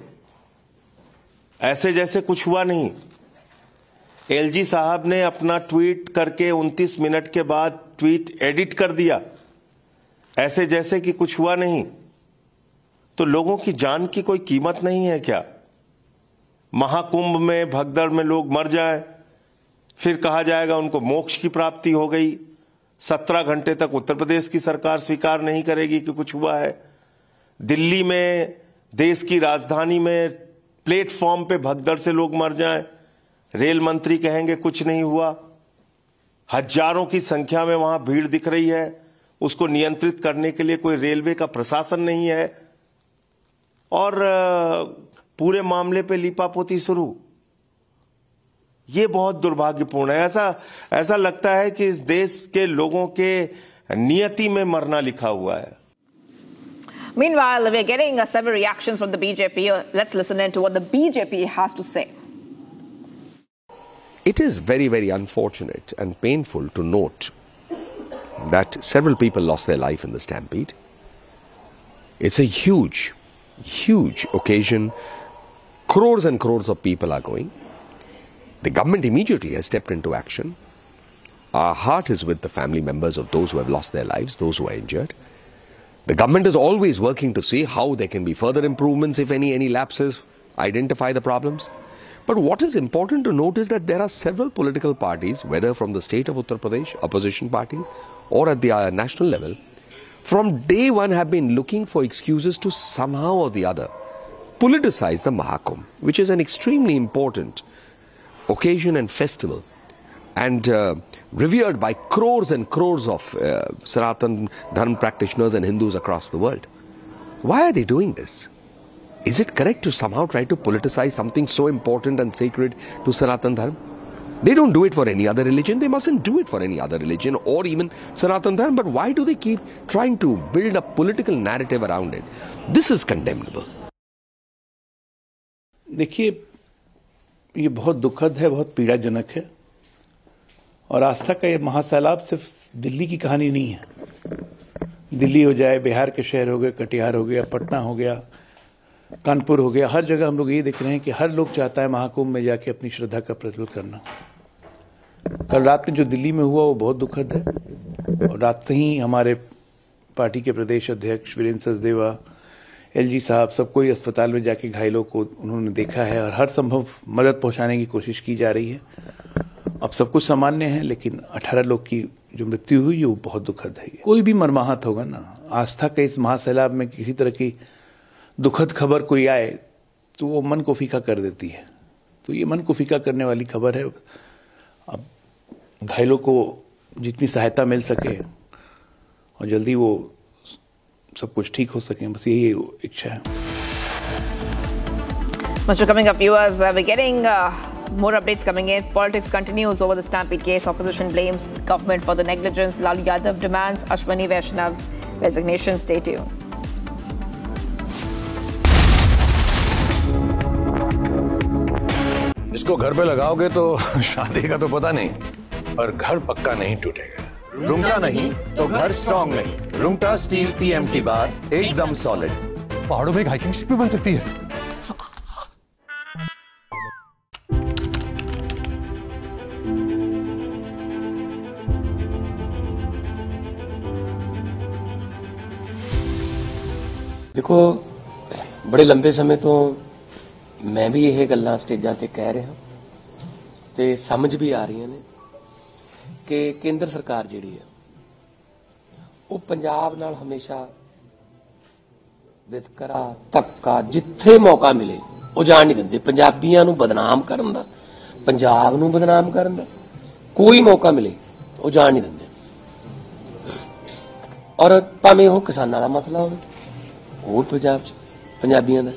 ऐसे जैसे कुछ हुआ नहीं। एलजी साहब ने अपना ट्वीट करके 29 मिनट के बाद ट्वीट एडिट कर दिया, ऐसे जैसे कि कुछ हुआ नहीं। तो लोगों की जान की कोई कीमत नहीं है क्या? महाकुंभ में भगदड़ में लोग मर जाएं, फिर कहा जाएगा उनको मोक्ष की प्राप्ति हो गई। 17 घंटे तक उत्तर प्रदेश की सरकार स्वीकार नहीं करेगी कि कुछ हुआ है। दिल्ली में, देश की राजधानी में प्लेटफॉर्म पे भगदड़ से लोग मर जाएं, रेल मंत्री कहेंगे कुछ नहीं हुआ। हजारों की संख्या में वहां भीड़ दिख रही है, उसको नियंत्रित करने के लिए कोई रेलवे का प्रशासन नहीं है, और पूरे मामले पे लीपापोती शुरू। ये बहुत दुर्भाग्यपूर्ण है। ऐसा लगता है कि इस देश के लोगों के नियति में मरना लिखा हुआ है। Meanwhile, we're getting several reactions from the BJP. Let's listen in to what the BJP has to say. It is very, very unfortunate and painful to note that several people lost their life in the stampede. It's a huge, huge occasion. Crores and crores of people are going. The government immediately has stepped into action. Our heart is with the family members of those who have lost their lives, those who are injured. The government is always working to see how there can be further improvements, if any lapses, identify the problems. But what is important to note is that there are several political parties, whether from the state of Uttar Pradesh, opposition parties, or at the national level, from day one have been looking for excuses to somehow or the other politicize the Mahakumbh, which is an extremely important occasion and festival, and revered by crores and crores of Sanatan Dharma practitioners and Hindus across the world. Why are they doing this? Is it correct to somehow try to politicize something so important and sacred to Sanatan Dharma? They don't do it for any other religion. They mustn't do it for any other religion or even Sanatan Dharma. But why do they keep trying to build a political narrative around it? This is condemnable. देखिए, ये बहुत दुखद है, बहुत पीड़ाजनक है, और आस्था का ये महासैलाब सिर्फ दिल्ली की कहानी नहीं है। दिल्ली हो जाए, बिहार के शहर हो गए, कटिहार हो गया, पटना हो गया, कानपुर हो गया, हर जगह हम लोग ये देख रहे हैं कि हर लोग चाहता है महाकुंभ में जाके अपनी श्रद्धा का प्रज्वलित करना। कल रात में जो दिल्ली में हुआ वो बहुत दुखद है, और रात से ही हमारे पार्टी के प्रदेश अध्यक्ष वीरेंद्र सचदेवा, एलजी साहब, सबको ही अस्पताल में जाके घायलों को उन्होंने देखा है और हर संभव मदद पहुंचाने की कोशिश की जा रही है। अब सब कुछ सामान्य है, लेकिन 18 लोग की जो मृत्यु हुई वो बहुत दुखद है। कोई भी मर्माहत होगा ना, आस्था के इस महासैलाब में किसी तरह की दुखद खबर कोई आए तो वो मन को फीका कर देती है। तो ये मन को फीका करने वाली खबर है। अब घायलों को जितनी सहायता मिल सके और जल्दी वो सब कुछ ठीक हो सके, बस यही इच्छा है। Much coming up, viewers. We're getting more updates coming in. Politics continues over the Stampede case. Opposition blames government for the negligence. Lalu Yadav demands Ashwani Vaishnav's resignation. Stay tuned. इसको घर पे लगाओगे तो शादी का तो पता नहीं, पर घर पक्का नहीं टूटेगा। रुंगटा नहीं तो घर स्ट्रॉन्ग नहीं। रुंगटा स्टील TMT बार एकदम सॉलिड। पहाड़ों में एक हाइकिंग स्टिक भी बन सकती है। देखो, बड़े लंबे समय तो मैं भी ਇਹ ਗੱਲਾਂ ਸਟੇਜਾਂ ਤੇ ਕਹਿ ਰਿਹਾ ਤੇ ਸਮਝ ਵੀ ਆ ਰਹੀਆਂ ਨੇ ਕਿ ਕੇਂਦਰ ਸਰਕਾਰ ਜਿਹੜੀ ਹੈ ਉਹ ਪੰਜਾਬ ਨਾਲ ਹਮੇਸ਼ਾ ਵਿਤਕਰਾ ਧੱਕਾ ਜਿੱਥੇ ਮੌਕਾ ਮਿਲੇ ਉਹ ਜਾਣ ਨਹੀਂ ਦਿੰਦੇ। ਪੰਜਾਬੀਆਂ ਨੂੰ ਬਦਨਾਮ ਕਰਨ ਦਾ, ਪੰਜਾਬ ਨੂੰ ਬਦਨਾਮ ਕਰਨ ਦਾ ਕੋਈ ਮੌਕਾ ਮਿਲੇ ਉਹ ਜਾਣ ਨਹੀਂ ਦਿੰਦੇ। ਔਰ ਭਾਵੇਂ ਉਹ ਕਿਸਾਨਾਂ ਦਾ ਮਸਲਾ ਹੋਵੇ, ਉਹ ਪੰਜਾਬ 'ਚ ਪੰਜਾਬੀਆਂ ਦਾ,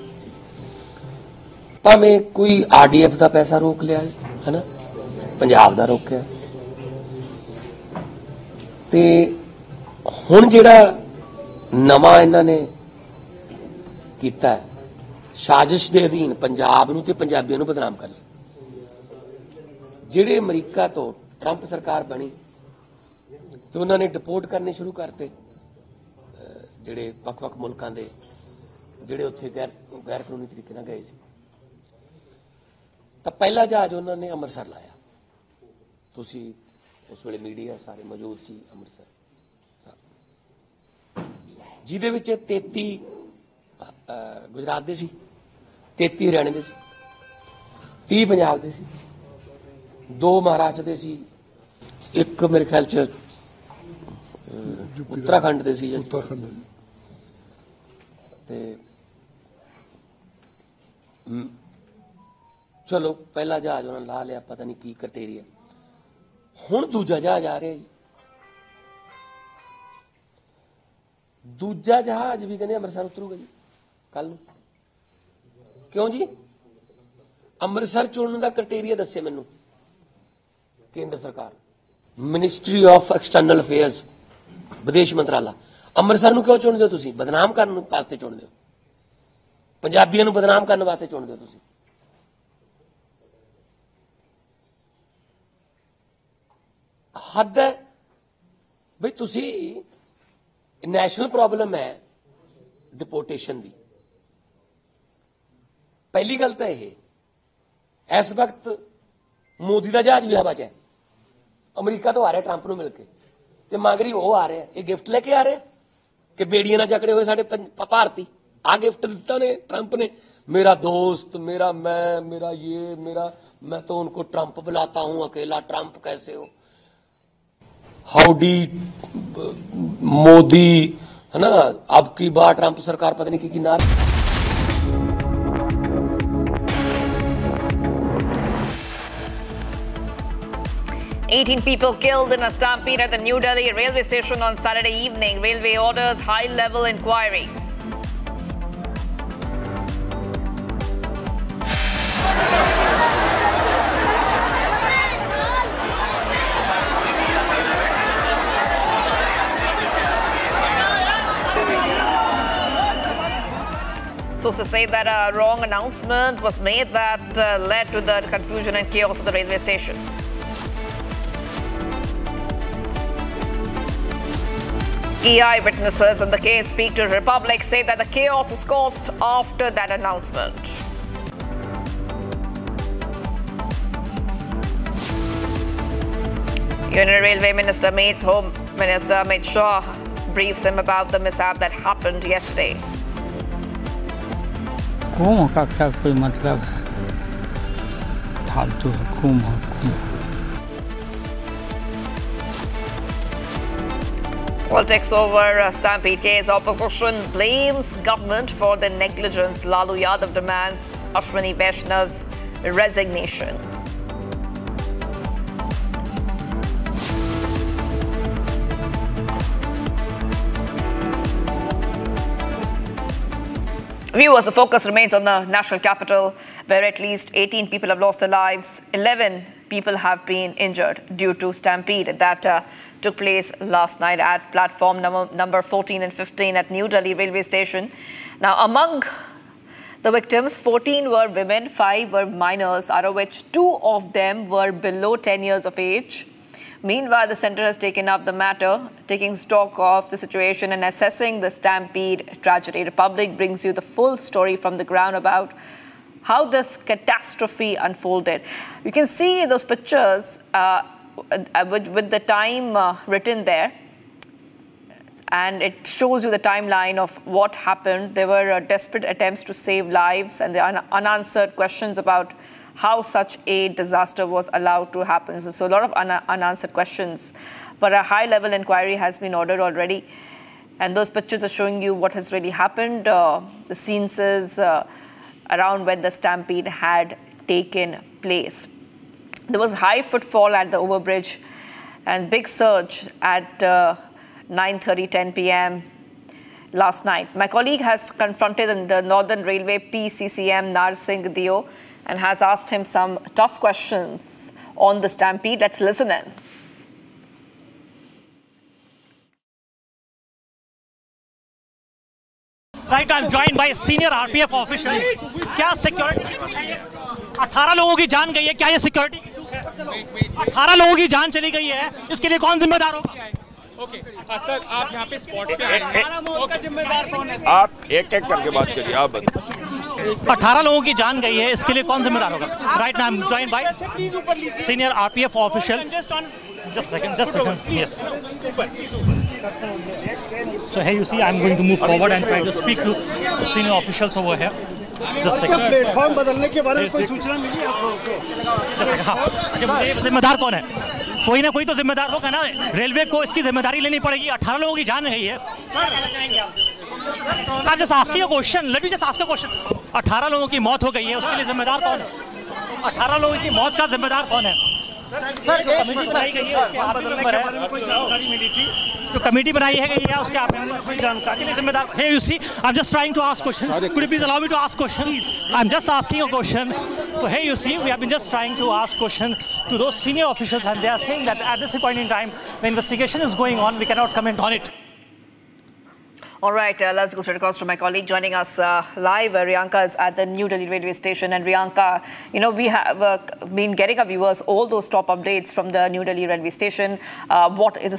ਭਾਵੇਂ ਕੋਈ RDF ਦਾ ਪੈਸਾ ਰੋਕ ਲਿਆ ਹੈ ਨਾ, ਪੰਜਾਬ ਦਾ ਰੋਕਿਆ। ਤੇ ਹੁਣ ਜਿਹੜਾ ਨਵਾਂ ਇਹਨਾਂ ਨੇ ਕੀਤਾ ਸਾਜ਼ਿਸ਼ ਦੇ ਅਧੀਨ ਪੰਜਾਬ ਨੂੰ ਤੇ ਪੰਜਾਬੀਆਂ ਨੂੰ ਬਦਨਾਮ ਕਰ ਲਿਆ। ਜਿਹੜੇ ਅਮਰੀਕਾ ਤੋਂ ਟਰੰਪ ਸਰਕਾਰ ਬਣੀ ਤੇ ਉਹਨਾਂ ਨੇ ਡਿਪੋਰਟ ਕਰਨੇ ਸ਼ੁਰੂ ਕਰਤੇ ਜਿਹੜੇ ਵੱਖ-ਵੱਖ ਮੁਲਕਾਂ ਦੇ ਜਿਹੜੇ ਉੱਥੇ ਗੈਰ ਕਾਨੂੰਨੀ ਤਰੀਕੇ ਨਾਲ ਗਏ ਸੀ। ਤਾਂ ਪਹਿਲਾ ਜਹਾਜ਼ ਉਹਨਾਂ ਨੇ ਅੰਮ੍ਰਿਤਸਰ ਲਾਇਆ। ਤੁਸੀਂ ਉਸ ਵੇਲੇ ਮੀਡੀਆ ਸਾਰੇ ਮੌਜੂਦ ਸੀ ਅੰਮ੍ਰਿਤਸਰ, ਜਿਹਦੇ ਵਿੱਚ 33 ਗੁਜਰਾਤ ਦੇ ਸੀ, 33 ਹਰਿਆਣੇ ਦੇ ਸੀ, 30 ਪੰਜਾਬ ਦੇ ਸੀ, 2 ਮਹਾਰਾਸ਼ਟਰ ਦੇ ਸੀ, ਇੱਕ ਮੇਰੇ ਖਿਆਲ ਚ ਉੱਤਰਾਖੰਡ ਦੇ ਸੀ। ਤੇ ਚਲੋ ਪਹਿਲਾ ਜਹਾਜ਼ ਉਹਨਾਂ ਲਾ ਲਿਆ, ਪਤਾ ਨਹੀਂ ਕੀ ਕ੍ਰਾਈਟੇਰੀਆ। ਹੁਣ ਦੂਜਾ ਜਹਾਜ਼ ਆ ਰਿਹਾ ਜੀ। ਦੂਜਾ ਜਹਾਜ਼ ਵੀ ਕਹਿੰਦੇ ਅੰਮ੍ਰਿਤਸਰ ਉਤਰੂਗਾ ਜੀ ਕੱਲ ਨੂੰ। ਕਿਉਂ ਜੀ? ਅੰਮ੍ਰਿਤਸਰ ਚੁਣਨ ਦਾ ਕ੍ਰਾਈਟੇਰੀਆ ਦੱਸੇ ਮੈਨੂੰ ਕੇਂਦਰ ਸਰਕਾਰ, ਮਿਨਿਸਟਰੀ ਆਫ ਐਕਸਟਰਨਲ ਅਫੇਅਰਸ, ਵਿਦੇਸ਼ ਮੰਤਰਾਲਾ। ਅੰਮ੍ਰਿਤਸਰ ਨੂੰ ਕਿਉਂ ਚੁਣਦੇ ਹੋ ਤੁਸੀਂ? ਬਦਨਾਮ ਕਰਨ ਵਾਸਤੇ ਚੁਣਦੇ ਹੋ, ਪੰਜਾਬੀਆਂ ਨੂੰ ਬਦਨਾਮ ਕਰਨ ਵਾਸਤੇ ਚੁਣਦੇ ਹੋ ਤੁਸੀਂ। ਹੱਦ ਹੈ ਬਈ। ਤੁਸੀਂ ਨੈਸ਼ਨਲ ਪ੍ਰੋਬਲਮ ਹੈ ਡਿਪੋਰਟੇਸ਼ਨ ਦੀ। ਪਹਿਲੀ ਗੱਲ ਤਾਂ ਇਹ, ਇਸ ਵਕਤ ਮੋਦੀ ਦਾ ਜਹਾਜ਼ ਵੀ ਹਵਾ 'ਚ ਹੈ, ਅਮਰੀਕਾ ਤੋਂ ਆ ਰਿਹਾ ਟਰੰਪ ਨੂੰ ਮਿਲ ਕੇ, ਤੇ ਮਗਰੀ ਉਹ ਆ ਰਿਹਾ। ਇਹ ਗਿਫਟ ਲੈ ਕੇ ਆ ਰਿਹਾ ਕਿ ਬੇੜੀਆਂ ਨਾਲ ਜਕੜੇ ਹੋਏ ਸਾਡੇ ਭਾਰਤੀ। ਆ ਗਿਫਟ ਦਿੱਤਾ ਨੇ ਟਰੰਪ ਨੇ, मेरा दोस्त, मेरा मैं, मेरा ये, मेरा मैं तो उनको ट्रंप बुलाता हूं, अकेला ट्रंप कैसे हो, हाउडी मोदी, है ना। अब की बार ट्रंप सरकार पता नहीं की नार। "18 people killed in a stampede at the New Delhi railway station on Saturday evening. Railway orders high-level inquiry." Sources say that a wrong announcement was made that led to the confusion and chaos at the railway station. Eyewitnesses in the case speak to Republic say that the chaos was caused after that announcement. Union Railway Minister meets Home Minister Amit Shah, briefs him about the mishap that happened yesterday. हुकूम का क्या कोई मतलब है, फालतू हुकूम। Politics over Stampede case. Opposition blames government for the negligence. Lalu Yadav demands Ashwini Vaishnav's resignation. Viewers, the focus remains on the national capital, where at least 18 people have lost their lives. 11 people have been injured due to stampede that took place last night at platform number 14 and 15 at New Delhi Railway Station. Now, among the victims, 14 were women, 5 were minors, out of which 2 of them were below 10 years of age. Meanwhile, the centre has taken up the matter, taking stock of the situation and assessing the stampede tragedy. Republic brings you the full story from the ground about how this catastrophe unfolded. You can see those pictures with the time written there, and it shows you the timeline of what happened. There were desperate attempts to save lives and the unanswered questions about how such a disaster was allowed to happen. So a lot of unanswered questions. But a high-level inquiry has been ordered already. And those pictures are showing you what has really happened. The scenes is around when the stampede had taken place. There was high footfall at the overbridge and big surge at 9:30, 10 p.m. last night. My colleague has confronted the Northern Railway PCCM Narsingh Dio and has asked him some tough questions on the stampede. Let's listen in. Right, I'm joined by a senior RPF official. क्या security की चूक है? 18 लोगों की जान गई है, क्या ये सिक्योरिटी की चूक है? 18 लोगों की जान चली गई है, इसके लिए कौन जिम्मेदार होगा? ओके सर, आप यहाँ पे स्पॉट पे हैं। जिम्मेदार कौन है? आप एक एक करके बात करिए, आप बताइए। 18 लोगों की जान गई है, इसके लिए कौन जिम्मेदार होगा? Right, I am joined by senior RPF official. Just a second. Yes. So here you see, I'm going to move forward and try to speak to senior officials over here. Just a second. Platform बदलने के बारे में कोई सूचना मिली आपको? Just a second. हाँ. अच्छा, जिम्मेदार कौन है? कोई ना कोई तो जिम्मेदार होगा ना. रेलवे को इसकी जिम्मेदारी लेनी पड़ेगी. 18 लोगों की जान गई है. I'm just asking a question. Let me just ask a question. 18 लोगों की मौत हो गई है, उसके लिए जिम्मेदार कौन है? 18 लोगों की मौत का जिम्मेदार कौन है? सर, जो कमेटी बनाई गई है उसके आप मेंबर है. कोई जानकारी मिली थी? जो कमेटी बनाई है गई है उसके आप मेंबर, कोई जानकारी के लिए जिम्मेदार. Here you see, I'm just trying to ask question. Could you please allow me to ask question? I'm just asking a question. So here you see, we have been just trying to ask question to those senior officials, and they are saying that at this point in time, the investigation is going on. We cannot comment on it. All right, let's go straight across to my colleague joining us live. Riyanka is at the New Delhi Railway Station. And Riyanka, you know, we have been getting our viewers all those top updates from the New Delhi Railway Station. What is the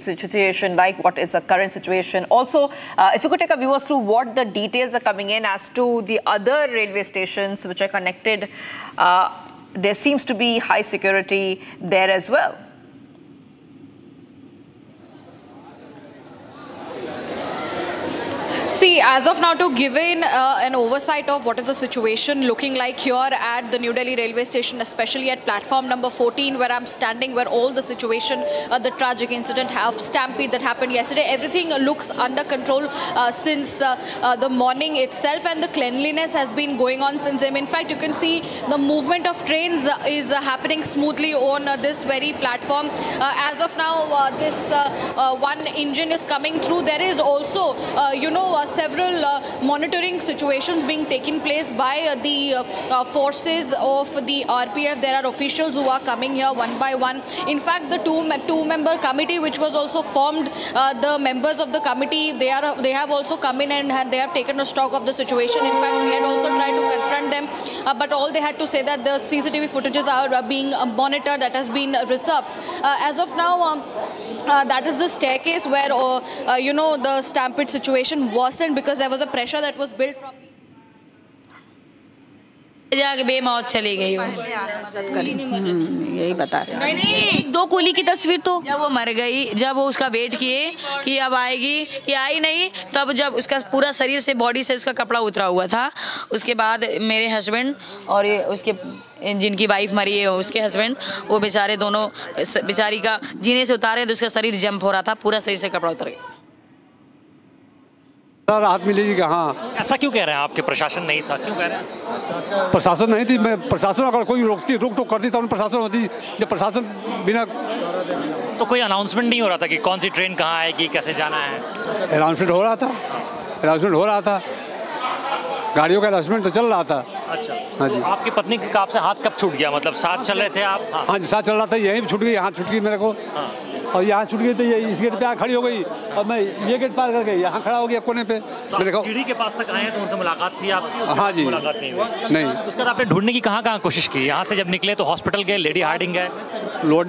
situation like? What is the current situation? Also, if you could take our viewers through what the details are coming in as to the other railway stations which are connected. There seems to be high security there as well. See, as of now, to give in an oversight of what is the situation looking like here at the New Delhi Railway Station, especially at platform number 14, where I'm standing, where all the situation, the tragic incident, stampede that happened yesterday, everything looks under control since the morning itself, and the cleanliness has been going on since then. In fact, you can see the movement of trains is happening smoothly on this very platform. As of now, this one engine is coming through. There is also, several monitoring situations being taken place by the forces of the RPF. There are officials who are coming here one by one. In fact, the two-member committee, which was also formed, the members of the committee, they have also come in and they have taken a stock of the situation. In fact, we had also tried to confront them, but all they had to say that the CCTV footages are being monitored, that has been reserved. As of now, that is the staircase where the stampede situation worsened because there was a pressure that was built from जाके बेमौत चली गई वो, यही बता रहे। नहीं, 2 कुली की तस्वीर तो जब वो मर गई, जब वो उसका वेट किए कि अब आएगी, कि आई नहीं, तब जब उसका पूरा शरीर से, बॉडी से उसका कपड़ा उतरा हुआ था, उसके बाद मेरे हस्बैंड और ये उसके जिनकी वाइफ मरी है उसके हस्बैंड, वो बेचारे दोनों, बेचारी का जीने से उतारे तो उसका शरीर जंप हो रहा था, पूरा शरीर से कपड़ा उतर गया। राहत मिलेगी कि हाँ। ऐसा क्यों कह रहे हैं? आपके प्रशासन नहीं था, क्यों कह रहे हैं? प्रशासन नहीं थी, मैं प्रशासन अगर कोई रोक टोक करती तब प्रशासन होती, जब प्रशासन बिना। तो कोई अनाउंसमेंट नहीं हो रहा था कि कौन सी ट्रेन कहाँ आएगी, कैसे जाना है? अनाउंसमेंट हो रहा था, गाड़ियों का अनाउंसमेंट तो चल रहा था। अच्छा, हाँ जी। तो आपकी पत्नी का आपसे हाथ कब छूट गया? मतलब साथ चल रहे थे आप? हाँ जी, साथ चल रहा था, यहीं छूट गई, यहाँ छूट गई मेरे को, और यहाँ छूट गई तो ये इस गेट पे आ खड़ी हो गई, और मैं ये गेट पार कर गई, यहाँ खड़ा हो गया कोने पे। तो सीढ़ी के पास तक आए तो उनसे मुलाकात थी आपकी? हाँ जी, मुलाकात नहीं हुई। नहीं। उसके बाद आपने ढूंढने की कहाँ कोशिश की? यहाँ से जब निकले तो हॉस्पिटल गए, लेडी हार्डिंग गए?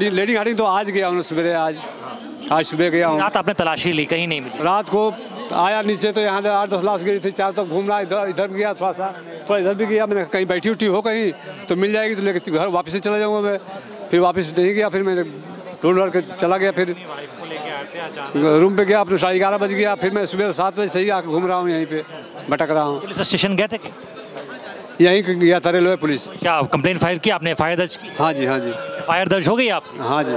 लेडी हार्डिंग तो आज गया हूँ, सवेरे आज सुबह गया हूँ। रात आपने तलाशी ली, कहीं नहीं मिली? रात को आया नीचे तो यहाँ 8-10 लाश गिरी थी, चारों तक घूम रहा, इधर भी गया, थोड़ा इधर भी गया, मैंने कहीं बैठी उठी हो कहीं तो मिल जाएगी तो लेकर घर वापस से चला जाऊँगा मैं। फिर वापस नहीं गया, फिर मैंने ढूंढ के चला गया, फिर रूम पे गया, अपने 11:30 बज गया, फिर मैं सुबह 7 बजे सही आकर घूम रहा हूँ, यहीं पे भटक रहा हूँ। पुलिस स्टेशन गए थे? यहीं गया था रेलवे पुलिस। क्या कंप्लेंट फाइल की आपने? एफआईआर दर्ज की? हाँ जी, हाँ जी। एफआईआर दर्ज हो गई आपकी? हाँ जी।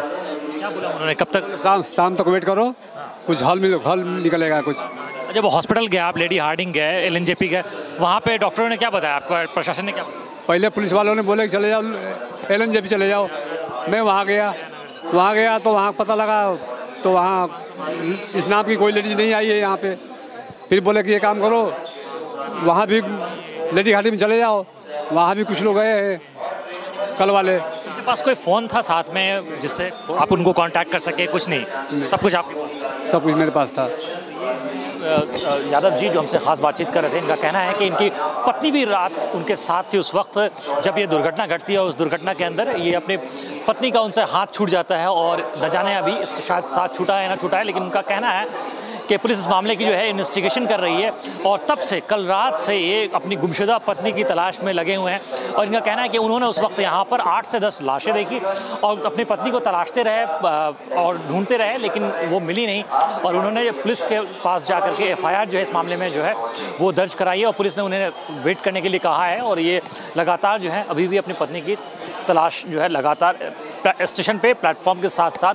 क्या बोला उन्होंने? कब तक? शाम तक वेट करो, कुछ हल निकलेगा कुछ। जब हॉस्पिटल गए आप, लेडी हार्डिंग गए, एलएनजेपी गए, वहाँ पे डॉक्टरों ने क्या बताया आपको? प्रशासन ने क्या बताया? पहले पुलिस वालों ने बोले कि चले जाओ एलएनजेपी चले जाओ। मैं वहाँ गया तो वहाँ पता लगा तो वहाँ इस नाम की कोई लेडीज नहीं आई है यहाँ पे। फिर बोले कि ये काम करो, वहाँ भी लेडी हार्डिंग में चले जाओ, वहाँ भी कुछ लोग गए हैं कल वाले। आपके पास कोई फ़ोन था साथ में जिससे आप उनको कांटेक्ट कर सके? कुछ नहीं, सब कुछ आपके पास? सब कुछ मेरे पास था। यादव जी जो हमसे ख़ास बातचीत कर रहे थे, इनका कहना है कि इनकी पत्नी भी रात उनके साथ थी उस वक्त जब ये दुर्घटना घटती है। उस दुर्घटना के अंदर ये अपने पत्नी का उनसे हाथ छूट जाता है और न जाने अभी शायद साथ छूटा है ना छूटा है, लेकिन उनका कहना है कि पुलिस इस मामले की जो है इन्वेस्टिगेशन कर रही है और तब से कल रात से ये अपनी गुमशुदा पत्नी की तलाश में लगे हुए हैं। और इनका कहना है कि उन्होंने उस वक्त यहाँ पर 8 से 10 लाशें देखी और अपनी पत्नी को तलाशते रहे और ढूंढते रहे, लेकिन वो मिली नहीं। और उन्होंने पुलिस के पास जा करके एफआईआर जो है इस मामले में जो है वो दर्ज कराई है और पुलिस ने उन्हें वेट करने के लिए कहा है। और ये लगातार जो है अभी भी अपनी पत्नी की तलाश जो है लगातार स्टेशन पे प्लेटफॉर्म के साथ साथ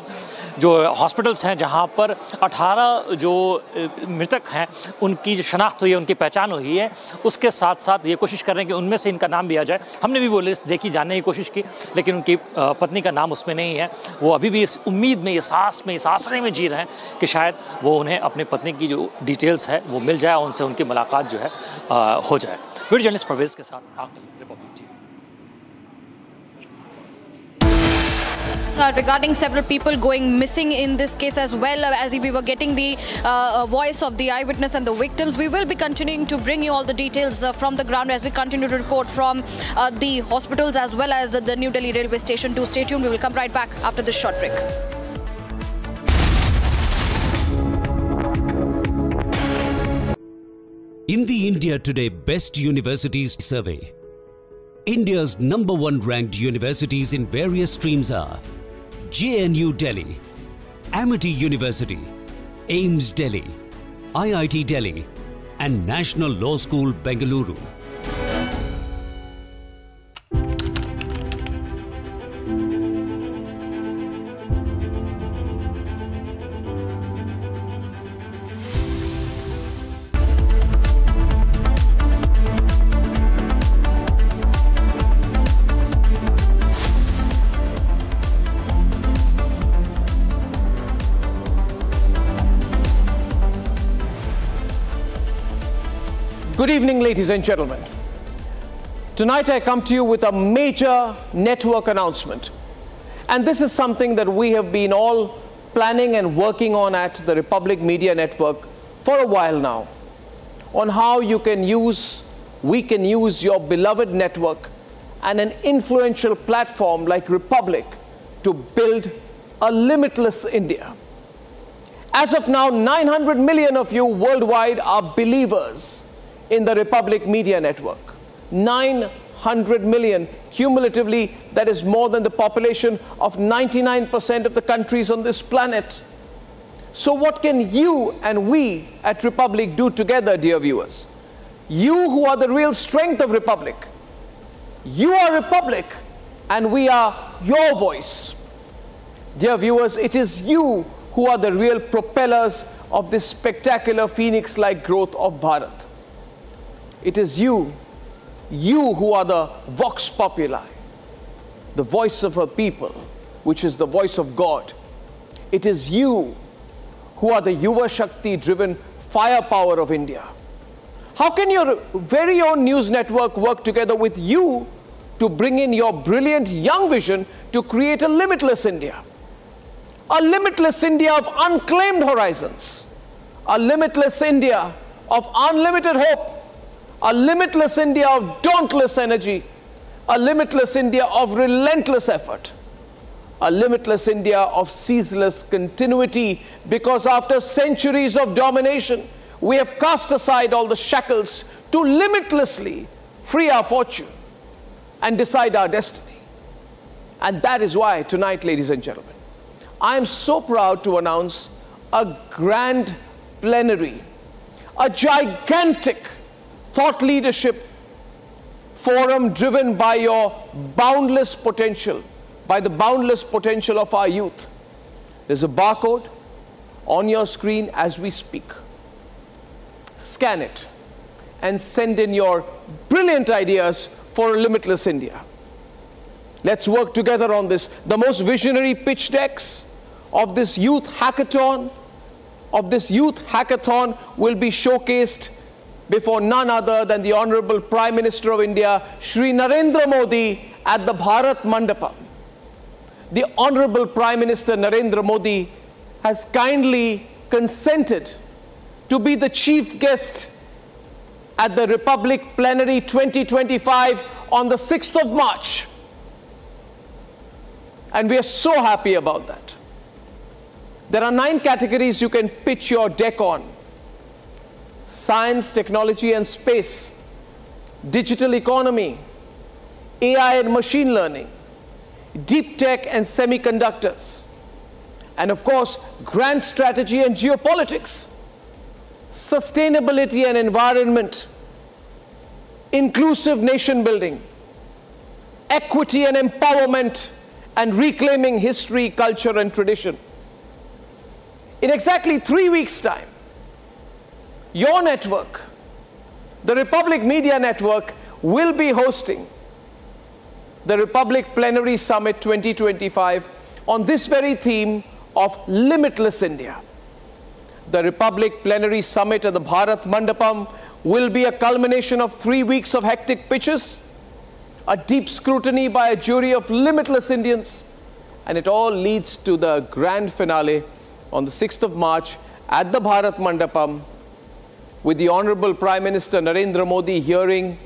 जो हॉस्पिटल्स हैं जहां पर 18 जो मृतक हैं उनकी जो शनाख्त हुई है, उनकी पहचान हुई है, उसके साथ साथ ये कोशिश कर रहे हैं कि उनमें से इनका नाम भी आ जाए। हमने भी वो लिस्ट देखी, जानने की कोशिश की, लेकिन उनकी पत्नी का नाम उसमें नहीं है। वो अभी भी इस उम्मीद में, इस आसरे में जी रहे हैं कि शायद वो उन्हें अपनी पत्नी की जो डिटेल्स है वो मिल जाए, उनसे उनकी मुलाकात जो है हो जाए। वीडियो जर्नलिस्ट परवेज के साथ Aqil, Republic TV. Regarding several people going missing in this case as well, as we were getting the voice of the eyewitness and the victims. We will be continuing to bring you all the details from the ground as we continue to report from the hospitals as well as the New Delhi Railway Station. Do stay tuned. We will come right back after this short break. In the India Today Best Universities Survey, India's #1 ranked universities in various streams are JNU Delhi, Amity University, AIMS Delhi, IIT Delhi, and National Law School Bengaluru. Good evening, ladies and gentlemen. Tonight I come to you with a major network announcement. And this is something that we have been all planning and working on at the Republic Media Network for a while now. On how we can use your beloved network and an influential platform like Republic to build a limitless India. As of now, 900 million of you worldwide are believers in the Republic Media Network. 900 million cumulatively, that is more than the population of 99% of the countries on this planet. So what can you and we at Republic do together, dear viewers? You who are the real strength of Republic. You are Republic and we are your voice. Dear viewers, it is you who are the real propellers of this spectacular phoenix-like growth of Bharat. It is you who are the vox populi, the voice of a people, which is the voice of God. It is you who are the Yuva Shakti-driven firepower of India. How can your very own news network work together with you to bring in your brilliant young vision to create a limitless India? A limitless India of unclaimed horizons, a limitless India of unlimited hope, a limitless India of dauntless energy, a limitless India of relentless effort, a limitless India of ceaseless continuity, because after centuries of domination, we have cast aside all the shackles to limitlessly free our fortune and decide our destiny. And that is why tonight, ladies and gentlemen, I am so proud to announce a grand plenary, a gigantic thought leadership forum driven by your boundless potential, by the boundless potential of our youth. There's a barcode on your screen as we speak. Scan it and send in your brilliant ideas for a limitless India. Let's work together on this. The most visionary pitch decks of this youth hackathon, will be showcased before none other than the Honorable Prime Minister of India, Shri Narendra Modi, at the Bharat Mandapam. The Honorable Prime Minister Narendra Modi has kindly consented to be the chief guest at the Republic Plenary 2025 on the 6th of March. And we are so happy about that. There are 9 categories you can pitch your deck on: science, technology and space, digital economy, AI and machine learning, deep tech and semiconductors, and of course, grand strategy and geopolitics, sustainability and environment, inclusive nation building, equity and empowerment, and reclaiming history, culture and tradition. In exactly 3 weeks' time, your network, the Republic Media Network, will be hosting the Republic Plenary Summit 2025 on this very theme of limitless India. The Republic Plenary Summit at the Bharat Mandapam will be a culmination of 3 weeks of hectic pitches, a deep scrutiny by a jury of limitless Indians, and it all leads to the grand finale on the 6th of March at the Bharat Mandapam, with the Honorable Prime Minister Narendra Modi hearing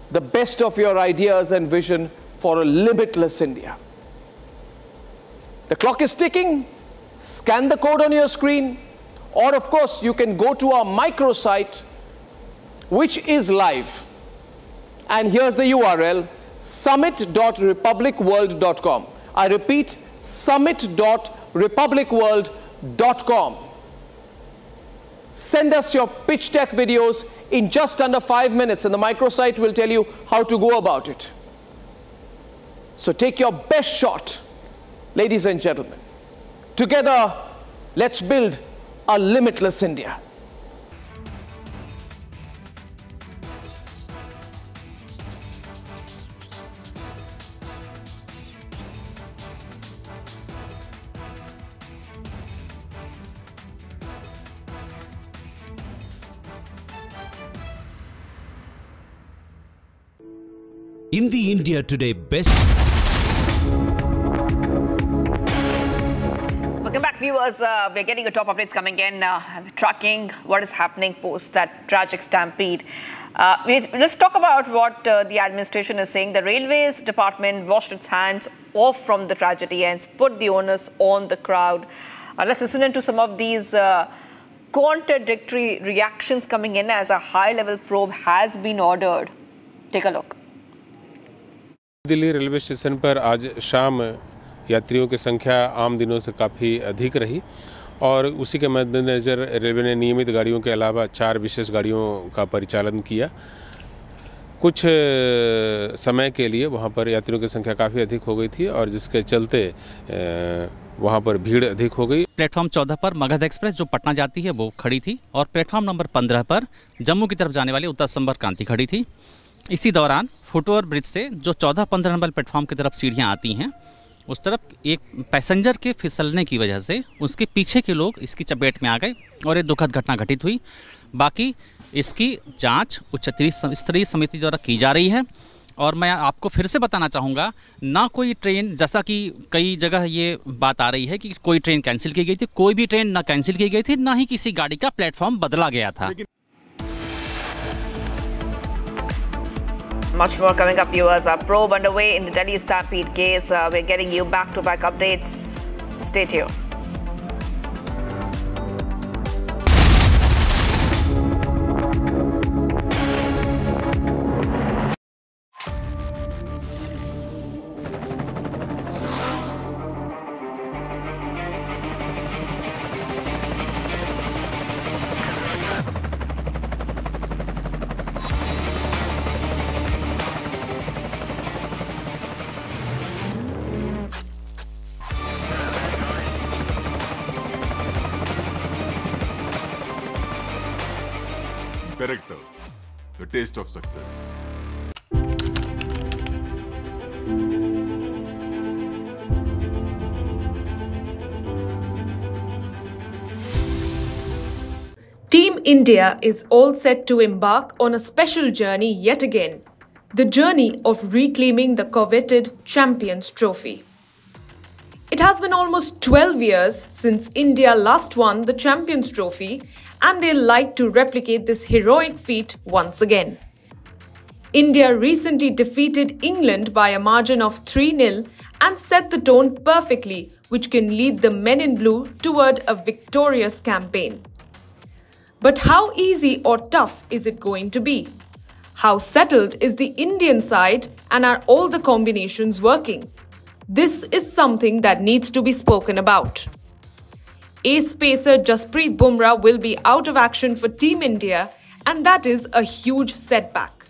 the best of your ideas and vision for a limitless India. The clock is ticking. Scan the code on your screen, or of course you can go to our microsite, which is live. And here's the URL: summit.republicworld.com. I repeat, summit.republicworld.com. Send us your pitch deck videos in just under 5 minutes, and the microsite will tell you how to go about it. So take your best shot, ladies and gentlemen. Together, let's build a limitless India. In the India Today Best... Welcome back, viewers. We're getting your top updates coming in, tracking what is happening post that tragic stampede. Let's talk about what the administration is saying. The Railways Department washed its hands off from the tragedy and put the onus on the crowd. Let's listen into some of these contradictory reactions coming in as a high-level probe has been ordered. Take a look. Delhi railway station पर आज शाम यात्रियों की संख्या आम दिनों से काफ़ी अधिक रही और उसी के मद्देनज़र रेलवे ने नियमित गाड़ियों के अलावा 4 विशेष गाड़ियों का परिचालन किया। कुछ समय के लिए वहां पर यात्रियों की संख्या काफ़ी अधिक हो गई थी और जिसके चलते वहां पर भीड़ अधिक हो गई। प्लेटफॉर्म 14 पर मगध एक्सप्रेस जो पटना जाती है वो खड़ी थी और प्लेटफॉर्म नंबर 15 पर जम्मू की तरफ जाने वाली उत्तर संपर्क क्रांति खड़ी थी। इसी दौरान फुटओवर ब्रिज से जो 14-15 नंबर प्लेटफॉर्म की तरफ सीढ़ियां आती हैं उस तरफ एक पैसेंजर के फिसलने की वजह से उसके पीछे के लोग इसकी चपेट में आ गए और ये दुखद घटना घटित हुई। बाकी इसकी जांच उच्च स्तरीय समिति द्वारा की जा रही है और मैं आपको फिर से बताना चाहूँगा, ना कोई ट्रेन, जैसा कि कई जगह ये बात आ रही है कि कोई ट्रेन कैंसिल की गई थी, कोई भी ट्रेन ना कैंसिल की गई थी, ना ही किसी गाड़ी का प्लेटफॉर्म बदला गया था। Much more coming up, viewers. Our probe underway in the Delhi Stampede case. We're getting you back-to-back updates. Stay tuned. character, the taste of success. Team India is all set to embark on a special journey yet again, the journey of reclaiming the coveted Champions Trophy. It has been almost 12 years since India last won the Champions Trophy, and they'll like to replicate this heroic feat once again. India recently defeated England by a margin of 3-0 and set the tone perfectly, which can lead the men in blue toward a victorious campaign. But how easy or tough is it going to be? How settled is the Indian side, and are all the combinations working? This is something that needs to be spoken about. Ace pacer Jasprit Bumrah will be out of action for Team India, and that is a huge setback.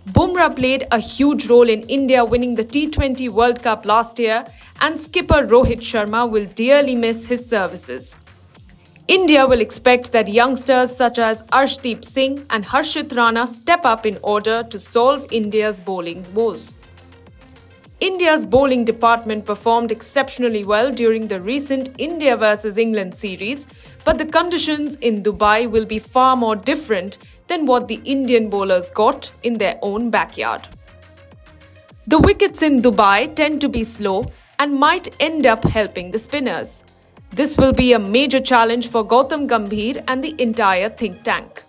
Bumrah played a huge role in India winning the T20 World Cup last year, and skipper Rohit Sharma will dearly miss his services. India will expect that youngsters such as Arshdeep Singh and Harshit Rana step up in order to solve India's bowling woes. India's bowling department performed exceptionally well during the recent India vs England series, but the conditions in Dubai will be far more different than what the Indian bowlers got in their own backyard. The wickets in Dubai tend to be slow and might end up helping the spinners. This will be a major challenge for Gautam Gambhir and the entire think tank.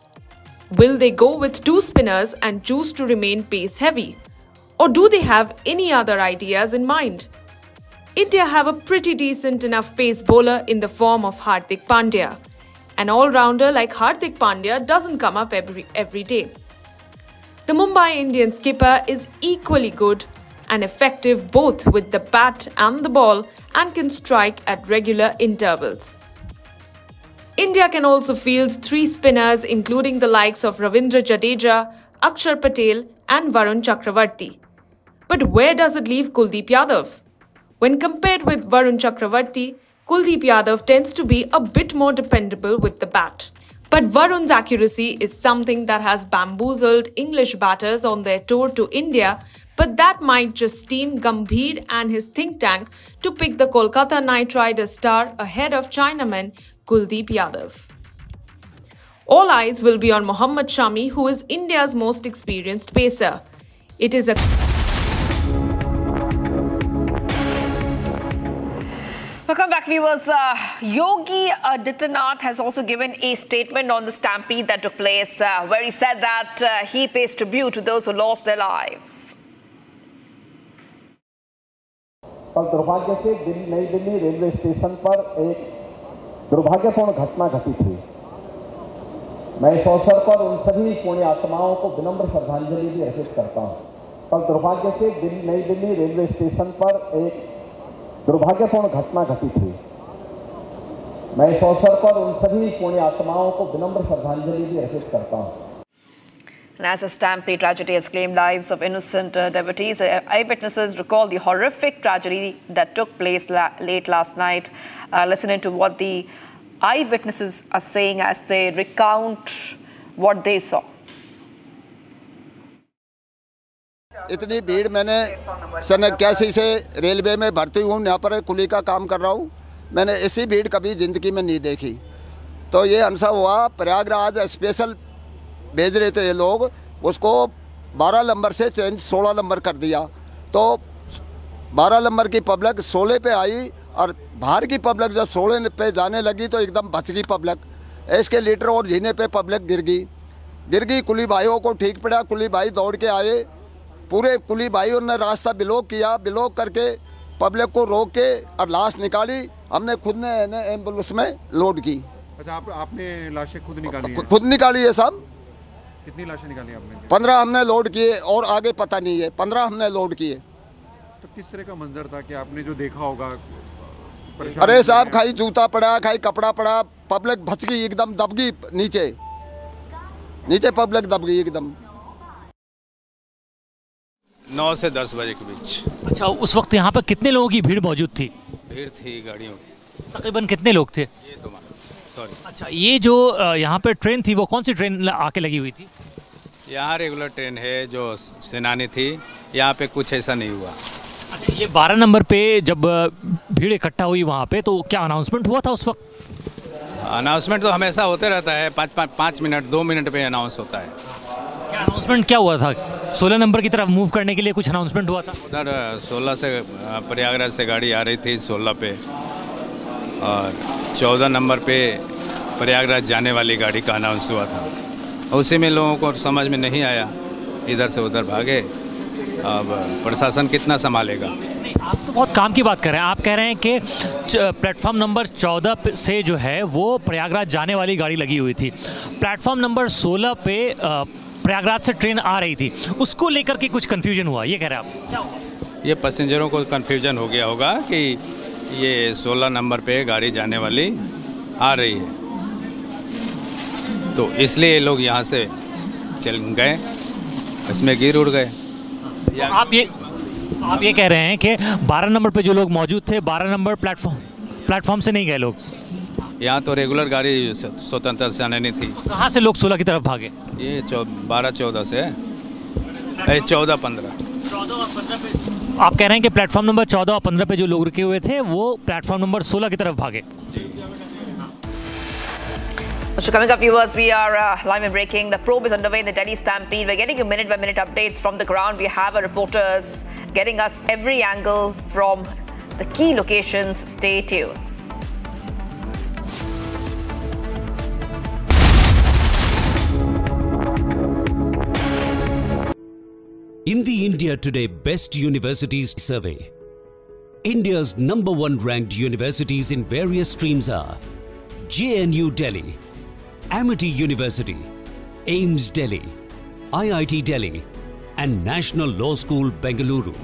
Will they go with 2 spinners and choose to remain pace heavy? Or do they have any other ideas in mind? India have a pretty decent enough pace bowler in the form of Hardik Pandya. An all-rounder like Hardik Pandya doesn't come up every day. The Mumbai Indians skipper is equally good and effective both with the bat and the ball, and can strike at regular intervals. India can also field 3 spinners including the likes of Ravindra Jadeja, Akshar Patel and Varun Chakravarti. But where does it leave Kuldeep Yadav? When compared with Varun Chakravarti, Kuldeep Yadav tends to be a bit more dependable with the bat. But Varun's accuracy is something that has bamboozled English batters on their tour to India, but that might just steam Gambhir and his think tank to pick the Kolkata Knight Riders star ahead of Chinaman Kuldeep Yadav. All eyes will be on Mohammad Shami, who is India's most experienced pacer. It is a Welcome back, viewers. Yogi Adityanath has also given a statement on the stampede that took place, where he said that he pays tribute to those who lost their lives. कल दुर्भाग्य से नई Delhi railway station पर एक दुर्भाग्यपूर्ण घटना घटी थी। मैं इस अवसर पर उन सभी पुण्य आत्माओं को विनम्र श्रद्धांजलि भी अर्पित करता हूं। कल दुर्भाग्य से नई दिल्ली रेलवे स्टेशन पर एक दुर्भाग्यपूर्ण घटना घटी थी। मैं इस अवसर पर उन सभी पुण्य आत्माओं को विनम्र श्रद्धांजलि भी अर्पित करता हूं। And as a stampede tragedy has claimed lives of innocent devotees, eyewitnesses recall the horrific tragedy that took place late last night. Listening to what the eyewitnesses are saying as they recount what they saw. इतनी भीड़ मैंने सन 81 से railway में भर्ती हूँ, यहाँ पर कुली का काम कर रहा हूँ। मैंने ऐसी भीड़ कभी ज़िंदगी में नहीं देखी। तो ये हमसा हुआ, प्रयागराज स्पेशल भेज रहे थे ये लोग, उसको 12 नंबर से चेंज 16 नंबर कर दिया। तो 12 नंबर की पब्लिक 16 पे आई और बाहर की पब्लिक जब 16 पे जाने लगी तो एकदम बच गई पब्लिक। इसके लीटर और झीने पे पब्लिक गिर गई। कुली भाइयों को ठीक पड़ा, कुली भाई दौड़ के आए, पूरे कुली भाइयों ने रास्ता ब्लॉक किया, ब्लॉक करके पब्लिक को रोक के और लाश निकाली। हमने खुद ने एम्बुलेंस में लोड की। अच्छा, आपने लाशें खुद निकाली हैं? खुद निकाली है साहब। कितनी लाशें निकाली आपने? 15 हमने लोड किए और आगे पता नहीं है, 15 हमने लोड किए। तो किस तरह का मंजर था कि आपने जो देखा होगा? अरे साहब, खाई जूता पड़ा, खाई कपड़ा पड़ा, पब्लिक भच गई, एकदम दब गई नीचे पब्लिक दब गई एकदम। 9 से 10 बजे के बीच। अच्छा, उस वक्त यहाँ पर कितने लोगों की भीड़ मौजूद थी? भीड़ थी गाड़ियों। तकरीबन कितने लोग थे? ये तो सॉरी। अच्छा, ये जो यहाँ पे ट्रेन थी वो कौन सी ट्रेन आके लगी हुई थी? यहाँ रेगुलर ट्रेन है जो सेनानी थी, यहाँ पे कुछ ऐसा नहीं हुआ। अच्छा, ये 12 नंबर पे जब भीड़ इकट्ठा हुई वहाँ पे तो क्या अनाउंसमेंट हुआ था उस वक्त? अनाउंसमेंट तो हमेशा होते रहता है, 5 मिनट 2 मिनट पे अनाउंस होता है। क्या अनाउंसमेंट क्या हुआ था? 16 नंबर की तरफ मूव करने के लिए कुछ अनाउंसमेंट हुआ था? उधर 16 से प्रयागराज से गाड़ी आ रही थी 16 पे, और 14 नंबर पे प्रयागराज जाने वाली गाड़ी का अनाउंस हुआ था। उसी में लोगों को समझ में नहीं आया, इधर से उधर भागे। अब प्रशासन कितना संभालेगा? नहीं, आप तो बहुत काम की बात कर रहे हैं। आप कह रहे हैं कि प्लेटफॉर्म नंबर 14 से जो है वो प्रयागराज जाने वाली गाड़ी लगी हुई थी। प्लेटफॉर्म नंबर 16 पे प्रयागराज से ट्रेन आ रही थी, उसको लेकर के कुछ कन्फ्यूजन हुआ, ये कह रहे हैं आप? क्या हुआ? ये पैसेंजरों को कन्फ्यूजन हो गया होगा कि ये 16 नंबर पे गाड़ी जाने वाली आ रही है, तो इसलिए लोग यहाँ से चल गए, इसमें गिर उड़ गए। तो आप ये कह रहे हैं कि 12 नंबर पे जो लोग मौजूद थे 12 नंबर प्लेटफॉर्म से नहीं गए लोग? यहाँ तो रेगुलर गाड़ी स्वतंत्र से आने नहीं थी। कहाँ से लोग 16 की तरफ भागे? ये 12-14 से है, 14-15। आप कह रहे हैं कि प्लेटफॉर्म नंबर 14 और 15 पे जो लोग रुके हुए थे वो प्लेटफॉर्म नंबर 16 की तरफ भागे? So coming up, viewers, we are live and breaking. The probe is underway in the Delhi Stampede. We're getting you minute-by-minute updates from the ground. We have our reporters getting us every angle from the key locations. Stay tuned. In the India Today Best Universities Survey, India's #1 ranked universities in various streams are JNU Delhi, Amity University, AIMS Delhi, IIT Delhi, and National Law School, Bengaluru.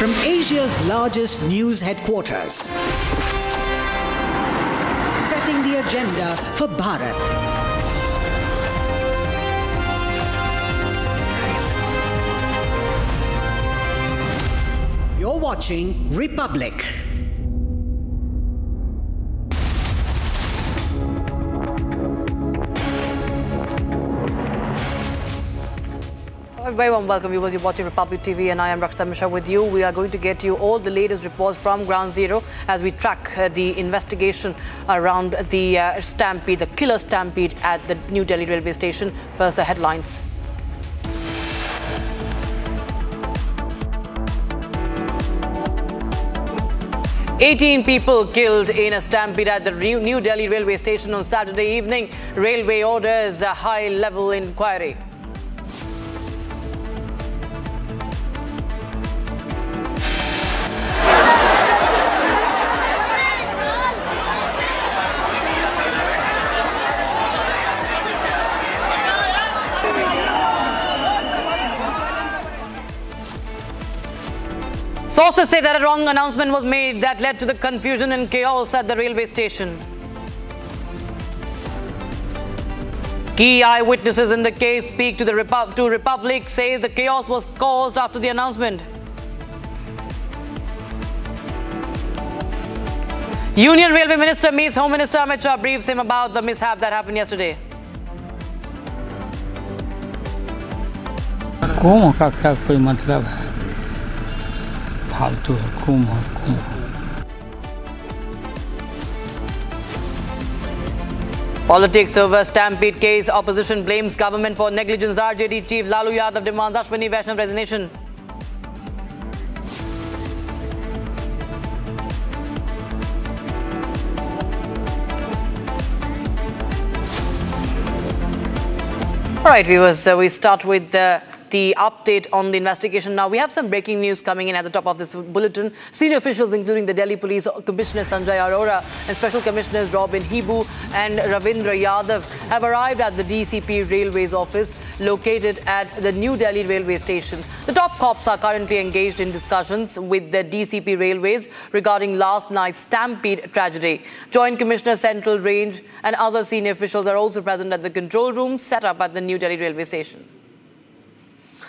from Asia's largest news headquarters, setting the agenda for Bharat. You're watching Republic. A very warm welcome, viewers. You're watching Republic TV and I am Rakshita Mishra with you. We are going to get you all the latest reports from Ground Zero as we track the investigation around the stampede, the killer stampede at the New Delhi Railway Station. First, the headlines. "18 people killed in a stampede at the New Delhi Railway Station on Saturday evening. Railway orders a high-level inquiry." Sources say that a wrong announcement was made that led to the confusion and chaos at the railway station. Key eyewitnesses in the case speak to the Republic, says the chaos was caused after the announcement. Union Railway Minister meets Home Minister Amit Shah, briefs him about the mishap that happened yesterday. कौन का क्या कोई मतलब है, फालतू हुकुम हुकुम। Politics over stampede case. Opposition blames government for negligence. RJD Chief Lalu Yadav demands Ashwini Vaishnav resignation. All right, viewers, we start with the update on the investigation. Now, we have some breaking news coming in at the top of this bulletin. Senior officials, including the Delhi Police Commissioner Sanjay Arora and Special Commissioners Robin Hibu and Ravindra Yadav, have arrived at the DCP Railways office located at the New Delhi Railway Station. The top cops are currently engaged in discussions with the DCP Railways regarding last night's stampede tragedy. Joint Commissioner Central Range and other senior officials are also present at the control room set up at the New Delhi Railway Station.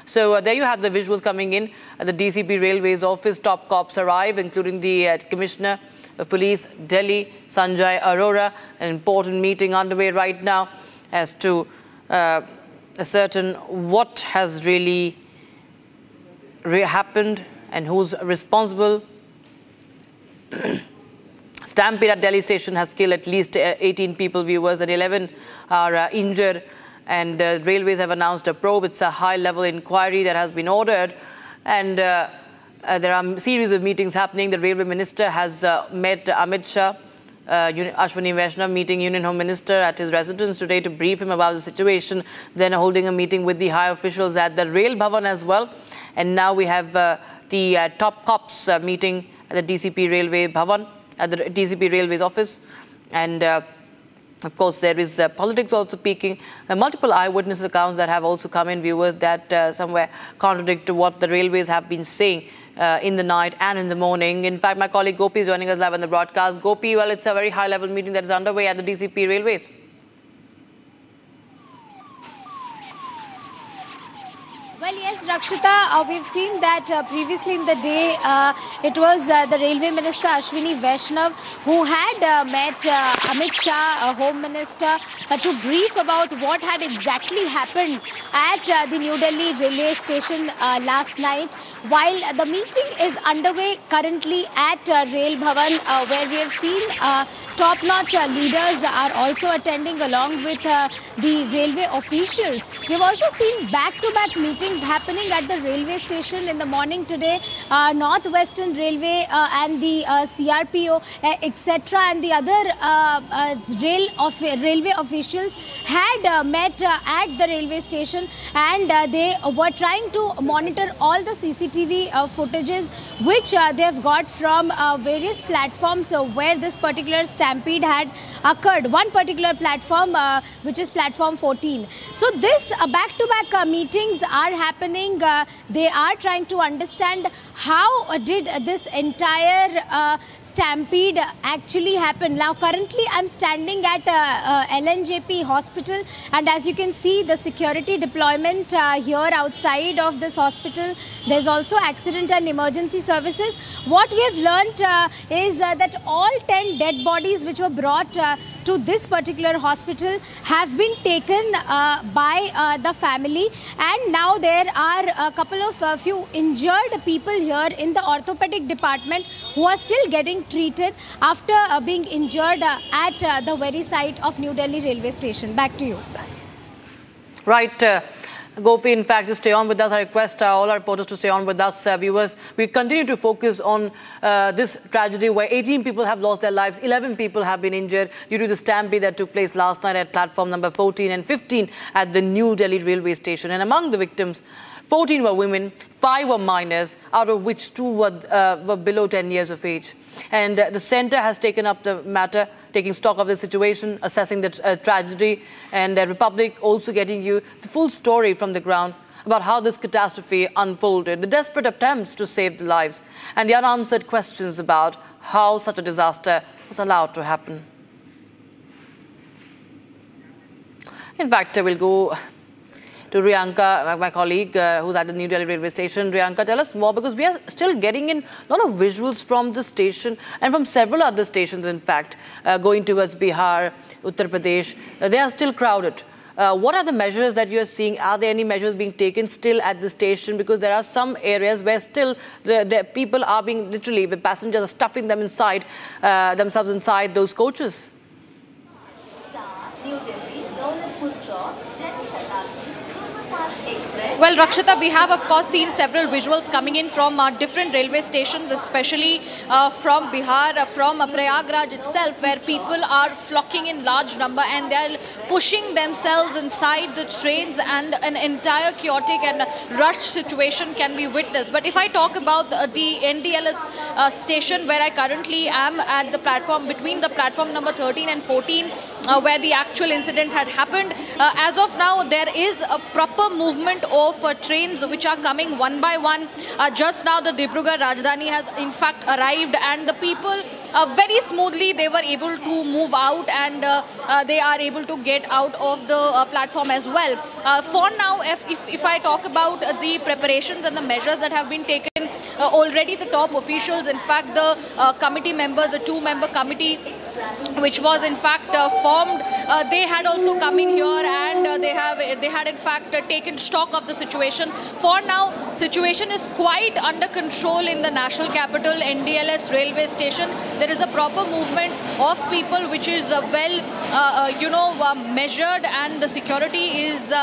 So there you have the visuals coming in at the DCP Railways office. Top cops arrive, including the Commissioner of Police, Delhi, Sanjay Arora. An important meeting underway right now as to ascertain what has really happened and who's responsible. Stampede at Delhi station has killed at least 18 people, viewers, and 11 are injured. And railways have announced a probe. It's a high-level inquiry that has been ordered. And there are a series of meetings happening. The Railway Minister has met Amit Shah, Ashwini Vaishnav, meeting Union Home Minister at his residence today to brief him about the situation. Then holding a meeting with the high officials at the Rail Bhavan as well. And now we have the top cops meeting at the DCP Railway Bhavan, at the DCP Railways office. And of course, there is politics also peaking. Multiple eyewitness accounts that have also come in, viewers, that somewhere contradict to what the railways have been saying in the night and in the morning. In fact, my colleague Gopi is joining us live on the broadcast. Gopi, well, it's a very high-level meeting that is underway at the DCP Railways. Well, yes, Rakshita, we've seen that previously in the day, it was the Railway Minister Ashwini Vaishnav who had met Amit Shah, Home Minister, to brief about what had exactly happened at the New Delhi Railway Station last night. While the meeting is underway currently at Rail Bhavan, where we have seen top-notch leaders are also attending along with the railway officials. We have also seen back-to-back meetings happening at the railway station in the morning today. North Western Railway and the CRPO, etc., and the other railway officials had met at the railway station, and they were trying to monitor all the CCTV footages which they have got from various platforms where this particular stampede had occurred. One particular platform, which is platform 14. So this back-to-back meetings are happening. They are trying to understand how did this entire stampede actually happen? Now currently I'm standing at LNJP hospital, and as you can see the security deployment here outside of this hospital. There's also accident and emergency services. What we have learnt is that all 10 dead bodies which were brought to this particular hospital have been taken by the family, and now there are a couple of few injured people here in the orthopedic department who are still getting treated after being injured at the very site of New Delhi Railway Station. Back to you. Right. Gopi, in fact, just stay on with us. I request all our reporters to stay on with us. Viewers, we continue to focus on this tragedy where 18 people have lost their lives, 11 people have been injured due to the stampede that took place last night at platform number 14 and 15 at the New Delhi Railway Station. And among the victims, 14 were women, 5 were minors, out of which 2 were below 10 years of age. And the centre has taken up the matter, taking stock of the situation, assessing the tragedy, and the Republic also getting you the full story from the ground about how this catastrophe unfolded, the desperate attempts to save the lives, and the unanswered questions about how such a disaster was allowed to happen. In fact, we'll go to Riyanka, my colleague, who's at the New Delhi Railway Station. Riyanka, tell us more, because we are still getting in a lot of visuals from the station and from several other stations, in fact, going towards Bihar, Uttar Pradesh. They are still crowded. What are the measures that you are seeing? Are there any measures being taken still at the station? Because there are some areas where still the people are being, literally, the passengers are stuffing them inside, themselves inside those coaches. Well, Rakshita, we have, of course, seen several visuals coming in from different railway stations, especially from Bihar, from Prayagraj itself, where people are flocking in large number and they are pushing themselves inside the trains, and an entire chaotic and rushed situation can be witnessed. But if I talk about the NDLS station, where I currently am at the platform, between the platform number 13 and 14, where the actual incident had happened, as of now, there is a proper movement of trains which are coming one by one. Just now the Dibrugarh Rajdhani has in fact arrived, and the people very smoothly they were able to move out, and they are able to get out of the platform as well. For now, if I talk about the preparations and the measures that have been taken, already the top officials, in fact the committee members, a 2-member committee which was in fact formed, they had also come in here, and they had in fact taken stock of the situation. For now, situation is quite under control in the national capital, NDLS railway station. There is a proper movement of people which is measured, and the security is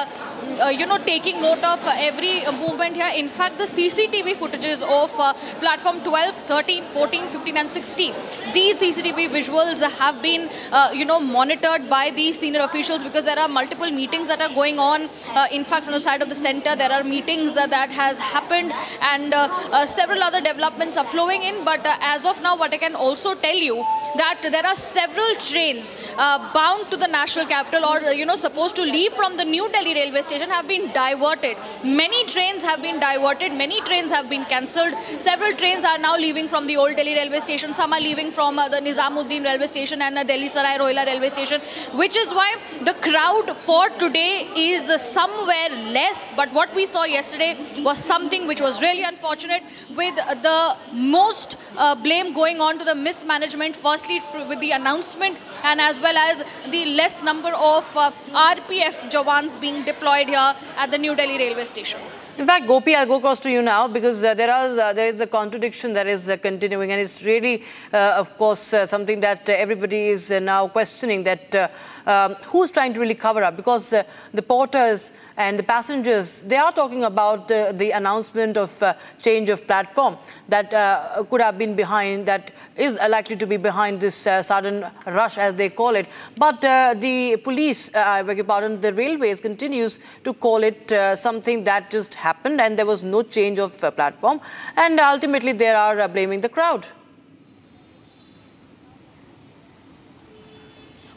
taking note of every movement here. In fact, the CCTV footages of platform 12, 13, 14, 15 and 16, these CCTV visuals have been monitored by the senior officials, because there are multiple meetings that are going on. In fact, from the side of the centre, there are meetings that has happened, and several other developments are flowing in. But as of now, what I can also tell you, that there are several trains bound to the national capital, or supposed to leave from the New Delhi railway station, have been diverted. Many trains have been diverted, many trains have been cancelled. Several trains are now leaving from the Old Delhi railway station, some are leaving from the Nizamuddin railway station and Delhi Sarai Rohila railway station, which is why the crowd for today is somewhere less. But what we saw yesterday was something which was really unfortunate, with the most blame going on to the mismanagement, firstly with the announcement, and as well as the less number of RPF Jawans being deployed here at the New Delhi railway station. In fact, Gopi, I'll go across to you now, because there is a contradiction that is continuing, and it's really, of course, something that everybody is now questioning, that who's trying to really cover up, because the porters and the passengers, they are talking about the announcement of change of platform that could have been behind, that is likely to be behind this sudden rush, as they call it. But the police, I beg your pardon, the railways continues to call it something that just happened, and there was no change of platform, and ultimately they are blaming the crowd.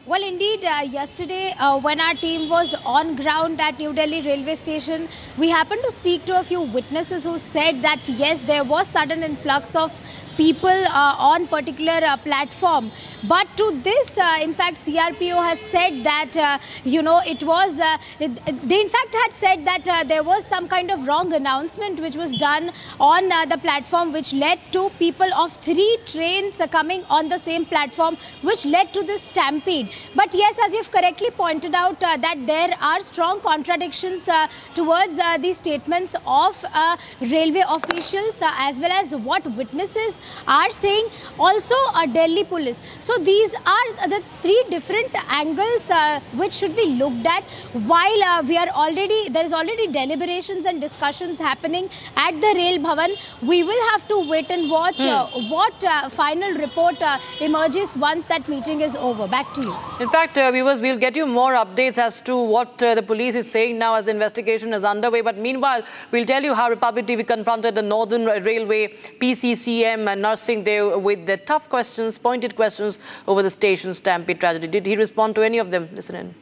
Well, indeed, yesterday when our team was on ground at New Delhi Railway Station, we happened to speak to a few witnesses who said that yes, there was sudden influx of people on particular platform. But to this, in fact, CRPO has said that, it was, they in fact had said that there was some kind of wrong announcement which was done on the platform, which led to people of 3 trains coming on the same platform, which led to this stampede. But yes, as you've correctly pointed out, that there are strong contradictions towards the statements of railway officials as well as what witnesses are saying, also Delhi police. So these are the 3 different angles which should be looked at, while there is already deliberations and discussions happening at the Rail Bhavan. We will have to wait and watch what final report emerges once that meeting is over. Back to you. In fact, viewers, we'll get you more updates as to what the police is saying now as the investigation is underway. But meanwhile, we'll tell you how Republic TV confronted the Northern Railway PCCM and nursing there with the tough questions, pointed questions over the station stampede tragedy. Did he respond to any of them? Listen in.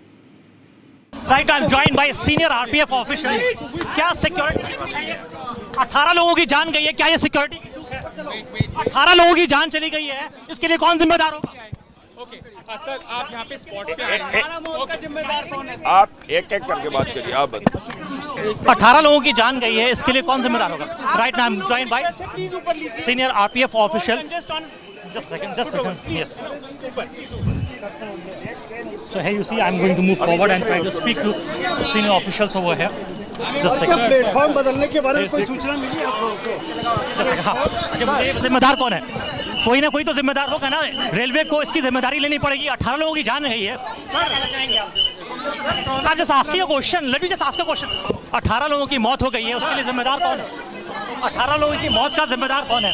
Right, I'm joined by a senior RPF official. क्या security की चूक है? 18 लोगों की जान गई है. क्या ये सिक्योरिटी की चूक है? 18 लोगों की जान चली गई है. इसके लिए कौन जिम्मेदार होगा? सर, आप यहाँ पे स्पॉट पे आए. आप एक-एक करके बात करिए. आप बताइए. 18 लोगों की जान गई है. इसके लिए कौन जिम्मेदार होगा? Right now, I'm joined by senior RPF official. Just second. Yes. So here you see, I'm going to move forward and try to speak to senior officials over here. Just second. Platform बदलने के बारे में कोई सूचना मिली आप लोगों को? Just second. हाँ. अच्छा, जिम्मेदार कौन है? कोई ना कोई तो जिम्मेदार होगा ना. रेलवे को इसकी जिम्मेदारी लेनी पड़ेगी. 18 लोगों की जान गई है. I'm just asking a question. Let me just ask a question. 18 लोगों की मौत हो गई है. उसके लिए जिम्मेदार कौन है? 18 लोगों की मौत का जिम्मेदार कौन है?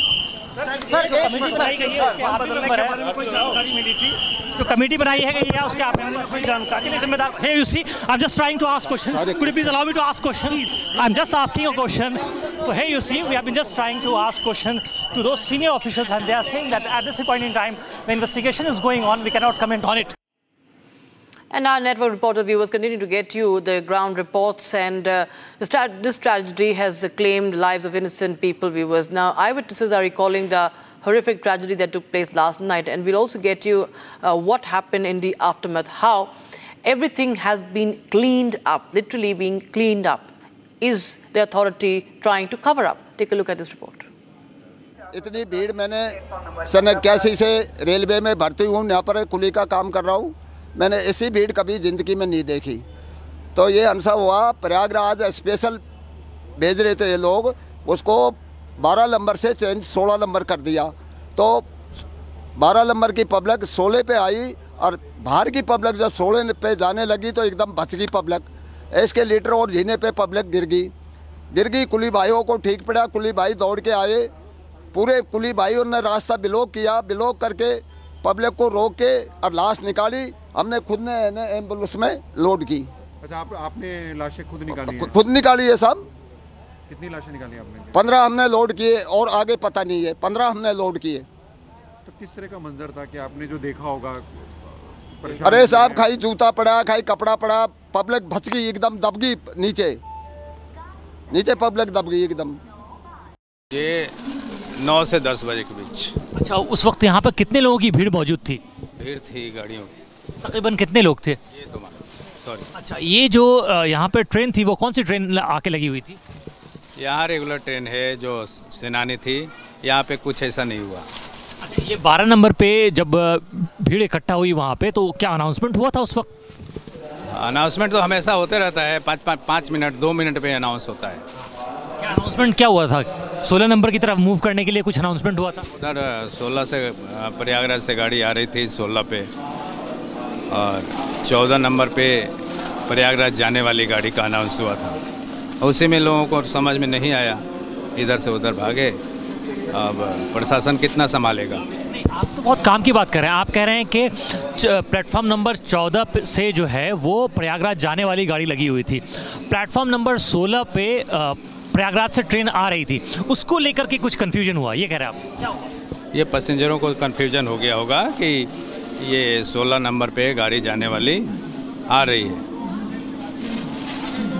सर, कमेटी बनाई गई है, उसके आप मेंबर है. कोई जानकारी मिली थी? जो कमेटी बनाई है गई है, उसके आप कोई जानकारी के लिए जिम्मेदार. Hey, you see, I'm just trying to ask question. Could you please allow me to ask question? I'm just asking a question. So hey, you see, we have been just trying to ask question to those senior officials, and they are saying that at this point in time, the investigation is going on. We cannot comment on it. And our network reporter viewers continue to get you the ground reports, and this tragedy has claimed lives of innocent people, viewers. Now, eyewitnesses are recalling the horrific tragedy that took place last night, and we'll also get you what happened in the aftermath, how everything has been cleaned up, literally being cleaned up. Is the authority trying to cover up? Take a look at this report. इतनी भीड़ मैंने सन 81 से railway में भर्ती हूँ, यहाँ पर कुली का काम कर रहा हूँ. मैंने ऐसी भीड़ कभी ज़िंदगी में नहीं देखी. तो ये अनसा हुआ, प्रयागराज स्पेशल भेज रहे थे ये लोग, उसको 12 नंबर से चेंज 16 नंबर कर दिया. तो 12 नंबर की पब्लिक 16 पे आई, और बाहर की पब्लिक जब 16 पे जाने लगी तो एकदम बच गई पब्लिक. इसके लीटर और झीने पे पब्लिक गिर गई. कुली भाइयों को ठीक पड़ा. कुली भाई दौड़ के आए. पूरे कुली भाइयों ने रास्ता ब्लॉक किया. ब्लॉक करके पब्लिक को रोक के और लाश निकाली. हमने खुद ने एम्बुलेंस में लोड की. अच्छा, आपने लाशें खुद निकाली हैं? खुद निकाली है साहब. कितनी लाशें निकाली आपने? 15 हमने लोड किए, और आगे पता नहीं है. 15 हमने लोड किए. तो किस तरह का मंजर था कि आपने जो देखा होगा? अरे साहब, खाई जूता पड़ा, खाई कपड़ा पड़ा. पब्लिक भच गई, एकदम दब गई नीचे पब्लिक दब गई एकदम. ये 9 से 10 बजे के बीच. अच्छा, उस वक्त यहाँ पर कितने लोगों की भीड़ मौजूद थी? भीड़ थी गाड़ियों. तकरीबन कितने लोग थे? ये तो सॉरी. अच्छा, ये जो यहाँ पर ट्रेन थी, वो कौन सी ट्रेन आके लगी हुई थी? यहाँ रेगुलर ट्रेन है जो सेनानी थी. यहाँ पे कुछ ऐसा नहीं हुआ. अच्छा, ये 12 नंबर पे जब भीड़ इकट्ठा हुई वहाँ पे, तो क्या अनाउंसमेंट हुआ था उस वक्त? अनाउंसमेंट तो हमेशा होते रहता है. 5 मिनट 2 मिनट पे अनाउंस होता है. क्या अनाउंसमेंट क्या हुआ था? 16 नंबर की तरफ मूव करने के लिए कुछ अनाउंसमेंट हुआ था? उधर 16 से प्रयागराज से गाड़ी आ रही थी 16 पे, और 14 नंबर पे प्रयागराज जाने वाली गाड़ी का अनाउंस हुआ था. उसी में लोगों को समझ में नहीं आया, इधर से उधर भागे. अब प्रशासन कितना संभालेगा? नहीं, आप तो बहुत काम की बात कर रहे हैं. आप कह रहे हैं कि प्लेटफॉर्म नंबर 14 से जो है वो प्रयागराज जाने वाली गाड़ी लगी हुई थी. प्लेटफॉर्म नंबर 16 पे प्रयागराज से ट्रेन आ रही थी, उसको लेकर के कुछ कन्फ्यूजन हुआ, ये कह रहे हैं आप? ये पैसेंजरों को कन्फ्यूजन हो गया होगा कि ये 16 नंबर पे गाड़ी जाने वाली आ रही है,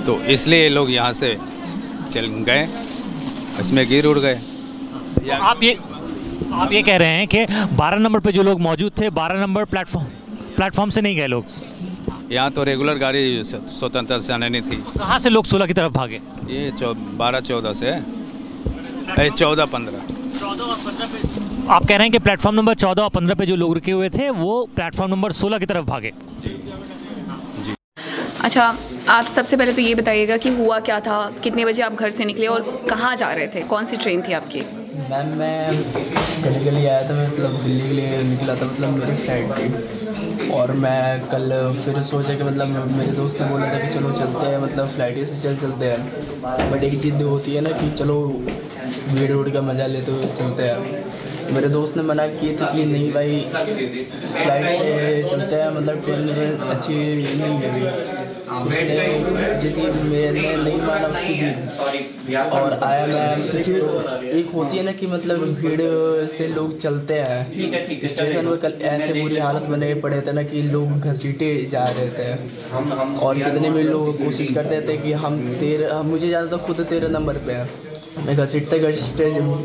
तो इसलिए ये लोग यहाँ से चल गए, इसमें गिर उड़ गए। आप ये कह रहे हैं कि 12 नंबर पे जो लोग मौजूद थे 12 नंबर प्लेटफॉर्म से नहीं गए लोग? यहाँ तो रेगुलर गाड़ी स्वतंत्र से आने नहीं थी। कहाँ से लोग 16 की तरफ भागे? ये 12-14 से 14-15। आप कह रहे हैं कि प्लेटफॉर्म नंबर 14 और 15 पे जो लोग रुके हुए थे वो प्लेटफॉर्म नंबर 16 की तरफ भागे? जी। अच्छा, आप सबसे पहले तो ये बताइएगा कि हुआ क्या था, कितने बजे आप घर से निकले और कहाँ जा रहे थे, कौन सी ट्रेन थी आपकी? मैम मैं कल के लिए आया था, मतलब दिल्ली के लिए निकला था, मतलब मेरी फ्लाइट थी। और मैं कल फिर सोचा कि मतलब मेरे दोस्त ने बोला था कि चलो चलते हैं, मतलब फ्लाइट से चलते हैं। बट एक जिद होती है ना कि चलो भीड़ उड़ का मज़ा लेते हुए चलते हैं। मेरे दोस्त ने मना किए थे कि नहीं भाई फ्लाइट से चलते हैं, मतलब ट्रेन में अच्छी नहीं लगी। उसने जिद मैंने नहीं माना उसकी जिद और आया मैं। तो एक होती है ना कि मतलब भीड़ से लोग चलते हैं, स्टेशन में कल ऐसे बुरी हालत बने पड़े थे ना कि लोग घसीटे जा रहे थे। और कितने भी लोग कोशिश करते थे कि मुझे ज़्यादा तो खुद 13 नंबर पे है, मैं घसीटते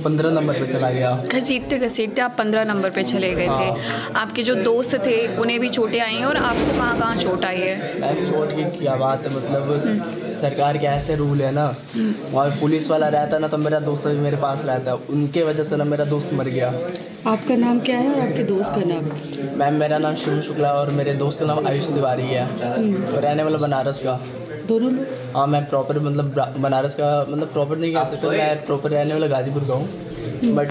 15 नंबर पे चला गया। घसीटते आप 15 नंबर पे चले गए थे। आपके जो दोस्त थे उन्हें भी चोटें आई हैं और आपको कहाँ चोट आई है? मैम चोट की क्या बात है, मतलब सरकार के ऐसे रूल है ना, वहाँ पुलिस वाला रहता ना तो मेरा दोस्त भी मेरे पास रहता, उनके वजह से ना मेरा दोस्त मर गया। आपका नाम क्या है और आपके दोस्त का नाम? मैम मेरा नाम शिव शुक्ला और मेरे दोस्त का नाम आयुष तिवारी है, रहने वाला बनारस का। दोनों लोग? हाँ मैं प्रॉपर मतलब बनारस का, मतलब प्रॉपर नहीं कह सकता, मैं प्रॉपर रहने वाला गाजीपुर का हूँ, बट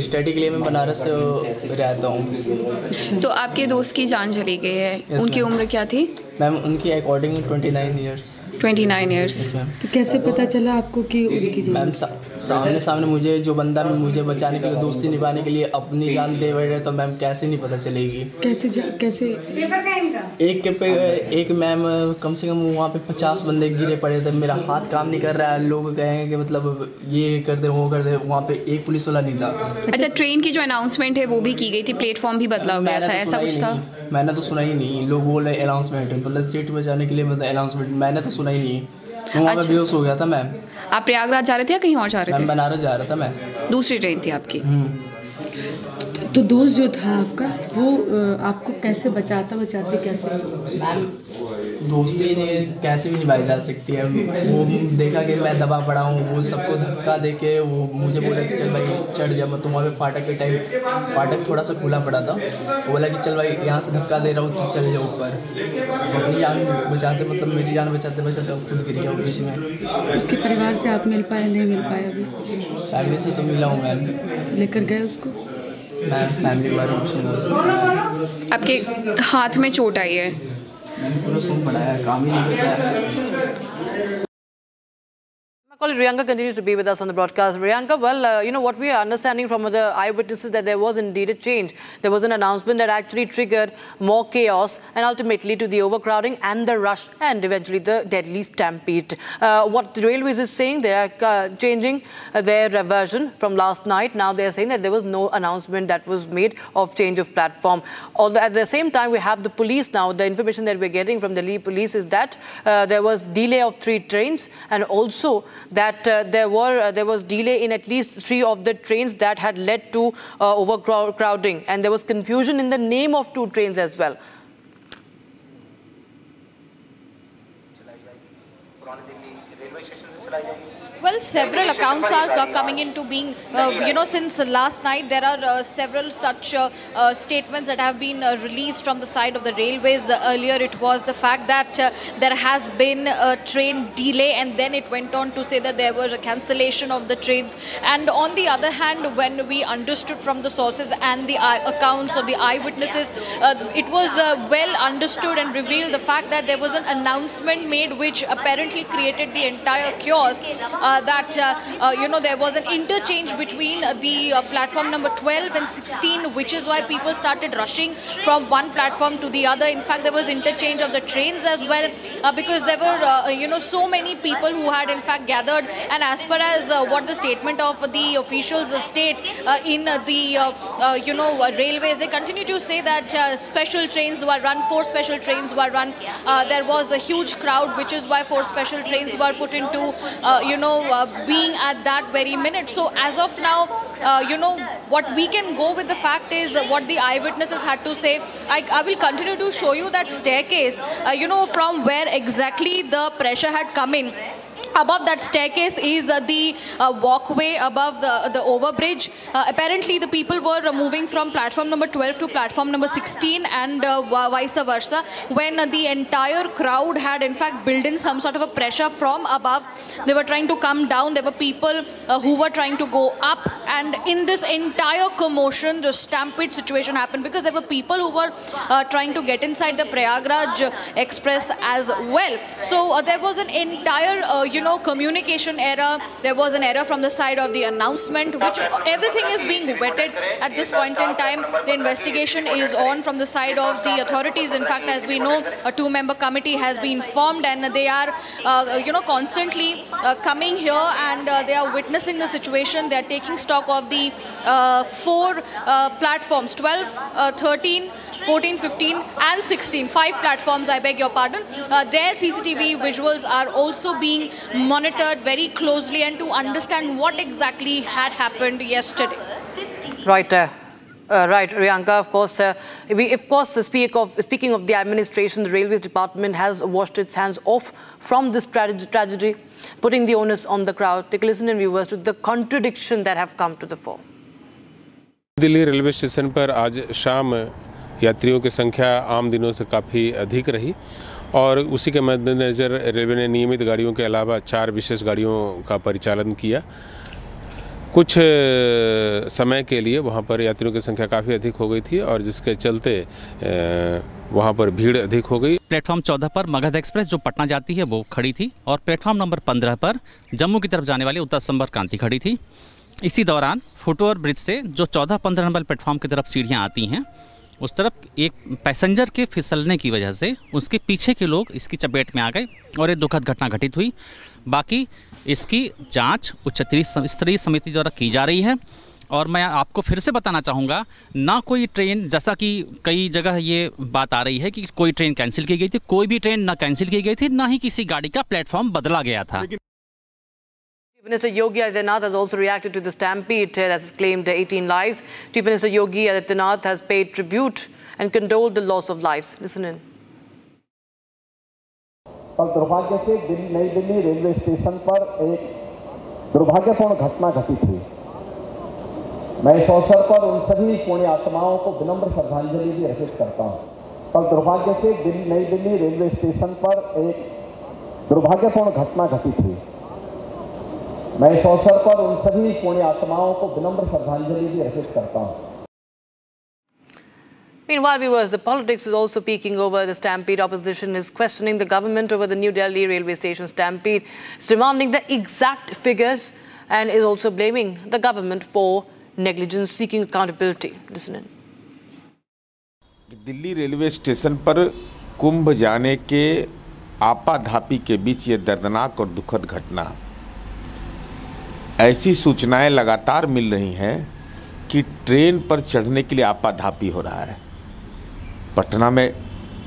स्टडी के लिए मैं बनारस रहता हूँ। तो आपके दोस्त की जान चली गई है, उनकी उम्र क्या थी? मैम उनकी अकॉर्डिंग 29 ईयर्स। 29 ईयर्स। तो कैसे पता चला आपको कि उनकी जान? मैम सामने मुझे जो बंदा मुझे बचाने के लिए, दोस्ती निभाने के लिए अपनी जान दे बैठे, तो मैम कैसे नहीं पता चलेगी? कैसे एक मैम कम से कम वहाँ पे 50 बंदे गिरे पड़े थे, मेरा हाथ काम नहीं कर रहा है, लोग कहेंगे कि मतलब ये कर दे वो कर दे, वहाँ पे एक पुलिस वाला नहीं था। अच्छा, ट्रेन की जो अनाउंसमेंट है वो भी की गई थी, प्लेटफॉर्म भी बदला गया था, ऐसा कुछ था? मैंने तो सुना ही नहीं, लोग बोल रहे अनाउंसमेंट, मतलब सीट बचाने के लिए, मतलब अनाउंसमेंट मैंने तो सुना ही नहीं। वहाँ पे बेहोश हो गया था मैम। आप प्रयागराज जा रहे थे या कहीं और जा रहे थे? मैं बनारस जा रहा था। मैं दूसरी ट्रेन थी आपकी? तो दोस्त जो था आपका वो आपको कैसे बचाते कैसे? दोस्ती कैसे भी निभाई जा सकती है। वो देखा कि मैं दबा पड़ा हूँ, वो सबको धक्का दे के वो मुझे बोला कि चल भाई चढ़ जा। मैं तुम्हारे फाटक के टाइम फाटक थोड़ा सा खुला पड़ा था, वो बोला कि चल भाई यहाँ से धक्का दे रहा हूँ, तू चल जाओ ऊपर। अपनी जान बचाते, मतलब मेरी जान बचाते खुद गिर गया बीच में। उसके परिवार से आप मिल पाए? नहीं मिल पाए अभी? फैमिली से तो मिला हूँ मैम। लेकर गए उसको? मैम फैमिली के बारे में आपके हाथ में चोट आई है? मैंने पूरा सूम पड़ा है, काम ही नहीं करता। My colleague Riyanka continues to be with us on the broadcast. Riyanka, well, what we are understanding from the eyewitnesses that there was indeed a change. There was an announcement that actually triggered more chaos and ultimately to the overcrowding and the rush and eventually the deadly stampede. What the railways is saying, they are changing their version from last night. Now they are saying that there was no announcement that was made of change of platform. Although at the same time, we have the police now. The information that we're getting from the Delhi police is that there was delay of 3 trains and also that there was delay in at least 3 of the trains that had led to overcrowding, and there was confusion in the name of 2 trains as well. Well, several accounts are coming into being, since last night there are several such statements that have been released from the side of the railways. Earlier it was the fact that there has been a train delay, and then it went on to say that there was a cancellation of the trains. And on the other hand, when we understood from the sources and the accounts of the eyewitnesses, it was well understood and revealed the fact that there was an announcement made which apparently created the entire chaos. that there was an interchange between the platform number 12 and 16, which is why people started rushing from one platform to the other. In fact, there was interchange of the trains as well, because there were so many people who had in fact gathered, and as per as what the statement of the officials state in the railways, they continue to say that special trains were run, 4 special trains were run. There was a huge crowd, which is why 4 special trains were put into being at that very minute. So as of now, what we can go with the fact is what the eyewitnesses had to say. I will continue to show you that staircase, from where exactly the pressure had come in. Above that staircase is the walkway above the overbridge. Apparently, the people were moving from platform number 12 to platform number 16 and vice versa, when the entire crowd had in fact built in some sort of a pressure from above. They were trying to come down. There were people who were trying to go up, and in this entire commotion, the stampede situation happened, because there were people who were trying to get inside the Prayagraj Express as well. So there was an entire communication error. There was an error from the side of the announcement, which everything is being vetted at this point in time. The investigation is on from the side of the authorities. In fact, as we know, a 2-member committee has been formed, and they are constantly coming here, and they are witnessing the situation. They are taking stock of the 4 platforms, 12, 13, 14, 15 and 16, 5 platforms, I beg your pardon. Their CCTV visuals are also being monitored very closely, and to understand what exactly had happened yesterday. Right, Riyanka, of course, speaking of the administration, the Railways Department has washed its hands off from this tragedy, putting the onus on the crowd. Take a listen, and viewers, to the contradiction that have come to the fore. Delhi railway station पर आज शाम यात्रियों की संख्या आम दिनों से काफ़ी अधिक रही, और उसी के मद्देनज़र रेलवे ने नियमित गाड़ियों के अलावा 4 विशेष गाड़ियों का परिचालन किया। कुछ समय के लिए वहां पर यात्रियों की संख्या काफ़ी अधिक हो गई थी, और जिसके चलते वहां पर भीड़ अधिक हो गई। प्लेटफॉर्म 14 पर मगध एक्सप्रेस जो पटना जाती है वो खड़ी थी, और प्लेटफॉर्म नंबर 15 पर जम्मू की तरफ जाने वाली उत्तर संपर्क क्रांति खड़ी थी। इसी दौरान फुटओवर ब्रिज से जो 14-15 नंबर प्लेटफॉर्म की तरफ सीढ़ियाँ आती हैं, उस तरफ एक पैसेंजर के फिसलने की वजह से उसके पीछे के लोग इसकी चपेट में आ गए, और एक दुखद घटना घटित हुई। बाकी इसकी जांच उच्च स्तरीय समिति द्वारा की जा रही है, और मैं आपको फिर से बताना चाहूँगा, ना कोई ट्रेन, जैसा कि कई जगह ये बात आ रही है कि कोई ट्रेन कैंसिल की गई थी, कोई भी ट्रेन ना कैंसिल की गई थी, ना ही किसी गाड़ी का प्लेटफॉर्म बदला गया था। Minister Yogi Adityanath has also reacted to the stampede that has claimed 18 lives. Chief Minister Yogi Adityanath has paid tribute and condoled the loss of lives. Listen in. कल दुर्भाग्य से नई दिल्ली रेलवे स्टेशन पर एक दुर्भाग्यपूर्ण घटना घटी थी। मैं इस अवसर पर उन सभी पुण्य आत्माओं को विनम्र श्रद्धांजलि भी अर्पित करता हूं। कल दुर्भाग्य से नई दिल्ली रेलवे स्टेशन पर एक दुर्भाग्यपूर्ण घटना घटी थी। मैं इस अवसर पर उन सभी पुण्य आत्माओं को विनम्र श्रद्धांजलि भी अर्पित करता हूं। Meanwhile, viewers, the politics is also peaking over the stampede. Opposition is questioning the government over the New Delhi Railway Station Stampede. It's demanding the exact figures and is also blaming the government for negligence, seeking accountability. Listen in. Delhi railway station पर कुंभ जाने के आपाधापी के बीच ये दर्दनाक और दुखद घटना, ऐसी सूचनाएं लगातार मिल रही हैं कि ट्रेन पर चढ़ने के लिए आपाधापी हो रहा है। पटना में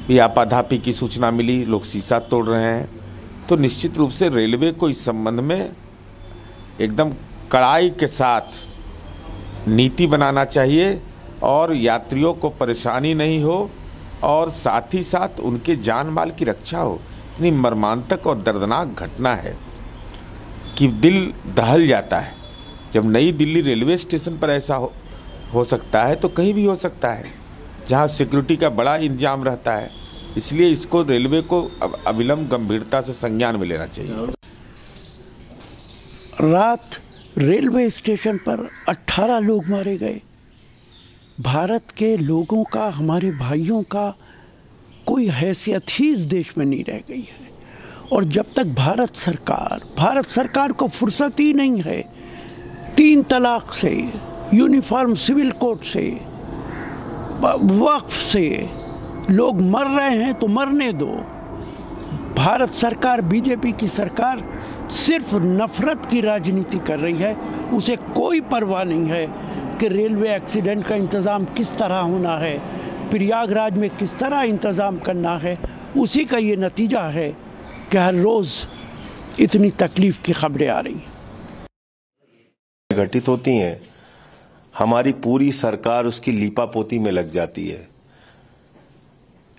भी आपाधापी की सूचना मिली, लोग शीशा तोड़ रहे हैं। तो निश्चित रूप से रेलवे को इस संबंध में एकदम कड़ाई के साथ नीति बनाना चाहिए, और यात्रियों को परेशानी नहीं हो, और साथ ही साथ उनके जान माल की रक्षा हो। इतनी मर्मांतक और दर्दनाक घटना है कि दिल दहल जाता है। जब नई दिल्ली रेलवे स्टेशन पर ऐसा हो सकता है तो कहीं भी हो सकता है, जहां सिक्योरिटी का बड़ा इंतजाम रहता है। इसलिए इसको रेलवे को अविलंब गंभीरता से संज्ञान में लेना चाहिए। रात रेलवे स्टेशन पर 18 लोग मारे गए। भारत के लोगों का, हमारे भाइयों का कोई हैसियत ही इस देश में नहीं रह गई है। और जब तक भारत सरकार को फुर्सत ही नहीं है 3 तलाक से, यूनिफॉर्म सिविल कोड से, वक्फ से लोग मर रहे हैं तो मरने दो। भारत सरकार, बीजेपी की सरकार सिर्फ नफरत की राजनीति कर रही है। उसे कोई परवाह नहीं है कि रेलवे एक्सीडेंट का इंतज़ाम किस तरह होना है, प्रयागराज में किस तरह इंतज़ाम करना है। उसी का ये नतीजा है कि हर रोज़ इतनी तकलीफ़ की खबरें आ रही हैं, घटित होती हैं। हमारी पूरी सरकार उसकी लीपापोती में लग जाती है।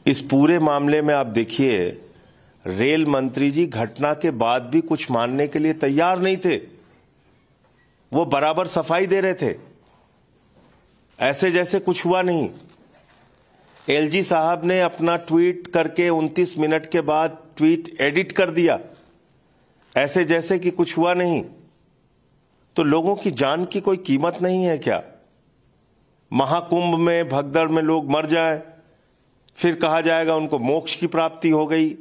इस पूरे मामले में आप देखिए, रेल मंत्री जी घटना के बाद भी कुछ मानने के लिए तैयार नहीं थे। वो बराबर सफाई दे रहे थे, ऐसे जैसे कुछ हुआ नहीं। एलजी साहब ने अपना ट्वीट करके 29 मिनट के बाद ट्वीट एडिट कर दिया, ऐसे जैसे कि कुछ हुआ नहीं। तो लोगों की जान की कोई कीमत नहीं है क्या? महाकुंभ में भगदड़ में लोग मर जाएं, फिर कहा जाएगा उनको मोक्ष की प्राप्ति हो गई।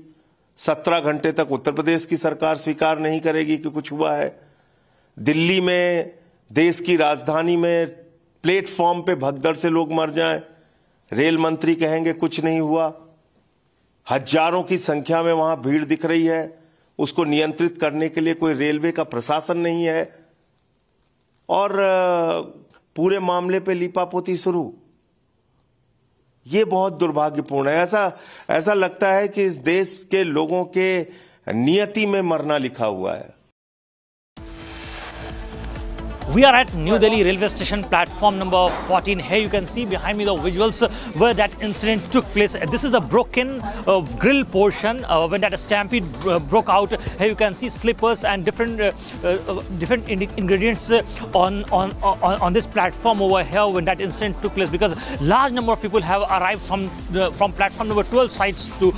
17 घंटे तक उत्तर प्रदेश की सरकार स्वीकार नहीं करेगी कि कुछ हुआ है। दिल्ली में, देश की राजधानी में प्लेटफॉर्म पे भगदड़ से लोग मर जाएं, रेल मंत्री कहेंगे कुछ नहीं हुआ। हजारों की संख्या में वहां भीड़ दिख रही है, उसको नियंत्रित करने के लिए कोई रेलवे का प्रशासन नहीं है, और पूरे मामले पे लीपापोती शुरू। ये बहुत दुर्भाग्यपूर्ण है। ऐसा लगता है कि इस देश के लोगों के नियति में मरना लिखा हुआ है। We are at New Delhi Railway Station platform number 14. Here you can see behind me the visuals where that incident took place. This is a broken grill portion when that stampede broke out. Here you can see slippers and different ingredients on this platform over here when that incident took place, because large number of people have arrived from platform number 12 sides to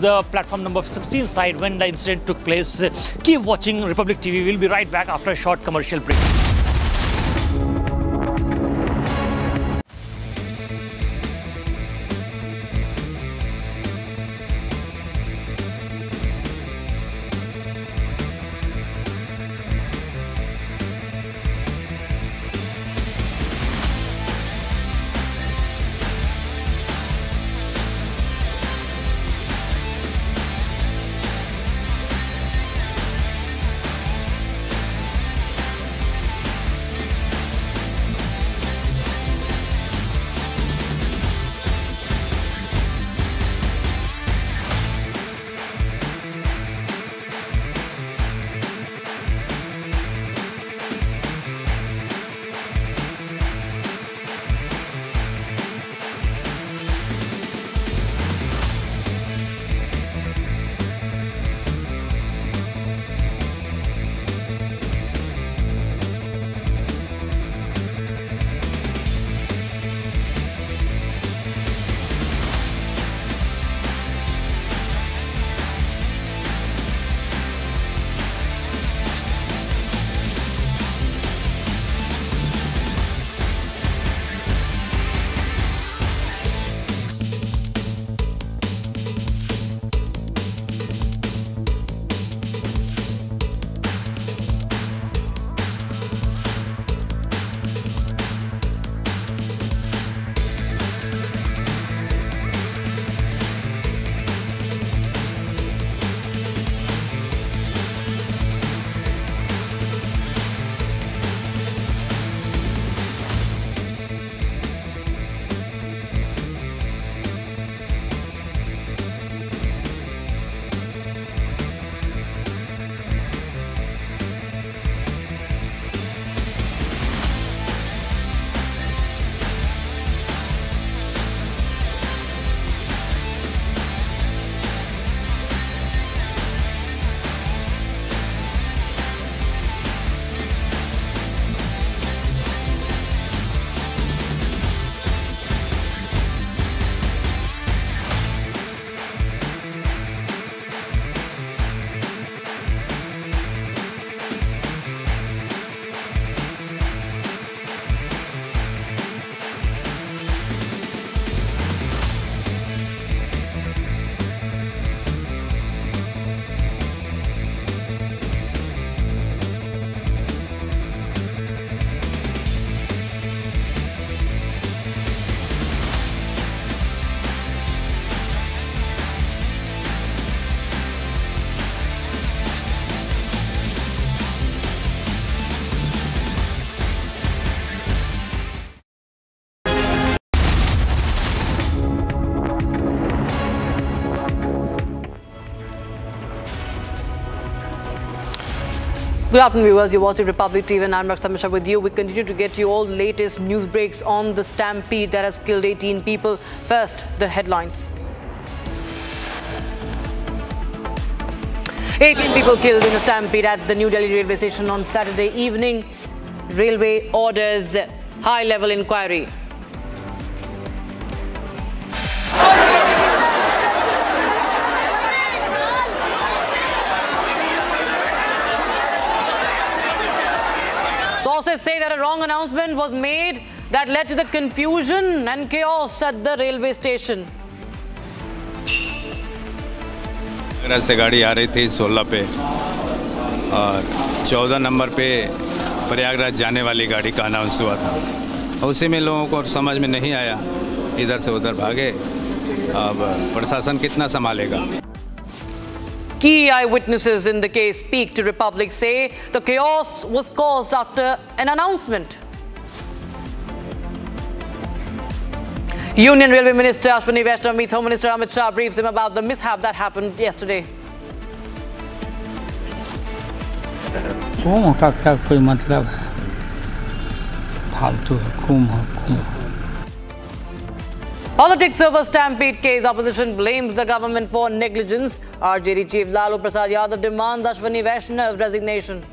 the platform number 16 side when the incident took place. Keep watching Republic TV. We'll be right back after a short commercial break. Good afternoon, viewers. You're watching Republic TV and I'm Arnab Goswami with you. We continue to get you all latest news breaks on the stampede that has killed 18 people. First, the headlines. 18 people killed in a stampede at the New Delhi Railway Station on Saturday evening. Railway orders high-level inquiry. Sources say that a wrong announcement was made that led to the confusion and chaos at the railway station. से गाड़ी आ रही थी 16 पे और 14 number पे प्रयागराज जाने वाली गाड़ी का अनाउंस हुआ था। उसी में लोगों को समझ में नहीं आया, इधर से उधर भागे। अब प्रशासन कितना संभालेगा? Key eyewitnesses in the case speak to Republic say the chaos was caused after an announcement. Union Railway Minister Ashwini Vaishnav meets Home Minister Amit Shah, briefs him about the mishap that happened yesterday. का क्या कोई मतलब है, फालतू हुकुम। Politics over stampede case, opposition blames the government for negligence. RJD Chief Lalu Prasad Yadav demands Ashwini Vaishnav's resignation.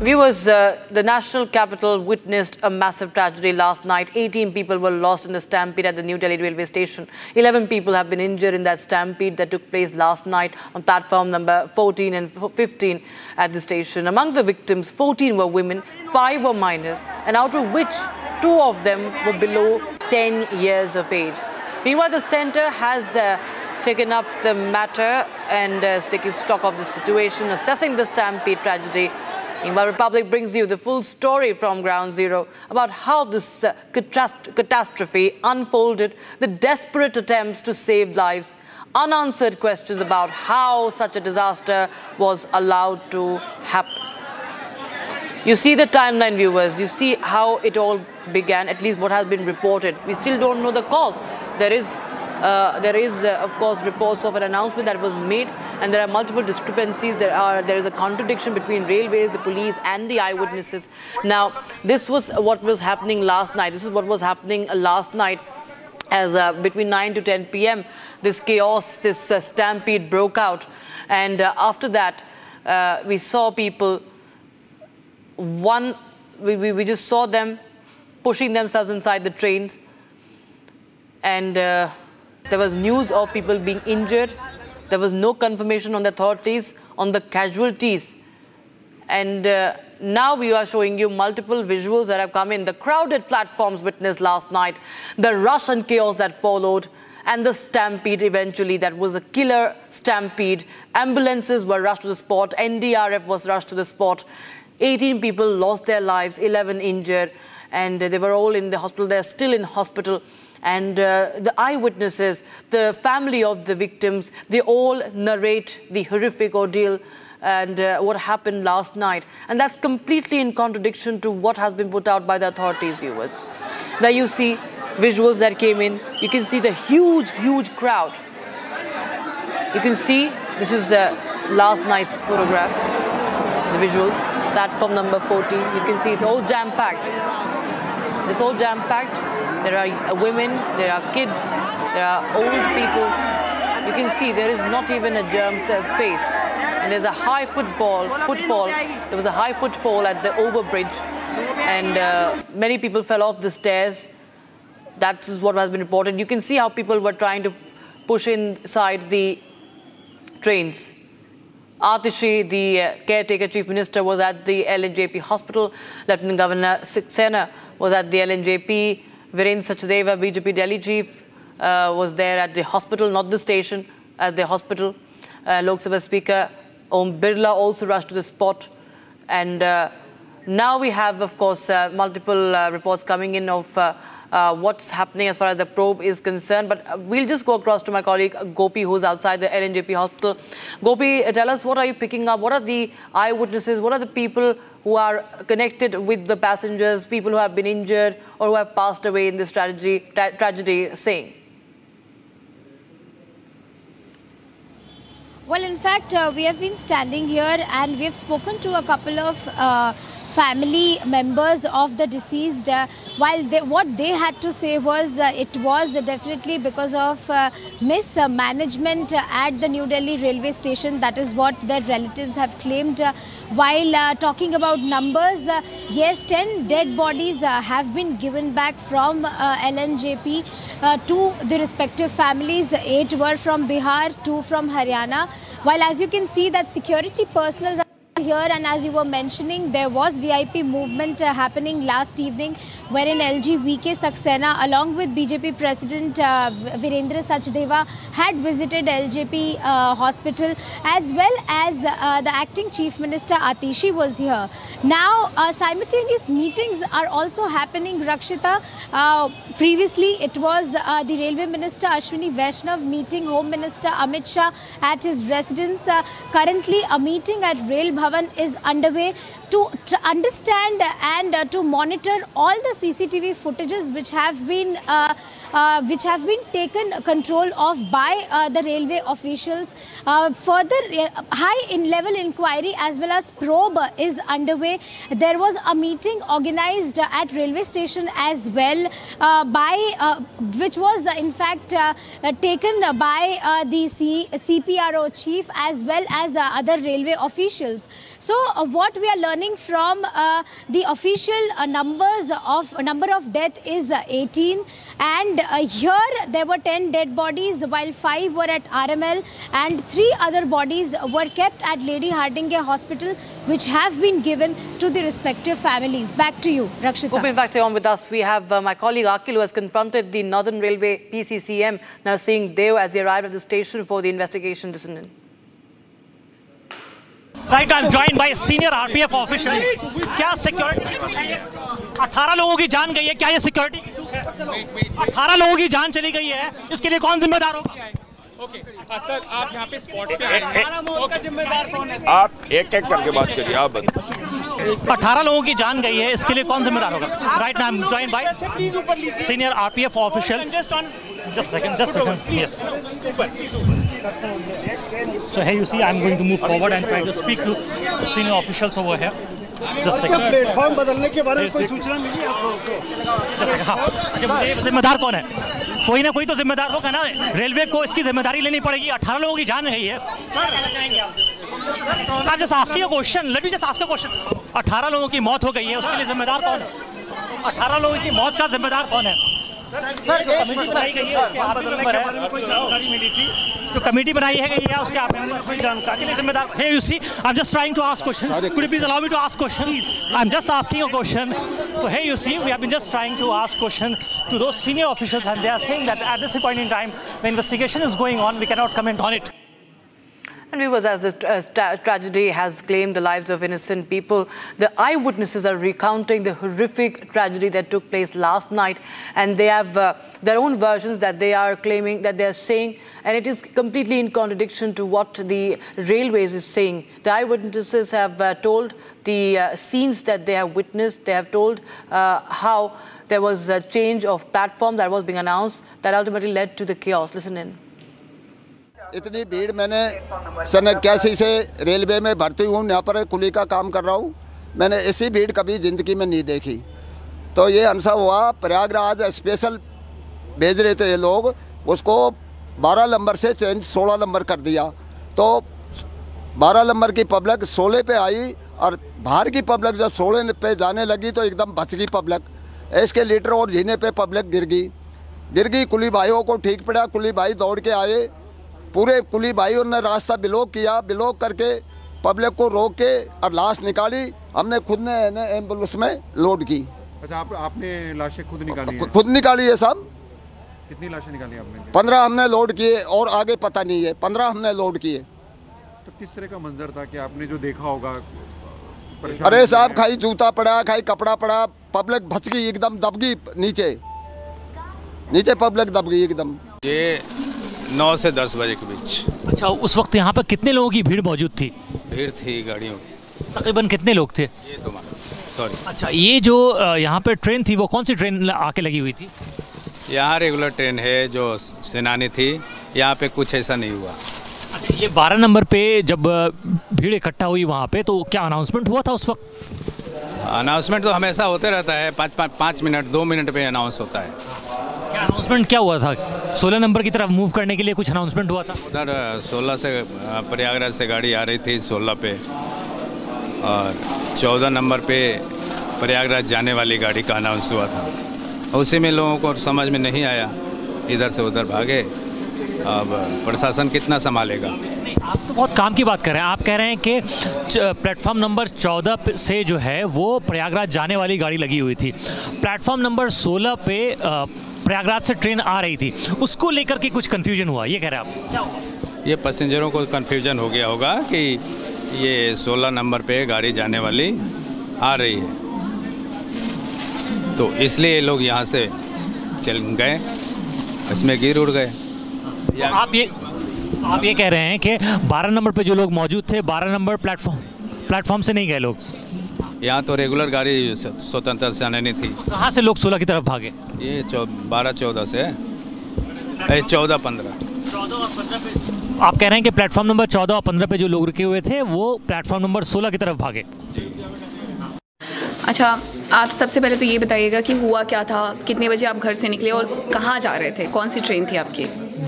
Viewers, the national capital witnessed a massive tragedy last night. 18 people were lost in the stampede at the New Delhi railway station. 11 people have been injured in that stampede that took place last night on platform number 14 and 15 at the station. Among the victims, 14 were women, 5 were minors, and out of which 2 of them were below 10 years of age. Meanwhile, the centre has taken up the matter and is taking stock of the situation, assessing the stampede tragedy. Meanwhile, Republic brings you the full story from Ground Zero about how this catastrophe unfolded, the desperate attempts to save lives, unanswered questions about how such a disaster was allowed to happen. You see the timeline, viewers. You see how it all began, at least what has been reported. We still don't know the cause. There is, of course, reports of an announcement that was made, and there are multiple discrepancies. There is a contradiction between railways, the police, and the eyewitnesses. Now, this was what was happening last night. This is what was happening last night, as between 9 to 10 p.m. this chaos, this stampede broke out, and after that, we saw people. We just saw them pushing themselves inside the trains, and there was news of people being injured. There was no confirmation on the authorities on the casualties. And now we are showing you multiple visuals that have come in. The crowded platforms witnessed last night, the rush and chaos that followed, and the stampede eventually. That was a killer stampede. Ambulances were rushed to the spot. NDRF was rushed to the spot. 18 people lost their lives, 11 injured, and they were all in the hospital. They're still in hospital. And the eyewitnesses, the family of the victims, they all narrate the horrific ordeal and what happened last night. And that's completely in contradiction to what has been put out by the authorities, viewers. There you see visuals that came in. You can see the huge crowd. You can see, this is last night's photograph, the visuals, platform number 14. You can see it's all jam-packed. It's all jam-packed. There are women, there are kids, there are old people. You can see there is not even a germ cell space. And there's a high footfall. There was a high footfall at the overbridge. And many people fell off the stairs. That is what has been reported. You can see how people were trying to push inside the trains. Atishi, the caretaker chief minister, was at the LNJP hospital. Lieutenant Governor Saxena was at the LNJP. Viren Sachdeva, BJP Delhi chief, was there at the hospital, not the station, at the hospital. Lok Sabha Speaker Om Birla also rushed to the spot. And now we have, of course, multiple reports coming in of what's happening as far as the probe is concerned. But we'll just go across to my colleague Gopi, who's outside the LNJP hospital. Gopi, tell us, what are you picking up? What are the eyewitnesses? What are the people who are connected with the passengers, people who have been injured or who have passed away in this tragedy saying? Well, in fact, we have been standing here and we have spoken to a couple of family members of the deceased. While what they had to say was it was definitely because of mismanagement at the New Delhi railway station. That is what their relatives have claimed. While talking about numbers, yes, 10 dead bodies have been given back from LNJP to the respective families. 8 were from Bihar, 2 from Haryana. While as you can see that security personnel here, and as you were mentioning, there was VIP movement happening last evening, wherein LG VK Saxena along with BJP President Virendra Sachdeva had visited LJP hospital, as well as the acting Chief Minister Atishi was here. Now simultaneous meetings are also happening, Rakshita. Previously it was the Railway Minister Ashwini Vaishnav meeting Home Minister Amit Shah at his residence. Currently a meeting at Rail Bhavan is underway to understand and to monitor all the CCTV footages which have been taken control of by the railway officials. Further high-level inquiry as well as probe is underway. There was a meeting organized at railway station as well, which was in fact taken by the CPRO chief as well as other railway officials. So what we are learning from the official number of death is 18, and here there were 10 dead bodies, while 5 were at RML and 3 other bodies were kept at Lady Hardinge Hospital, which have been given to the respective families. Back to you, Rakshita. We'll be back on with us. We have my colleague Akil, who has confronted the Northern Railway PCCM, Narsingh Dev, as he arrived at the station for the investigation. Listen in. Right, I'm joined by a senior RPF official. क्या security की चूक है? 18 लोगों की जान गई है, क्या ये सिक्योरिटी की चूक है? 18 लोगों की जान चली गई है, इसके लिए कौन जिम्मेदार होगा? ओके सर, आप यहाँ पे स्पॉट पे आए हैं, जिम्मेदार कौन है? आप एक-एक करके बात करिए, आप बताइए। 18 लोगों की जान गई है, इसके लिए कौन जिम्मेदार होगा? Right, I'm joined by senior RPF official. Just a second. Yes. So here you see, I'm going to move forward and try to speak to senior officials over here. Just a second. Platform बदलने के बारे में कोई सूचना मिली आपको? हाँ, अच्छा, जिम्मेदार कौन है? कोई ना कोई तो जिम्मेदार होगा ना। रेलवे को इसकी जिम्मेदारी लेनी पड़ेगी। 18 लोगों की जान गई है। I'm just asking a question. Let me just ask a question. 18 लोगों की मौत हो गई है, उसके लिए जिम्मेदार कौन है? 18 लोगों की मौत का जिम्मेदार कौन है? सर, जो कमेटी बनाई गई है उसके आप मेंबर है, कोई जानकारी मिली थी? जो कमेटी बनाई है गई है उसके आप मेंबर, कोई जानकारी के लिए जिम्मेदार? Here you see, I'm just trying to ask question. Could you please allow me to ask question? I'm just asking a question. So here you see, we have been just trying to ask question to those senior officials, and they are saying that at this point in time, the investigation is going on. We cannot comment on it. And viewers, as this tragedy has claimed the lives of innocent people, the eyewitnesses are recounting the horrific tragedy that took place last night, and they have their own versions that they are claiming, that they are saying, and it is completely in contradiction to what the railways is saying. The eyewitnesses have told the scenes that they have witnessed. They have told how there was a change of platform that was being announced that ultimately led to the chaos. Listen in. इतनी भीड़ मैंने सन 81 से railway में भर्ती हूँ, यहाँ पर कुली का काम कर रहा हूँ। मैंने ऐसी भीड़ कभी ज़िंदगी में नहीं देखी। तो ये हमसा हुआ, प्रयागराज स्पेशल भेज रहे थे ये लोग, उसको 12 नंबर से चेंज 16 नंबर कर दिया। तो 12 नंबर की पब्लिक 16 पे आई और बाहर की पब्लिक जब 16 पे जाने लगी तो एकदम बच गई पब्लिक। इसके लीटर और झीने पे पब्लिक गिर गई। कुली भाइयों को ठीक पड़ा, कुली भाई दौड़ के आए, पूरे कुली भाइयों ने रास्ता ब्लॉक किया, ब्लॉक करके पब्लिक को रोक के और लाश निकाली। हमने खुद ने एम्बुलेंस में लोड की। अच्छा, आपने लाशें खुद निकाली हैं? खुद निकाली है साहब। कितनी लाशें निकाली आपने? 15 हमने लोड किए और आगे पता नहीं है, 15 हमने लोड किए। तो किस तरह का मंजर था कि आपने जो देखा होगा? अरे साहब, खाई जूता पड़ा, खाई कपड़ा पड़ा, पब्लिक भच गई, एकदम दब गई नीचे पब्लिक दब गई एकदम। ये 9 से 10 बजे के बीच। अच्छा, उस वक्त यहाँ पर कितने लोगों की भीड़ मौजूद थी? भीड़ थी गाड़ियों, तकरीबन कितने लोग थे? ये तो सॉरी, अच्छा, ये जो यहाँ पे ट्रेन थी वो कौन सी ट्रेन आके लगी हुई थी? यहाँ रेगुलर ट्रेन है जो सेनानी थी, यहाँ पे कुछ ऐसा नहीं हुआ। अच्छा, ये 12 नंबर पे जब भीड़ इकट्ठा हुई वहाँ पे, तो क्या अनाउंसमेंट हुआ था उस वक्त? अनाउंसमेंट तो हमेशा होते रहता है, 5 मिनट 2 मिनट पे अनाउंस होता है। क्या अनाउंसमेंट क्या हुआ था? 16 नंबर की तरफ मूव करने के लिए कुछ अनाउंसमेंट हुआ था? उधर 16 से प्रयागराज से गाड़ी आ रही थी 16 पे, और 14 नंबर पे प्रयागराज जाने वाली गाड़ी का अनाउंस हुआ था। उसी में लोगों को समझ में नहीं आया, इधर से उधर भागे। अब प्रशासन कितना संभालेगा? आप तो बहुत काम की बात कर रहे हैं। आप कह रहे हैं कि प्लेटफॉर्म नंबर 14 से जो है वो प्रयागराज जाने वाली गाड़ी लगी हुई थी। प्लेटफॉर्म नंबर 16 पे प्रयागराज से ट्रेन आ रही थी, उसको लेकर के कुछ कन्फ्यूजन हुआ, ये कह रहे हैं आप? क्या हुआ? ये पैसेंजरों को कन्फ्यूजन हो गया होगा कि ये 16 नंबर पे गाड़ी जाने वाली आ रही है, तो इसलिए लोग यहाँ से चल गए, इसमें गिर उड़ गए। आप ये कह रहे हैं कि 12 नंबर पे जो लोग मौजूद थे, 12 नंबर प्लेटफॉर्म से नहीं गए लोग? यहाँ तो रेगुलर गाड़ी स्वतंत्र से आने नहीं थी। कहाँ से लोग 16 की तरफ भागे? ये 12-14 से 14-15। आप कह रहे हैं कि प्लेटफॉर्म नंबर 14 और 15 पे जो लोग रुके हुए थे वो प्लेटफॉर्म नंबर 16 की तरफ भागे? जी। अच्छा, आप सबसे पहले तो ये बताइएगा कि हुआ क्या था, कितने बजे आप घर से निकले और कहाँ जा रहे थे, कौन सी ट्रेन थी आपकी?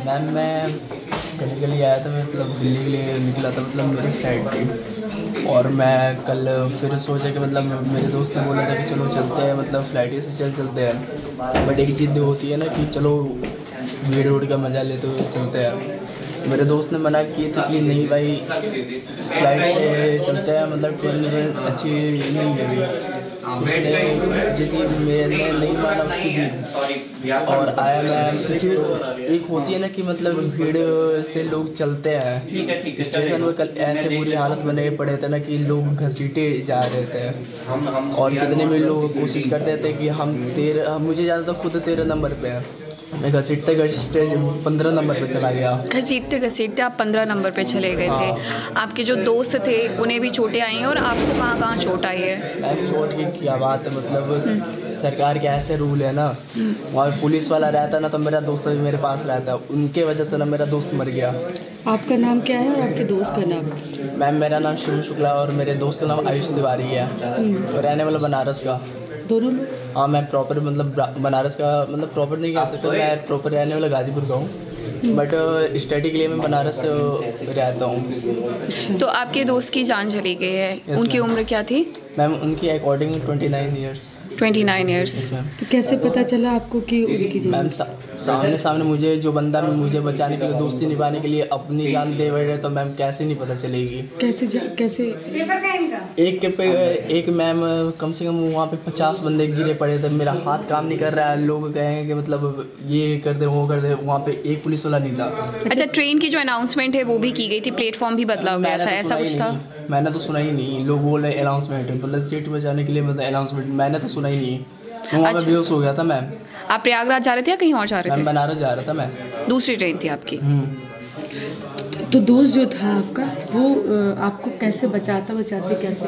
मैम, मैं कल आया था, मैं मतलब दिल्ली के लिए निकला था, मतलब मेरी फ्लाइट थी। और मैं कल फिर सोचा कि मतलब मेरे दोस्त ने बोला था कि चलो चलते हैं, मतलब फ्लाइट से चलते हैं। बट एक जिद होती है ना कि चलो भीड़ उड़ का मज़ा लेते हुए चलते हैं। मेरे दोस्त ने मना किए थे कि नहीं भाई, फ्लाइट से चलते हैं, मतलब ट्रेन में अच्छी नहीं लगी। उसने जिद, मैंने नहीं माना उसकी जिद, और आया मैं। तो एक होती है ना कि मतलब भीड़ से लोग चलते हैं, स्टेशन में कल ऐसे बुरी हालत बने पड़े थे ना कि लोग घसीटे जा रहे थे, और कितने भी लोग कोशिश करते थे कि मुझे ज़्यादा तो खुद 13 नंबर पे है, मैं घसीटते 15 नंबर पे चला गया। घसीटते आप 15 नंबर पे चले गए थे। आपके जो दोस्त थे उन्हें भी चोटें आई हैं, और आपको कहाँ चोट आई है? मैम, चोट की क्या बात है, मतलब सरकार के ऐसे रूल है ना, वहाँ पुलिस वाला रहता ना तो मेरा दोस्त भी मेरे पास रहता, उनके वजह से ना मेरा दोस्त मर गया। आपका नाम क्या है और आपके दोस्त का नाम? मैम, मेरा नाम शिव शुक्ला और मेरे दोस्त का नाम आयुष तिवारी है, रहने वाला बनारस का। दोनों लोग? हाँ, मैं प्रॉपर मतलब बनारस का, मतलब प्रॉपर नहीं कह सकता, मैं प्रॉपर रहने वाला गाजीपुर का हूँ, बट स्टडी के लिए मैं बनारस रहता हूँ। तो आपके दोस्त की जान चली गई है, उनकी उम्र क्या थी? मैम, उनकी अकॉर्डिंग 29 ईयर्स। 29 ईयर्स। तो कैसे पता चला आपको कि उनकी जान? मैम, सामने मुझे जो बंदा मुझे बचाने के लिए, दोस्ती निभाने के लिए अपनी जान दे बैठे, तो मैम कैसे नहीं पता चलेगी? कैसे? एक मैम, कम से कम वहाँ पे 50 बंदे गिरे पड़े थे, मेरा हाथ काम नहीं कर रहा है, लोग कहेंगे कि मतलब ये कर दे वो कर दे, वहाँ पे एक पुलिस वाला नहीं था। अच्छा, ट्रेन की जो अनाउंसमेंट है वो भी की गई थी, प्लेटफॉर्म भी बदला गया था, ऐसा कुछ था? मैंने तो सुना ही नहीं, लोग बोल रहे अनाउंसमेंट, मतलब सीट बचाने के लिए, मतलब अनाउंसमेंट, मैंने तो सुना ही नहीं। वहाँ पे बेहोश हो गया था मैम। आप प्रयागराज जा रहे थे या कहीं और जा रहे थे? मैं बनारस जा रहा था। मैं दूसरी ट्रेन थी आपकी? तो दोस्त जो था आपका वो आपको कैसे बचाते कैसे?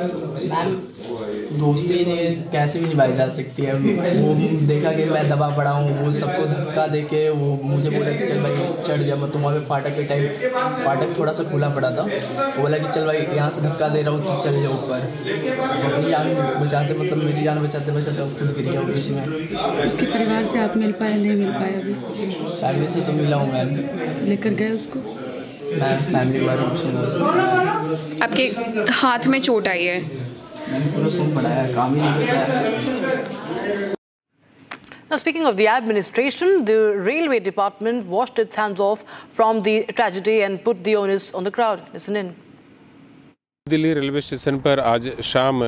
दोस्ती ने कैसे भी निभाई जा सकती है। वो देखा कि मैं दबा पड़ा हूँ, वो सबको धक्का दे के वो मुझे बोला कि चल भाई चढ़ जा। मैं तुम्हारे फाटक के टाइम, फाटक थोड़ा सा खुला पड़ा था, वो बोला कि चल भाई यहाँ से धक्का दे रहा हूँ, तुम चले जाओ ऊपर। अपनी जान बचाते, मतलब मेरी जान बचाते बचाते खुद गिर गया बीच में। उसके परिवार से आप मिल पाए? नहीं मिल पाए अभी? फैमिली से तो मिला हूँ मैम। लेकर गए उसको? मैं फैमिली वालों से। आपके हाथ में चोट आई है? मैंने पूरा सून पड़ा है, काम ही नहीं करता। Now, speaking of the administration, the railway department washed its hands off from the tragedy and put the onus on the crowd. Listen in. Delhi railway station पर आज शाम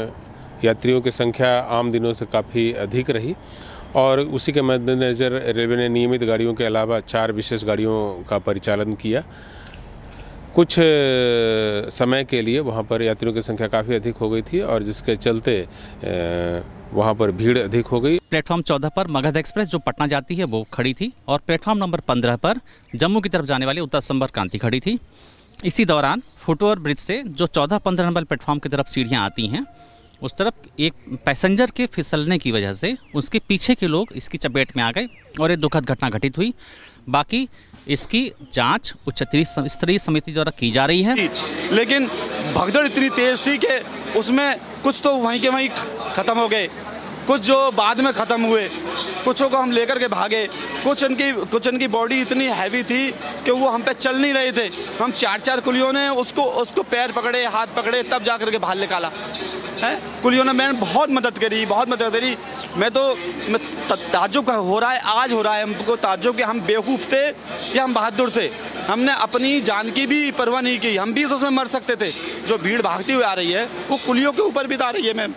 यात्रियों की संख्या आम दिनों से काफ़ी अधिक रही और उसी के मद्देनज़र रेलवे ने नियमित गाड़ियों के अलावा 4 विशेष गाड़ियों का परिचालन किया। कुछ समय के लिए वहाँ पर यात्रियों की संख्या काफ़ी अधिक हो गई थी और जिसके चलते वहाँ पर भीड़ अधिक हो गई। प्लेटफॉर्म 14 पर मगध एक्सप्रेस जो पटना जाती है वो खड़ी थी और प्लेटफॉर्म नंबर 15 पर जम्मू की तरफ जाने वाली उत्तर संपर्क क्रांति खड़ी थी। इसी दौरान फुटओवर ब्रिज से जो 14-15 नंबर प्लेटफॉर्म की तरफ सीढ़ियाँ आती हैं, उस तरफ एक पैसेंजर के फिसलने की वजह से उसके पीछे के लोग इसकी चपेट में आ गए और ये दुखद घटना घटित हुई। बाकी इसकी जांच उच्च स्तरीय समिति द्वारा की जा रही है। लेकिन भगदड़ इतनी तेज थी कि उसमें कुछ तो वहीं के वहीं ख़त्म हो गए, कुछ जो बाद में ख़त्म हुए, कुछों को हम लेकर के भागे। कुछ इनकी बॉडी इतनी हैवी थी कि वो हम पे चल नहीं रहे थे। हम 4 कुलियों ने उसको पैर पकड़े, हाथ पकड़े, तब जा करके बाहर निकाला है। कुलियों ने मैंने बहुत मदद करी। मैं ताज्जुब हो रहा है, आज हो रहा है हमको ताज्जुब कि हम बेवकूफ़ थे या हम बहादुर थे। हमने अपनी जान की भी परवाह नहीं की, हम भी तो उसमें मर सकते थे। जो भीड़ भागती हुई आ रही है वो कुलियों के ऊपर भी आ रही है मैम,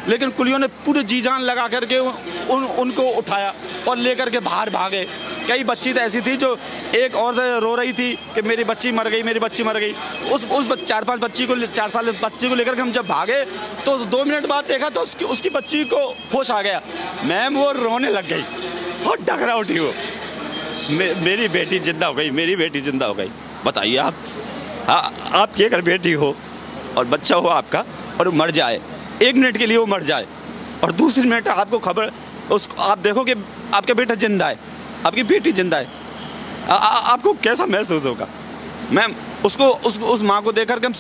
लेकिन कुलियों ने पूरे जी जान लगा करके उनको उठाया और लेकर के बाहर भागे। कई बच्ची तो ऐसी थी जो एक और रो रही थी कि मेरी बच्ची मर गई, मेरी बच्ची मर गई। उस 4-5 बच्ची को, 4 साल बच्ची को लेकर के हम जब भागे तो 2 मिनट बाद देखा तो उसकी बच्ची को होश आ गया मैम, वो रोने लग गई और डगरा उठी। वो मेरी बेटी जिंदा हो गई, मेरी बेटी जिंदा हो गई। बताइए आप ये अगर बेटी हो और बच्चा हो आपका और वो मर जाए, 1 मिनट के लिए वो मर जाए और दूसरी मिनट आपको खबर उसको आप देखो कि आपका बेटा जिंदा है, आपकी बेटी जिंदा है, आपको कैसा महसूस होगा मैम? उस माँ को देख कर के हम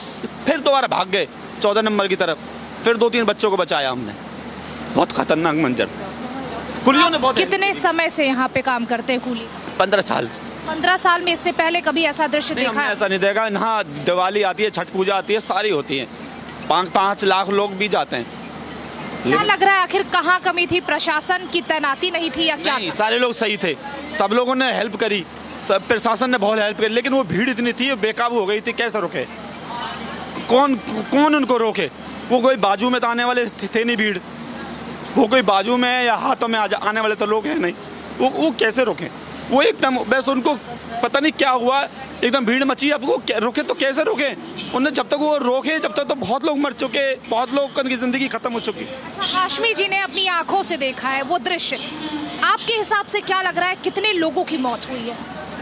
फिर दोबारा भाग गए 14 नंबर की तरफ, फिर 2-3 बच्चों को बचाया हमने। बहुत खतरनाक मंजर था। कुलियों ने बहुत। कितने समय से यहाँ पे काम करते हैं कुली? 15 साल से। 15 साल में इससे पहले कभी ऐसा दृश्य देखा है? ऐसा नहीं देखा। यहाँ दिवाली आती है, छठ पूजा आती है, सारी होती है, 5 लाख लोग भी जाते हैं। क्या लग रहा है आखिर कहाँ कमी थी? प्रशासन की तैनाती नहीं थी या क्या? नहीं, सारे लोग सही थे, सब लोगों ने हेल्प करी, सब प्रशासन ने बहुत हेल्प करी, लेकिन वो भीड़ इतनी थी, बेकाबू हो गई थी। कैसे रोके? कौन उनको रोके? वो कोई बाजू में तो आने वाले थे नहीं भीड़, वो कोई बाजू में या हाथों में आने वाले तो लोग हैं नहीं। वो कैसे रोके? वो एकदम बस उनको पता नहीं क्या हुआ, एकदम भीड़ मची। अब वो रोके तो कैसे रोके? उन्हें जब तक वो रोके जब तक तो बहुत लोग मर चुके, बहुत लोग की जिंदगी खत्म हो चुकी। अच्छा, हाशमी जी ने अपनी आंखों से देखा है वो दृश्य, आपके हिसाब से क्या लग रहा है कितने लोगों की मौत हुई है?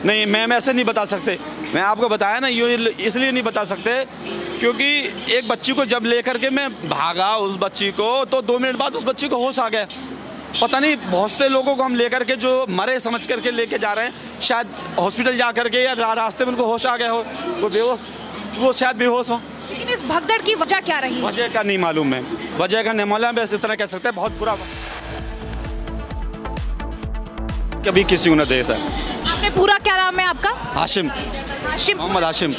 नहीं मैम, ऐसे नहीं बता सकते। मैं आपको बताया ना, ये इसलिए नहीं बता सकते क्योंकि एक बच्ची को जब लेकर के मैं भागा उस बच्ची को, तो 2 मिनट बाद उस बच्ची को होश आ गया। पता नहीं, बहुत से लोगों को हम लेकर के जो मरे समझ करके लेके जा रहे हैं, शायद हॉस्पिटल जा करके या रास्ते में उनको होश आ गया हो, वो शायद बेहोश हो। लेकिन इस भगदड़ की वजह क्या रही? वजह का नहीं मालूम है, वजह का नहीं मालूम, बस इतना कह सकते हैं बहुत बुरा कभी किसी को न दे सर। आपने पूरा क्या नाम है आपका? हाशिम, मोहम्मद हाशिम।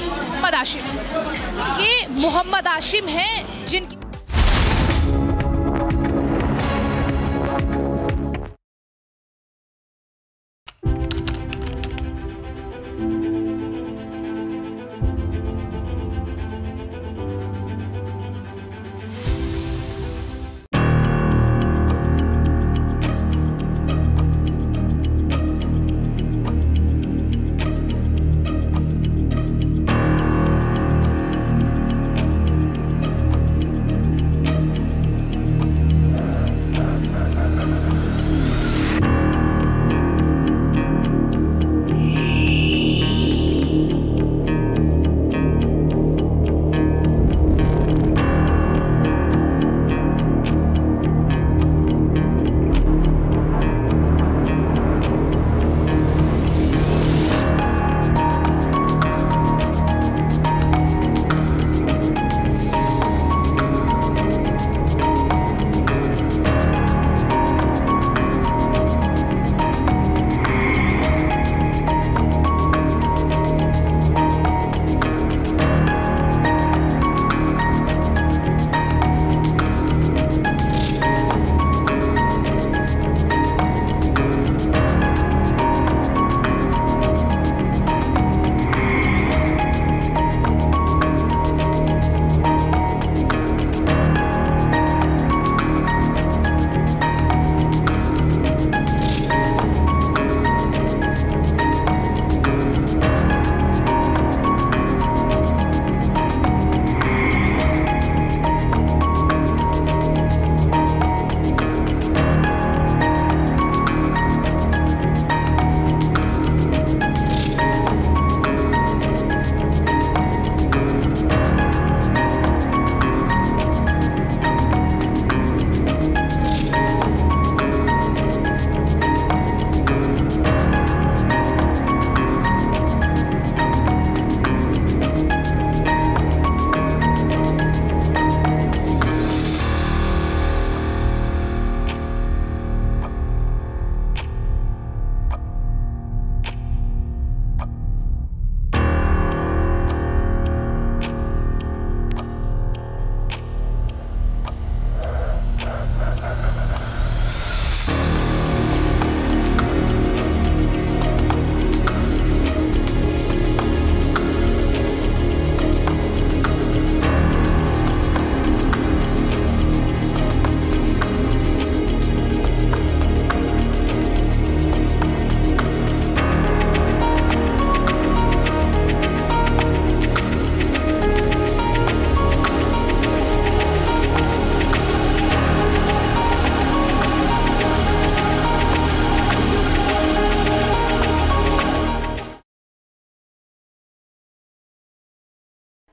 ये मोहम्मद हाशिम है जिनकी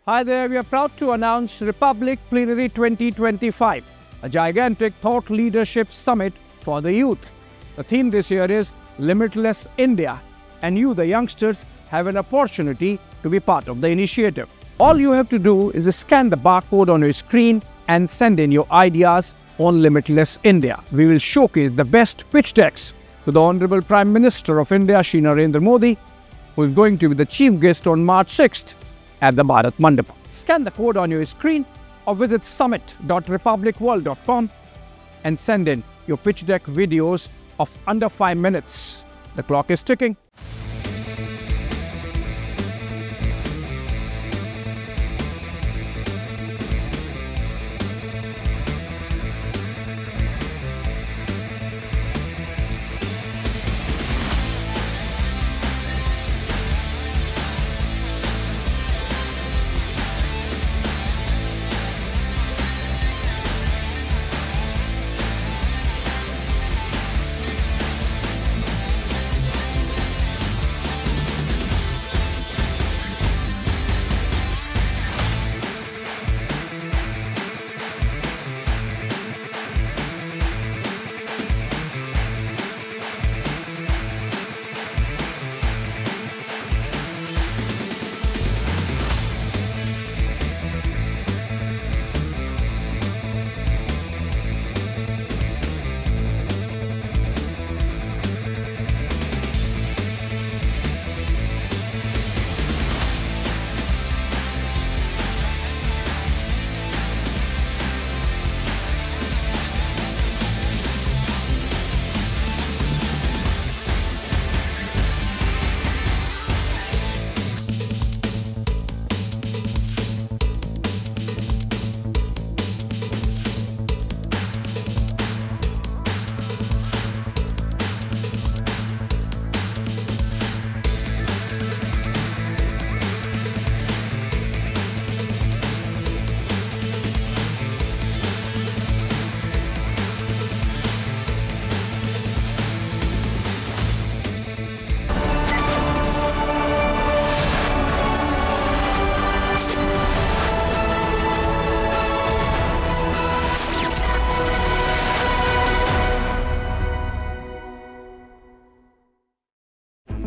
Hi there, we are proud to announce Republic Plenary 2025, a gigantic thought leadership summit for the youth. The theme this year is Limitless India, and you, the youngsters, have an opportunity to be part of the initiative. All you have to do is scan the barcode on your screen and send in your ideas on Limitless India. We will showcase the best pitch decks to the Honorable Prime Minister of India, Shri Narendra Modi, who is going to be the chief guest on March 6th at the Bharat Mandap. Scan the code on your screen or visit summit.republicworld.com and send in your pitch deck videos of under 5 minutes. The clock is ticking.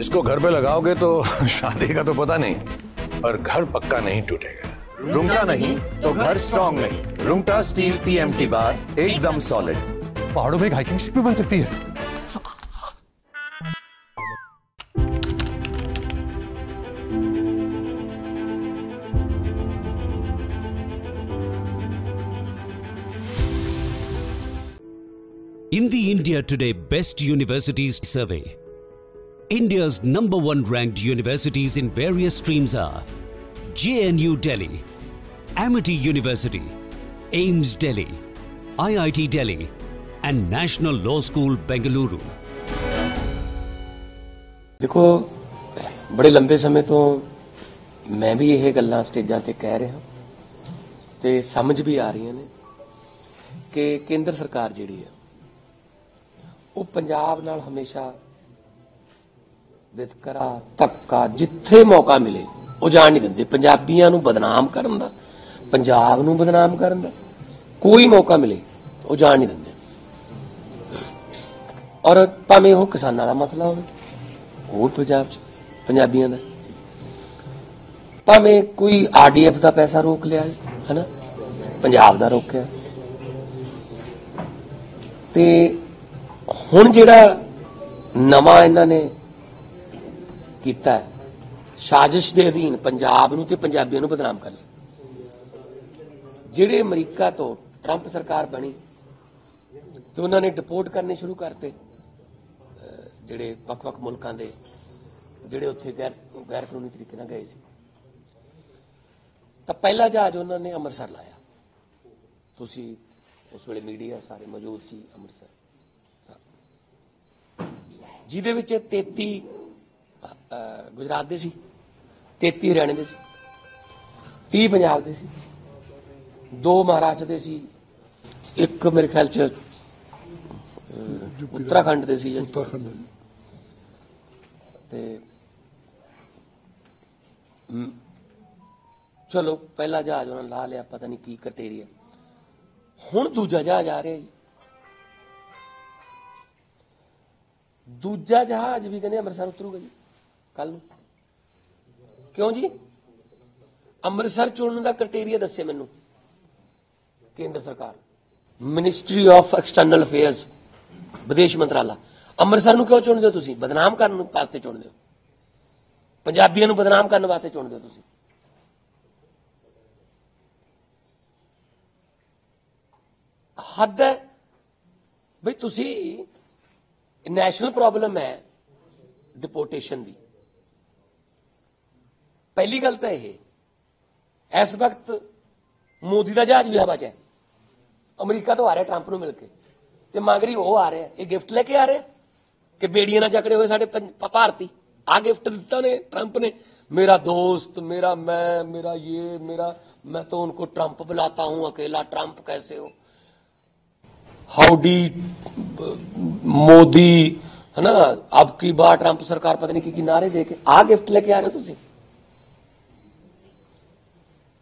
इसको घर पे लगाओगे तो शादी का तो पता नहीं, पर घर पक्का नहीं टूटेगा। रुंगटा नहीं तो घर स्ट्रॉन्ग नहीं। रुंगटा स्टील TMT बार एकदम सॉलिड। पहाड़ों में एक हाइकिंग स्टिक भी बन सकती है। In the India Today Best Universities Survey, India's #1 ranked universities in various streams are JNU Delhi, Amity University, AIMS Delhi, IIT Delhi and National Law School Bengaluru. देखो बड़े लंबे समय तो मैं भी ਇਹ ਗੱਲਾਂ ਸਟੇਜਾਂ ਤੇ ਕਹਿ ਰਿਹਾ ਤੇ ਸਮਝ ਵੀ ਆ ਰਹੀਆਂ ਨੇ ਕਿ ਕੇਂਦਰ ਸਰਕਾਰ ਜਿਹੜੀ ਹੈ ਉਹ ਪੰਜਾਬ ਨਾਲ ਹਮੇਸ਼ਾ ਵਿਤਕਰਾ ਧੱਕਾ ਜਿੱਥੇ ਮੌਕਾ ਮਿਲੇ ਉਹ ਜਾਣ ਨਹੀਂ ਦਿੰਦੇ। ਪੰਜਾਬੀਆਂ ਨੂੰ ਬਦਨਾਮ ਕਰਨ ਦਾ, ਪੰਜਾਬ ਨੂੰ ਬਦਨਾਮ ਕਰਨ ਦਾ ਕੋਈ ਮੌਕਾ ਮਿਲੇ ਉਹ ਜਾਣ ਨਹੀਂ ਦਿੰਦੇ। ਔਰ ਭਾਵੇਂ ਉਹ ਕਿਸਾਨਾਂ ਦਾ ਮਸਲਾ ਹੋਵੇ ਉਹ ਪੰਜਾਬ 'ਚ ਪੰਜਾਬੀਆਂ ਦਾ, ਭਾਵੇਂ ਕੋਈ RDF ਦਾ ਪੈਸਾ ਰੋਕ ਲਿਆ ਹੈ ਨਾ, ਪੰਜਾਬ ਦਾ ਰੋਕਿਆ। ਤੇ ਹੁਣ ਜਿਹੜਾ ਨਵਾਂ ਇਹਨਾਂ ਨੇ ਕੀਤਾ ਸਾਜ਼ਿਸ਼ ਦੇ ਅਧੀਨ ਪੰਜਾਬ ਨੂੰ ਤੇ ਪੰਜਾਬੀਆਂ ਨੂੰ ਬਦਨਾਮ ਕਰ ਲਿਆ। ਜਿਹੜੇ ਅਮਰੀਕਾ ਤੋਂ ਟਰੰਪ ਸਰਕਾਰ ਬਣੀ ਤੇ ਉਹਨਾਂ ਨੇ ਡਿਪੋਰਟ ਕਰਨੇ ਸ਼ੁਰੂ ਕਰਤੇ ਜਿਹੜੇ ਵੱਖ-ਵੱਖ ਮੁਲਕਾਂ ਦੇ ਜਿਹੜੇ ਉੱਥੇ ਗੈਰ ਕਾਨੂੰਨੀ ਤਰੀਕੇ ਨਾਲ ਗਏ ਸੀ। ਤਾਂ ਪਹਿਲਾ ਜਹਾਜ਼ ਉਹਨਾਂ ਨੇ ਅੰਮ੍ਰਿਤਸਰ ਲਾਇਆ। ਤੁਸੀਂ ਉਸ ਵੇਲੇ ਮੀਡੀਆ ਸਾਰੇ ਮੌਜੂਦ ਸੀ ਅੰਮ੍ਰਿਤਸਰ, ਜਿਹਦੇ ਵਿੱਚ 33 ਗੁਜਰਾਤ ਦੇ ਸੀ, 33 ਹਰਿਆਣੇ ਦੇ ਸੀ, 30 ਪੰਜਾਬ ਦੇ ਸੀ, 2 ਮਹਾਰਾਸ਼ਟਰ ਦੇ ਸੀ, ਇੱਕ ਮੇਰੇ ਖਿਆਲ 'ਚ ਉੱਤਰਾਖੰਡ ਦੇ ਸੀ। ਤੇ चलो पहला जहाज उन्होंने ला लिया, पता नहीं की क्राइटेरिया, हुण दूजा जहाज आ रहा जी। दूजा जहाज भी कहते अमृतसर उतरूगा जी कल नूं। क्यों जी? अमृतसर चुनने का क्राइटेरिया दस्से मैनू केंद्र सरकार, मिनिस्ट्री ऑफ एक्सटर्नल अफेयर्स, विदेश मंत्राला। अमृतसर नूं क्यों चुनदे हो तुसीं? बदनाम करने वास्ते चुनदे हो, पंजाबियों नूं बदनाम करने वास्ते चुनदे हो तुसीं। हद है बई, तुसीं नैशनल प्रॉब्लम है डिपोर्टेशन दी। पहली गल तो यह, इस वक्त मोदी का जहाज भी हवा च है, अमरीका तो आ रहा ट्रंप नूं मिलके, ते मगरी वो आ रहे हैं, ये गिफ्ट लेके आ रहे हैं कि बेड़ियां ना जकड़े हुए साडे भारती। आ गिफ्ट दिता ने ट्रंप ने, मेरा दोस्त, मेरा मैं, मेरा ये, मेरा मैं तो उनको ट्रंप बुलाता हूं, अकेला ट्रंप कैसे हो, हाउडी मोदी, है ना, अब की बार ट्रंप सरकार पता नहीं की नारे दे के आ गिफ्ट लेके आ रहे हो तुसीं।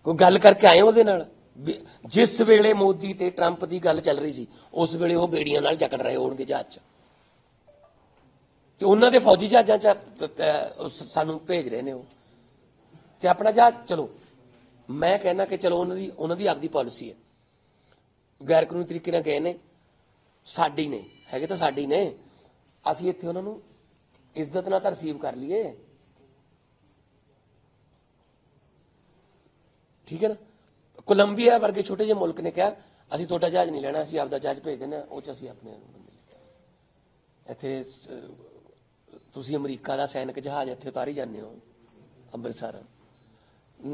कोई गल करके आए ਉਹਦੇ ਨਾਲ? जिस वेले मोदी ते ट्रंप की गल चल रही सी, उस वेले वो बेड़ियां नाल जकड़ रहे होणगे जहाज च, ते उन्हां दे फौजी जहाजां च सानू भेज रहे ने वो, ते अपना जहाज। चलो मैं कहना कि चलो उन्हां दी आपदी पॉलिसी है, गैर कानूनी तरीके नाल गए ने, साडी ने हैगे तो साडी ने, असीं इत्थे उन्हां नूं इज्जत नाल रिसीव कर लीए, ठीक है ना। कोलंबिया वर्गे छोटे ਜਿਹੇ मुल्क ने कहा ਅਸੀਂ ਤੁਹਾਡਾ जहाज नहीं लेना, ਅਸੀਂ ਆਪਦਾ जहाज भेज देना, ਉਹ ਚ ਅਸੀਂ ਆਪਣੇ ਇੱਥੇ ਤੁਸੀਂ ਅਮਰੀਕਾ ਦਾ ਸੈਨਿਕ ਜਹਾਜ਼ ਇੱਥੇ ਉਤਾਰੀ ਜਾਂਦੇ ਹੋ ਅੰਮ੍ਰਿਤਸਰ,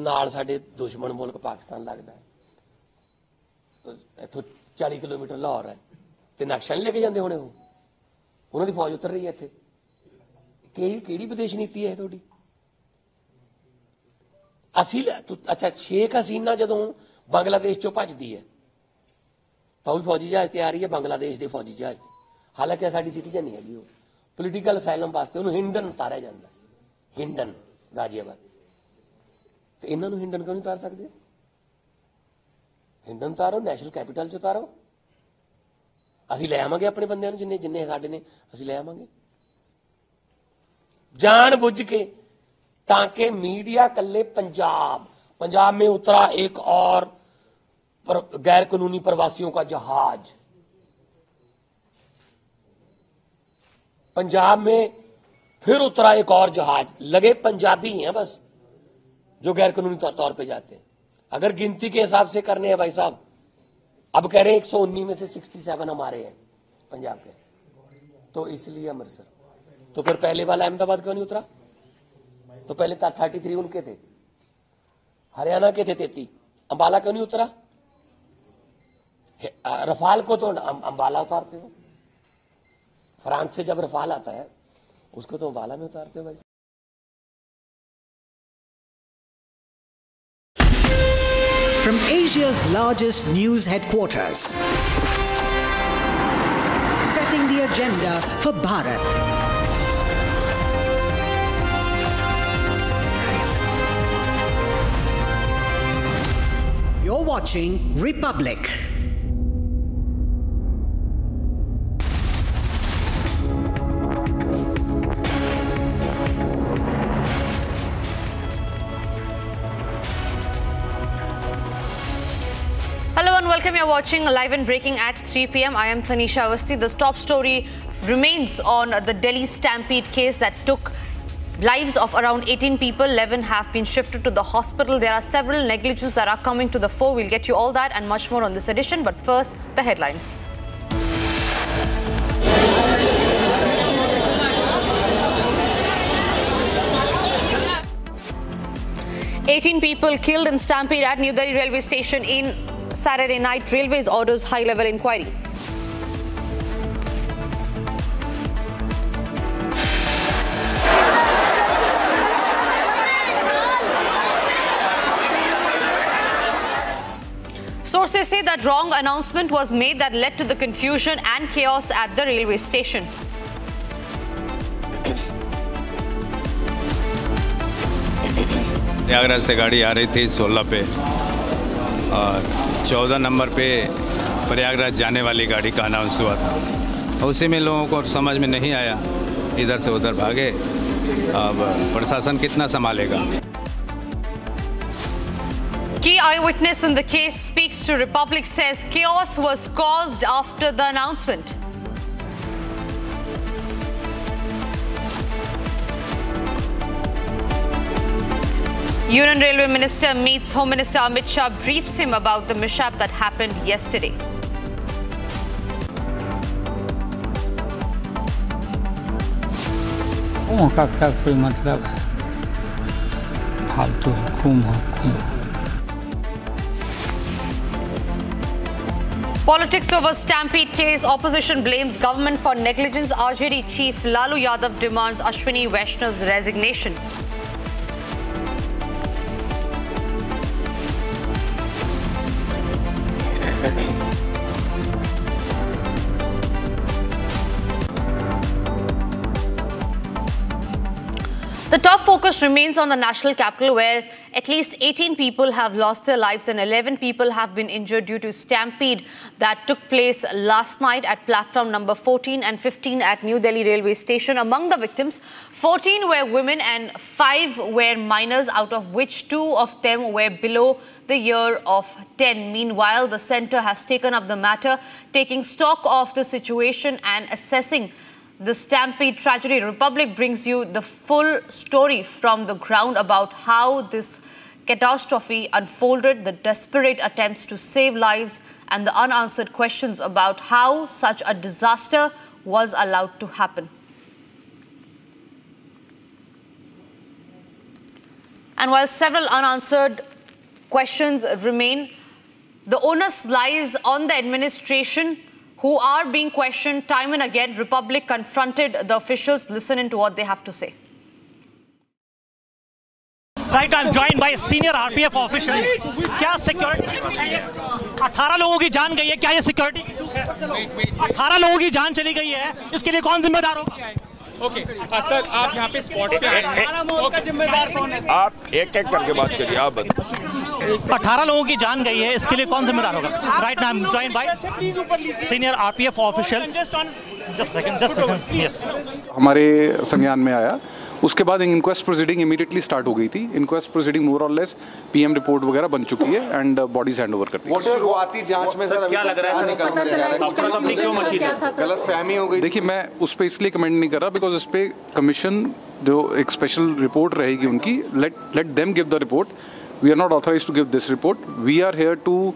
ਨਾਲ ਸਾਡੇ ਦੁਸ਼ਮਣ ਮੁਲਕ ਪਾਕਿਸਤਾਨ ਲੱਗਦਾ ਹੈ, ਇੱਥੋਂ 40 ਕਿਲੋਮੀਟਰ ਲਾਹੌਰ ਹੈ, ਤੇ ਨਕਸ਼ਾ ਨਹੀਂ ਲੈ ਕੇ ਜਾਂਦੇ ਹੋਣੇ, ਉਹਨਾਂ ਦੀ ਫੌਜ ਉਤਰ ਰਹੀ ਹੈ ਇੱਥੇ। ਕਿਹੜੀ ਵਿਦੇਸ਼ ਨੀਤੀ ਹੈ ਤੁਹਾਡੀ? ਅਸੀਂ अच्छा शेख हसीना जो बांग्लादेश चो भजदी है तो भी फौजी जहाज तैयार है बांग्लादेश के फौजी जहाज, हालांकि साडी सिटीजन नहीं हैगी, पोलीटिकल असैलम वास्ते उन्होंने हिंडन उतारिया जाता, हिंडन गाजियाबाद, तो इन्होंने हिंडन क्यों नहीं उतार सकते? हिंडन उतारो, नैशनल कैपिटल च उतारो, असीं ले आवांगे अपने बंदियां नूं, जिन्ने जिन्ने साडे ने असीं ले आवांगे जान बुझ के, ताकि मीडिया कल्ले पंजाब में उतरा एक और गैर कानूनी प्रवासियों का जहाज, पंजाब में फिर उतरा एक और जहाज, लगे पंजाबी हैं बस जो गैर कानूनी तौर पे जाते हैं। अगर गिनती के हिसाब से करने हैं भाई साहब, अब कह रहे हैं 119 में से 67 हमारे हैं पंजाब के, तो इसलिए अमृतसर, तो फिर पहले वाला अहमदाबाद क्यों नहीं उतरा? तो पहले 33 उनके थे, हरियाणा के थे 33, अंबाला क्यों नहीं उतरा? रफाल को तो अंबाला उतारते हो, फ्रांस से जब रफाल आता है उसको तो अंबाला में उतारते हो भाई। From Asia's largest news headquarters, setting the agenda for Bharat. You're watching Republic. Hello and welcome. You're watching Live and Breaking at 3 p.m. I am Thanisha Awasthi. The top story remains on the Delhi Stampede case that took lives of around 18 people. 11 have been shifted to the hospital. There are several negligences that are coming to the fore. We'll get you all that and much more on this edition. But first, the headlines. "18 people killed in stampede at New Delhi Railway Station in Saturday night. Railways orders high-level inquiry." Sources say that wrong announcement was made that led to the confusion and chaos at the railway station. Prayagraj से गाड़ी आ रही थी 16 पे और 14 number पे प्रयागराज जाने वाली गाड़ी का अनाउंस हुआ था। उसी में लोगों को समझ में नहीं आया, इधर से उधर भागे। अब प्रशासन कितना संभालेगा। Key eyewitness in the case speaks to Republic, says chaos was caused after the announcement. Union Railway Minister meets Home Minister Amit Shah, briefs him about the mishap that happened yesterday. का कोई मतलब है, फालतू हुकुम। Politics over Stampede case, opposition blames government for negligence. RJD chief Lalu Yadav demands Ashwini Vaishnav's resignation. The top focus remains on the national capital, where at least 18 people have lost their lives and 11 people have been injured due to stampede that took place last night at platform number 14 and 15 at New Delhi Railway Station. Among the victims, 14 were women and 5 were minors, out of which 2 of them were below the year of 10. Meanwhile, the centre has taken up the matter, taking stock of the situation and assessing the Stampede tragedy. Republic brings you the full story from the ground about how this catastrophe unfolded, the desperate attempts to save lives, and the unanswered questions about how such a disaster was allowed to happen. And while several unanswered questions remain, the onus lies on the administration, who are being questioned time and again. Republic confronted the officials. Listen into what they have to say. Right, I'm joined by a senior RPF official. क्या security की चूक है? 18 लोगों की जान गई है, क्या ये सिक्योरिटी की चूक है? 18 लोगों की जान चली गई है, इसके लिए कौन जिम्मेदार होगा? ओके सर, आप यहाँ पे स्पॉट पे आए हैं, जिम्मेदार कौन है? आप एक एक करके बात करिए, आप बताइए। 18 लोगों की जान गई है, इसके लिए कौन जिम्मेदार होगा? Right now I am joined by senior RPF official. Just second, yes. हमारे संज्ञान में आया, उसके बाद इंक्वेस्ट प्रोसीडिंग इमीडिएटली स्टार्ट हो गई थी। इंक्वेस्ट प्रोसीडिंग मोर और लेस पीएम रिपोर्ट वगैरह बन चुकी है एंड बॉडीज हैंड ओवर कर दी। शुरुआती जांच में सर क्या लग रहा है, गलतफहमी हो गई? देखिए, मैं उस पर इसलिए कमेंट नहीं कर रहा बिकॉज इस पे कमीशन जो एक स्पेशल रिपोर्ट रहेगी उनकी, let them give the report. We are not authorised to give this report. We are here to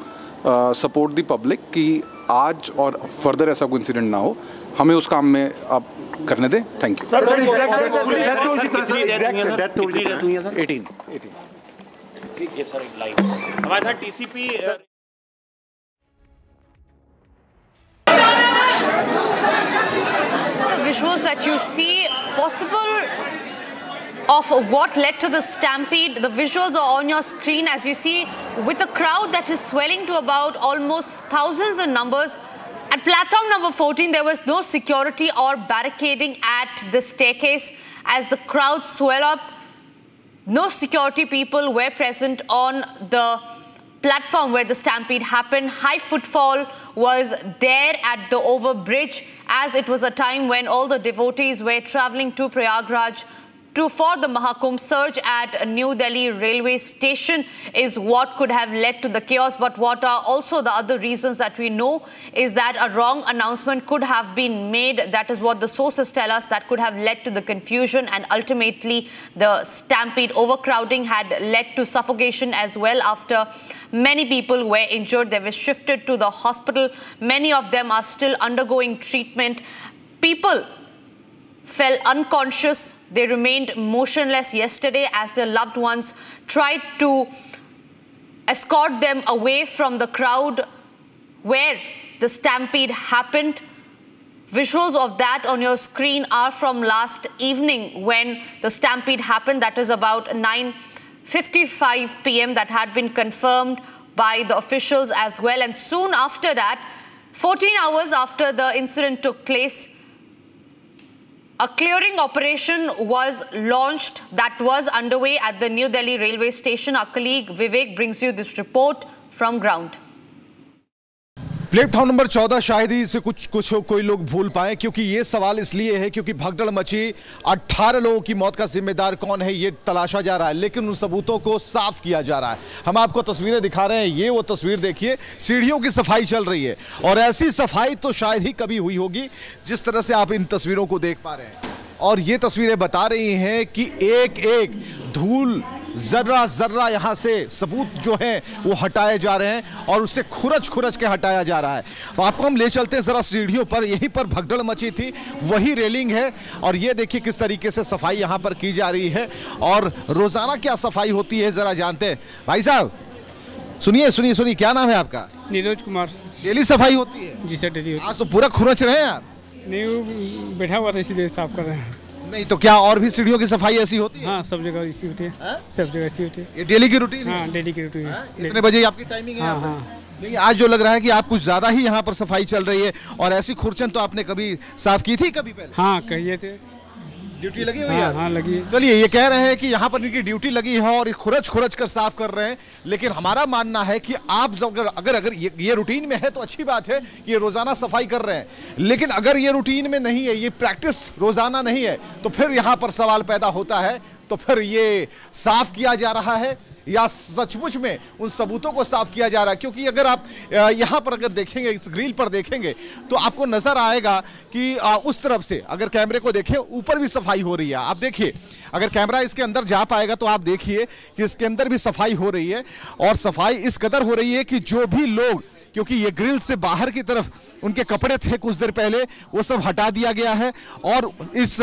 support the public कि आज और फर्दर ऐसा कोई इंसिडेंट ना हो। हमें उस काम में आप करने दें। Thank you. 18। हमारे साथ TCP The visuals that you see possible of what led to the stampede, the visuals are on your screen as you see, with a crowd that is swelling to about almost thousands in numbers. At platform number 14, there was no security or barricading at the staircase as the crowd swelled up. No security people were present on the platform where the stampede happened. High footfall was there at the overbridge, as it was a time when all the devotees were traveling to Prayagraj for the Mahakumbh. Surge at New Delhi Railway Station is what could have led to the chaos. But what are also the other reasons that we know is that a wrong announcement could have been made. That is what the sources tell us, that could have led to the confusion, and ultimately the stampede. Overcrowding had led to suffocation as well. After many people were injured, they were shifted to the hospital. Many of them are still undergoing treatment. People fell unconscious. They remained motionless yesterday as their loved ones tried to escort them away from the crowd where the stampede happened. Visuals of that on your screen are from last evening when the stampede happened. That is about 9:55 p.m. That had been confirmed by the officials as well. And soon after that, 14 hours after the incident took place, A clearing operation was launched that was underway at the New Delhi Railway Station. Our colleague Vivek brings you this report from ground. Platform number 14 शायद ही इसे कोई लोग भूल पाए, क्योंकि ये सवाल इसलिए है क्योंकि भगदड़ मची। 18 लोगों की मौत का जिम्मेदार कौन है ये तलाशा जा रहा है, लेकिन उन सबूतों को साफ किया जा रहा है। हम आपको तस्वीरें दिखा रहे हैं, ये वो तस्वीर देखिए, सीढ़ियों की सफाई चल रही है और ऐसी सफाई तो शायद ही कभी हुई होगी जिस तरह से आप इन तस्वीरों को देख पा रहे हैं। और ये तस्वीरें बता रही हैं कि एक एक धूल जर्रा जर्रा यहाँ से सबूत जो हैं वो हटाए जा रहे हैं और उससे खुरच के हटाया जा रहा है। तो आपको हम ले चलते हैं जरा सीढ़ियों पर, यहीं पर भगदड़ मची थी, वही रेलिंग है और ये देखिए किस तरीके से सफाई यहाँ पर की जा रही है और रोजाना क्या सफाई होती है जरा जानते हैं। भाई साहब सुनिए, क्या नाम है आपका? नीरज कुमार। डेली सफाई होती है? जी सर, डेली होती है। आज तो पूरा खुरच रहे हैं आप? नहीं, बैठा हुआ था इसीलिए साफ कर रहे हैं। नहीं तो क्या और भी सीढ़ियों की सफाई ऐसी होती है? हाँ, सब जगह ऐसी होती है। सब जगह ऐसी होती है। ये डेली की रूटीन है? हाँ, डेली की रूटीन है। कितने बजे आपकी टाइमिंग है? हाँ। लेकिन आज जो लग रहा है कि आप कुछ ज्यादा ही यहाँ पर सफाई चल रही है और ऐसी खुरचन तो आपने कभी साफ की थी कभी पहले? हाँ, कहिए थे। ड्यूटी लगी हुई है? हाँ, लगी है। चलिए, ये कह रहे हैं कि यहाँ पर इनकी ड्यूटी लगी है और खुरच कर साफ कर रहे हैं, लेकिन हमारा मानना है कि आप अगर ये रूटीन में है तो अच्छी बात है कि ये रोजाना सफाई कर रहे हैं, लेकिन अगर ये रूटीन में नहीं है, ये प्रैक्टिस रोजाना नहीं है, तो फिर यहाँ पर सवाल पैदा होता है, तो फिर ये साफ किया जा रहा है या सचमुच में उन सबूतों को साफ किया जा रहा है? क्योंकि अगर आप यहाँ पर अगर देखेंगे, इस ग्रिल पर देखेंगे, तो आपको नजर आएगा कि उस तरफ से अगर कैमरे को देखें ऊपर भी सफाई हो रही है। आप देखिए, अगर कैमरा इसके अंदर जा पाएगा तो आप देखिए कि इसके अंदर भी सफाई हो रही है और सफाई इस कदर हो रही है कि जो भी लोग, क्योंकि ये ग्रिल से बाहर की तरफ उनके कपड़े थे कुछ देर पहले, वो सब हटा दिया गया है और इस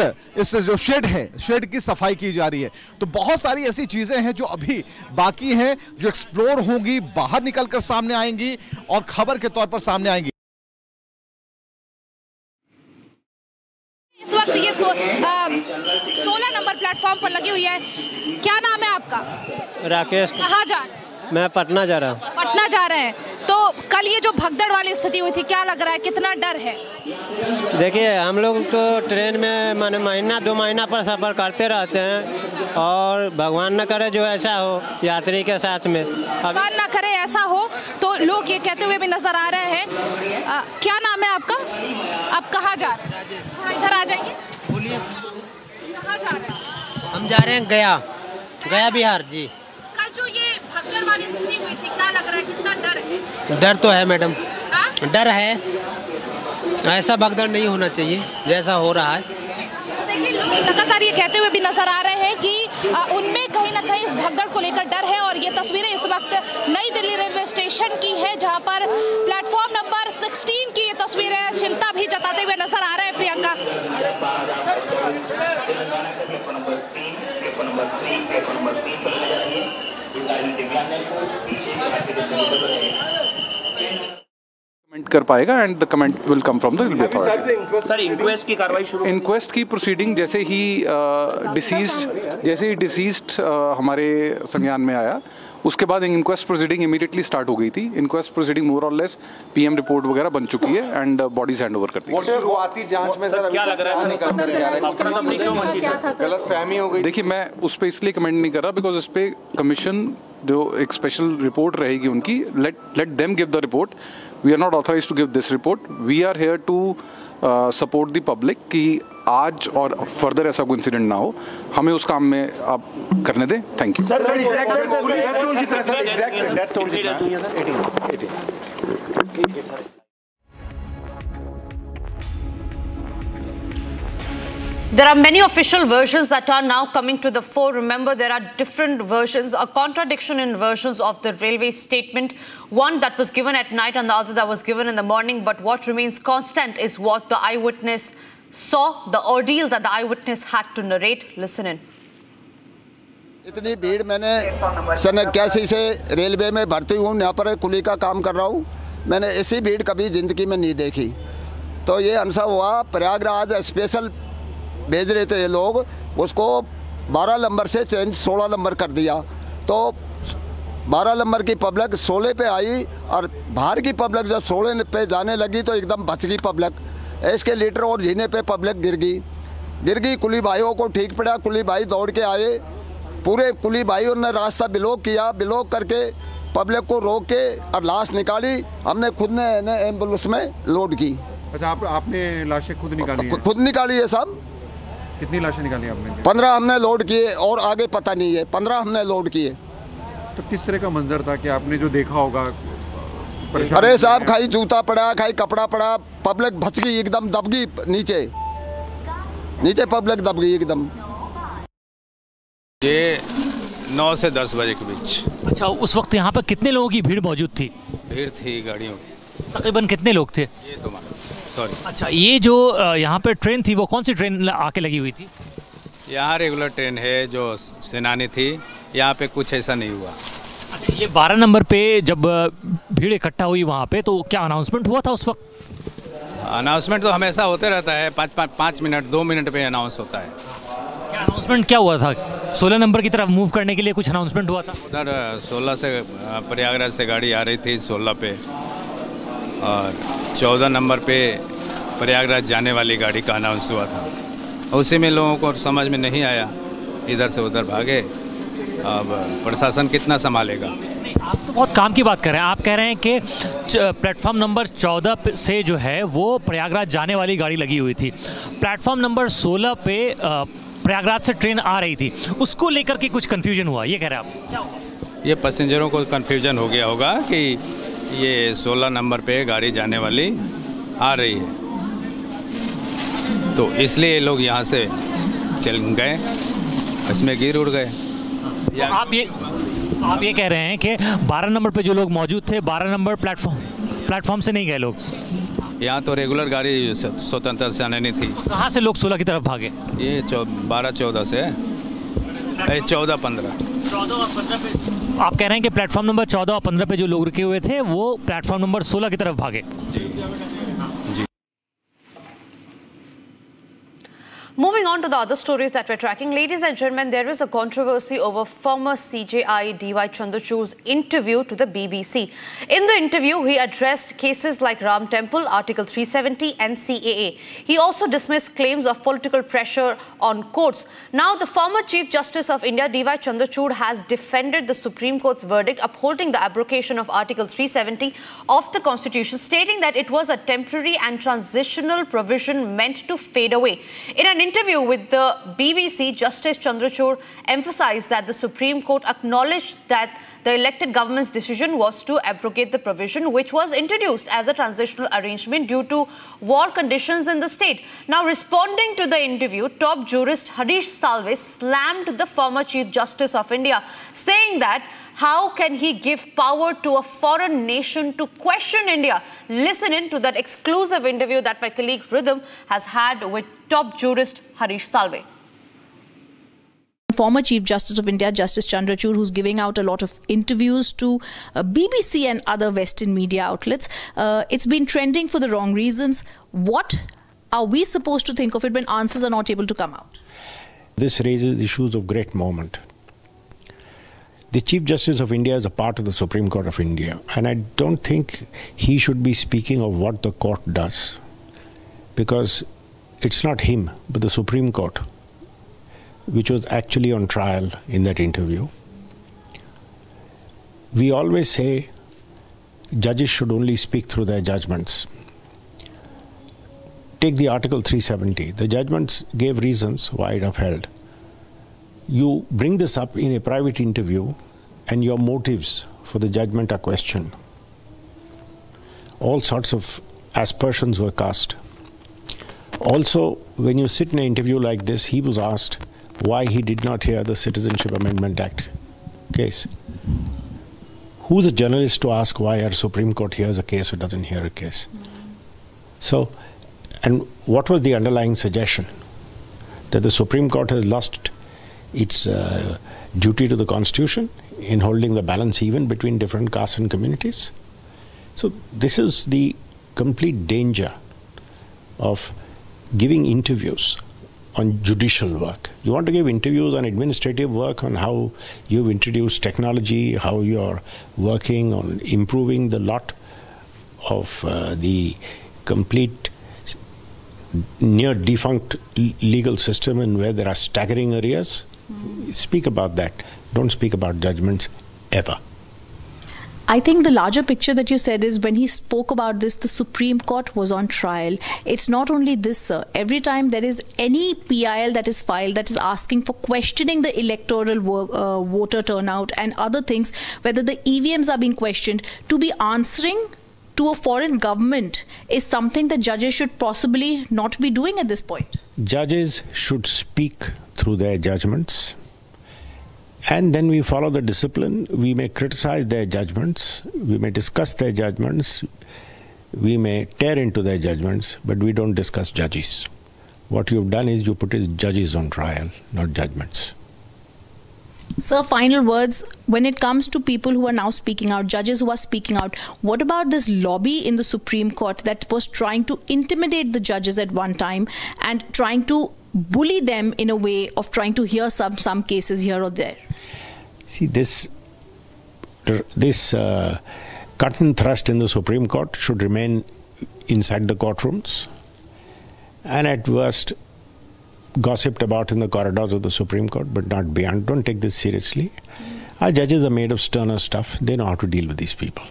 जो शेड है, शेड की सफाई की जा रही है। तो बहुत सारी ऐसी चीजें हैं जो अभी बाकी हैं, जो एक्सप्लोर होंगी, बाहर निकलकर सामने आएंगी और खबर के तौर पर सामने आएंगी। इस वक्त ये 16 नंबर प्लेटफॉर्म पर लगी हुई है। क्या नाम है आपका? राकेश। कहाँ जा रहे हैं? मैं पटना जा रहा हूँ। पटना जा रहे हैं। तो कल ये जो भगदड़ वाली स्थिति हुई थी, क्या लग रहा है, कितना डर है? देखिए, हम लोग तो ट्रेन में माने महीना 2 महीना पर सफ़र करते रहते हैं और भगवान न करे जो ऐसा हो यात्री के साथ में। भगवान न करे ऐसा हो, तो लोग ये कहते हुए भी नजर आ रहे हैं। क्या नाम है आपका? आप कहाँ जा रहे हैं? थोड़ा इधर आ जाएंगे। बोलिए। कहाँ जा रहे हैं? हम जा रहे हैं गया बिहार जी। कल जो ये भगदड़ वाली स्थिति हुई थी, क्या लग रहा है, कितना डर है? डर तो है मैडम, डर है। ऐसा भगदड़ नहीं होना चाहिए जैसा हो रहा है। तो देखिए, लोग लगातार ये कहते हुए भी नजर आ रहे हैं कि उनमें कहीं ना कहीं इस भगदड़ को लेकर डर है। और ये तस्वीरें इस वक्त नई दिल्ली रेलवे स्टेशन की है, जहां पर प्लेटफॉर्म नंबर 16 की ये तस्वीरें चिंता भी जताते हुए नजर आ रहे हैं। प्रियंका, कमेंट कर पाएगा and the comment will come from the railway authority. Sir, inquest की कार्रवाई शुरू? इंक्वेस्ट की प्रोसीडिंग जैसे ही डिसीज्ड हमारे संज्ञान में आया, उसके बाद इंक्वेस्ट प्रोसीडिंग इमीडिएटली स्टार्ट हो गई थी। इंक्वेस्ट प्रोसीडिंग मोर और लेस पीएम रिपोर्ट वगैरह बन चुकी है एंड बॉडीज हैंड ओवर कर दी। शुरुआती जांच में सर क्या लग रहा है, गलतफहमी हो गई? देखिए, मैं उस पर इसलिए कमेंट नहीं कर रहा बिकॉज इस पे कमीशन जो एक स्पेशल रिपोर्ट रहेगी उनकी, let them give the report. We are not authorised to give this report. We are here to support the public कि आज और फर्दर ऐसा कोई इंसिडेंट ना हो। हमें उस काम में आप करने दें। Thank you. There are many official versions that are now coming to the fore. Remember, there are different versions, a contradiction in versions of the railway statement. One that was given at night and the other that was given in the morning. But what remains constant is what the eyewitness saw, the ordeal that the eyewitness had to narrate. Listen in. इतनी भीड़ मैंने सन 81 से railway में भर्ती हूँ, यहाँ पर कुली का काम कर रहा हूँ। मैंने ऐसी भीड़ कभी ज़िंदगी में नहीं देखी। तो ये हमसा हुआ, प्रयागराज स्पेशल भेज रहे थे ये लोग, उसको 12 नंबर से चेंज 16 नंबर कर दिया। तो 12 नंबर की पब्लिक 16 पे आई और बाहर की पब्लिक जब 16 पे जाने लगी तो एकदम बच गई पब्लिक। एस्केलेटर और जीने पे पब्लिक गिर गई। गिर गई। कुली भाइयों को ठीक पड़ा, कुली भाई दौड़ के आए, पूरे कुली भाइयों ने रास्ता ब्लॉक किया, ब्लॉक करके पब्लिक को रोक के और लाश निकाली। हमने खुद ने एम्बुलेंस में लोड की। अच्छा, आपने लाशें खुद निकाली हैं? खुद निकाली है सब। कितनी लाशें निकाली आपने? 15 हमने लोड किए और आगे पता नहीं है, 15 हमने लोड किए। तो किस तरह का मंजर था कि आपने जो देखा होगा? अरे साहब, खाई जूता पड़ा, खाई कपड़ा पड़ा, पब्लिक भच गई एकदम, दब गई नीचे, नीचे पब्लिक दब गई एकदम। ये 9 से 10 बजे के बीच। अच्छा, उस वक्त यहाँ पर कितने लोगों की भीड़ मौजूद थी? भीड़ थी गाड़ियों, तकरीबन कितने लोग थे? ये तो सॉरी। अच्छा, ये जो यहाँ पे ट्रेन थी वो कौन सी ट्रेन आके लगी हुई थी? यहाँ रेगुलर ट्रेन है जो सेनानी थी, यहाँ पे कुछ ऐसा नहीं हुआ। अच्छा, ये 12 नंबर पे जब भीड़ इकट्ठा हुई वहाँ पे, तो क्या अनाउंसमेंट हुआ था उस वक्त? अनाउंसमेंट तो हमेशा होते रहता है, 5 मिनट 2 मिनट पे अनाउंस होता है। क्या अनाउंसमेंट क्या हुआ था? 16 नंबर की तरफ मूव करने के लिए कुछ अनाउंसमेंट हुआ था? उधर 16 से प्रयागराज से गाड़ी आ रही थी 16 पे, और 14 नंबर पे प्रयागराज जाने वाली गाड़ी का अनाउंस हुआ था। उसी में लोगों को समझ में नहीं आया, इधर से उधर भागे। अब प्रशासन कितना संभालेगा? नहीं, आप तो बहुत काम की बात कर रहे हैं। आप कह रहे हैं कि प्लेटफॉर्म नंबर 14 से जो है वो प्रयागराज जाने वाली गाड़ी लगी हुई थी। प्लेटफॉर्म नंबर 16 पे प्रयागराज से ट्रेन आ रही थी, उसको लेकर के कुछ कन्फ्यूजन हुआ, ये कह रहे हैं आप? क्या हुआ? ये पैसेंजरों को कन्फ्यूजन हो गया होगा कि ये 16 नंबर पे गाड़ी जाने वाली आ रही है, तो इसलिए लोग यहाँ से चल गए, इसमें गिर उड़ गए। तो आप ये कह रहे हैं कि 12 नंबर पे जो लोग मौजूद थे, 12 नंबर प्लेटफॉर्म से नहीं गए लोग? यहाँ तो रेगुलर गाड़ी स्वतंत्र से आने नहीं थी। कहाँ से लोग 16 की तरफ भागे? ये 12-14 से, 14-15 और 15 पे। आप कह रहे हैं कि प्लेटफॉर्म नंबर 14 और 15 पे जो लोग रुके हुए थे वो प्लेटफॉर्म नंबर 16 की तरफ भागे? जी। Moving on to the other stories that we're tracking, ladies and gentlemen, there is a controversy over former CJI DY Chandrachud's interview to the BBC. In the interview, he addressed cases like Ram Temple, Article 370 and CAA. He also dismissed claims of political pressure on courts. Now, the former Chief Justice of India, DY Chandrachud, has defended the Supreme Court's verdict upholding the abrogation of Article 370 of the Constitution, stating that it was a temporary and transitional provision meant to fade away. In an interview with the BBC, Justice Chandrachud emphasized that the Supreme Court acknowledged that the elected government's decision was to abrogate the provision, which was introduced as a transitional arrangement due to war conditions in the state. Now, responding to the interview, top jurist Harish Salve slammed the former Chief Justice of India, saying that how can he give power to a foreign nation to question India? Listen in to that exclusive interview that my colleague Rhythm has had with top jurist Harish Salve. Former Chief Justice of India, Justice Chandrachud, who's giving out a lot of interviews to BBC and other Western media outlets. It's been trending for the wrong reasons. What are we supposed to think of it when answers are not able to come out? This raises issues of great moment. The Chief Justice of India is a part of the Supreme Court of India, and I don't think he should be speaking of what the court does, because it's not him, but the Supreme Court, which was actually on trial in that interview. We always say judges should only speak through their judgments. Take the Article 370. The judgments gave reasons why it upheld. You bring this up in a private interview and your motives for the judgment are questioned. All sorts of aspersions were cast. Also, when you sit in an interview like this, he was asked why he did not hear the Citizenship Amendment Act case. Who's a journalist to ask why our Supreme Court hears a case or doesn't hear a case? So, and what was the underlying suggestion? That the Supreme Court has lost its duty to the Constitution in holding the balance even between different castes and communities. So this is the complete danger of giving interviews on judicial work. You want to give interviews on administrative work, on how you've introduced technology, how you're working on improving the lot of the complete near defunct legal system and where there are staggering arrears, speak about that. Don't speak about judgments ever. I think the larger picture that you said is when he spoke about this, the Supreme Court was on trial. It's not only this, sir. Every time there is any PIL that is filed that is asking for questioning the electoral voter turnout and other things, whether the EVMs are being questioned, to be answering to a foreign government is something that judges should possibly not be doing at this point. Judges should speak through their judgments. And then we follow the discipline. We may criticize their judgments, we may discuss their judgments, we may tear into their judgments, but we don't discuss judges. What you've done is you put judges on trial, not judgments. Sir, final words. When it comes to people who are now speaking out, judges who are speaking out, what about this lobby in the Supreme Court that was trying to intimidate the judges at one time and trying to bully them in a way of trying to hear some cases here or there? See, this cut and thrust in the Supreme Court should remain inside the courtrooms and at worst gossiped about in the corridors of the Supreme Court, but not beyond. Don't take this seriously. Our judges are made of sterner stuff. They know how to deal with these people.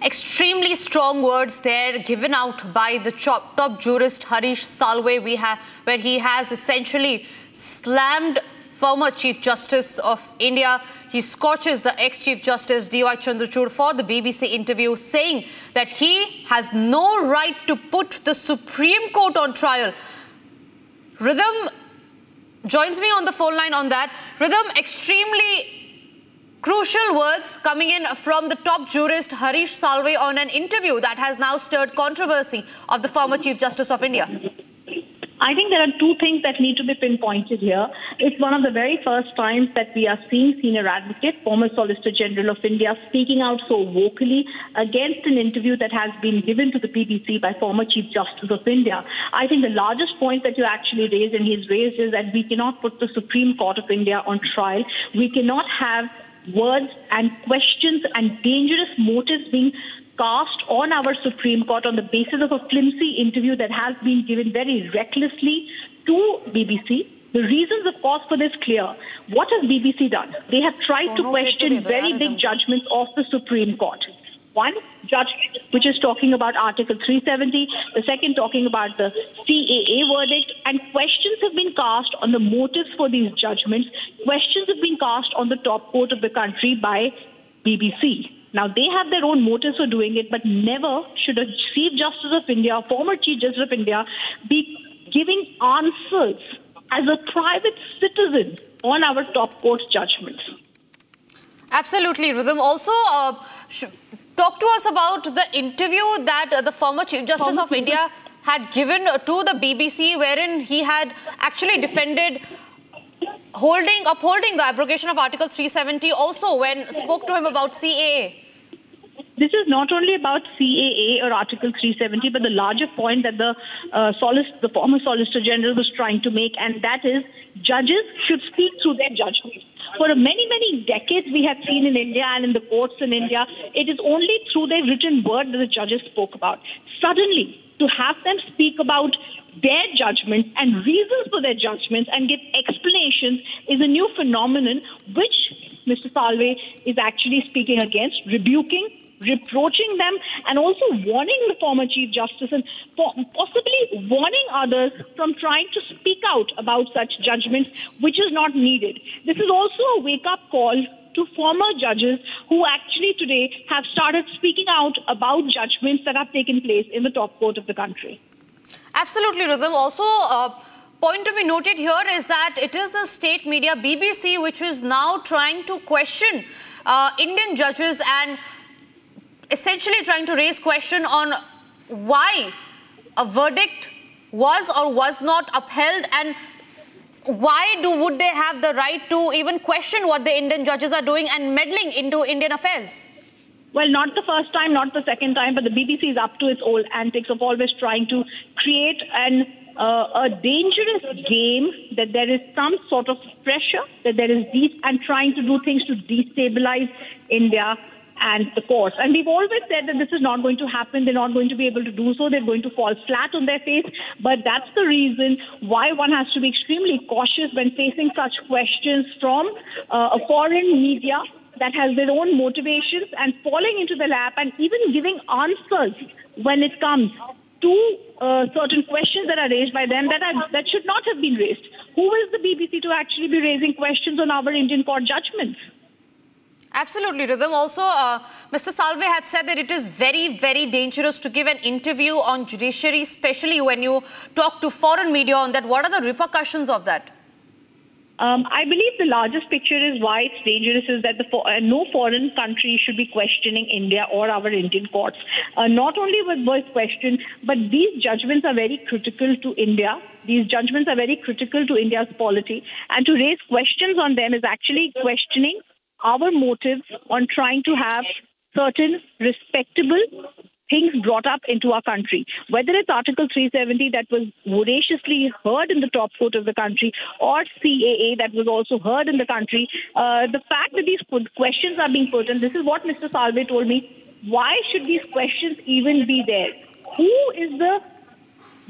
Extremely strong words there given out by the top jurist Harish Salve, where he has essentially slammed former Chief Justice of India. He scorches the ex-Chief Justice D.Y. Chandrachud for the BBC interview, saying that he has no right to put the Supreme Court on trial. Rhythm joins me on the phone line on that. Rhythm, extremely crucial words coming in from the top jurist Harish Salve on an interview that has now stirred controversy of the former Chief Justice of India. I think there are two things that need to be pinpointed here. It's one of the very first times that we are seeing senior advocate, former Solicitor General of India, speaking out so vocally against an interview that has been given to the BBC by former Chief Justice of India. I think the largest point that you actually raised, and he's raised, is that we cannot put the Supreme Court of India on trial. We cannot have words and questions and dangerous motives being cast on our Supreme Court on the basis of a flimsy interview that has been given very recklessly to BBC. The reasons, of course, for this clear. What has BBC done? They have tried to question very big judgments of the Supreme Court. One judgment, which is talking about Article 370, the second talking about the CAA verdict, and questions have been cast on the motives for these judgments. Questions have been cast on the top court of the country by BBC. Now, they have their own motives for doing it, but never should a Chief Justice of India, a former Chief Justice of India, be giving answers as a private citizen on our top court judgments. Absolutely, Rhythm. Also, talk to us about the interview that the former Chief Justice of India had given to the BBC, wherein he had actually defended upholding the abrogation of Article 370, also when spoke to him about CAA. This is not only about CAA or Article 370, but the larger point that the former Solicitor General was trying to make, and that is judges should speak through their judgments. For many, many decades we have seen in India and in the courts in India, it is only through their written word that the judges spoke about. Suddenly, to have them speak about their judgments and reasons for their judgments and give explanations is a new phenomenon which Mr. Salve is actually speaking against, rebuking, reproaching them, and also warning the former Chief Justice and possibly warning others from trying to speak out about such judgments, which is not needed. This is also a wake-up call to former judges who actually today have started speaking out about judgments that have taken place in the top court of the country. Absolutely, Rhythm. Also, point to be noted here is that it is the state media, BBC, which is now trying to question Indian judges and essentially trying to raise question on why a verdict was or was not upheld, and why would they have the right to even question what the Indian judges are doing and meddling into Indian affairs? Well, not the first time, not the second time, but the BBC is up to its old antics of always trying to create a dangerous game, that there is some sort of pressure, that there is and trying to do things to destabilize India. and the courts. And we've always said that this is not going to happen. They're not going to be able to do so. They're going to fall flat on their face. But that's the reason why one has to be extremely cautious when facing such questions from a foreign media that has their own motivations and falling into the lap and even giving answers when it comes to certain questions that are raised by them that should not have been raised. Who is the BBC to actually be raising questions on our Indian court judgments? Absolutely, Rhythm. Also, Mr. Salve had said that it is very, very dangerous to give an interview on judiciary, especially when you talk to foreign media on that. What are the repercussions of that? I believe the largest picture is why it's dangerous is that no foreign country should be questioning India or our Indian courts. Not only was questioned, but these judgments are very critical to India. These judgments are very critical to India's polity. And to raise questions on them is actually questioning our motives on trying to have certain respectable things brought up into our country. Whether it's Article 370 that was voraciously heard in the top court of the country or CAA that was also heard in the country, the fact that these questions are being put, and this is what Mr. Salve told me, why should these questions even be there? Who is the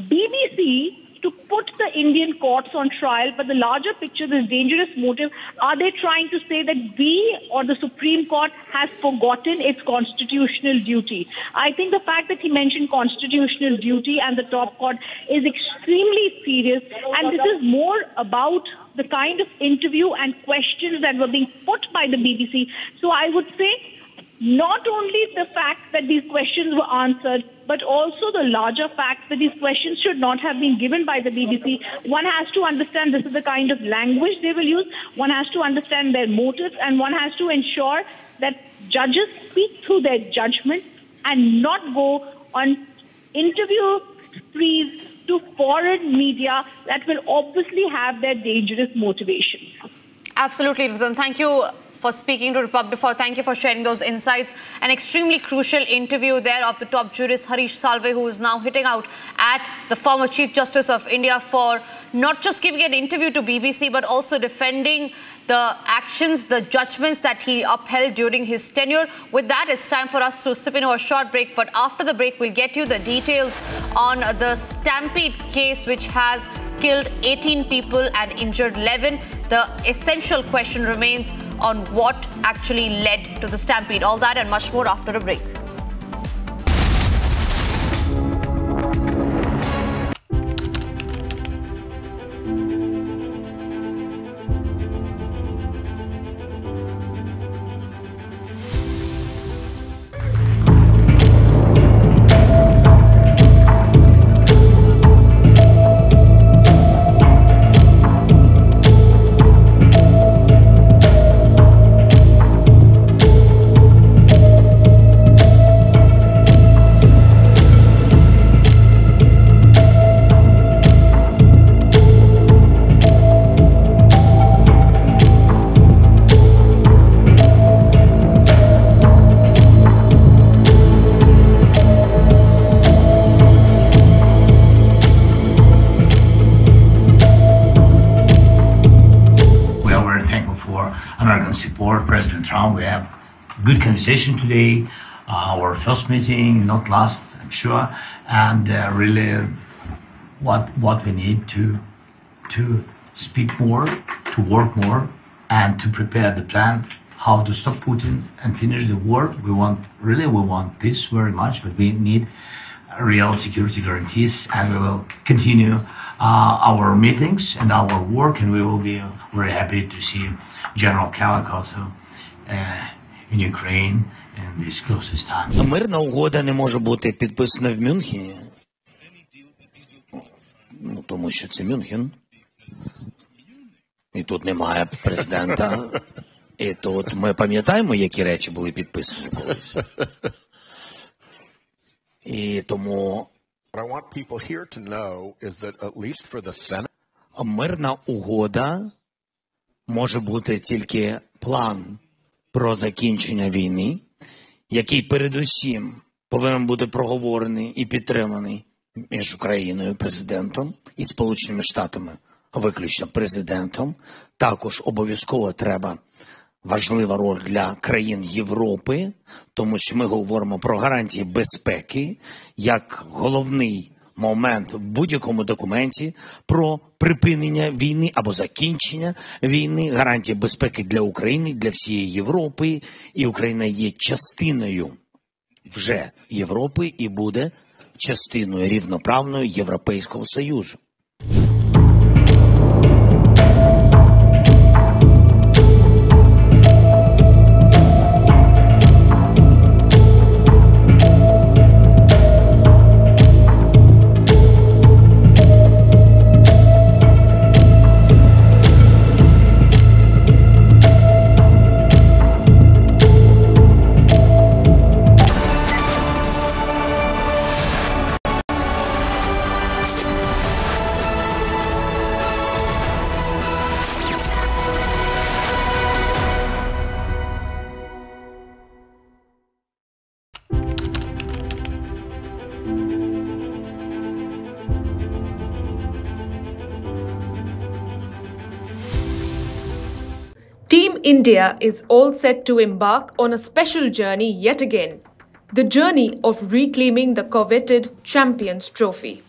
BBC to put the Indian courts on trial? But the larger picture, this dangerous motive, are they trying to say that we or the Supreme Court has forgotten its constitutional duty? I think the fact that he mentioned constitutional duty and the top court is extremely serious, and this is more about the kind of interview and questions that were being put by the BBC. So I would say not only the fact that these questions were answered, but also the larger fact that these questions should not have been given by the BBC. One has to understand this is the kind of language they will use. One has to understand their motives, and one has to ensure that judges speak through their judgment and not go on interview sprees to foreign media that will obviously have their dangerous motivations. Absolutely, Rhythm. Thank you for speaking to Republic. Thank you for sharing those insights. An extremely crucial interview there of the top jurist Harish Salve, who is now hitting out at the former Chief Justice of India for not just giving an interview to BBC, but also defending the actions, the judgments that he upheld during his tenure. With that, it's time for us to slip into a short break. But after the break, we'll get you the details on the Stampede case, which has killed 18 people and injured 11. The essential question remains on what actually led to the stampede. All that and much more after a break. American support, President Trump. We have good conversation today. Our first meeting, not last, I'm sure, and really what we need to speak more, to work more, and to prepare the plan how to stop Putin and finish the war. We want peace very much, but we need real security guarantees, and we will continue our meetings and our work, and we will be very happy to see General Kalak also in Ukraine in this closest time. Мирна угода не може бути підписана в Мюнхені. Ну, тому що це Мюнхен. І тут немає президента. І тут ми пам'ятаємо, які речі були підписані колись. І тому мирна угода може бути тільки план про закінчення війни, який передусім повинен бути проговорений і підтриманий між Україною, президентом, і Сполученими Штатами, виключно президентом. Також обов'язково треба важлива роль для країн Європи, тому що ми говоримо про гарантії безпеки як головний момент в будь-якому документі про припинення війни або закінчення війни, гарантії безпеки для України, для всієї Європи, і Україна є частиною вже Європи і буде частиною рівноправною Європейського Союзу. Team India is all set to embark on a special journey yet again, the journey of reclaiming the coveted Champions Trophy.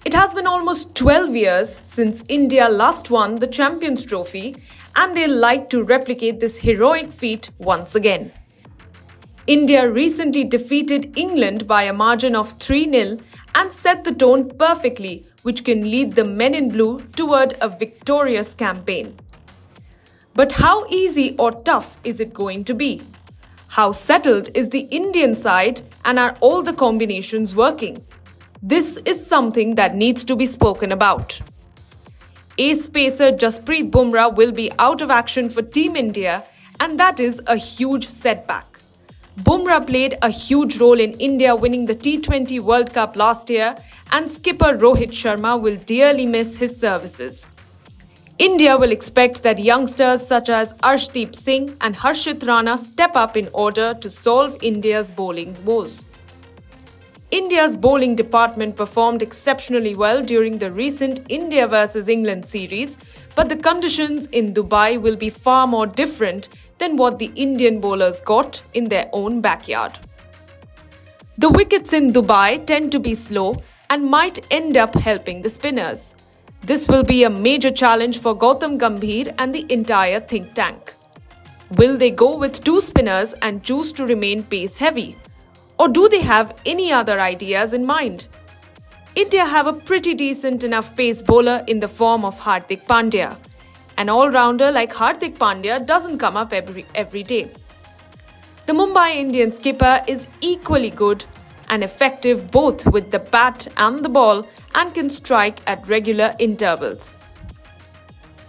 It has been almost 12 years since India last won the Champions Trophy, and they'll like to replicate this heroic feat once again. India recently defeated England by a margin of 3-0 and set the tone perfectly, which can lead the men in blue toward a victorious campaign. But how easy or tough is it going to be? How settled is the Indian side, and are all the combinations working? This is something that needs to be spoken about. Ace pacer Jasprit Bumrah will be out of action for Team India, and that is a huge setback. Bumrah played a huge role in India winning the T20 World Cup last year, and skipper Rohit Sharma will dearly miss his services. India will expect that youngsters such as Arshdeep Singh and Harshit Rana step up in order to solve India's bowling woes. India's bowling department performed exceptionally well during the recent India vs England series, but the conditions in Dubai will be far more different than what the Indian bowlers got in their own backyard. The wickets in Dubai tend to be slow and might end up helping the spinners. This will be a major challenge for Gautam Gambhir and the entire think tank. Will they go with two spinners and choose to remain pace-heavy? Or do they have any other ideas in mind? India have a pretty decent enough pace bowler in the form of Hardik Pandya. An all-rounder like Hardik Pandya doesn't come up every day. The Mumbai Indian skipper is equally good and effective both with the bat and the ball, and can strike at regular intervals.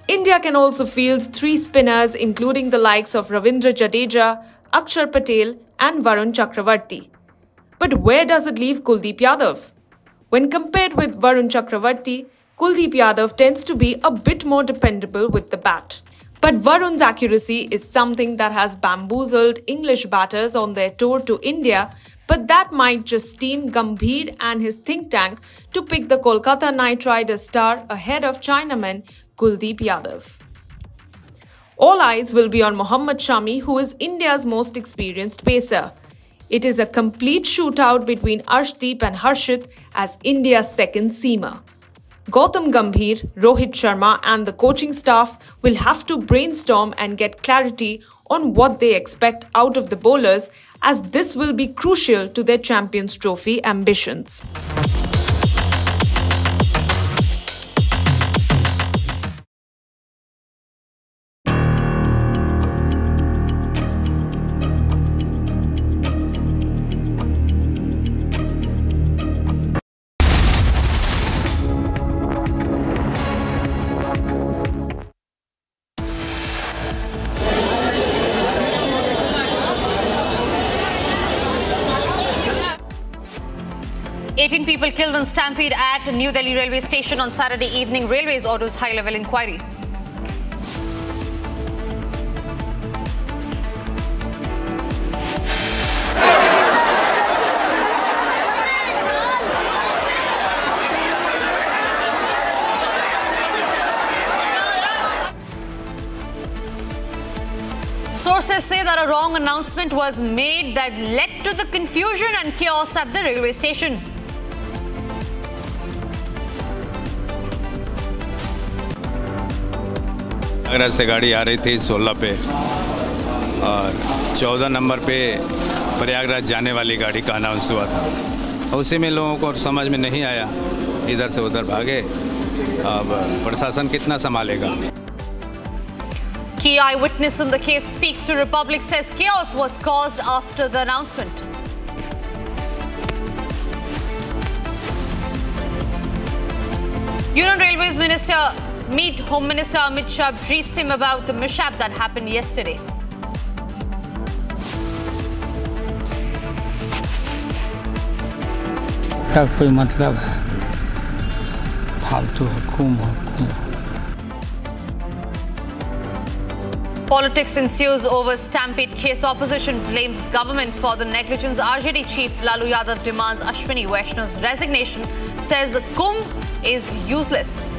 India can also field three spinners including the likes of Ravindra Jadeja, Akshar Patel and Varun Chakravarti. But where does it leave Kuldeep Yadav? When compared with Varun Chakravarti, Kuldeep Yadav tends to be a bit more dependable with the bat. But Varun's accuracy is something that has bamboozled English batters on their tour to India, but that might just steam Gambhir and his think tank to pick the Kolkata Knight Riders star ahead of Chinaman Kuldeep Yadav. All eyes will be on Mohammad Shami, who is India's most experienced pacer. It is a complete shootout between Arshdeep and Harshit as India's second seamer. Gautam Gambhir, Rohit Sharma and the coaching staff will have to brainstorm and get clarity on what they expect out of the bowlers, as this will be crucial to their Champions Trophy ambitions. People killed in stampede at New Delhi Railway Station on Saturday evening. Railways orders high-level inquiry. Witnesses say that a wrong announcement was made that led to the confusion and chaos at the railway station. Prayagraj से गाड़ी आ रही थी 16 पे और 14 number पे प्रयागराज जाने वाली गाड़ी का अनाउंस हुआ था। उसी में लोगों को समझ में नहीं आया, इधर से उधर भागे। अब प्रशासन कितना संभालेगा। Key eyewitness in the case speaks to Republic, says chaos was caused after the announcement. Union Railways Minister meet Home Minister Amit Shah, briefs him about the mishap that happened yesterday. क्या कोई मतलब है, फालतू हुकूम। Politics ensues over Stampede case. Opposition blames government for the negligence. RJD chief Lalu Yadav demands Ashwini Vaishnav's resignation, says Kumbh is useless.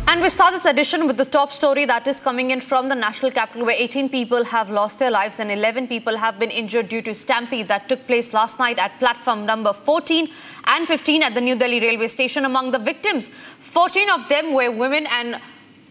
And we start this edition with the top story that is coming in from the national capital, where 18 people have lost their lives and 11 people have been injured due to stampede that took place last night at platform number 14 and 15 at the New Delhi Railway Station. Among the victims, 14 of them were women and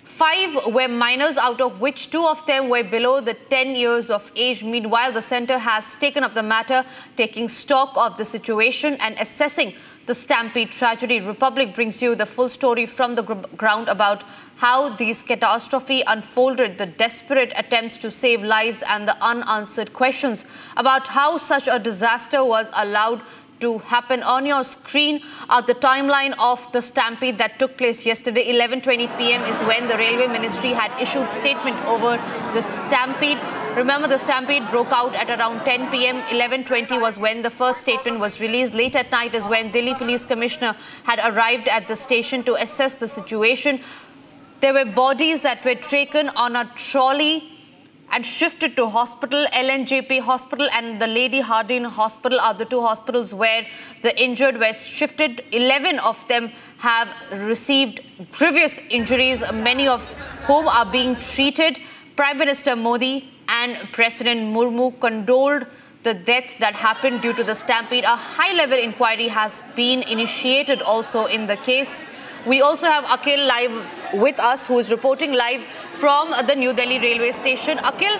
5 were minors, out of which 2 of them were below the 10 years of age. Meanwhile, the centre has taken up the matter, taking stock of the situation and assessing the stampede tragedy. Republic brings you the full story from the ground about how this catastrophe unfolded, the desperate attempts to save lives and the unanswered questions about how such a disaster was allowed to happen. On your screen are the timeline of the stampede that took place yesterday. 11:20 p.m. is when the Railway Ministry had issued statement over the stampede. Remember, the stampede broke out at around 10 p.m. 11:20 was when the first statement was released. Late at night is when Delhi Police Commissioner had arrived at the station to assess the situation. There were bodies that were taken on a trolley and shifted to hospital. LNJP Hospital and the Lady Hardin Hospital are the 2 hospitals where the injured were shifted. 11 of them have received grievous injuries, many of whom are being treated. Prime Minister Modi and President Murmu condoled the death that happened due to the stampede. A high-level inquiry has been initiated also in the case. We also have Akhil live with us, who is reporting live from the New Delhi Railway Station. Akhil,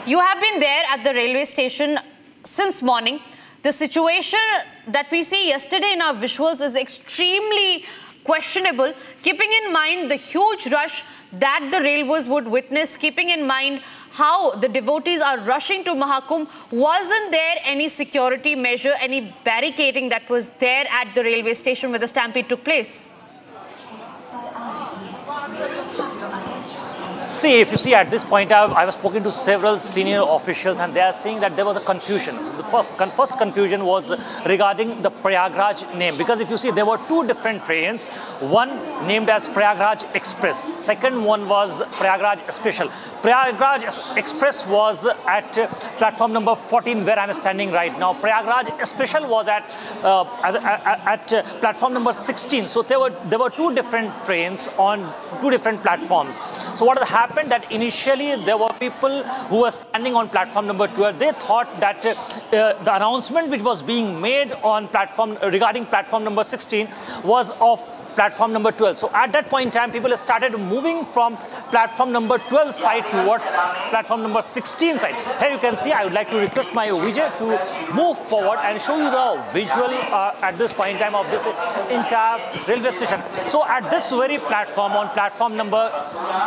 you have been there at the railway station since morning. The situation that we see yesterday in our visuals is extremely questionable, keeping in mind the huge rush that the railways would witness, keeping in mind how the devotees are rushing to Mahakumbh. Wasn't there any security measure, any barricading that was there at the railway station where the stampede took place? See, if you see at this point, I was spoken to several senior officials and they are saying that there was a confusion. The first confusion was regarding the Prayagraj name, because if you see, there were 2 different trains, one named as Prayagraj Express, second one was Prayagraj Special. Prayagraj Express was at platform number 14 where I am standing right now. Prayagraj Special was at platform number 16. So there were 2 different trains on 2 different platforms. So what happened that initially there were people who were standing on platform number 12. They thought that the announcement which was being made on platform regarding platform number 16 was of platform number 12. So at that point in time, people started moving from platform number 12 side towards platform number 16 side. Here you can see, I would like to request my Vijay to move forward and show you the visual at this point in time of this entire railway station. So at this very platform, on platform number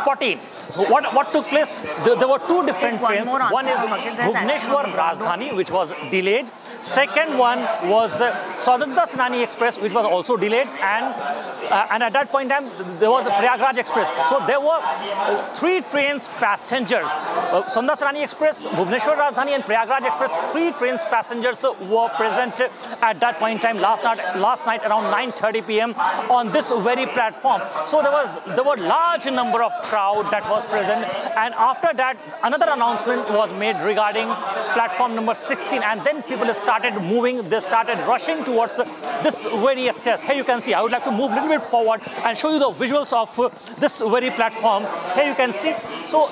14, so what took place? There were 2 different trains. One is Bhubaneswar Rajdhani, which was delayed. Second one was Swadanta Senani Express, which was also delayed, and and at that point in time, there was a Prayagraj Express. So there were 3 trains passengers. Sundar Sarani Express, Bhubaneswar Rajdhani and Prayagraj Express, 3 trains passengers were present at that point in time last night around 9:30 p.m. on this very platform. So there were large number of crowd that was present, and after that another announcement was made regarding platform number 16, and then people started moving, they started rushing towards this very stairs. Here you can see, I would like to move a little bit forward and show you the visuals of this very platform. Here you can see, so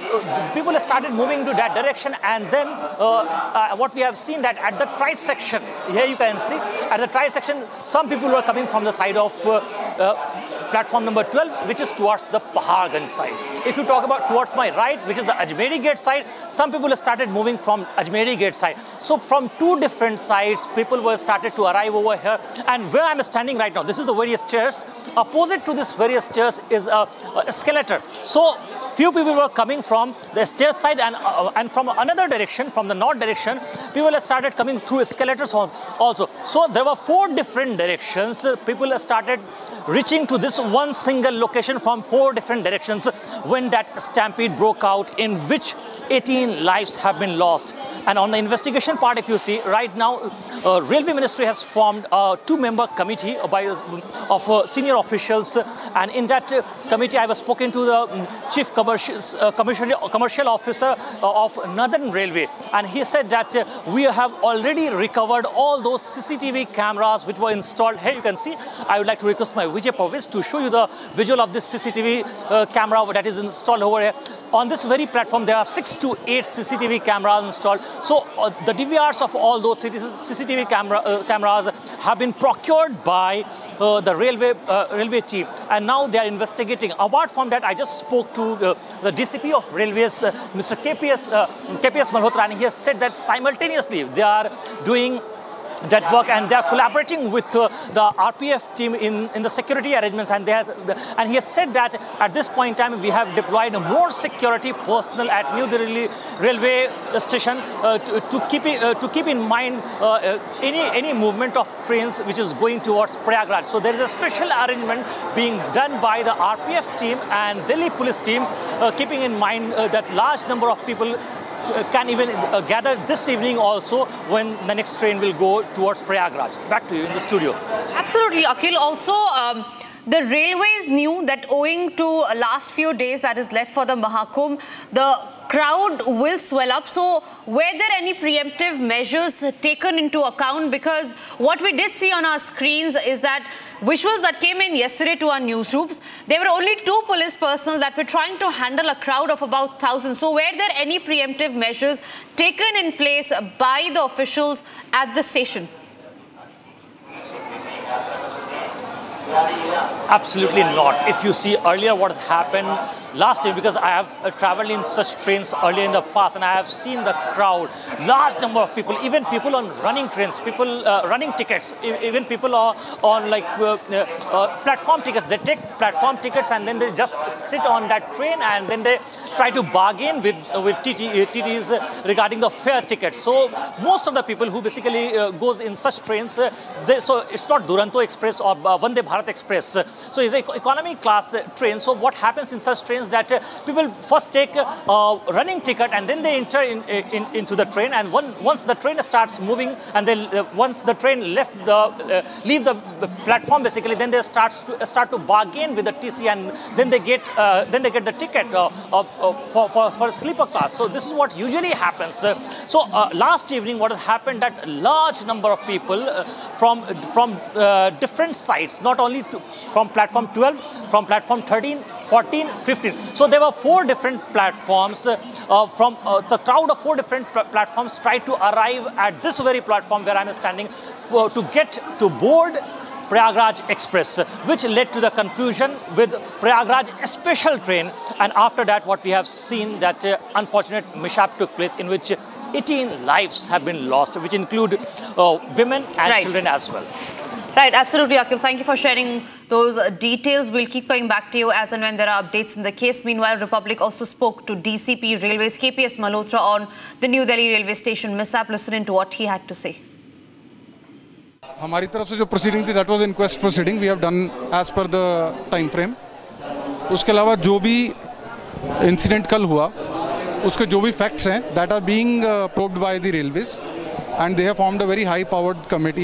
people started moving to that direction, and then what we have seen that at the tri-section, here you can see, at the tri-section, some people were coming from the side of platform number 12, which is towards the Paharganj side. If you talk about towards my right, which is the Ajmeri Gate side, some people started moving from Ajmeri Gate side. So from 2 different sides, people were started to arrive over here. And where I'm standing right now, this is the various stairs. Opposite to this various stairs is a escalator. So few people were coming from the stairs side, and from another direction, from the north direction, people started coming through escalators also. So there were 4 different directions. People started reaching to this one single location from 4 different directions when that stampede broke out, in which 18 lives have been lost. And on the investigation part, if you see right now, Railway Ministry has formed a 2-member committee of senior officials, and in that committee I was spoken to the Chief Commercial Officer of Northern Railway, and he said that we have already recovered all those CCTV cameras which were installed. Here you can see, I would like to request my Vijay Pavis to show you the visual of this CCTV camera that is installed over here. On this very platform, there are 6 to 8 CCTV cameras installed. So the DVRs of all those CCTV cameras have been procured by the railway team, and now they are investigating. Apart from that, I just spoke to the DCP of Railways, Mr. KPS Malhotra, and he has said that simultaneously they are doing that work, and they are collaborating with the RPF team in the security arrangements, and he has said that at this point in time we have deployed more security personnel at New Delhi Railway Station to keep in mind any movement of trains which is going towards Prayagraj. So there is a special arrangement being done by the RPF team and Delhi police team, keeping in mind that large number of people can even gather this evening also when the next train will go towards Prayagraj. Back to you in the studio. Absolutely, Akhil. Also, the railways knew that owing to last few days that is left for the Mahakumbh, the crowd will swell up. So were there any preemptive measures taken into account? Because what we did see on our screens is that visuals that came in yesterday to our newsrooms, there were only 2 police personnel that were trying to handle a crowd of about 1,000. So were there any preemptive measures taken in place by the officials at the station? Absolutely not. If you see earlier what has happened last year, because I have traveled in such trains earlier in the past, and I have seen the crowd, large number of people, even people on running trains, people running tickets, even people are on like platform tickets. They take platform tickets and then they just sit on that train, and then they try to bargain with TTs regarding the fare tickets. So most of the people who basically goes in such trains, so it's not Duronto Express or Vande Bharat Express. So it's an economy class train. So what happens in such trains that people first take a running ticket and then they enter into the train, and once the train starts moving, and then once the train leave the platform, basically then they start to bargain with the TC, and then they get the ticket for sleeper class. So this is what usually happens. So last evening what has happened, that large number of people from different sides, not only from platform 12, from platform 13, 14, 15. So there were 4 different platforms. From the crowd of 4 different platforms tried to arrive at this very platform where I am standing to get to board Prayagraj Express, which led to the confusion with Prayagraj special train. And after that, what we have seen, that unfortunate mishap took place in which 18 lives have been lost, which include women and children as well. Right, absolutely, Akhil. Thank you for sharing those details. We'll keep coming back to you as and when there are updates in the case. Meanwhile, Republic also spoke to DCP Railways KPS Malhotra on the New Delhi Railway Station mishap. Listen to what he had to say. हमारी तरफ से जो proceeding थी that was inquest proceeding, we have done as per the time frame. उसके अलावा जो भी incident कल हुआ उसके जो भी फैक्ट्स हैं that are being probed by the railways and they have formed a very high powered committee